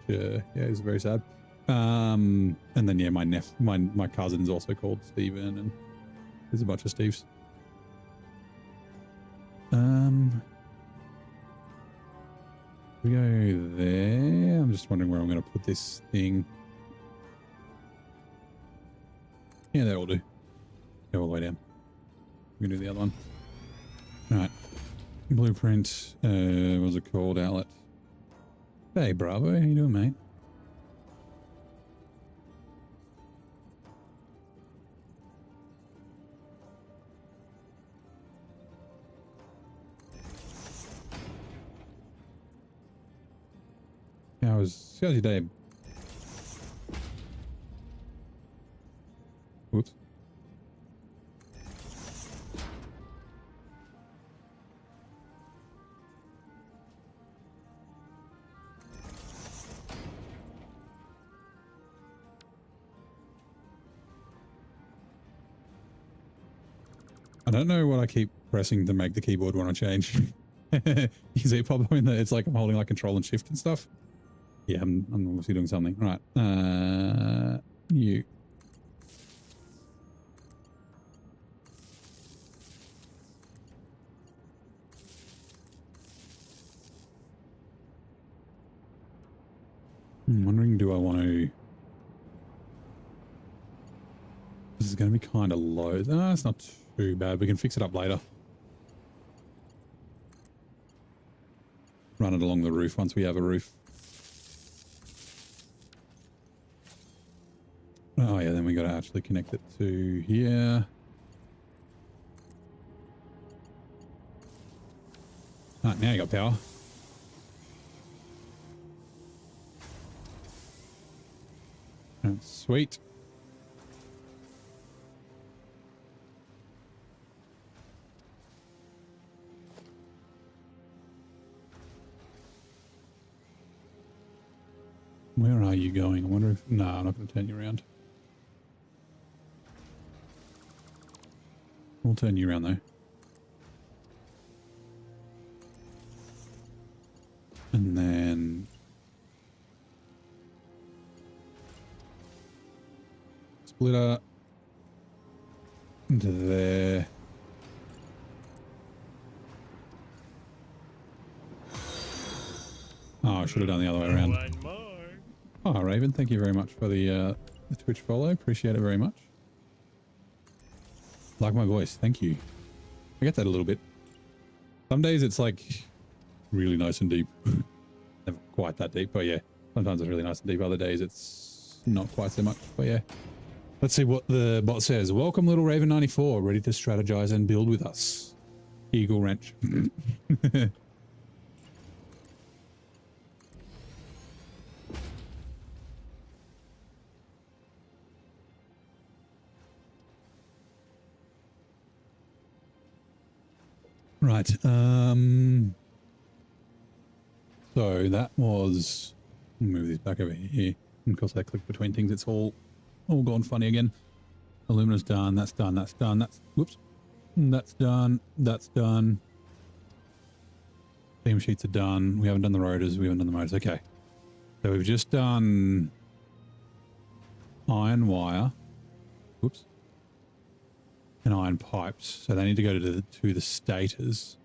Yeah, it was very sad. And then yeah, my cousin's also called Steven, and there's a bunch of Steves. We go there. I'm just wondering where I'm going to put this thing. Yeah, they all do. Go all the way down. We can do the other one. All right. Blueprint. What was it called? Outlet. Hey, Bravo. How you doing, mate? How's your day? Whoops. I don't know what I keep pressing to make the keyboard when I change. You see it pop up in there? It's like I'm holding like control and shift and stuff. Yeah, I'm obviously doing something. Right. You. I'm wondering, do I want to... This is going to be kind of low. No, it's not too bad. We can fix it up later. Run it along the roof once we have a roof. Oh yeah, then we got to actually connect it to here. Alright, now you got power. That's sweet. Where are you going? I wonder if... No, I'm not going to turn you around. We'll turn you around though. And then... Splitter. Into there. Oh, I should have done the other way around. One more. Oh, Raven, thank you very much for the Twitch follow. Appreciate it very much. Like my voice. Thank you. I get that a little bit. Some days it's like really nice and deep. Never quite that deep, but yeah. Sometimes it's really nice and deep. Other days it's not quite so much, but yeah. Let's see what the bot says. Welcome, Little Raven 94. Ready to strategize and build with us. Eagle Wrench. Right. So that was... I'll move this back over here. And of course I click between things. It's all gone funny again. Alumina's done. That's done. That's done. That's... Whoops. That's done. That's done. Beam sheets are done. We haven't done the rotors. We haven't done the motors. Okay. So we've just done iron wire. Whoops. And iron pipes. So they need to go to the stators.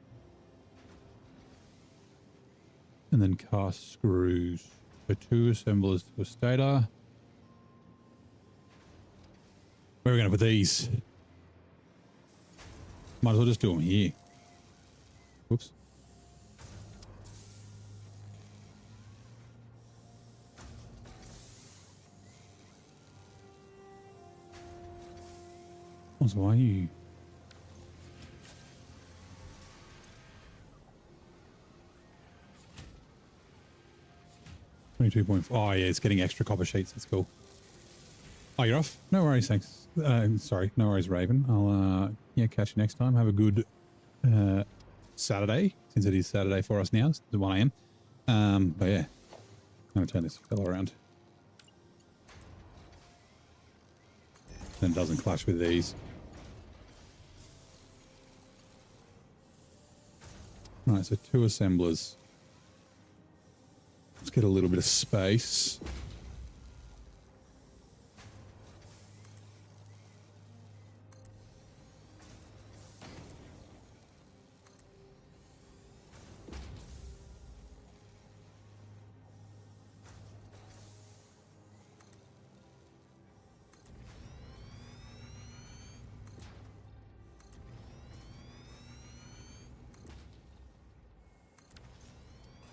And then cast screws. So 2 assemblers to a stator. Where are we going to put these? Might as well just do them here. Whoops. So why are you... $22.4. Oh yeah, it's getting extra copper sheets. That's cool. Oh, you're off? No worries, thanks. Sorry, no worries, Raven. I'll yeah, catch you next time. Have a good Saturday, since it is Saturday for us now. It's 1 AM. But yeah, I'm gonna turn this fella around. Then it doesn't clash with these. Right, so 2 assemblers. Let's get a little bit of space.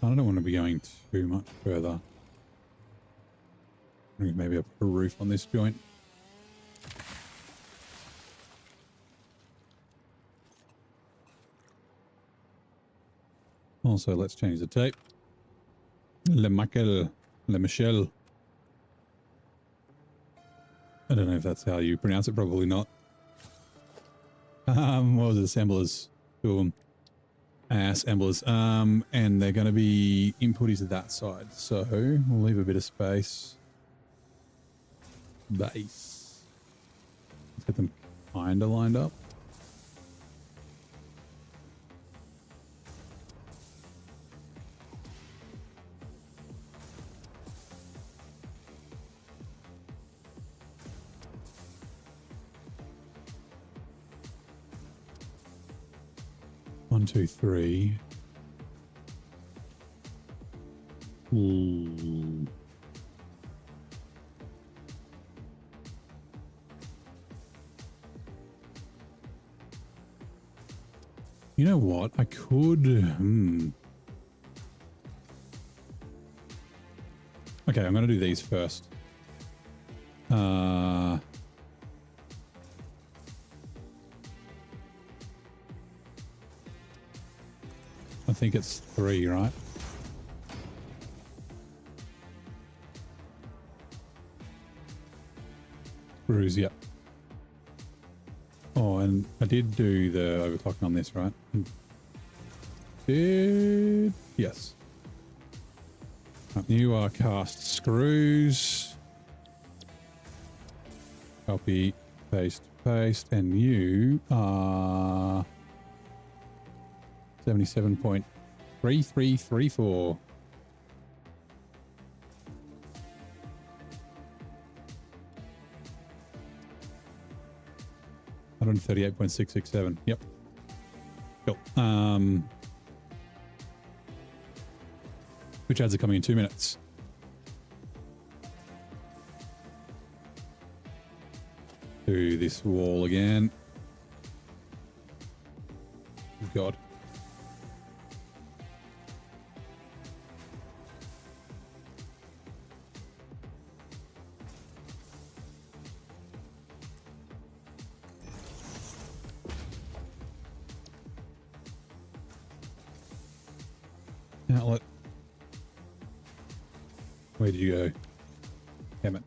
I don't want to be going too much further. Maybe I'll put a roof on this joint. Also, let's change the tape. Le Michel. I don't know if that's how you pronounce it. Probably not. What was it? Assemblers. 2 of them. Assemblers. And they're going to be inputties to that side. So we'll leave a bit of space. Base. Let's get them kind of lined up. One, two, three. Ooh. You know what? I could... Okay, I'm going to do these first. I think it's 3, right? Screws, yep. Oh, and I did do the overclocking on this, right? Did... Yes. You are cast screws. Copy, paste, paste, and you are 77.3334. $138.667. Yep. Cool. Which ads are coming in 2 minutes? Do this wall again. God. Outlet. Where did you go? Damn it.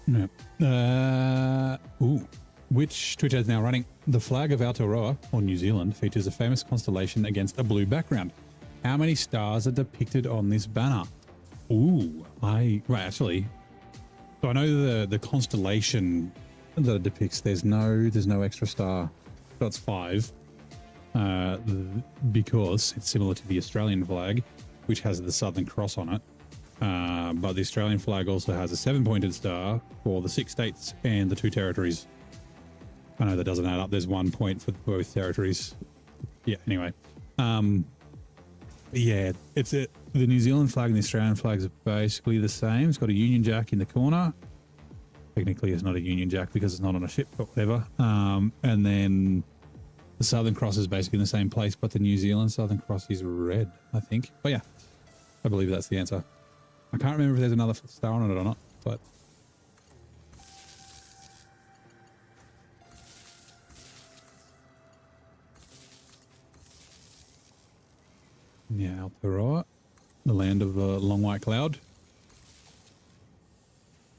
No. Which Twitch ad is now running? The flag of Aotearoa, or New Zealand, features a famous constellation against a blue background. How many stars are depicted on this banner? Right, actually. So I know the constellation that it depicts. There's no extra star. So it's 5. Because it's similar to the Australian flag, which has the Southern Cross on it. But the Australian flag also has a 7-pointed star for the 6 states and the 2 territories. I know that doesn't add up. There's 1 point for both territories. Yeah, anyway. Yeah, the New Zealand flag and the Australian flags are basically the same. It's got a Union Jack in the corner. Technically, it's not a Union Jack because it's not on a ship, but whatever. And then the Southern Cross is basically in the same place, but the New Zealand Southern Cross is red, I think. But yeah, I believe that's the answer. I can't remember if there's another star on it or not, but... Yeah, Aotearoa, the land of the long white cloud.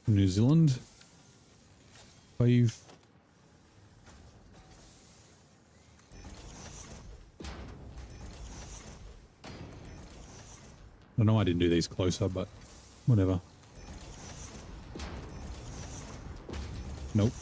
New Zealand. 5. I know I didn't do these closer, but whatever. Nope.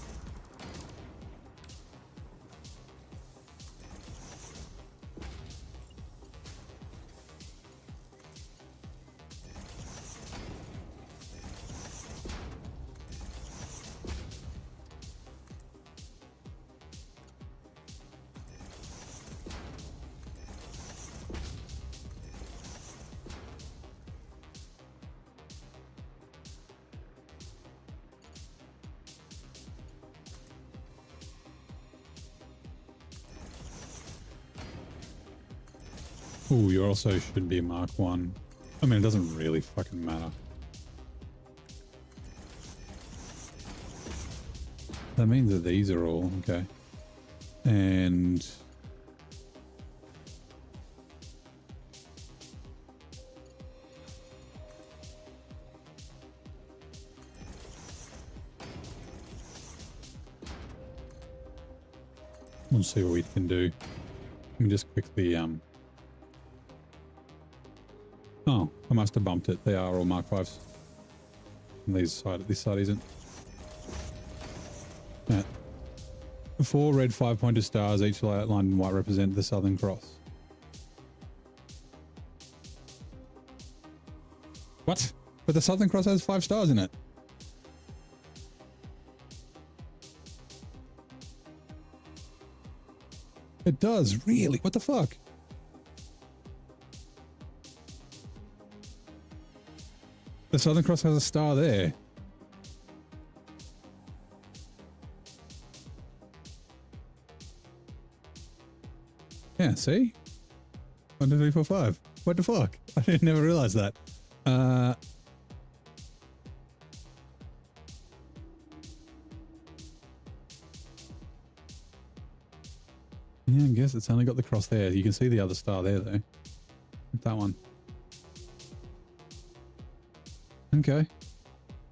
Ooh, you also should be Mark 1. I mean, it doesn't really fucking matter. That means that these are all okay. And... we'll see what we can do. Let me just quickly, oh, I must have bumped it. They are all Mark 5s. And this side isn't. 4 red 5-pointed stars, each outlined in white, represent the Southern Cross. What? But the Southern Cross has 5 stars in it. It does, really? What the fuck? The Southern Cross has a star there. Yeah, see? 1, 2, 3, 4, 5. What the fuck? I didn't never realize that. Yeah, I guess it's only got the cross there. You can see the other star there, though. That one. Okay.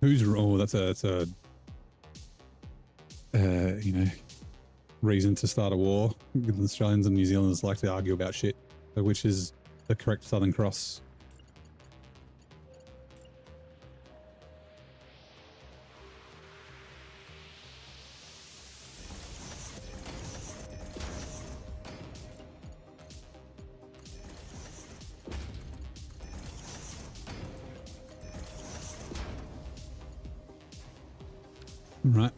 Who's... Oh, that's a you know, reason to start a war. The Australians and New Zealanders like to argue about shit. So which is the correct Southern Cross? Right.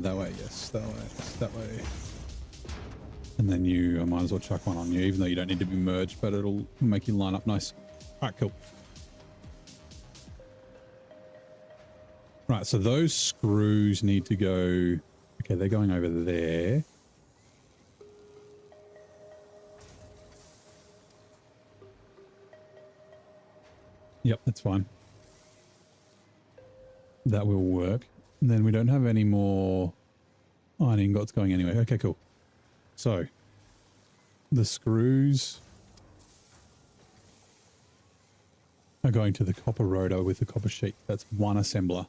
That way, yes. That way, that way. And then I might as well chuck one on you, even though you don't need to be merged, but it'll make you line up nice. All right, cool. Right, so those screws need to go... Okay, they're going over there. Yep, that's fine. That will work. And then we don't have any more iron ingots going anyway. Okay, cool. So, the screws are going to the copper rotor with the copper sheet. That's one assembler.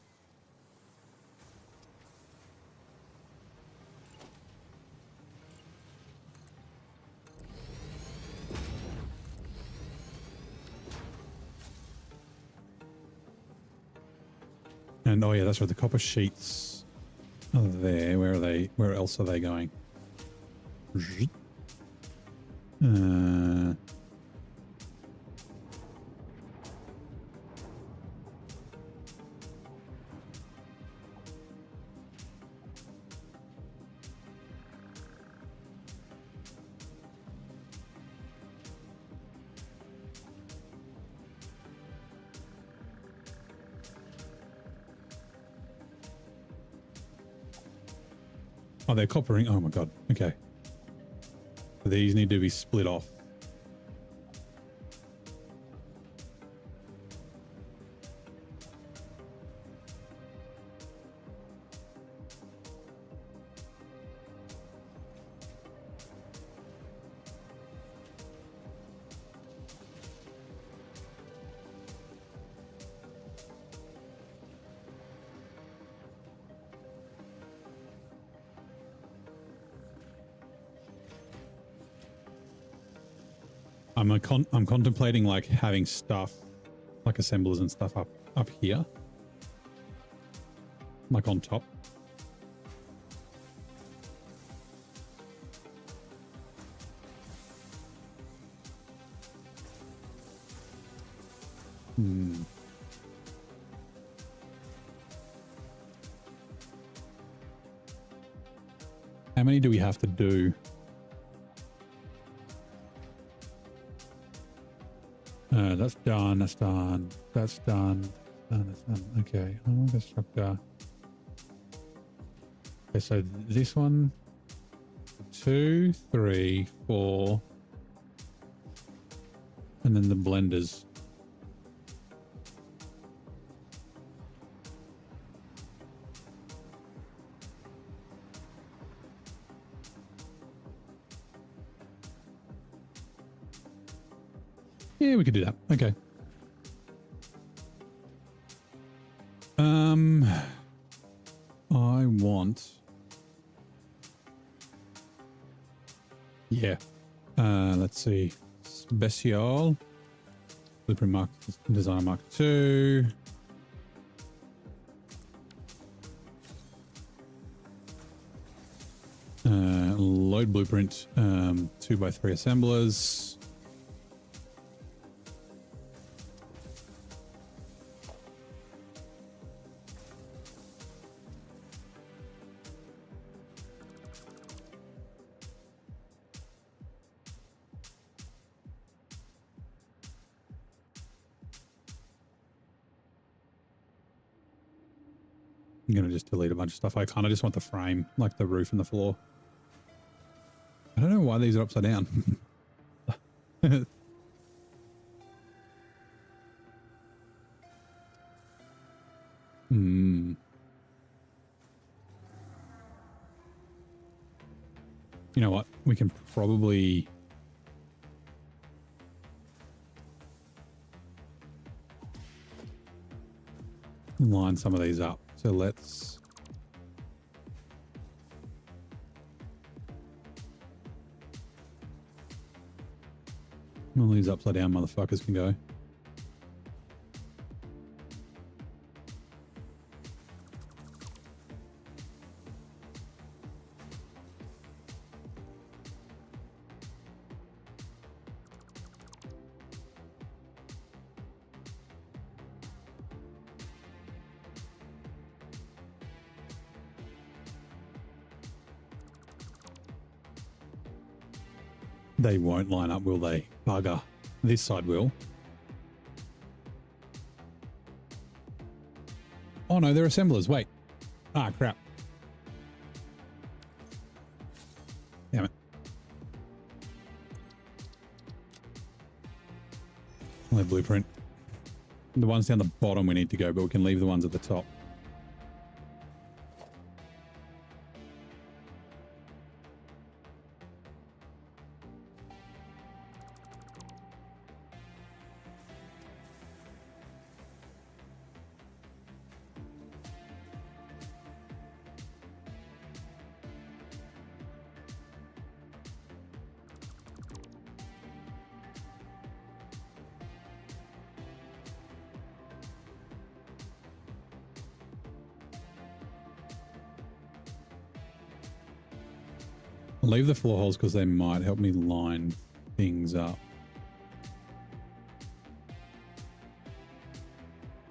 And oh yeah, that's right. The copper sheets are there. Where are they? Where else are they going? Oh, they're coppering. Oh my god. Okay. These need to be split off. I'm contemplating like having stuff like assemblers and stuff up here, like on top. How many do we have to do? That's done. That's done. That's done. That's done. Okay. Constructor. Okay, so this one, 2, 3, 4, and then the blenders. Yeah, we could do that. Okay. I want... Yeah. Let's see. Special. Blueprint Mark Design Mark 2. Load blueprint 2x3 assemblers. I'm going to just delete a bunch of stuff. I kind of just want the frame, like the roof and the floor. I don't know why these are upside down. You know what? We can probably... line some of these up. So let's... all these upside down motherfuckers can go. They won't line up, will they? Bugger. This side will. Oh no, they're assemblers. Wait. Ah, crap. Damn it. No blueprint. The ones down the bottom we need to go, but we can leave the ones at the top. I'll leave the floor holes because they might help me line things up. I'm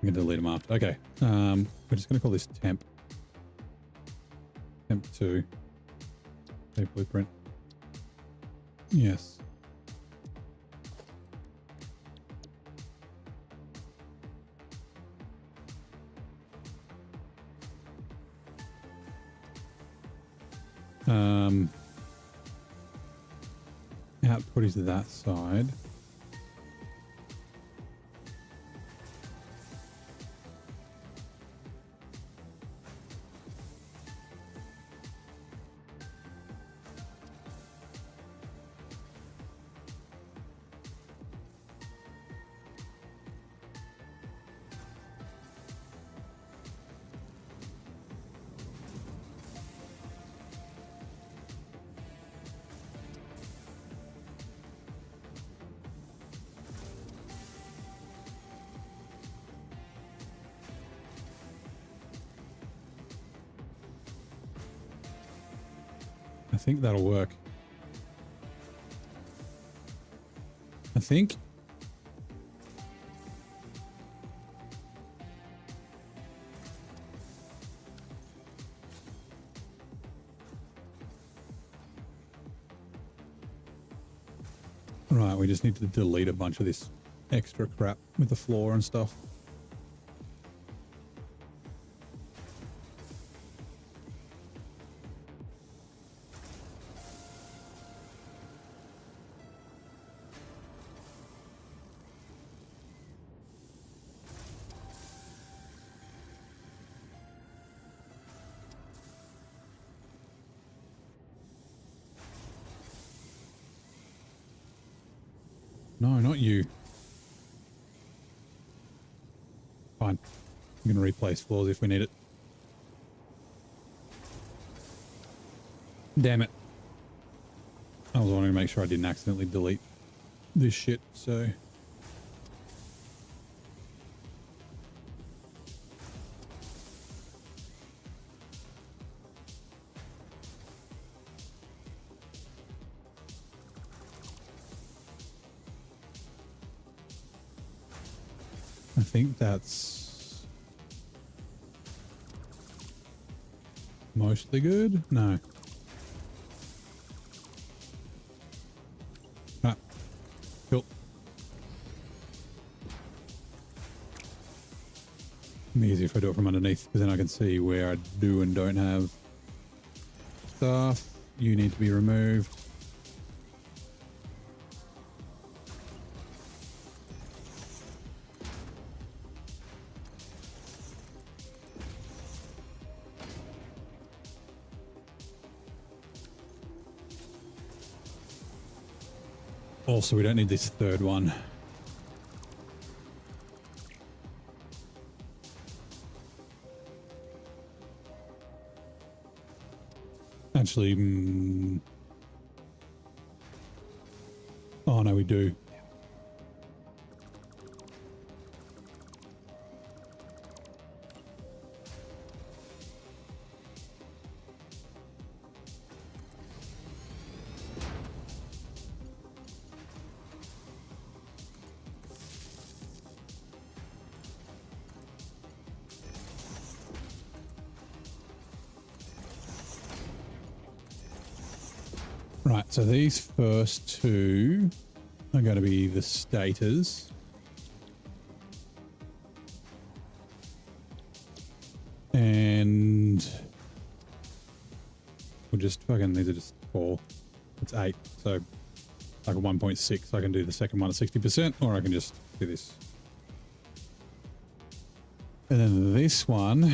going to delete them after. Okay. We're just going to call this temp. Temp 2. Okay, blueprint. Yes. Output is that side. I think that'll work. I think. Right, we just need to delete a bunch of this extra crap with the floor and stuff. No, not you. Fine. I'm going to replace floors if we need it. Damn it. I was wanting to make sure I didn't accidentally delete this shit, so... I think that's mostly good. No. Ah, cool. It'll be easier if I do it from underneath, because then I can see where I do and don't have stuff. You need to be removed. Also, we don't need this third one. Actually, oh no, we do. Right, so these first two are going to be the stators. And we'll just fucking, these are just 4. It's 8. So like a 1.6, I can do the second one at 60%, or I can just do this. And then this one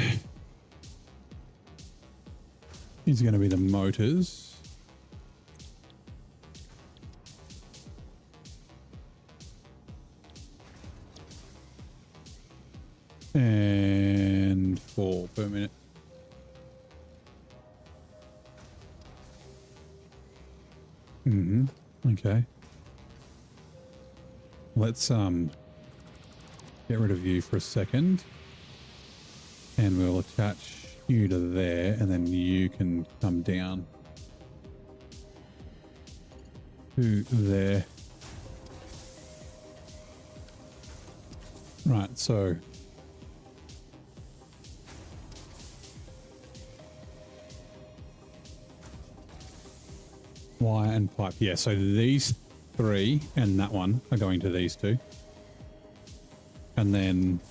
is going to be the motors. And 4 per minute. Okay. Let's get rid of you for a second. And we'll attach you to there, and then you can come down to there. Right, so wire and pipe. Yeah, so these 3 and that one are going to these 2. And then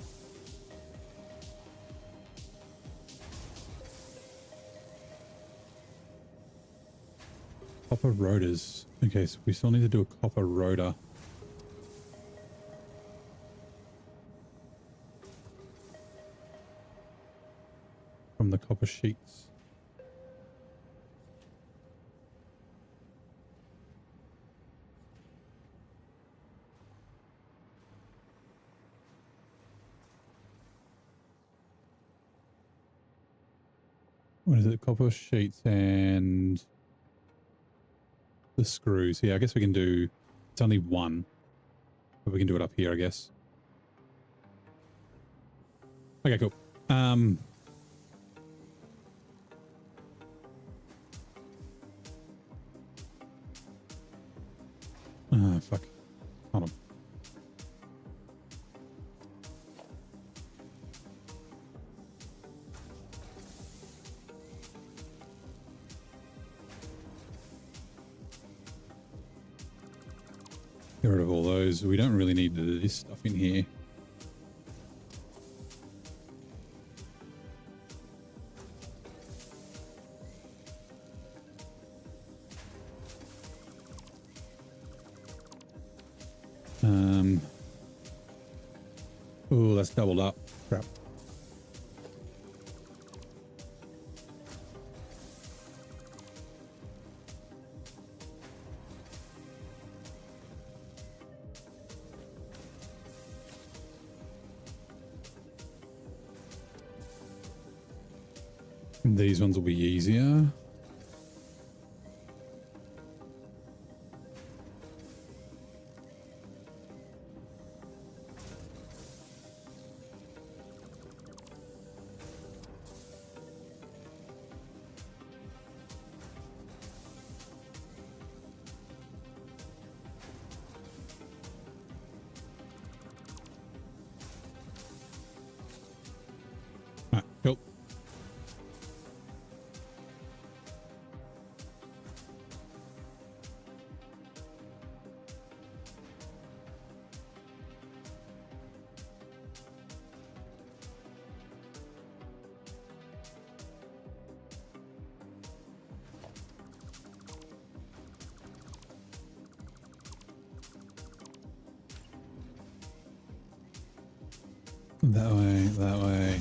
copper rotors. Okay, so we still need to do a copper rotor. From the copper sheets. What is it? Copper sheets and the screws. Yeah, I guess we can do, it's only 1, but we can do it up here, I guess. Okay, cool. Fuck. Hold on. Get rid of all those. We don't really need this stuff in here. Oh, that's doubled up. Crap. These ones will be easier. Right, cool. That way, that way.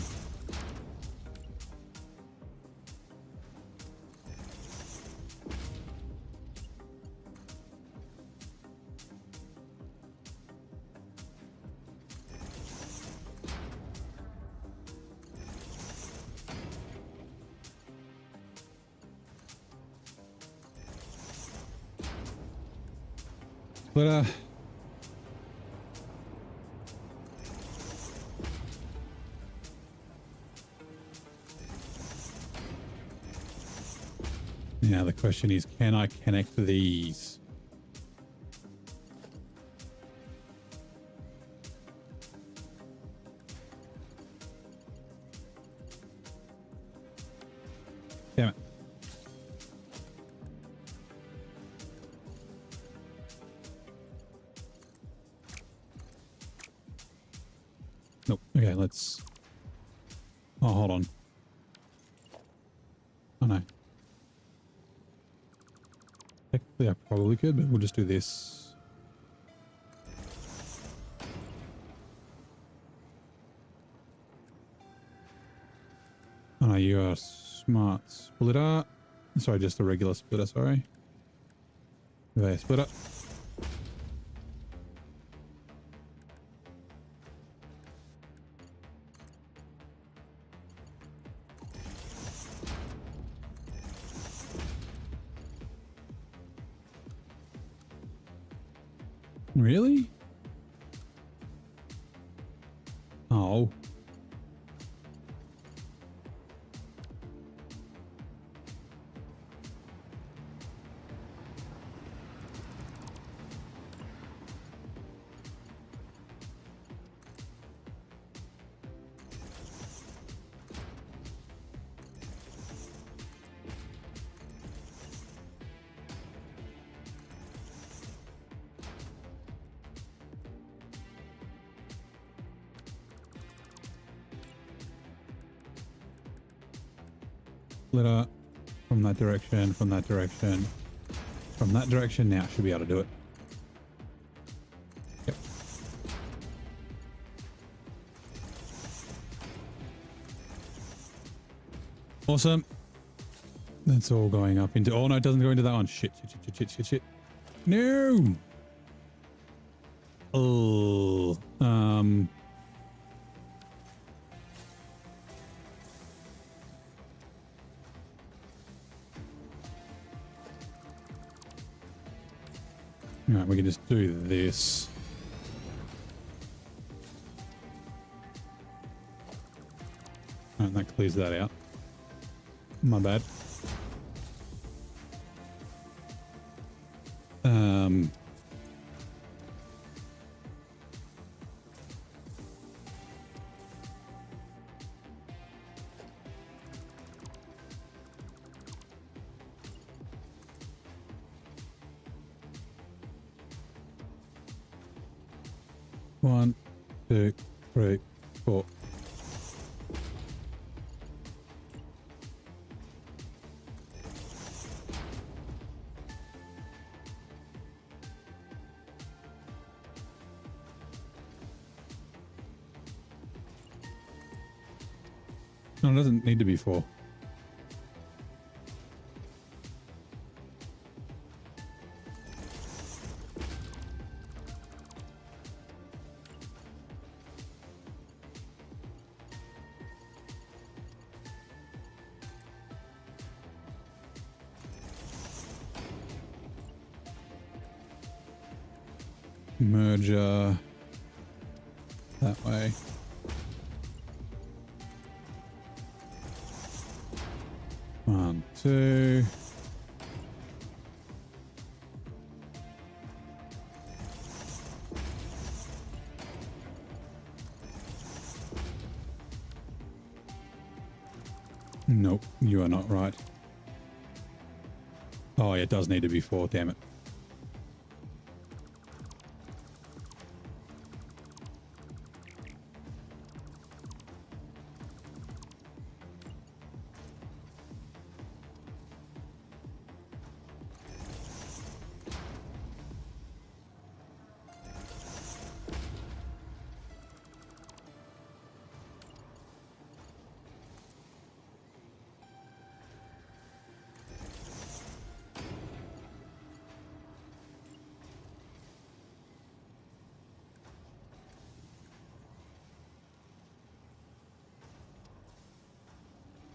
But now the question is, can I connect these? Damn it. Nope. Okay, let's... Oh, hold on. Oh, no. Technically, I probably could, but we'll just do this. Oh, no, you are smart splitter. Sorry, just a regular splitter, sorry. Okay, splitter. Really? Oh. Splitter from that direction, from that direction, from that direction. Now I should be able to do it. Yep. Awesome. That's all going up into... Oh, no, it doesn't go into that one. Shit, shit, shit, shit, shit, shit. No! Oh, Alright, we can just do this. Alright, that clears that out. My bad. One, two, three, four. No, it doesn't need to be four. Merger that way. One, two. Nope, you are not right. Oh, yeah, it does need to be four, damn it.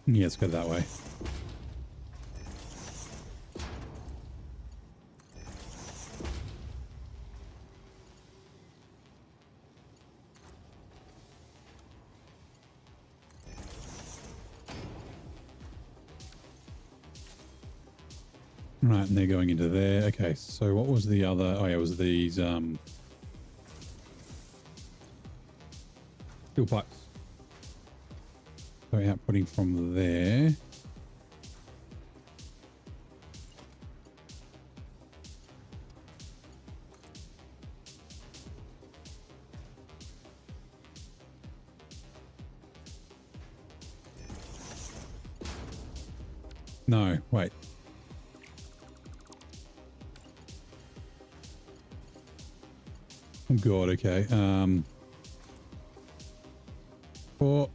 Yeah, let's go that way. Right, and they're going into there. Okay, so what was the other? Oh yeah, it was these steel pipes. So outputting from there. No, wait. Oh God, okay. Oh.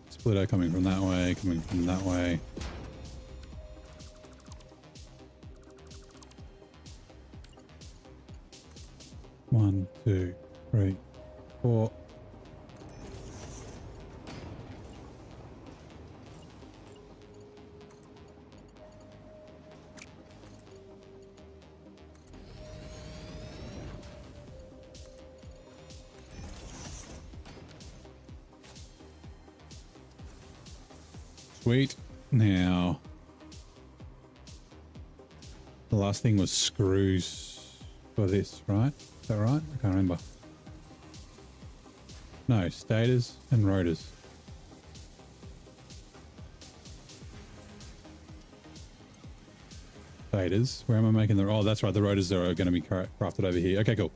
Splitter coming from that way, coming from that way. One, two, three, four. Sweet. Now, the last thing was screws for this, right? Is that right? I can't remember. No, stators and rotors. Stators. Where am I making the... Oh, that's right. The rotors are going to be crafted over here. Okay, cool.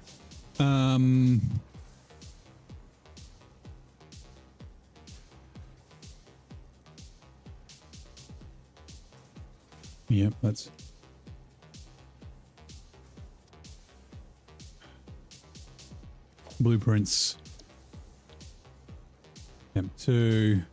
Yep, that's... Blueprints. M2.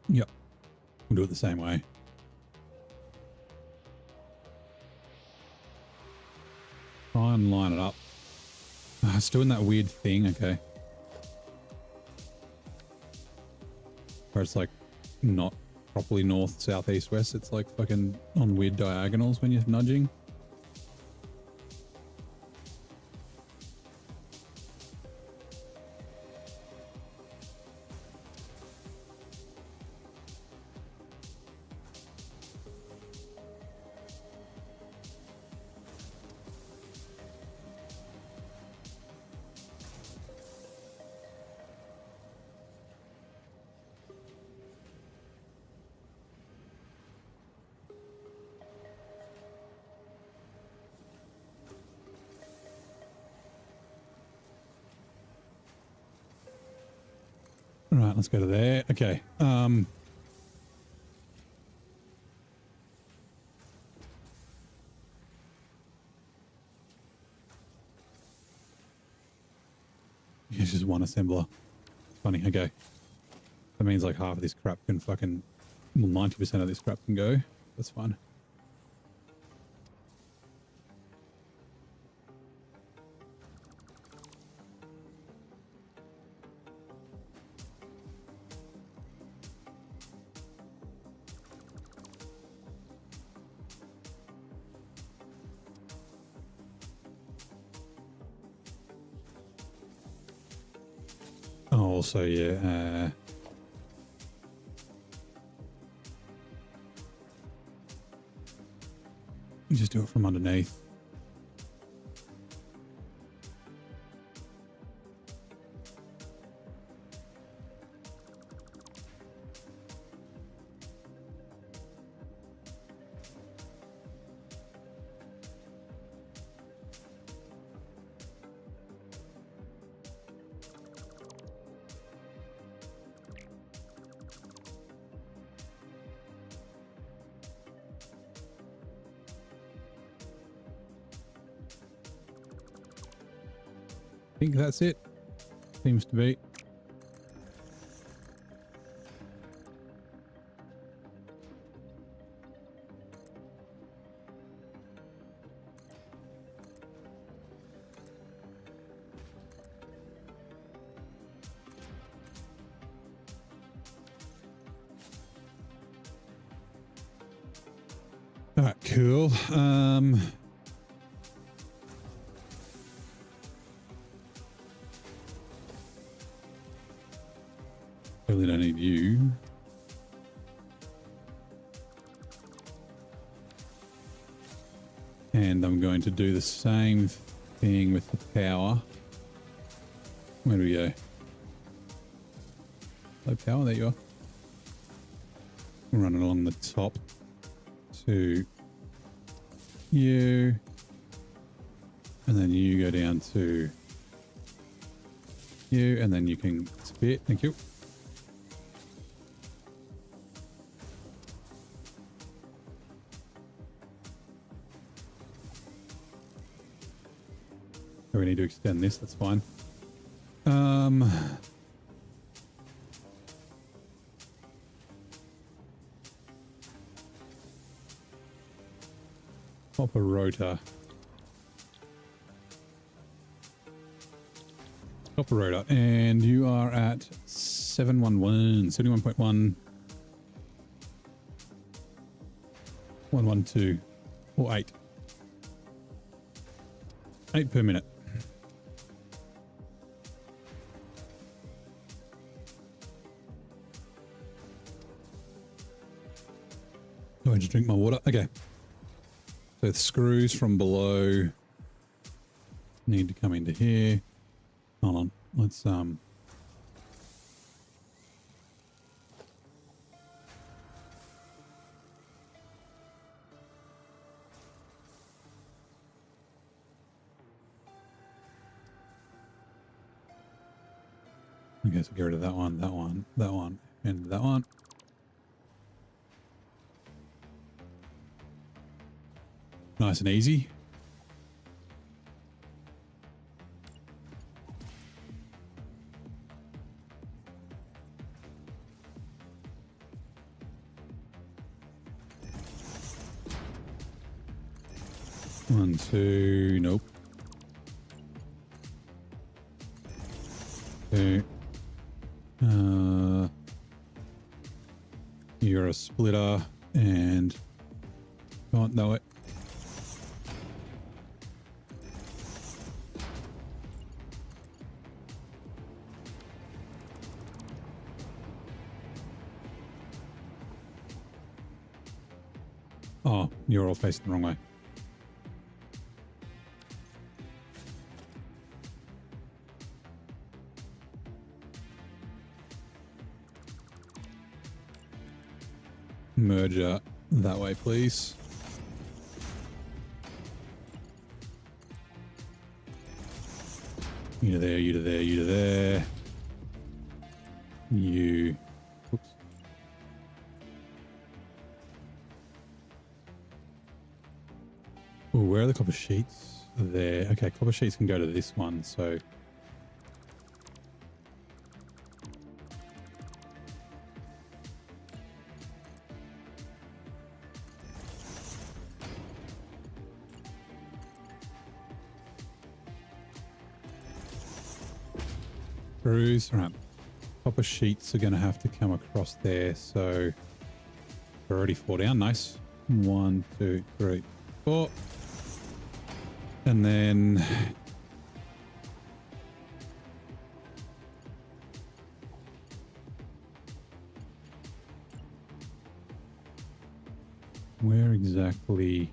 Yep. We'll do it the same way. Try and line it up. It's doing that weird thing, okay. Where it's like not properly north, south, east, west. It's like fucking on weird diagonals when you're nudging. Right, let's go to there. Okay. It's just one assembler. Funny, okay. That means like half of this crap can fucking... Well, 90% of this crap can go. That's fine. Oh, also, yeah, just do it from underneath. I think that's it. Seems to be. Cool. Really don't need you. And I'm going to do the same thing with the power. Where do we go? Low power, there you are. Run it along the top to you. And then you go down to you, and then you can spit. Thank you. We need to extend this, that's fine. Pop a rotor. Pop a rotor. And you are at 711, 71.1, 112, or 8. 8 per minute. Going to drink my water. Okay. So the screws from below need to come into here. Hold on. Let's okay, so get rid of that one, that one, that one, and that one. Nice and easy. One, two, nope. Two. You're a splitter and can't know it. Oh, you're all facing the wrong way. Merger that way, please. You to there, you to there, you to there. You. Oops. Ooh, where are the copper sheets? There. Okay, copper sheets can go to this one, so. Screws. All right. Copper sheets are going to have to come across there, so we're already 4 down. Nice. 1, 2, 3, 4. And then where exactly?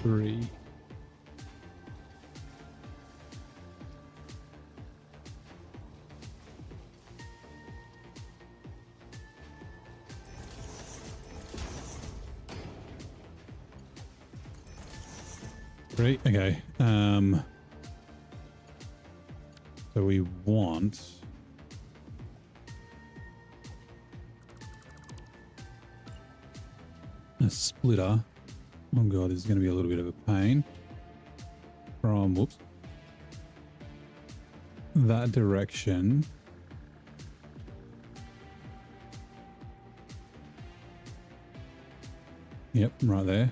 Three. Great. Okay. So we want a splitter. Oh god, this is going to be a little bit of a pain. From whoops, that direction. Yep, right there.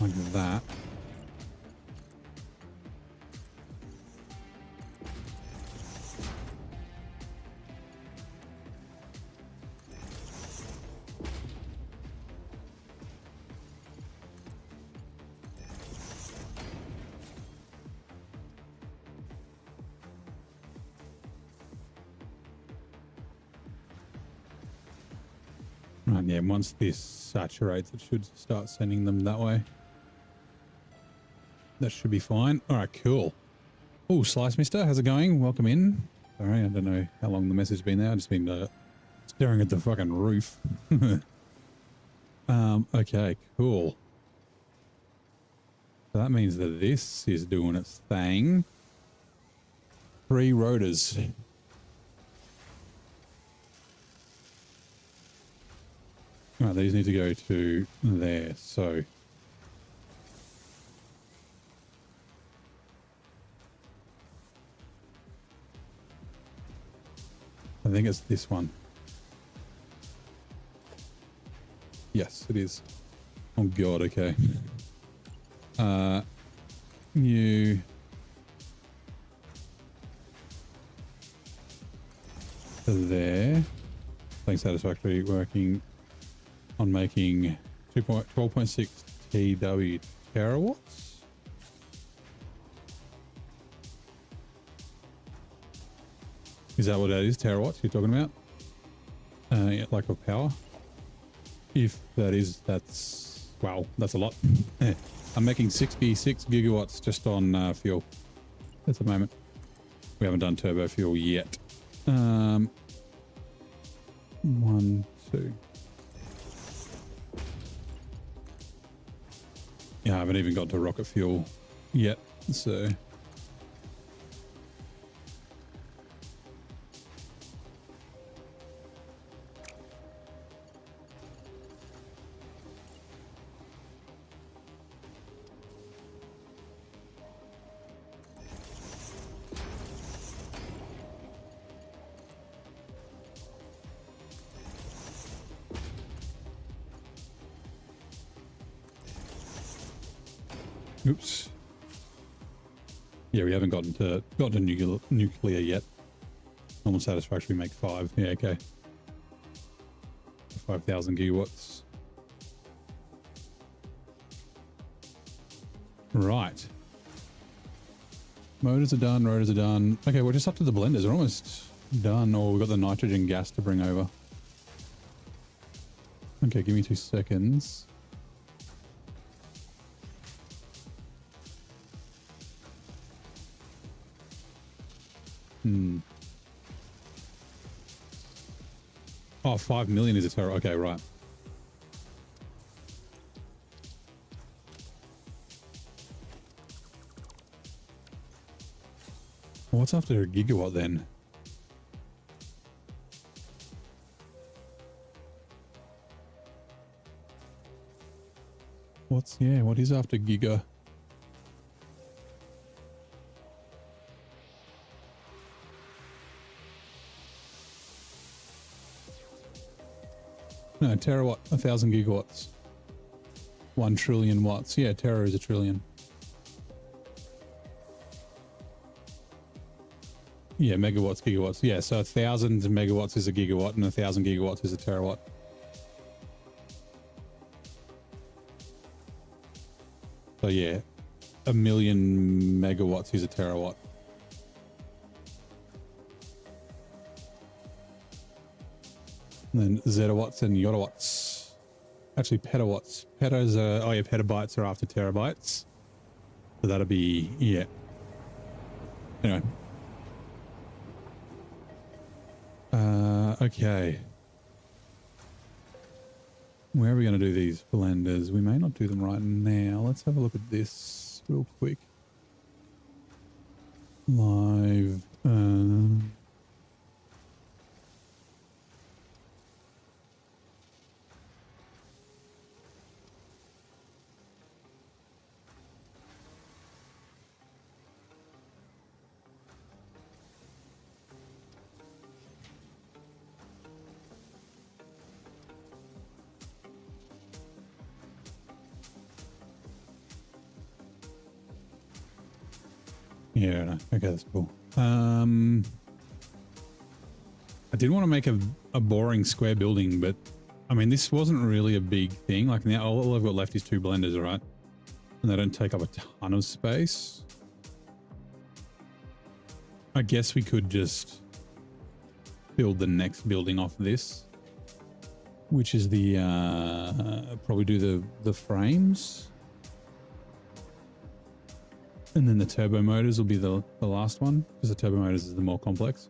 like that. And yeah, once this saturates, it should start sending them that way. That should be fine. All right, cool. Oh, Slice Mister, how's it going? Welcome in. Sorry, I don't know how long the message has been there. I've just been staring at the fucking roof. Okay, cool. So that means that this is doing its thing. 3 rotors. Right, these need to go to there. So I think it's this one. Yes, it is. Oh god, okay. You there. Thanks, Satisfactory, working on making 12.6 TW terawatts. Is that what that is? Terawatts you're talking about? Yeah, like of power? If that is, that's, wow, that's a lot. I'm making 66 gigawatts just on fuel at the moment. We haven't done turbo fuel yet. 1, 2. Yeah, I haven't even got to rocket fuel yet, so. Oops. Yeah, we haven't gotten to nuclear yet. Normal Satisfactory make 5. Yeah, okay. 5,000 gigawatts. Right. Motors are done, rotors are done. Okay, we're just up to the blenders. We're almost done. Or we've got the nitrogen gas to bring over. Okay, give me 2 seconds. Oh, 5 million is a tera. Okay, right. What's after a gigawatt then? What is after giga? No, terawatt, 1,000 gigawatts. 1 trillion watts. Yeah, tera is a trillion. Yeah, megawatts, gigawatts. Yeah, so 1,000 megawatts is a gigawatt and 1,000 gigawatts is a terawatt. So yeah, 1 million megawatts is a terawatt. And then zettawatts and yottawatts. Actually, petawatts. Petas are, oh yeah, petabytes are after terabytes. So that'll be, yeah. Anyway. Okay. Where are we going to do these blenders? We may not do them right now. Let's have a look at this real quick. Live. Yeah, no. Okay, that's cool. I did want to make a boring square building, but I mean, this wasn't really a big thing. Like now all I've got left is 2 blenders, right? And they don't take up a ton of space. I guess we could just build the next building off this, which is the, probably do the frames. And then the turbo motors will be the last one, because the turbo motors is the more complex.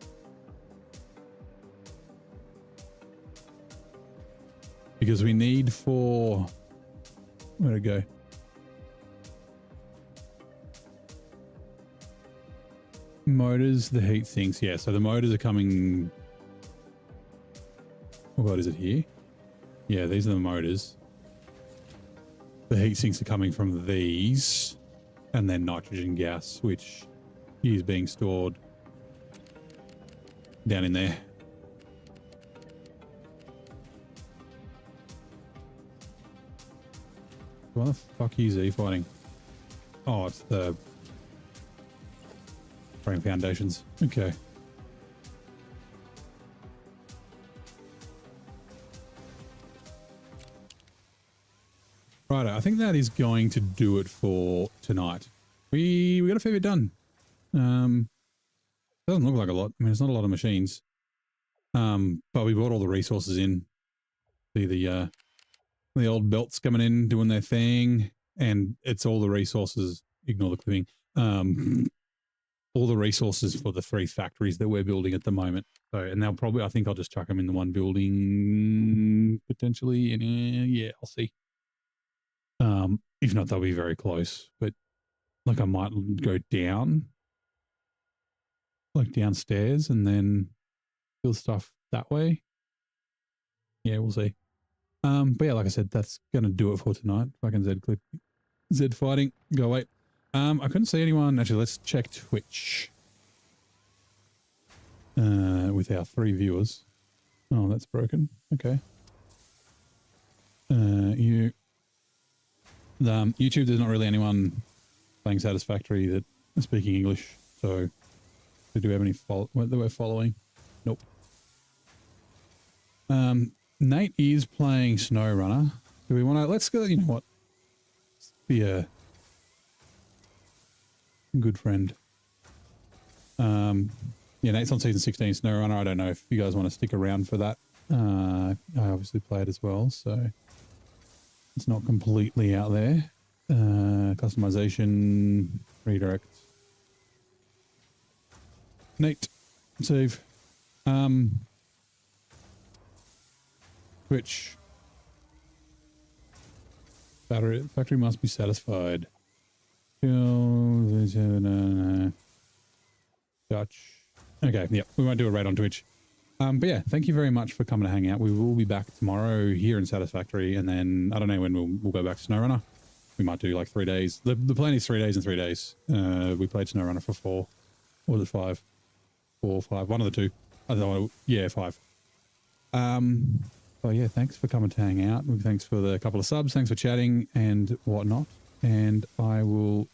Because we need for, where'd it go? Motors, the heat sinks. Yeah, so the motors are coming. Oh God, is it here? Yeah, these are the motors. The heat sinks are coming from these, and then nitrogen gas, which is being stored down in there. Why the fuck is he fighting? Oh, it's the frame foundations. Okay. Right, I think that is going to do it for tonight. We got a fair bit done. Doesn't look like a lot. I mean, it's not a lot of machines. But we brought all the resources in. See the old belts coming in, doing their thing, and it's all the resources. Ignore the clipping. All the resources for the 3 factories that we're building at the moment. So, and they'll probably, I think I'll just chuck them in the one building potentially. And yeah, I'll see. If not, they'll be very close. But like, I might go down, like downstairs, and then build stuff that way. Yeah, we'll see. But yeah, like I said, that's gonna do it for tonight. Fucking Z fighting. Go away. I couldn't see anyone. Actually, let's check Twitch. With our 3 viewers. Oh, that's broken. Okay. YouTube, there's not really anyone playing Satisfactory that is speaking English. So, do we have any that we're following? Nope. Nate is playing SnowRunner. Do we want to? Let's go. You know what? Be a good friend. Yeah, Nate's on season 16 SnowRunner. I don't know if you guys want to stick around for that. I obviously play it as well, so it's not completely out there. Customization, redirect. Nate, save. Twitch. Factory must be satisfied. Dutch. Okay, yeah, we won't do a raid on Twitch. But yeah, thank you very much for coming to hang out. We will be back tomorrow here in Satisfactory, and then I don't know when we'll go back to SnowRunner. We might do like 3 days. The plan is 3 days and 3 days. We played SnowRunner for 4. Or was it 5? 4 or 5. One of the 2. I don't know. Yeah, 5. Oh yeah, thanks for coming to hang out. Thanks for the couple of subs. Thanks for chatting and whatnot. And I will